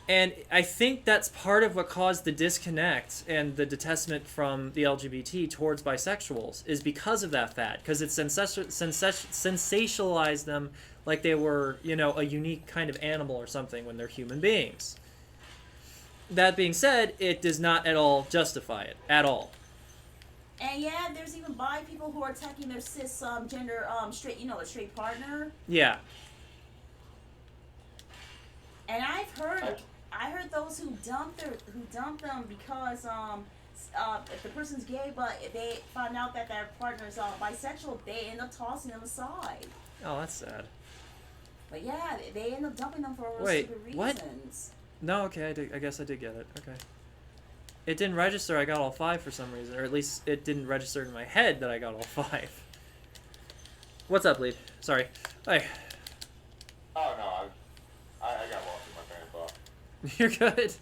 S1: And I think that's part of what caused the disconnect and the detestment from the LGBT towards bisexuals is because of that fad. Because it sensationalized them like they were, you know, a unique kind of animal or something when they're human beings. That being said, it does not at all justify it. At all.
S3: And yeah, there's even bi people who are attacking their cis gender straight, a straight partner.
S1: Yeah.
S3: And I heard those who dump them because if the person's gay but if they found out that their partner's bisexual, they end up tossing them aside.
S1: Oh, that's sad.
S3: But yeah, they end up dumping them for stupid reasons.
S1: What? No, okay, I guess I did get it. Okay. It didn't register I got all 5 for some reason, or at least it didn't register in my head that I got all 5. What's up, Lead? Sorry. Hi.
S2: Oh no, I got lost in my train of thought.
S1: You're good.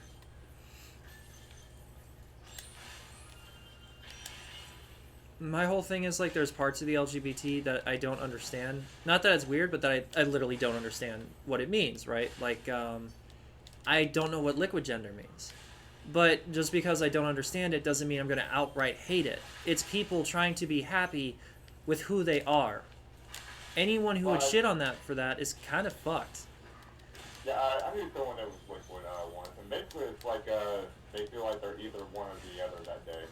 S1: My whole thing is like there's parts of the LGBT that I don't understand. Not that it's weird, but that I literally don't understand what it means, right? Like, I don't know what liquid gender means. But just because I don't understand it doesn't mean I'm going to outright hate it. It's people trying to be happy with who they are. Anyone who would shit on that for that is kind of fucked.
S2: Yeah, I knew someone that was liquid once, and basically it's like they feel like they're either one or the other that day.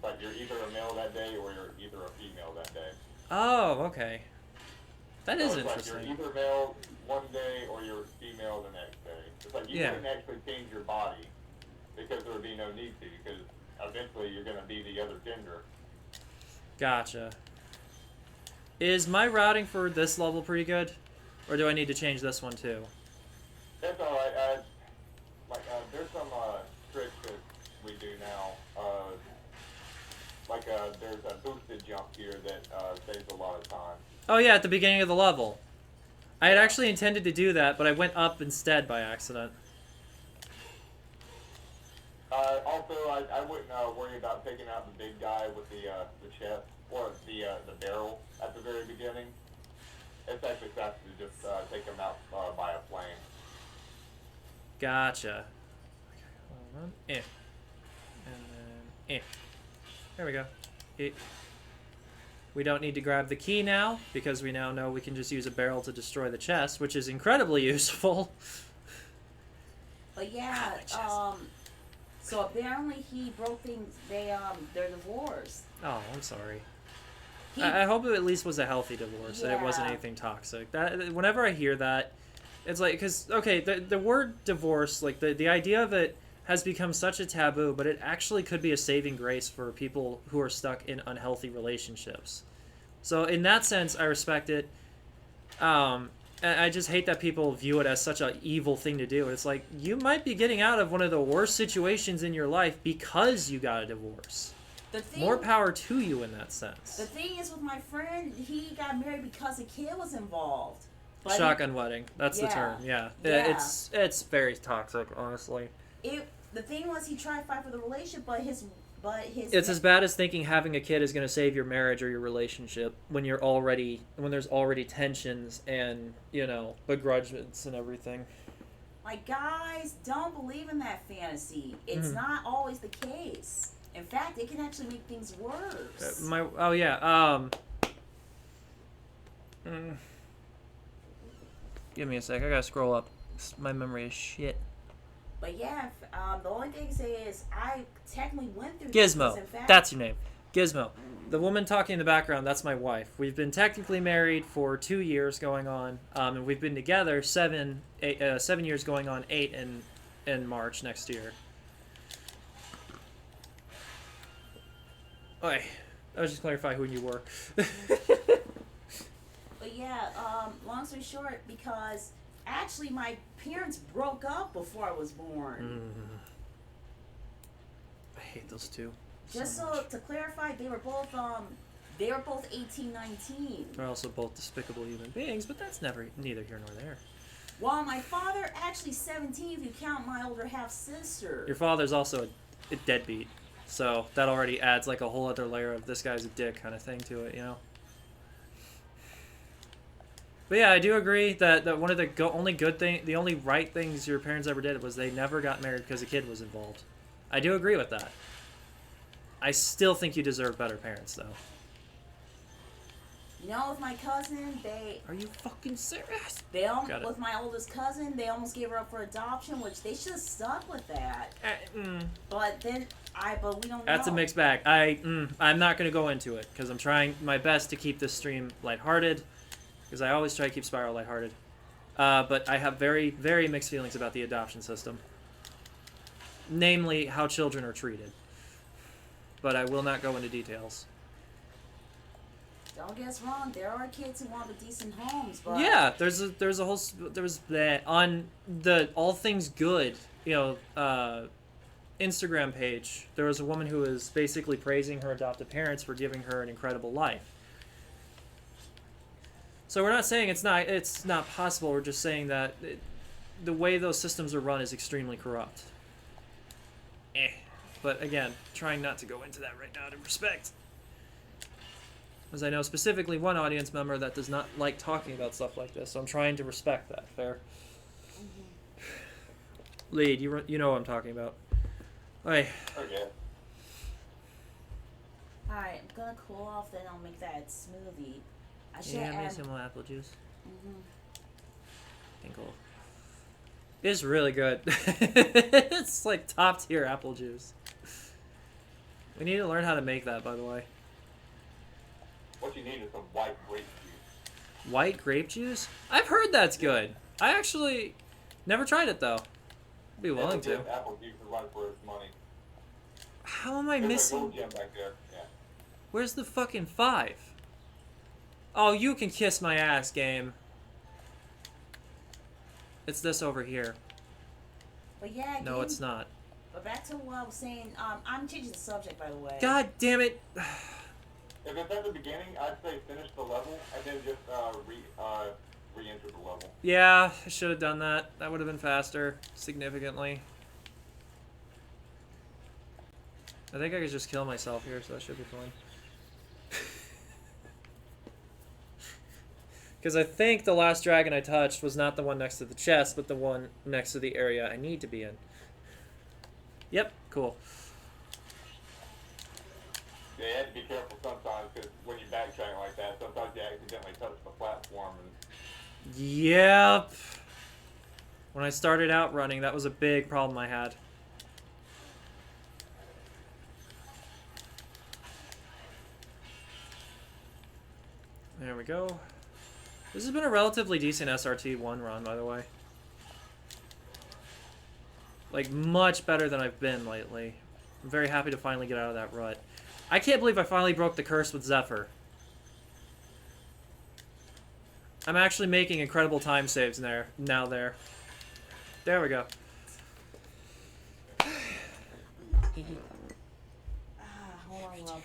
S2: Like you're either a male that day or you're either a female that day.
S1: Oh, okay. That is
S2: it's
S1: interesting.
S2: Like you're either male one day or you're female the next day. It's like you wouldn't actually change your body because there would be no need to, because eventually you're going to be the other gender.
S1: Gotcha. Is my routing for this level pretty good? Or do I need to change this one too?
S2: That's alright. There's some tricks that we do now. There's a boosted jump here that saves a lot of time.
S1: Oh yeah, at the beginning of the level. I had actually intended to do that, but I went up instead by accident.
S2: Also, I wouldn't worry about taking out the big guy with the chest or the barrel at the very beginning. It's actually faster to just take him out by a flame.
S1: Gotcha. Okay, hold on. And then there we go. We don't need to grab the key now, because we now know we can just use a barrel to destroy the chest, which is incredibly useful.
S3: But yeah, so apparently he broke things. They're divorced.
S1: Oh, I'm sorry. I hope it at least was a healthy divorce and it wasn't
S3: Yeah.
S1: anything toxic. That whenever I hear that, it's like because okay, the word divorce, like the idea of it has become such a taboo, but it actually could be a saving grace for people who are stuck in unhealthy relationships. So in that sense, I respect it. And I just hate that people view it as such an evil thing to do. It's like you might be getting out of one of the worst situations in your life because you got a divorce. More power to you in that sense.
S3: The thing is with my friend, he got married because a kid was involved. But
S1: Shotgun wedding. That's the term. Yeah.
S3: Yeah.
S1: It's very toxic, honestly.
S3: The thing was he tried to fight for the relationship, but his
S1: It's as bad as thinking having a kid is going to save your marriage or your relationship when there's already tensions and, begrudgments and everything.
S3: Like, guys, don't believe in that fantasy. It's not always the case. In fact, it can actually make things worse.
S1: Give me a sec. I gotta scroll up. My memory is shit.
S3: But yeah, the only thing to say is I technically went through
S1: Gizmo.
S3: this. In fact,
S1: That's your name. Gizmo. The woman talking in the background, that's my wife. We've been technically married for 2 years going on, and we've been together 7 years going on 8 in March next year. Oi. I was just clarifying who you were.
S3: But yeah, long story short, because actually my parents broke up before I was born.
S1: I hate those two.
S3: Just so to clarify, they were both 18, 19.
S1: They're also both despicable human beings, but that's neither here nor there.
S3: While my father actually 17 if you count my older half sister.
S1: Your father's also a deadbeat, so that already adds like a whole other layer of this guy's a dick kind of thing to it, But yeah, I do agree that one of the the only right things your parents ever did was they never got married because a kid was involved. I do agree with that. I still think you deserve better parents, though.
S3: With my cousin,
S1: Are you fucking serious?
S3: With my oldest cousin, they almost gave her up for adoption, which they should have stuck with that. But we don't know.
S1: That's a mixed bag. I'm not going to go into it because I'm trying my best to keep this stream lighthearted because I always try to keep Spiral lighthearted. But I have very, very mixed feelings about the adoption system. Namely, how children are treated. But I will not go into details.
S3: Don't get us wrong. There are kids who want the decent homes, but
S1: yeah, there's that on the All Things Good, Instagram page. There was a woman who was basically praising her adoptive parents for giving her an incredible life. So we're not saying it's not possible. We're just saying that the way those systems are run is extremely corrupt. But again, trying not to go into that right now to respect. As I know specifically one audience member that does not like talking about stuff like this, so I'm trying to respect that. Fair? Lead, you know what I'm talking about. Hey.
S2: Okay.
S3: Alright, I'm gonna cool off, then I'll make that smoothie. I should
S1: Yeah,
S3: add...
S1: make some more apple juice. Tinkle. It's really good. It's like top tier apple juice. We need to learn how to make that, by the way.
S2: What you need is some white grape juice.
S1: White grape juice? I've heard that's good. I actually never tried it though. I'd be willing to.
S2: Apple juice is right for its money.
S1: How am I
S2: There's
S1: missing?
S2: a gold gem back there. Yeah.
S1: Where's the fucking 5? Oh, you can kiss my ass, game. It's this over here.
S3: But yeah,
S1: No, it's not.
S3: But back to what I was saying, I'm changing the subject, by the way.
S1: God damn it.
S2: If it's at the beginning, I'd say finish the level and then just re-enter the level.
S1: Yeah, I should have done that. That would have been faster, significantly. I think I could just kill myself here, so that should be fine. Because I think the last dragon I touched was not the one next to the chest, but the one next to the area I need to be in. Yep, cool.
S2: Yeah, you have to be careful sometimes, because when you backtrack like that, sometimes you accidentally touch the platform. And...
S1: Yep. When I started out running, that was a big problem I had. There we go. This has been a relatively decent SRT1 run, by the way. Like, much better than I've been lately. I'm very happy to finally get out of that rut. I can't believe I finally broke the curse with Zephyr. I'm actually making incredible time saves there. Now there. There we go.
S3: Hold on, love.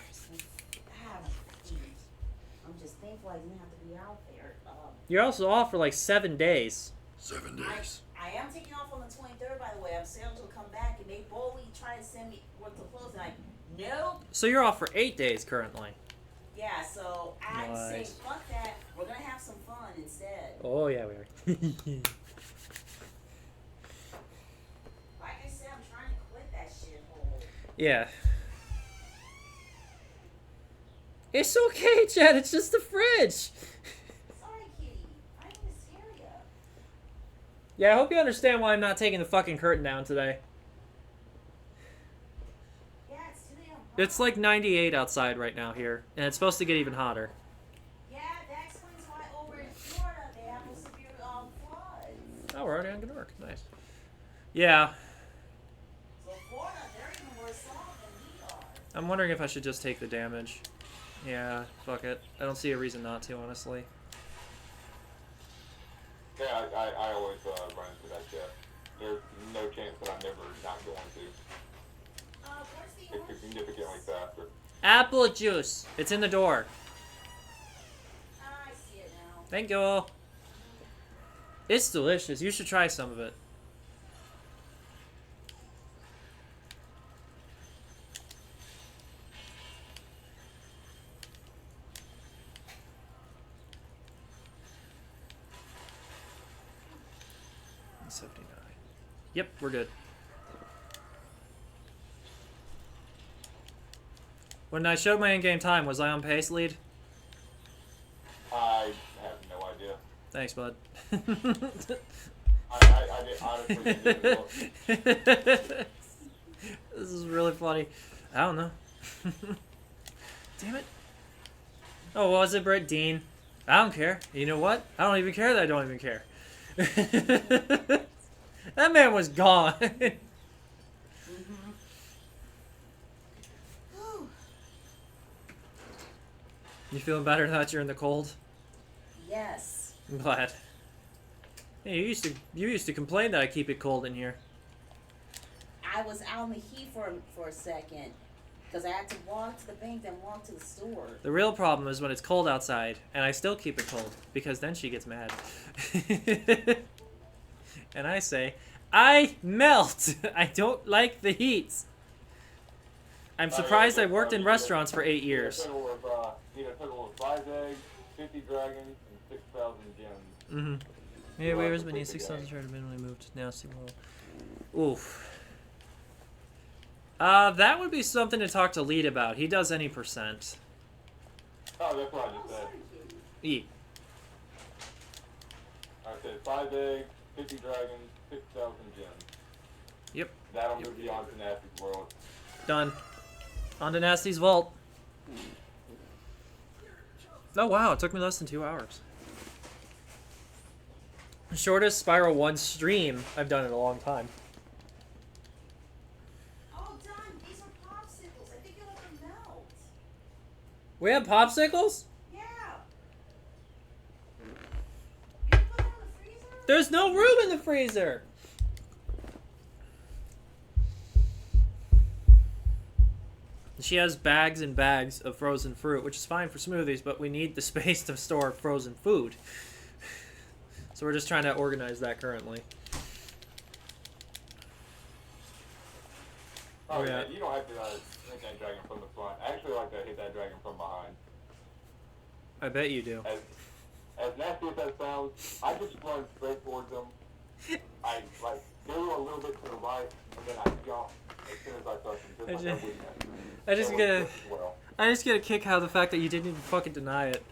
S3: I'm just thankful I didn't have to be out there.
S1: You're also off for like 7 days.
S4: 7 days.
S3: I am taking off on the 23rd, by the way. I'm scheduled to come back, and they boldly try to send me what to close, and nope.
S1: So you're off for 8 days currently.
S3: Yeah, so I'd say,
S1: Nice.
S3: fuck that. We're gonna have some fun instead.
S1: Oh, yeah, we are.
S3: Like I said, I'm trying to quit that shithole.
S1: Yeah. It's okay, Chad. It's just the fridge.
S3: Sorry, kitty. I'm in this area.
S1: Yeah, I hope you understand why I'm not taking the fucking curtain down today.
S3: Yeah, it's too damn hot.
S1: It's like 98 outside right now here, and it's supposed to get even hotter.
S3: Yeah, that explains why over in Florida they have those severe floods.
S1: Oh, we're already on good work. Nice. Yeah,
S3: So Florida, they're even worse off than we are.
S1: I'm wondering if I should just take the damage. Yeah, fuck it. I don't see a reason not to, honestly.
S2: Yeah, I always run into that shit. There's no chance that I'm never not going to.
S3: Where's the
S2: It's
S3: orange
S2: significantly
S3: juice?
S2: faster.
S1: Apple juice. It's in the door.
S3: I see it now.
S1: Thank you. It's delicious. You should try some of it. Yep, we're good. When I showed my in-game time, was I on pace lead?
S2: I have no idea.
S1: Thanks, bud.
S2: I did, honestly didn't even look.
S1: This is really funny. I don't know. Damn it. Oh, what was it, Brett? Dean? I don't care. You know what? I don't even care that I don't even care. That man was gone. You feeling better now that you're in the cold?
S3: Yes.
S1: I'm glad. Hey, you used to complain that I keep it cold in here.
S3: I was out in the heat for a second because I had to walk to the bank, then walk to the store.
S1: The real problem is when it's cold outside and I still keep it cold because then she gets mad. And I say, I melt. I don't like the heat. I'm surprised I worked in restaurants for 8 years.
S2: Need a total of 5 eggs, 50 dragons, and 6,000 gems.
S1: Mm-hmm. Yeah, waivers beneath 6,000 shard have been moved. Now see roll. Oof. That would be something to talk to Lead about. He does any percent.
S2: Oh, that's what I just said.
S1: E.
S2: I said 5 eggs, 50 dragons, 6,000 gems.
S1: Yep.
S2: That'll move you on to Nasty's world.
S1: Done. On to Nasty's vault. Oh wow, it took me less than 2 hours. Shortest Spiral 1 stream I've done in a long time.
S3: Oh, Don, these are popsicles. I think you'll let them melt.
S1: We have popsicles?
S3: Yeah. You put them in the freezer?
S1: There's no room in the freezer! She has bags and bags of frozen fruit, which is fine for smoothies, but we need the space to store frozen food. So we're just trying to organize that currently.
S2: Oh,
S1: Oh,
S2: yeah.
S1: yeah.
S2: You don't have to hit that dragon from the front. I actually like to hit that dragon from behind.
S1: I bet you do.
S2: As nasty as that sounds, I just run straight towards them. I go a little bit to the right, and then I jump as soon as I touch them. Just like a weakness.
S1: I just get a kick out of the fact that you didn't even fucking deny it.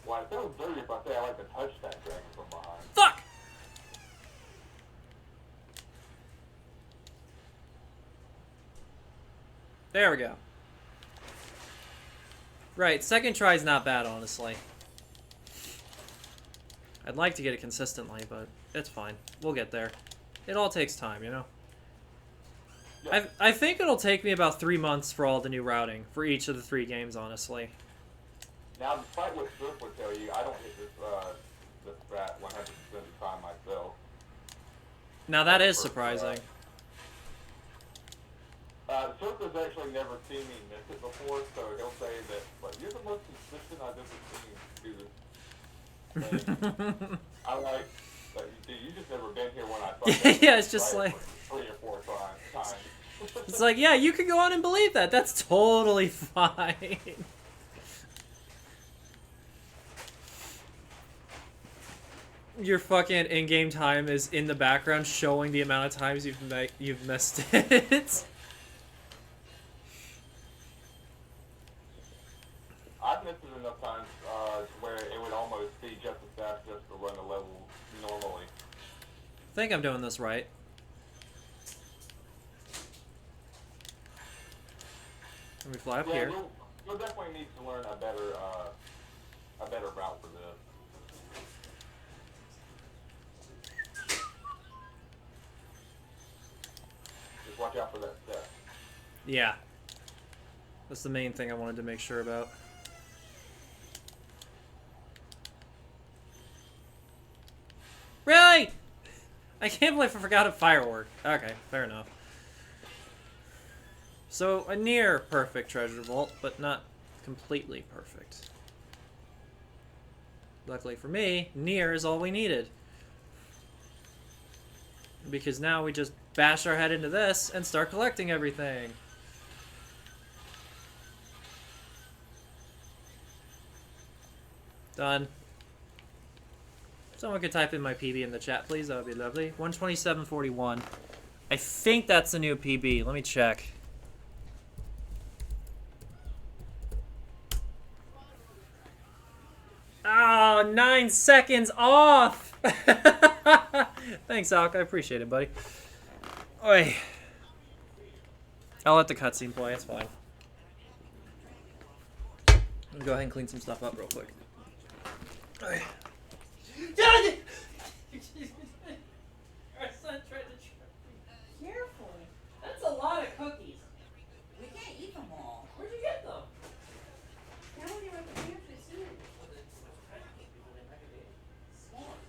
S2: Well, it sounds dirty if I say I like to touch that dragon from behind.
S1: Fuck! There we go. Right, second try is not bad, honestly. I'd like to get it consistently, but it's fine. We'll get there. It all takes time, you know?
S2: Yeah.
S1: I think it'll take me about 3 months for all the new routing for each of the 3 games, honestly.
S2: Now, despite what Swift would tell you, I don't hit this strat 100% of the time myself.
S1: Now that is surprising.
S2: Swift has actually never seen me miss it before, so he'll say that, but you're the most consistent I've ever seen do this thing. I'm like, dude, you just never been here when I thought
S1: Yeah, it's just like
S2: 3 or 4 times.
S1: it's like, yeah, you can go on and believe that. That's totally fine. Your fucking in-game time is in the background showing the amount of times you've missed it.
S2: I've missed it enough times to where it would almost be just as fast just to run the level normally.
S1: I think I'm doing this right. Let me fly up here.
S2: You'll definitely need to learn a better route for this. Just watch out for that step.
S1: Yeah. That's the main thing I wanted to make sure about. Really? I can't believe I forgot a firework. Okay, fair enough. So, a near perfect treasure vault, but not completely perfect. Luckily for me, near is all we needed. Because now we just bash our head into this and start collecting everything. Done. Someone could type in my PB in the chat, please. That would be lovely. 127.41. I think that's the new PB. Let me check. Oh, 9 seconds off! Thanks, Alk. I appreciate it, buddy. Oi. I'll let the cutscene play. It's fine. Let me go ahead and clean some stuff up real quick. Oi. Our son tried to trip me.
S3: Careful.
S1: That's a lot of cookies.
S3: We can't eat them all.
S1: Where'd you get them?
S3: How many are the pantry too? S'mores.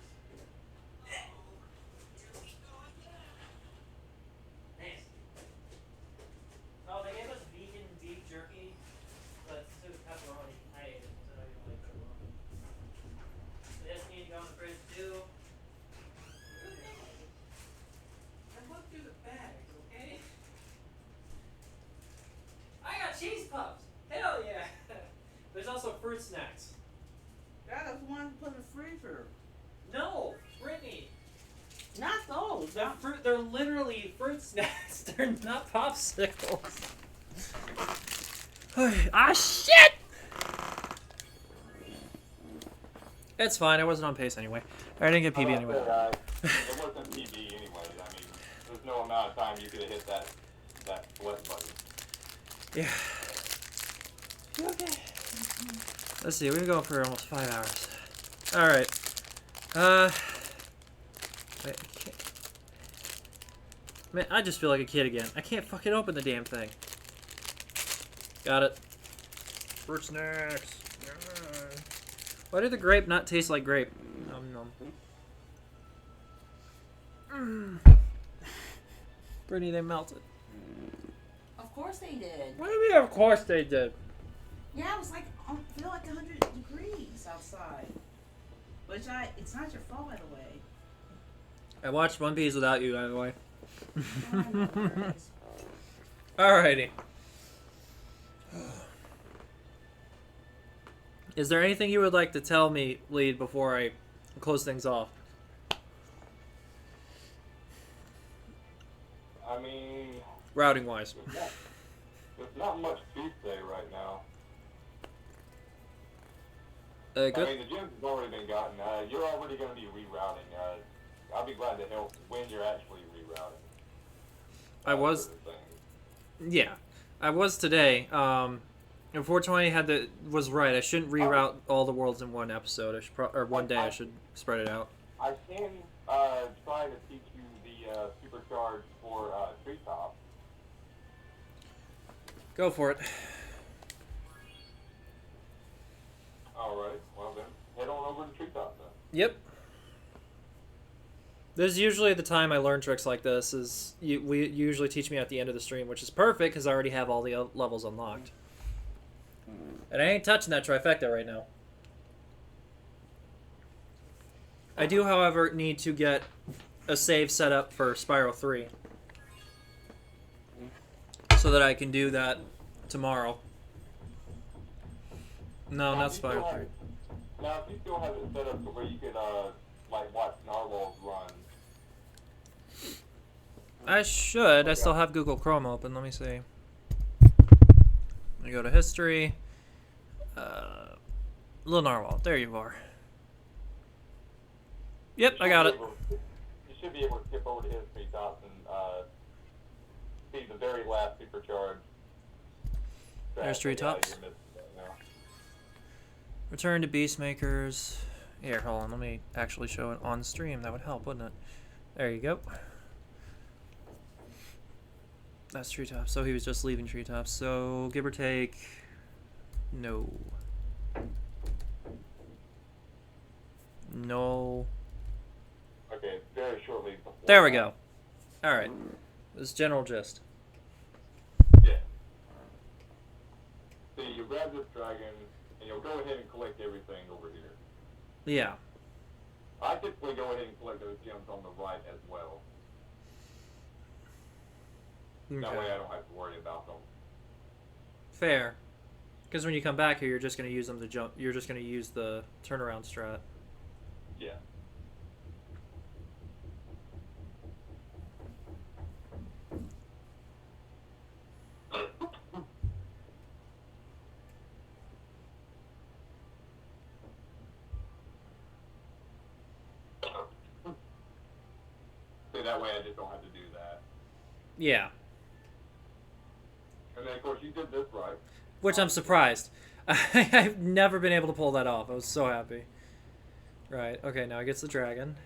S1: Nasty. Oh, they gave us vegan beef jerky, but instead of pepperoni, I ate it because I didn't like pepperoni. This need to go in the fridge too. I looked through the bags, okay? I got cheese puffs. Hell yeah. There's also fruit snacks.
S3: That was one put in the freezer.
S1: No, Brittany.
S3: Not those.
S1: They're literally fruit snacks. They're not popsicles. Ah, shit! It's fine. I wasn't on pace anyway. I didn't get PB anyway.
S2: It wasn't PB anyway. I mean, there's no amount of time you could have hit that select button.
S1: Yeah. You okay? Let's see. We've been going for almost 5 hours. All right. Wait, I can't. Man, I just feel like a kid again. I can't fucking open the damn thing. Got it. Fruit snacks. Why did the grape not taste like grape? Nom nom. Brittany, they melted.
S3: Of course they did.
S1: What do you mean, of course they did?
S3: Yeah, it was like, I feel like 100 degrees outside. Which it's not your fault, by the way.
S1: I watched One Piece without you, by the way.
S3: I know, guys.
S1: Alrighty. Is there anything you would like to tell me, Lead, before I close things off?
S2: I mean,
S1: Routing wise.
S2: there's not much to say right now.
S1: Good.
S2: I mean, the gems have already been gotten. You're already going to be rerouting. I'll be glad to help when you're actually rerouting.
S1: I was. Yeah. I was today. Unfortunately, was right. I shouldn't reroute all the worlds in one episode. I should or one day. I should spread it out.
S2: I can try to teach you the supercharge for treetop.
S1: Go for it.
S2: All right. Well then, head on over to treetop then.
S1: Yep. This is usually the time I learn tricks like this. We usually teach me at the end of the stream, which is perfect because I already have all the levels unlocked. And I ain't touching that trifecta right now. I do, however, need to get a save set up for Spiral 3. So that I can do that tomorrow. No, not Spiral 3.
S2: Now, if you still have it set up to where you could, like, watch narwhals run.
S1: I should. Okay. I still have Google Chrome open. Let me see. Let me go to history. Little narwhal. There you are. Yep, I got it.
S2: You should be able to skip over to his treetops and see the very last supercharge.
S1: There's treetops. Return to Beastmakers. Here, hold on. Let me actually show it on stream. That would help, wouldn't it? There you go. That's treetops. So he was just leaving treetops. So give or take, no. No.
S2: Okay, very shortly before.
S1: There we go. All right. This general gist.
S2: Yeah. So you grab this dragon, and you'll go ahead and collect everything over here.
S1: Yeah.
S2: I typically go ahead and collect those gems on the right as well.
S1: Okay.
S2: That way I don't have to worry about them.
S1: Fair. Because when you come back here, you're just going to use them to jump. You're just going to use the turnaround strat.
S2: Yeah. So that way I just don't have to do that.
S1: Yeah.
S2: And then, of course, you did this right.
S1: Which I'm surprised. I've never been able to pull that off. I was so happy. Right. Okay, now it gets the dragon.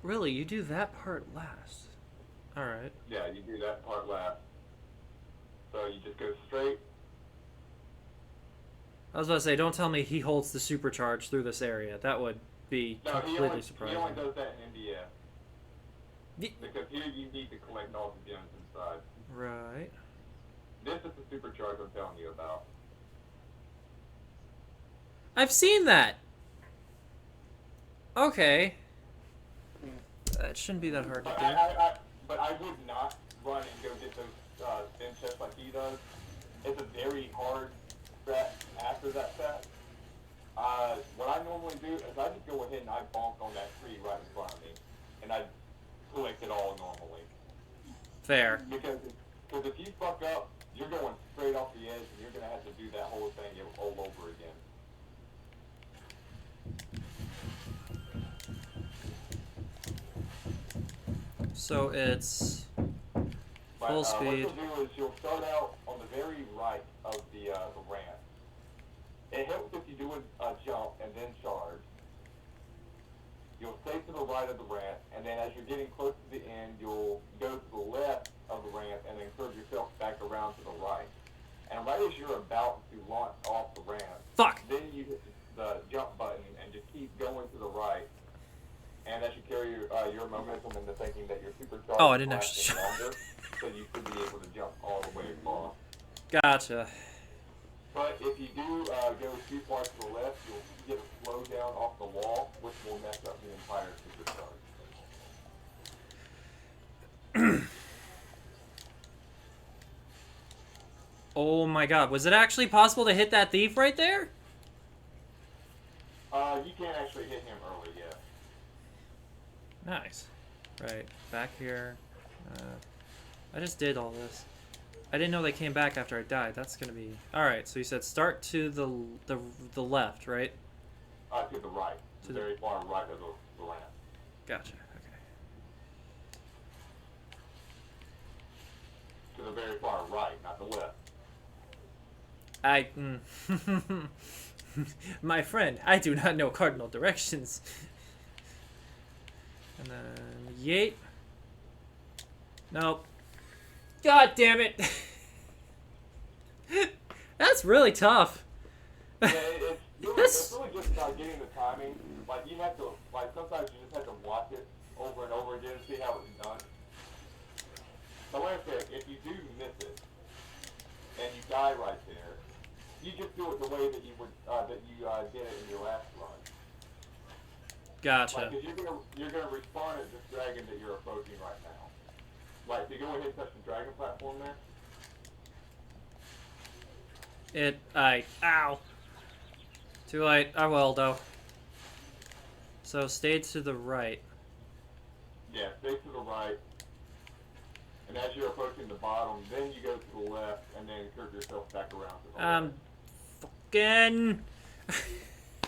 S1: Really? You do that part last? Alright.
S2: Yeah, you do that part last. So you just go straight.
S1: I was about to say, don't tell me he holds the supercharge through this area. That would be completely surprising.
S2: He only does that in India. Because here you need to collect all the gems inside.
S1: Right.
S2: This is the supercharge I'm telling you about.
S1: I've seen that! Okay. That shouldn't be that hard to do.
S2: But I would not run and go get those spin chests like he does. It's a very hard strat after that set. What I normally do is I just go ahead and I bonk on that tree right in front of me. And I collect it all normally.
S1: Fair.
S2: Because if you fuck up, you're going straight off the edge and you're going to have to do that whole thing all over again.
S1: So it's full speed.
S2: What you'll do is you'll start out on the very right of the ramp. It helps if you do a jump and then charge. You'll stay to the right of the ramp, and then as you're getting close to the end, you'll go to the left of the ramp and then curve yourself back around to the right. And right as you're about to launch off the ramp, then you hit the jump button and just keep going to the right. And as you carry your momentum into thinking that your supercharge
S1: I didn't actually
S2: longer, so you should be able to jump all the way across.
S1: Gotcha.
S2: But if you do go too far to the left, you'll get a slow down off the wall, which will mess up the entire supercharge.
S1: Oh my god, was it actually possible to hit that thief right there?
S2: You can't actually hit him early yet.
S1: Nice. Right, back here. I just did all this. I didn't know they came back after I died. That's gonna be... Alright, so you said start to the left, right?
S2: To the right. To the very far right of the ramp.
S1: Gotcha, okay.
S2: to the very far right, not the left.
S1: My friend, I do not know cardinal directions. And then yeet. Nope. God damn it. That's really tough.
S2: Yeah, it's really just about getting the timing. Like, you have to, like, sometimes you just have to watch it over and over again and see how it's done. But like I said, if you do miss it, and you die right there, you just do it the way that you would, did it in your last run.
S1: Gotcha.
S2: Like, 'cause you're gonna respawn at this dragon that you're approaching right now. Like, to go ahead and touch the dragon platform there.
S1: Ow. Too late. I will, though. So stay to the right.
S2: Yeah, stay to the right. And as you're approaching the bottom, then you go to the left, and then curve yourself back around to the right.
S1: Fucking.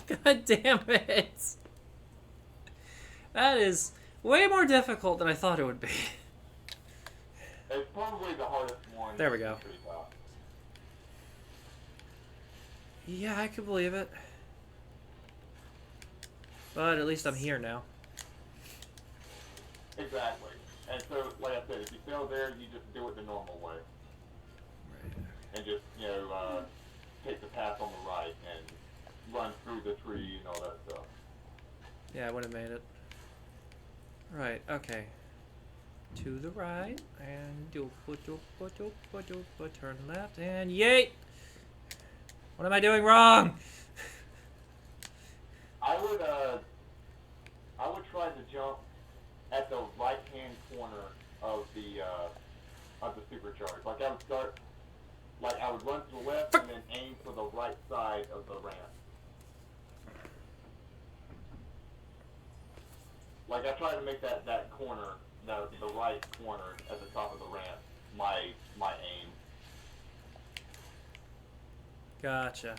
S1: God damn it. That is way more difficult than I thought it would be.
S2: It's probably the hardest one.
S1: There we go. Yeah, I can believe it. But at least I'm here now.
S2: Exactly. And so, like I said, if you fail there, you just do it the normal way.
S1: Right.
S2: And just, take the path on the right and run through the tree and all that stuff.
S1: Yeah, I would have made it. Right, okay. To the right, and turn left, and yeet! What am I doing wrong?
S2: I would try to jump at the right-hand corner of the supercharge. Like, I would run to the left and then aim for the right side of the ramp. Like, I try to make that corner, the right corner at the top of the ramp, my aim.
S1: Gotcha.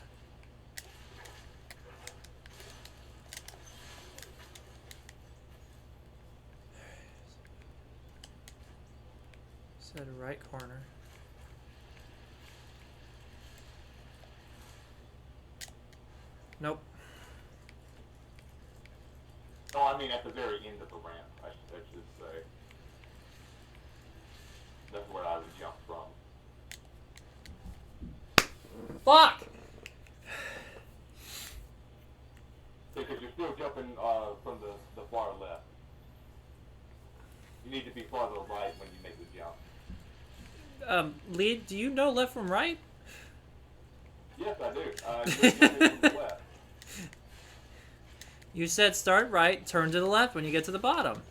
S1: Said right corner. Nope.
S2: Oh, I mean at the very end of the ramp, I should say. That's where I would jump from.
S1: Fuck!
S2: Because you're still jumping from the far left. You need to be farther right when you make the jump.
S1: Lee, do you know left from right?
S2: Yes, I do. You're jumping from the left.
S1: You said start right, turn to the left when you get to the bottom.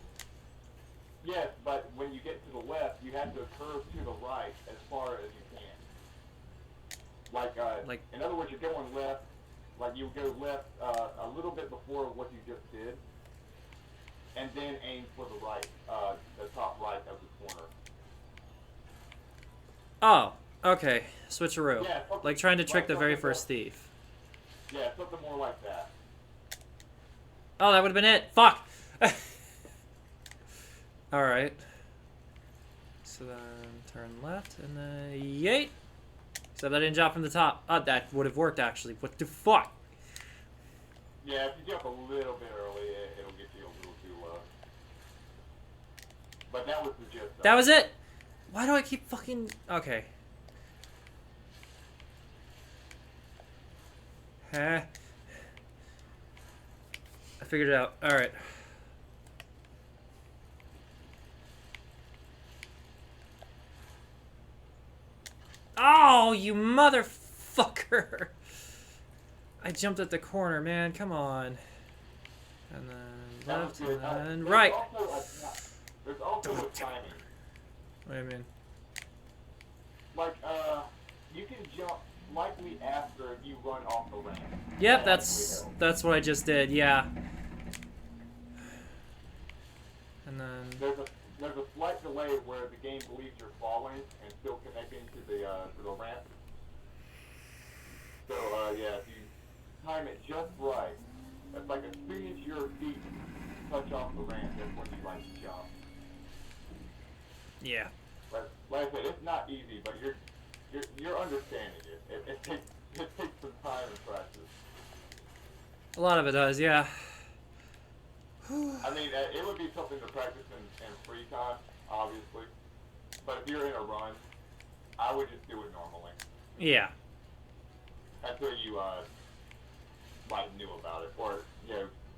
S2: Yes, but when you get to the left, you have to curve to the right as far as you can. Like, in other words, you're going left. Like, you go left a little bit before what you just did, and then aim for the right, the top right of the corner.
S1: Oh, okay. Switcheroo.
S2: Yeah,
S1: like trying to trick
S2: like
S1: the very
S2: something
S1: first thief.
S2: Yeah, something more like that.
S1: Oh, that would have been it. Fuck! Alright. So then turn left and then yeet! Except I didn't jump from the top. Oh, that would have worked actually. What the fuck?
S2: Yeah, if you jump a little bit early, it'll get you a little too low. But that was the gist.
S1: That was it! Why do I keep fucking... Okay. Huh? I figured it out. Alright. Oh, you motherfucker! I jumped at the corner, man. Come on. And then left, and then right.
S2: There's also a timing.
S1: What do you mean?
S2: Like, you can jump likely after you run off the ramp.
S1: Yep, that's what I just did. Yeah. And then
S2: there's a slight delay where the game believes you're falling and still connecting to the ramp. So yeah, if you time it just right, it's like as soon as your feet touch off the ramp, that's when you like to jump.
S1: yeah.
S2: But like I said, it's not easy, but you're understanding it. It takes some time and practice.
S1: A lot of it does, yeah.
S2: I mean, it would be something to practice in free time, obviously. But if you're in a run, I would just do it normally
S1: Yeah.
S2: until you like knew about it, or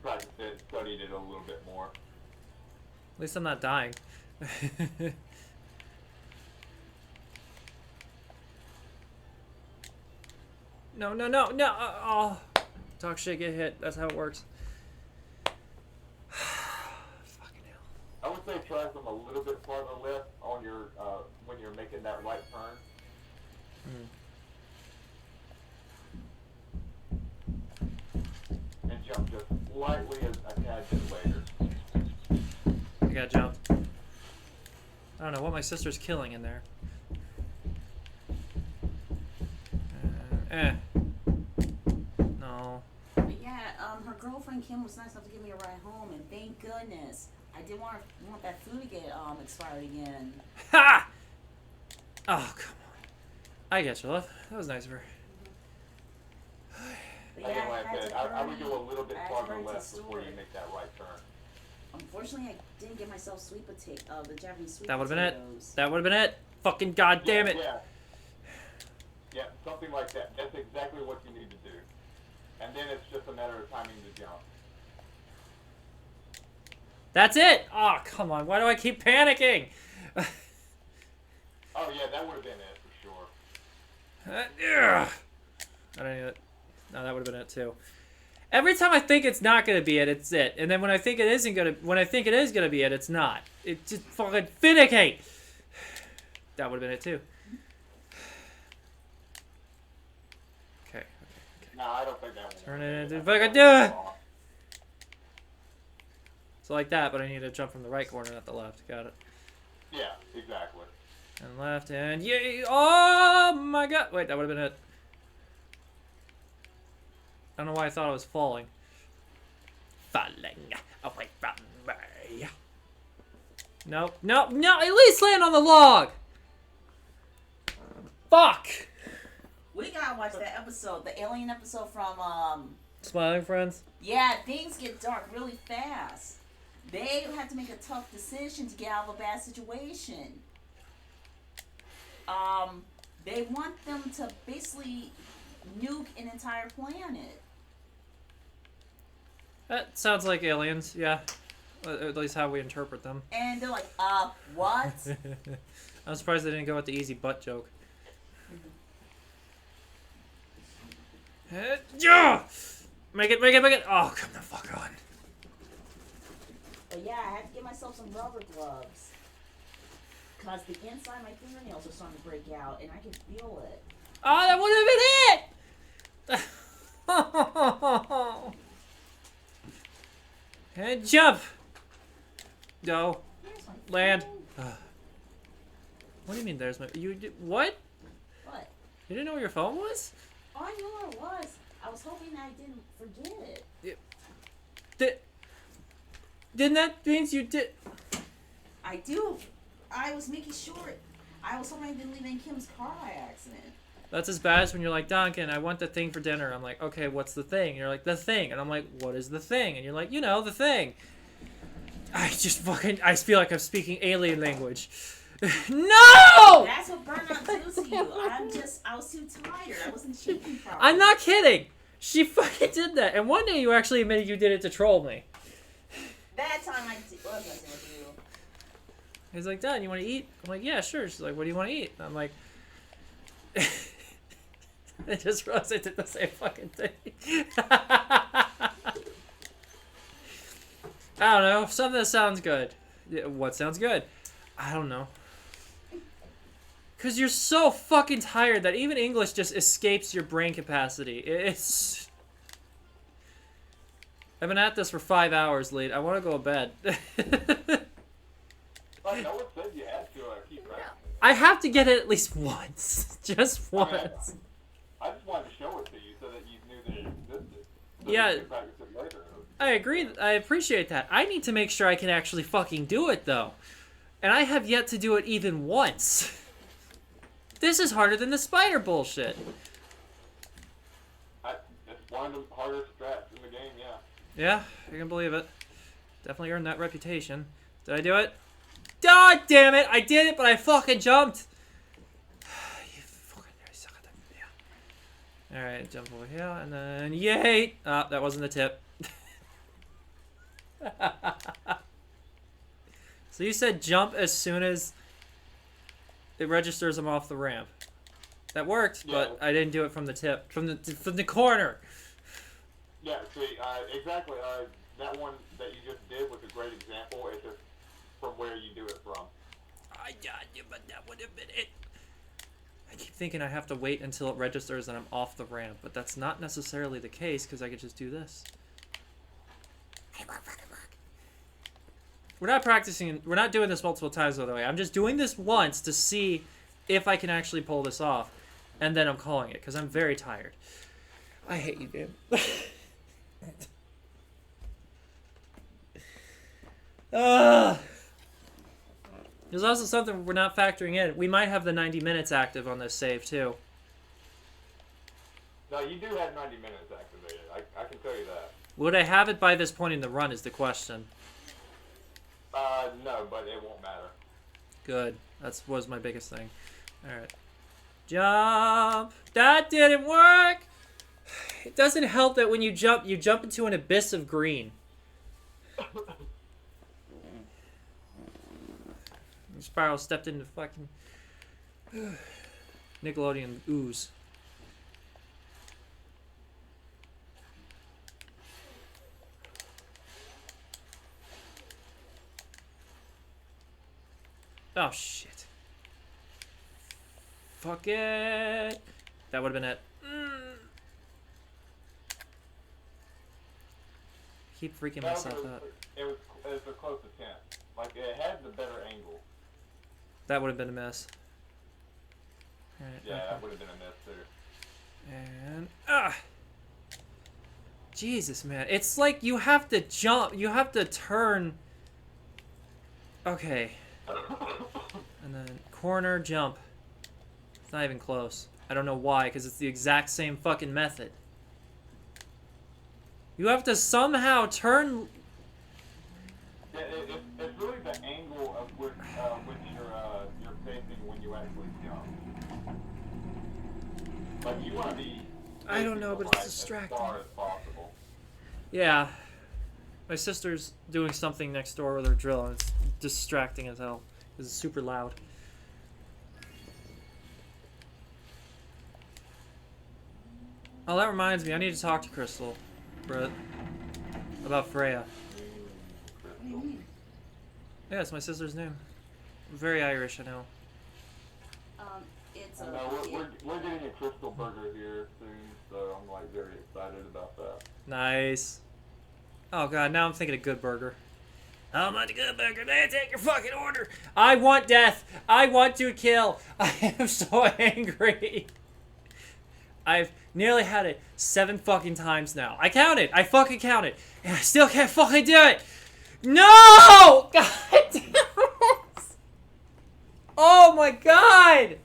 S2: practiced it, studied it a little bit more.
S1: At least I'm not dying. No, no, no, no. Oh. Talk shit, get hit. That's how it works. Fucking hell.
S2: I would say try from a little bit farther left on your when you're making that right turn. And jump just slightly a tad bit later.
S1: I gotta jump. I don't know what my sister's killing in there. No.
S3: But yeah, her girlfriend Kim was nice enough to give me a ride home, and thank goodness. I didn't want that food to get expired again.
S1: Ha! Oh, come on. I get you, love. That was nice of her.
S3: But yeah,
S2: Again, like I said, I would go a little bit
S3: I had to
S2: farther
S3: hurry to
S2: left before
S3: store
S2: you
S3: it.
S2: make that right turn.
S3: Unfortunately, I didn't get myself the Japanese sweet
S1: That would have been it.
S3: potatoes.
S1: That would have been it. Fucking goddamn it.
S2: Yeah, something like that. That's exactly what you need to do. And then it's just a matter of timing the jump.
S1: That's it. Oh, come on. Why do I keep panicking?
S2: Oh yeah, that would have been it for sure.
S1: I don't need it. No, that would have been it too. Every time I think it's not gonna be it, it's it. And then when I think it isn't gonna, when I think it is gonna be it, it's not. It just fucking finicky. That would have been it too. Okay.
S2: No, I don't think that one.
S1: Turn it into fucking do it. So like that, but I need to jump from the right corner, not the left. Got it.
S2: Yeah, exactly.
S1: And left, and yay! Oh my god! Wait, that would have been it. I don't know why I thought I was falling. Falling away from me. Nope, nope, no! At least land on the log! Fuck!
S3: We gotta watch that episode, the alien episode from
S1: Smiling Friends?
S3: Yeah, things get dark really fast. They have to make a tough decision to get out of a bad situation. They want them to basically nuke an entire planet.
S1: That sounds like aliens, yeah. At least how we interpret them.
S3: And they're like, what?
S1: I'm surprised they didn't go with the easy butt joke. Yeah! Make it, make it, make it! Oh, come the fuck on.
S3: But yeah, I had to get myself some rubber gloves. Because the inside of my fingernails are starting to break out, and I can feel it.
S1: Oh, that would have been it! And jump! Go.
S3: Here's my
S1: Land.
S3: phone.
S1: What do you mean there's my... You did, what?
S3: What?
S1: You didn't know where your phone was?
S3: Oh, I knew where it was. I was hoping I didn't forget it.
S1: Then that means you did...
S3: I do. I was making sure. I was hoping I didn't leave in Kim's car by accident.
S1: That's as bad as when you're like, Duncan, I want the thing for dinner. I'm like, okay, what's the thing? And you're like, the thing. And I'm like, what is the thing? And you're like, you know, the thing. I just fucking... I feel like I'm speaking alien language. No!
S3: That's what burnout does to you. I was too tired. I wasn't shaking properly.
S1: I'm not kidding. She fucking did that. And one day you actually admitted you did it to troll me.
S3: That time I was messing with you.
S1: He's like, Dad, you want to eat? I'm like, yeah, sure. She's like, what do you want to eat? And I'm like... I just realized I did the same fucking thing. I don't know. Something that sounds good. Yeah, what sounds good? I don't know. Because you're so fucking tired that even English just escapes your brain capacity. It's... I've been at this for 5 hours, Lead. I want to go to bed.
S2: But no one said you had to keep practicing.
S1: I have to get it at least once. Just once.
S2: I just wanted to show it to you so that you knew that it existed. So
S1: Yeah.
S2: you could practice it later.
S1: I agree. I appreciate that. I need to make sure I can actually fucking do it, though. And I have yet to do it even once. This is harder than the spider bullshit.
S2: It's one of the hardest strats in the game, yeah.
S1: Yeah, I can believe it. Definitely earned that reputation. Did I do it? God damn it! I did it, but I fucking jumped! You fucking suck at that. Yeah. Alright, jump over here, and then yay! Ah, that wasn't the tip. So you said jump as soon as it registers I'm off the ramp. That worked, but I didn't do it from the tip, from the corner.
S2: Yeah, see, exactly. That one that you just did was a great example. It's just from where you do it from.
S1: I got you, but that would have been it. I keep thinking I have to wait until it registers and I'm off the ramp, but that's not necessarily the case because I could just do this. Hey, look. We're not practicing. We're not doing this multiple times, by the way. I'm just doing this once to see if I can actually pull this off, and then I'm calling it because I'm very tired. I hate you, dude. There's also something we're not factoring in. We might have the 90 minutes active on this save, too.
S2: No, you do have 90 minutes activated. I can tell you that.
S1: Would I have it by this point in the run is the question.
S2: No, but it won't matter.
S1: Good. That was my biggest thing. Alright. Jump! That didn't work! It doesn't help that when you jump into an abyss of green. Spiral stepped into fucking Nickelodeon ooze. Oh shit. Fuck it. That would have been it. Keep freaking myself out.
S2: It was a close attempt. Like, it had the better angle.
S1: That would have been a miss. Right,
S2: yeah,
S1: okay.
S2: that would have been a miss too.
S1: And Jesus, man. It's like you have to jump. You have to turn. Okay. And then corner jump. It's not even close. I don't know why, because it's the exact same fucking method. You have to somehow turn.
S2: Yeah, it's really the angle of which you're facing when you actually jump. Like, you want to be.
S1: I don't know, but it's distracting.
S2: As far as possible.
S1: Yeah. My sister's doing something next door with her drill, and it's distracting as hell. It's super loud. Oh, that reminds me. I need to talk to Crystal, Brett, about Freya.
S3: What do you mean?
S1: Yeah, it's my sister's name. Very Irish, I know.
S3: It's
S2: we're getting a Crystal Burger here soon, so I'm like very excited about that.
S1: Nice. Oh god, now I'm thinking of Good Burger. I want a Good Burger. They take your fucking order. I want death. I want to kill. I am so angry. I've nearly had it 7 fucking times now. I counted. I fucking counted. And I still can't fucking do it. No! God damn it. Oh my god.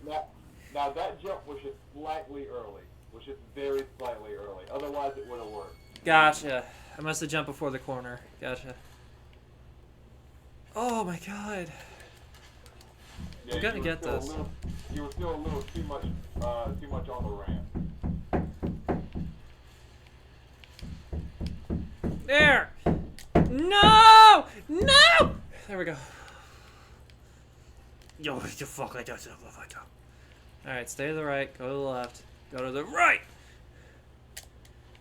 S2: Now that jump was just slightly early. Was just very slightly early. Otherwise it would have worked.
S1: Gotcha. I must have jumped before the corner. Gotcha. Oh my god.
S2: Yeah,
S1: I'm gonna get this.
S2: You were still a little too much on the ramp.
S1: There! No! No! There we go. Yo, what the fuck? I don't know if I don't. Alright, stay to the right, go to the left, go to the right!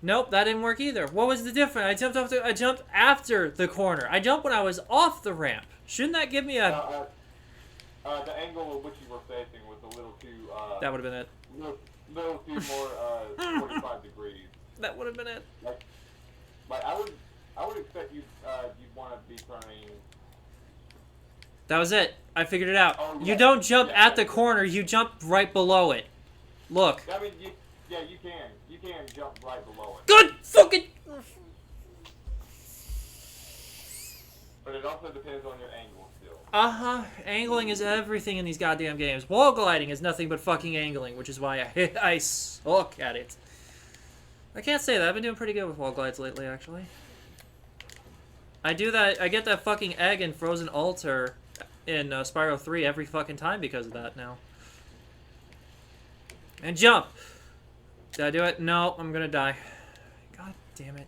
S1: Nope, that didn't work either. What was the difference? I jumped after the corner. I jumped when I was off the ramp. Shouldn't that give me a...
S2: the angle of which you were facing was a little too...
S1: that would have been it.
S2: Little too more, 45 degrees.
S1: That would have been it.
S2: Like I would expect you'd want to be turning...
S1: That was it. I figured it out.
S2: Oh, yeah.
S1: You don't jump
S2: Yeah,
S1: at the corner, you jump right below it. Look.
S2: I mean, you can. You can jump right below it.
S1: Good fucking...
S2: But it also depends on your angle still.
S1: Angling is everything in these goddamn games. Wall gliding is nothing but fucking angling, which is why I suck at it. I can't say that. I've been doing pretty good with wall glides lately, actually. I do that. I get that fucking egg in Frozen Altar in Spyro 3 every fucking time because of that now. And jump! Did I do it? No, I'm gonna die. God damn it.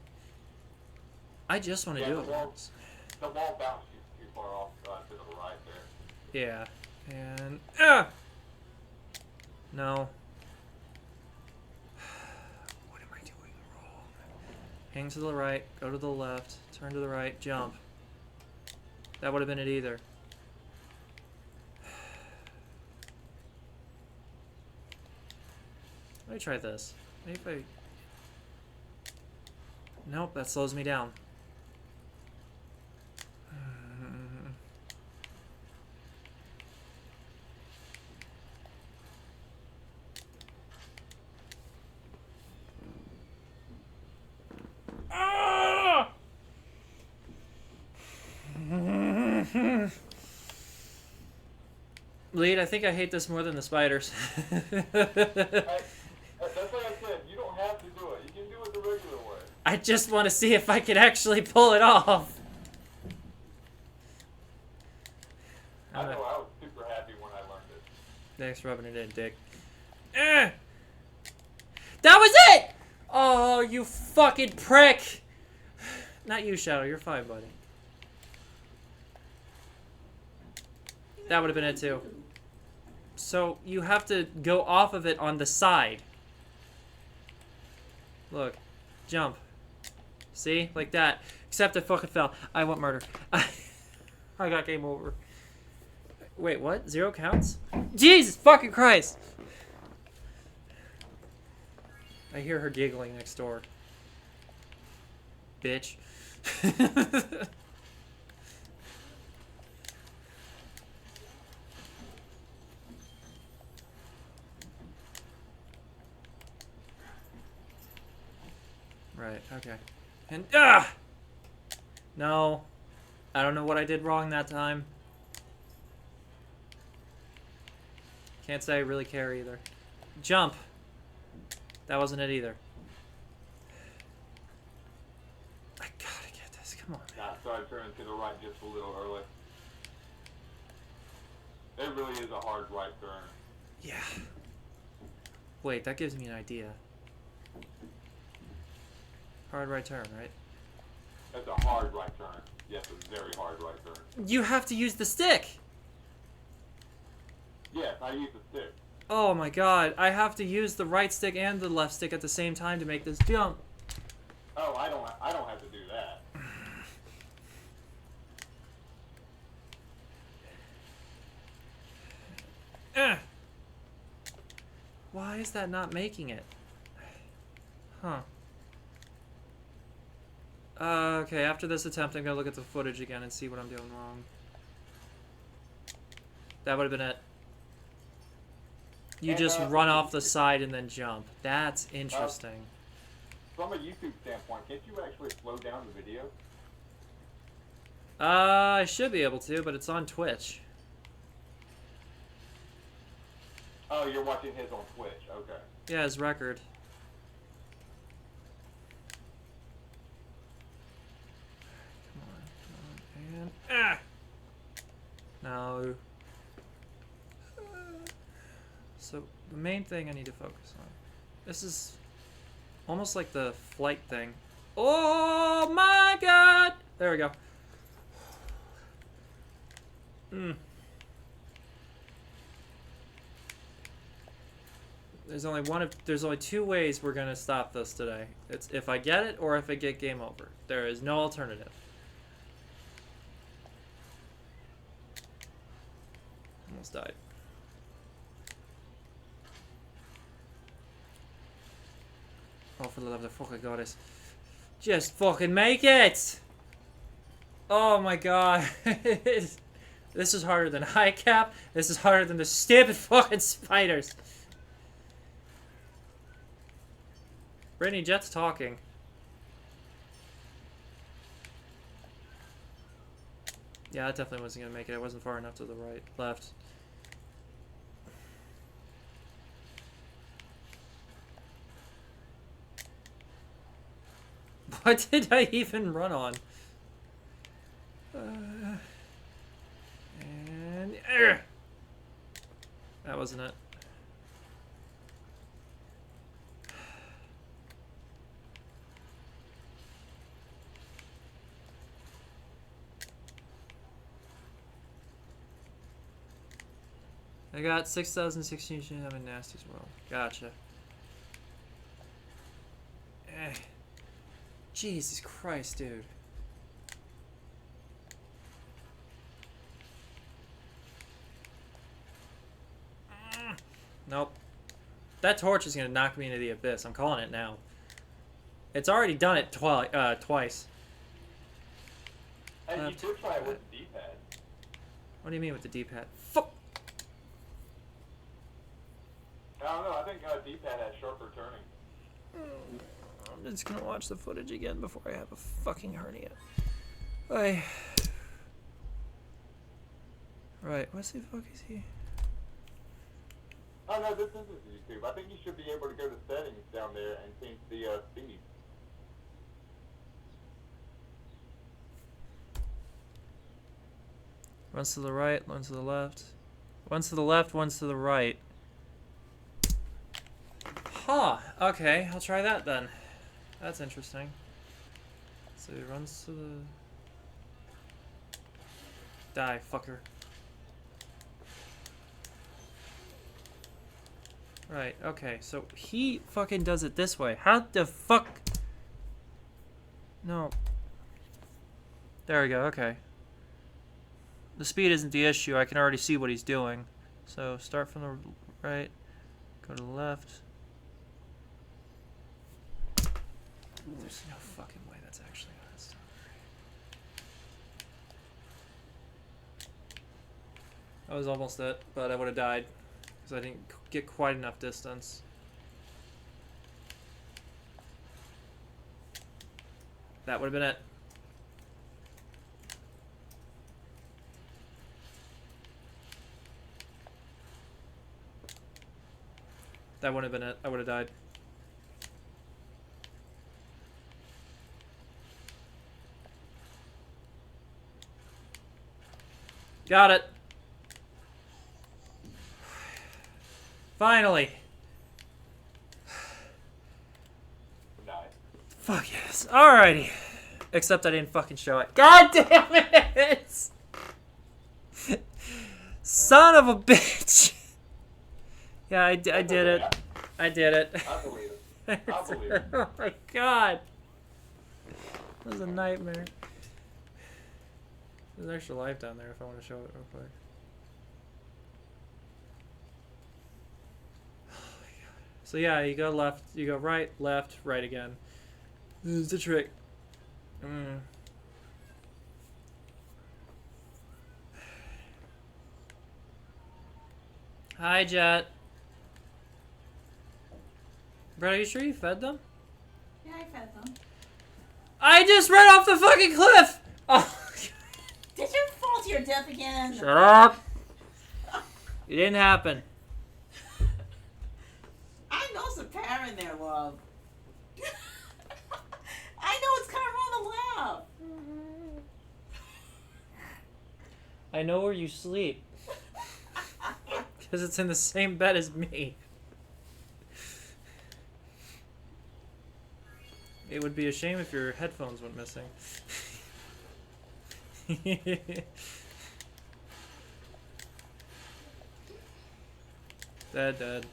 S1: I just want to do it once.
S2: The wall bounced you too far off to the right there.
S1: Yeah. And... No. What am I doing wrong? Hang to the right, go to the left, turn to the right, jump. That would have been it either. Let me try this. Maybe if I... Nope, that slows me down. Lead, I think I hate this more than the spiders.
S2: That's like I said, you don't have to do it. You can do it the regular way.
S1: I just want to see if I can actually pull it off.
S2: I know, I was super happy when I learned it.
S1: Thanks for rubbing it in, dick. That was it! Oh, you fucking prick! Not you, Shadow. You're fine, buddy. That would have been it, too. So, you have to go off of it on the side. Look. Jump. See? Like that. Except I fucking fell. I want murder. I got game over. Wait, what? 0 counts? Jesus fucking Christ! I hear her giggling next door. Bitch. Right, okay. And, no. I don't know what I did wrong that time. Can't say I really care either. Jump. That wasn't it either. I gotta get this. Come on, man.
S2: Nah, so I turned to the right just a little early. It really is a hard right turn.
S1: Yeah. Wait, that gives me an idea. Hard right turn, right?
S2: That's a hard right turn. Yes, a very hard right turn.
S1: You have to use the stick!
S2: Yes, I use the stick.
S1: Oh my god, I have to use the right stick and the left stick at the same time to make this jump.
S2: Oh, I don't have to do that.
S1: Why is that not making it? Huh. Okay, after this attempt, I'm gonna look at the footage again and see what I'm doing wrong. That would have been it. You just run off the side and then jump. That's interesting.
S2: From a YouTube standpoint, can't you actually slow down the video?
S1: I should be able to, but it's on Twitch.
S2: Oh, you're watching his on Twitch. Okay.
S1: Yeah, his record. Come on, and no. So the main thing I need to focus on. This is almost like the flight thing. Oh my god! There we go. There's only 2 ways we're gonna stop this today. It's if I get it or if I get game over. There is no alternative. Almost died. Oh, for the love of the fucking goddess. Just fucking make it! Oh my god. This is harder than high cap. This is harder than the stupid fucking spiders. Brittany, Jet's talking. Yeah, that definitely wasn't gonna make it. It wasn't far enough to the right, left. What did I even run on? And that wasn't it. I got 6,016 units. I'm in Nasty's world. Gotcha. Jesus Christ, dude. Nope. That torch is gonna knock me into the abyss. I'm calling it now. It's already done it twice.
S2: Hey, you could try it with the D-pad.
S1: What do you mean with the D-pad? Fuck.
S2: I don't know. I think D-pad has sharper turning.
S1: I'm just gonna watch the footage again before I have a fucking hernia. Bye. Right, what the fuck is he?
S2: Oh no, this isn't YouTube. I think you should be able to go to settings down there and change the speed.
S1: One's to the right, one's to the left. One's to the left, one's to the right. Huh, okay, I'll try that then. That's interesting. So he runs to the... Die, fucker. Right, okay, so he fucking does it this way. How the fuck? No. There we go, okay. The speed isn't the issue, I can already see what he's doing. So start from the right, go to the left. There's no fucking way that's actually gonna stop. That was almost it, but I would have died because I didn't get quite enough distance. That would have been it. That would have been it. I would have died. Got it. Finally.
S2: Nice.
S1: Fuck yes. Alrighty. Except I didn't fucking show it. God damn it! Son of a bitch. Yeah, I did it. I did it.
S2: I believe it. I believe it.
S1: Oh my god. That was a nightmare. There's an extra life down there if I want to show it real quick. Oh my god. So yeah, you go left, you go right, left, right again. This is the trick. Hi, Jet. Bro, are you sure you fed them?
S3: Yeah, I fed them.
S1: I just ran off the fucking cliff! Oh.
S3: Did you fall to your death again?
S1: Shut up! It didn't happen.
S3: I know some power in there, love. I know it's kind of wrong to laugh.
S1: I know where you sleep. Because it's in the same bed as me. It would be a shame if your headphones went missing. Dead.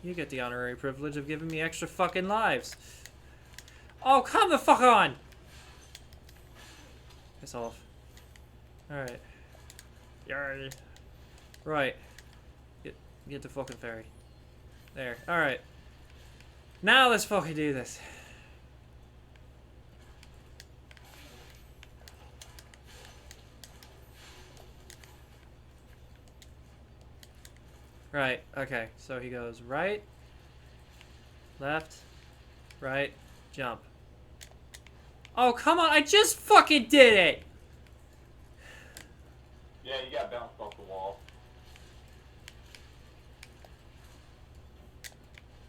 S1: You get the honorary privilege of giving me extra fucking lives. Oh, come the fuck on! Piss off. Alright. Yay. Right. Get the fucking ferry. There. Alright. Now let's fucking do this. Right, okay. So he goes right, left, right, jump. Oh, come on. I just fucking did it.
S2: Yeah, you got bounced off the wall.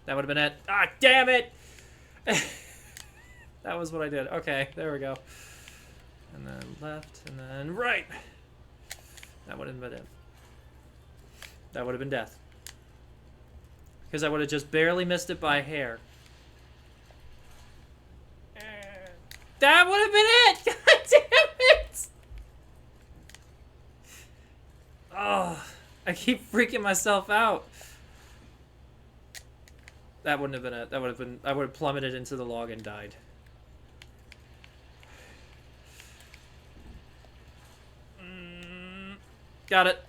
S1: That would have been it. Ah, damn it. That was what I did. Okay, there we go. And then left, and then right. That would have been it. That would have been death. Because I would have just barely missed it by a hair. That would have been it! God damn it! Oh, I keep freaking myself out. That wouldn't have been it. That would have been... I would have plummeted into the log and died. Got it.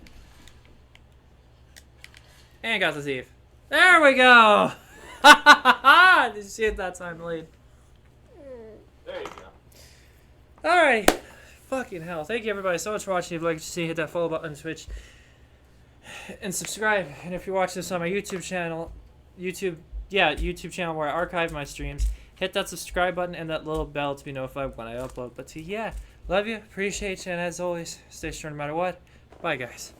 S1: And got the thief. There we go! Did you see it that time, Lead?
S2: There you go.
S1: Alright. Fucking hell. Thank you everybody so much for watching. If you'd like to see, hit that follow button on Twitch. And subscribe. And if you're watching this on my YouTube channel, YouTube channel where I archive my streams, hit that subscribe button and that little bell to be notified when I upload. But yeah, love you, appreciate you, and as always, stay strong no matter what. Bye guys.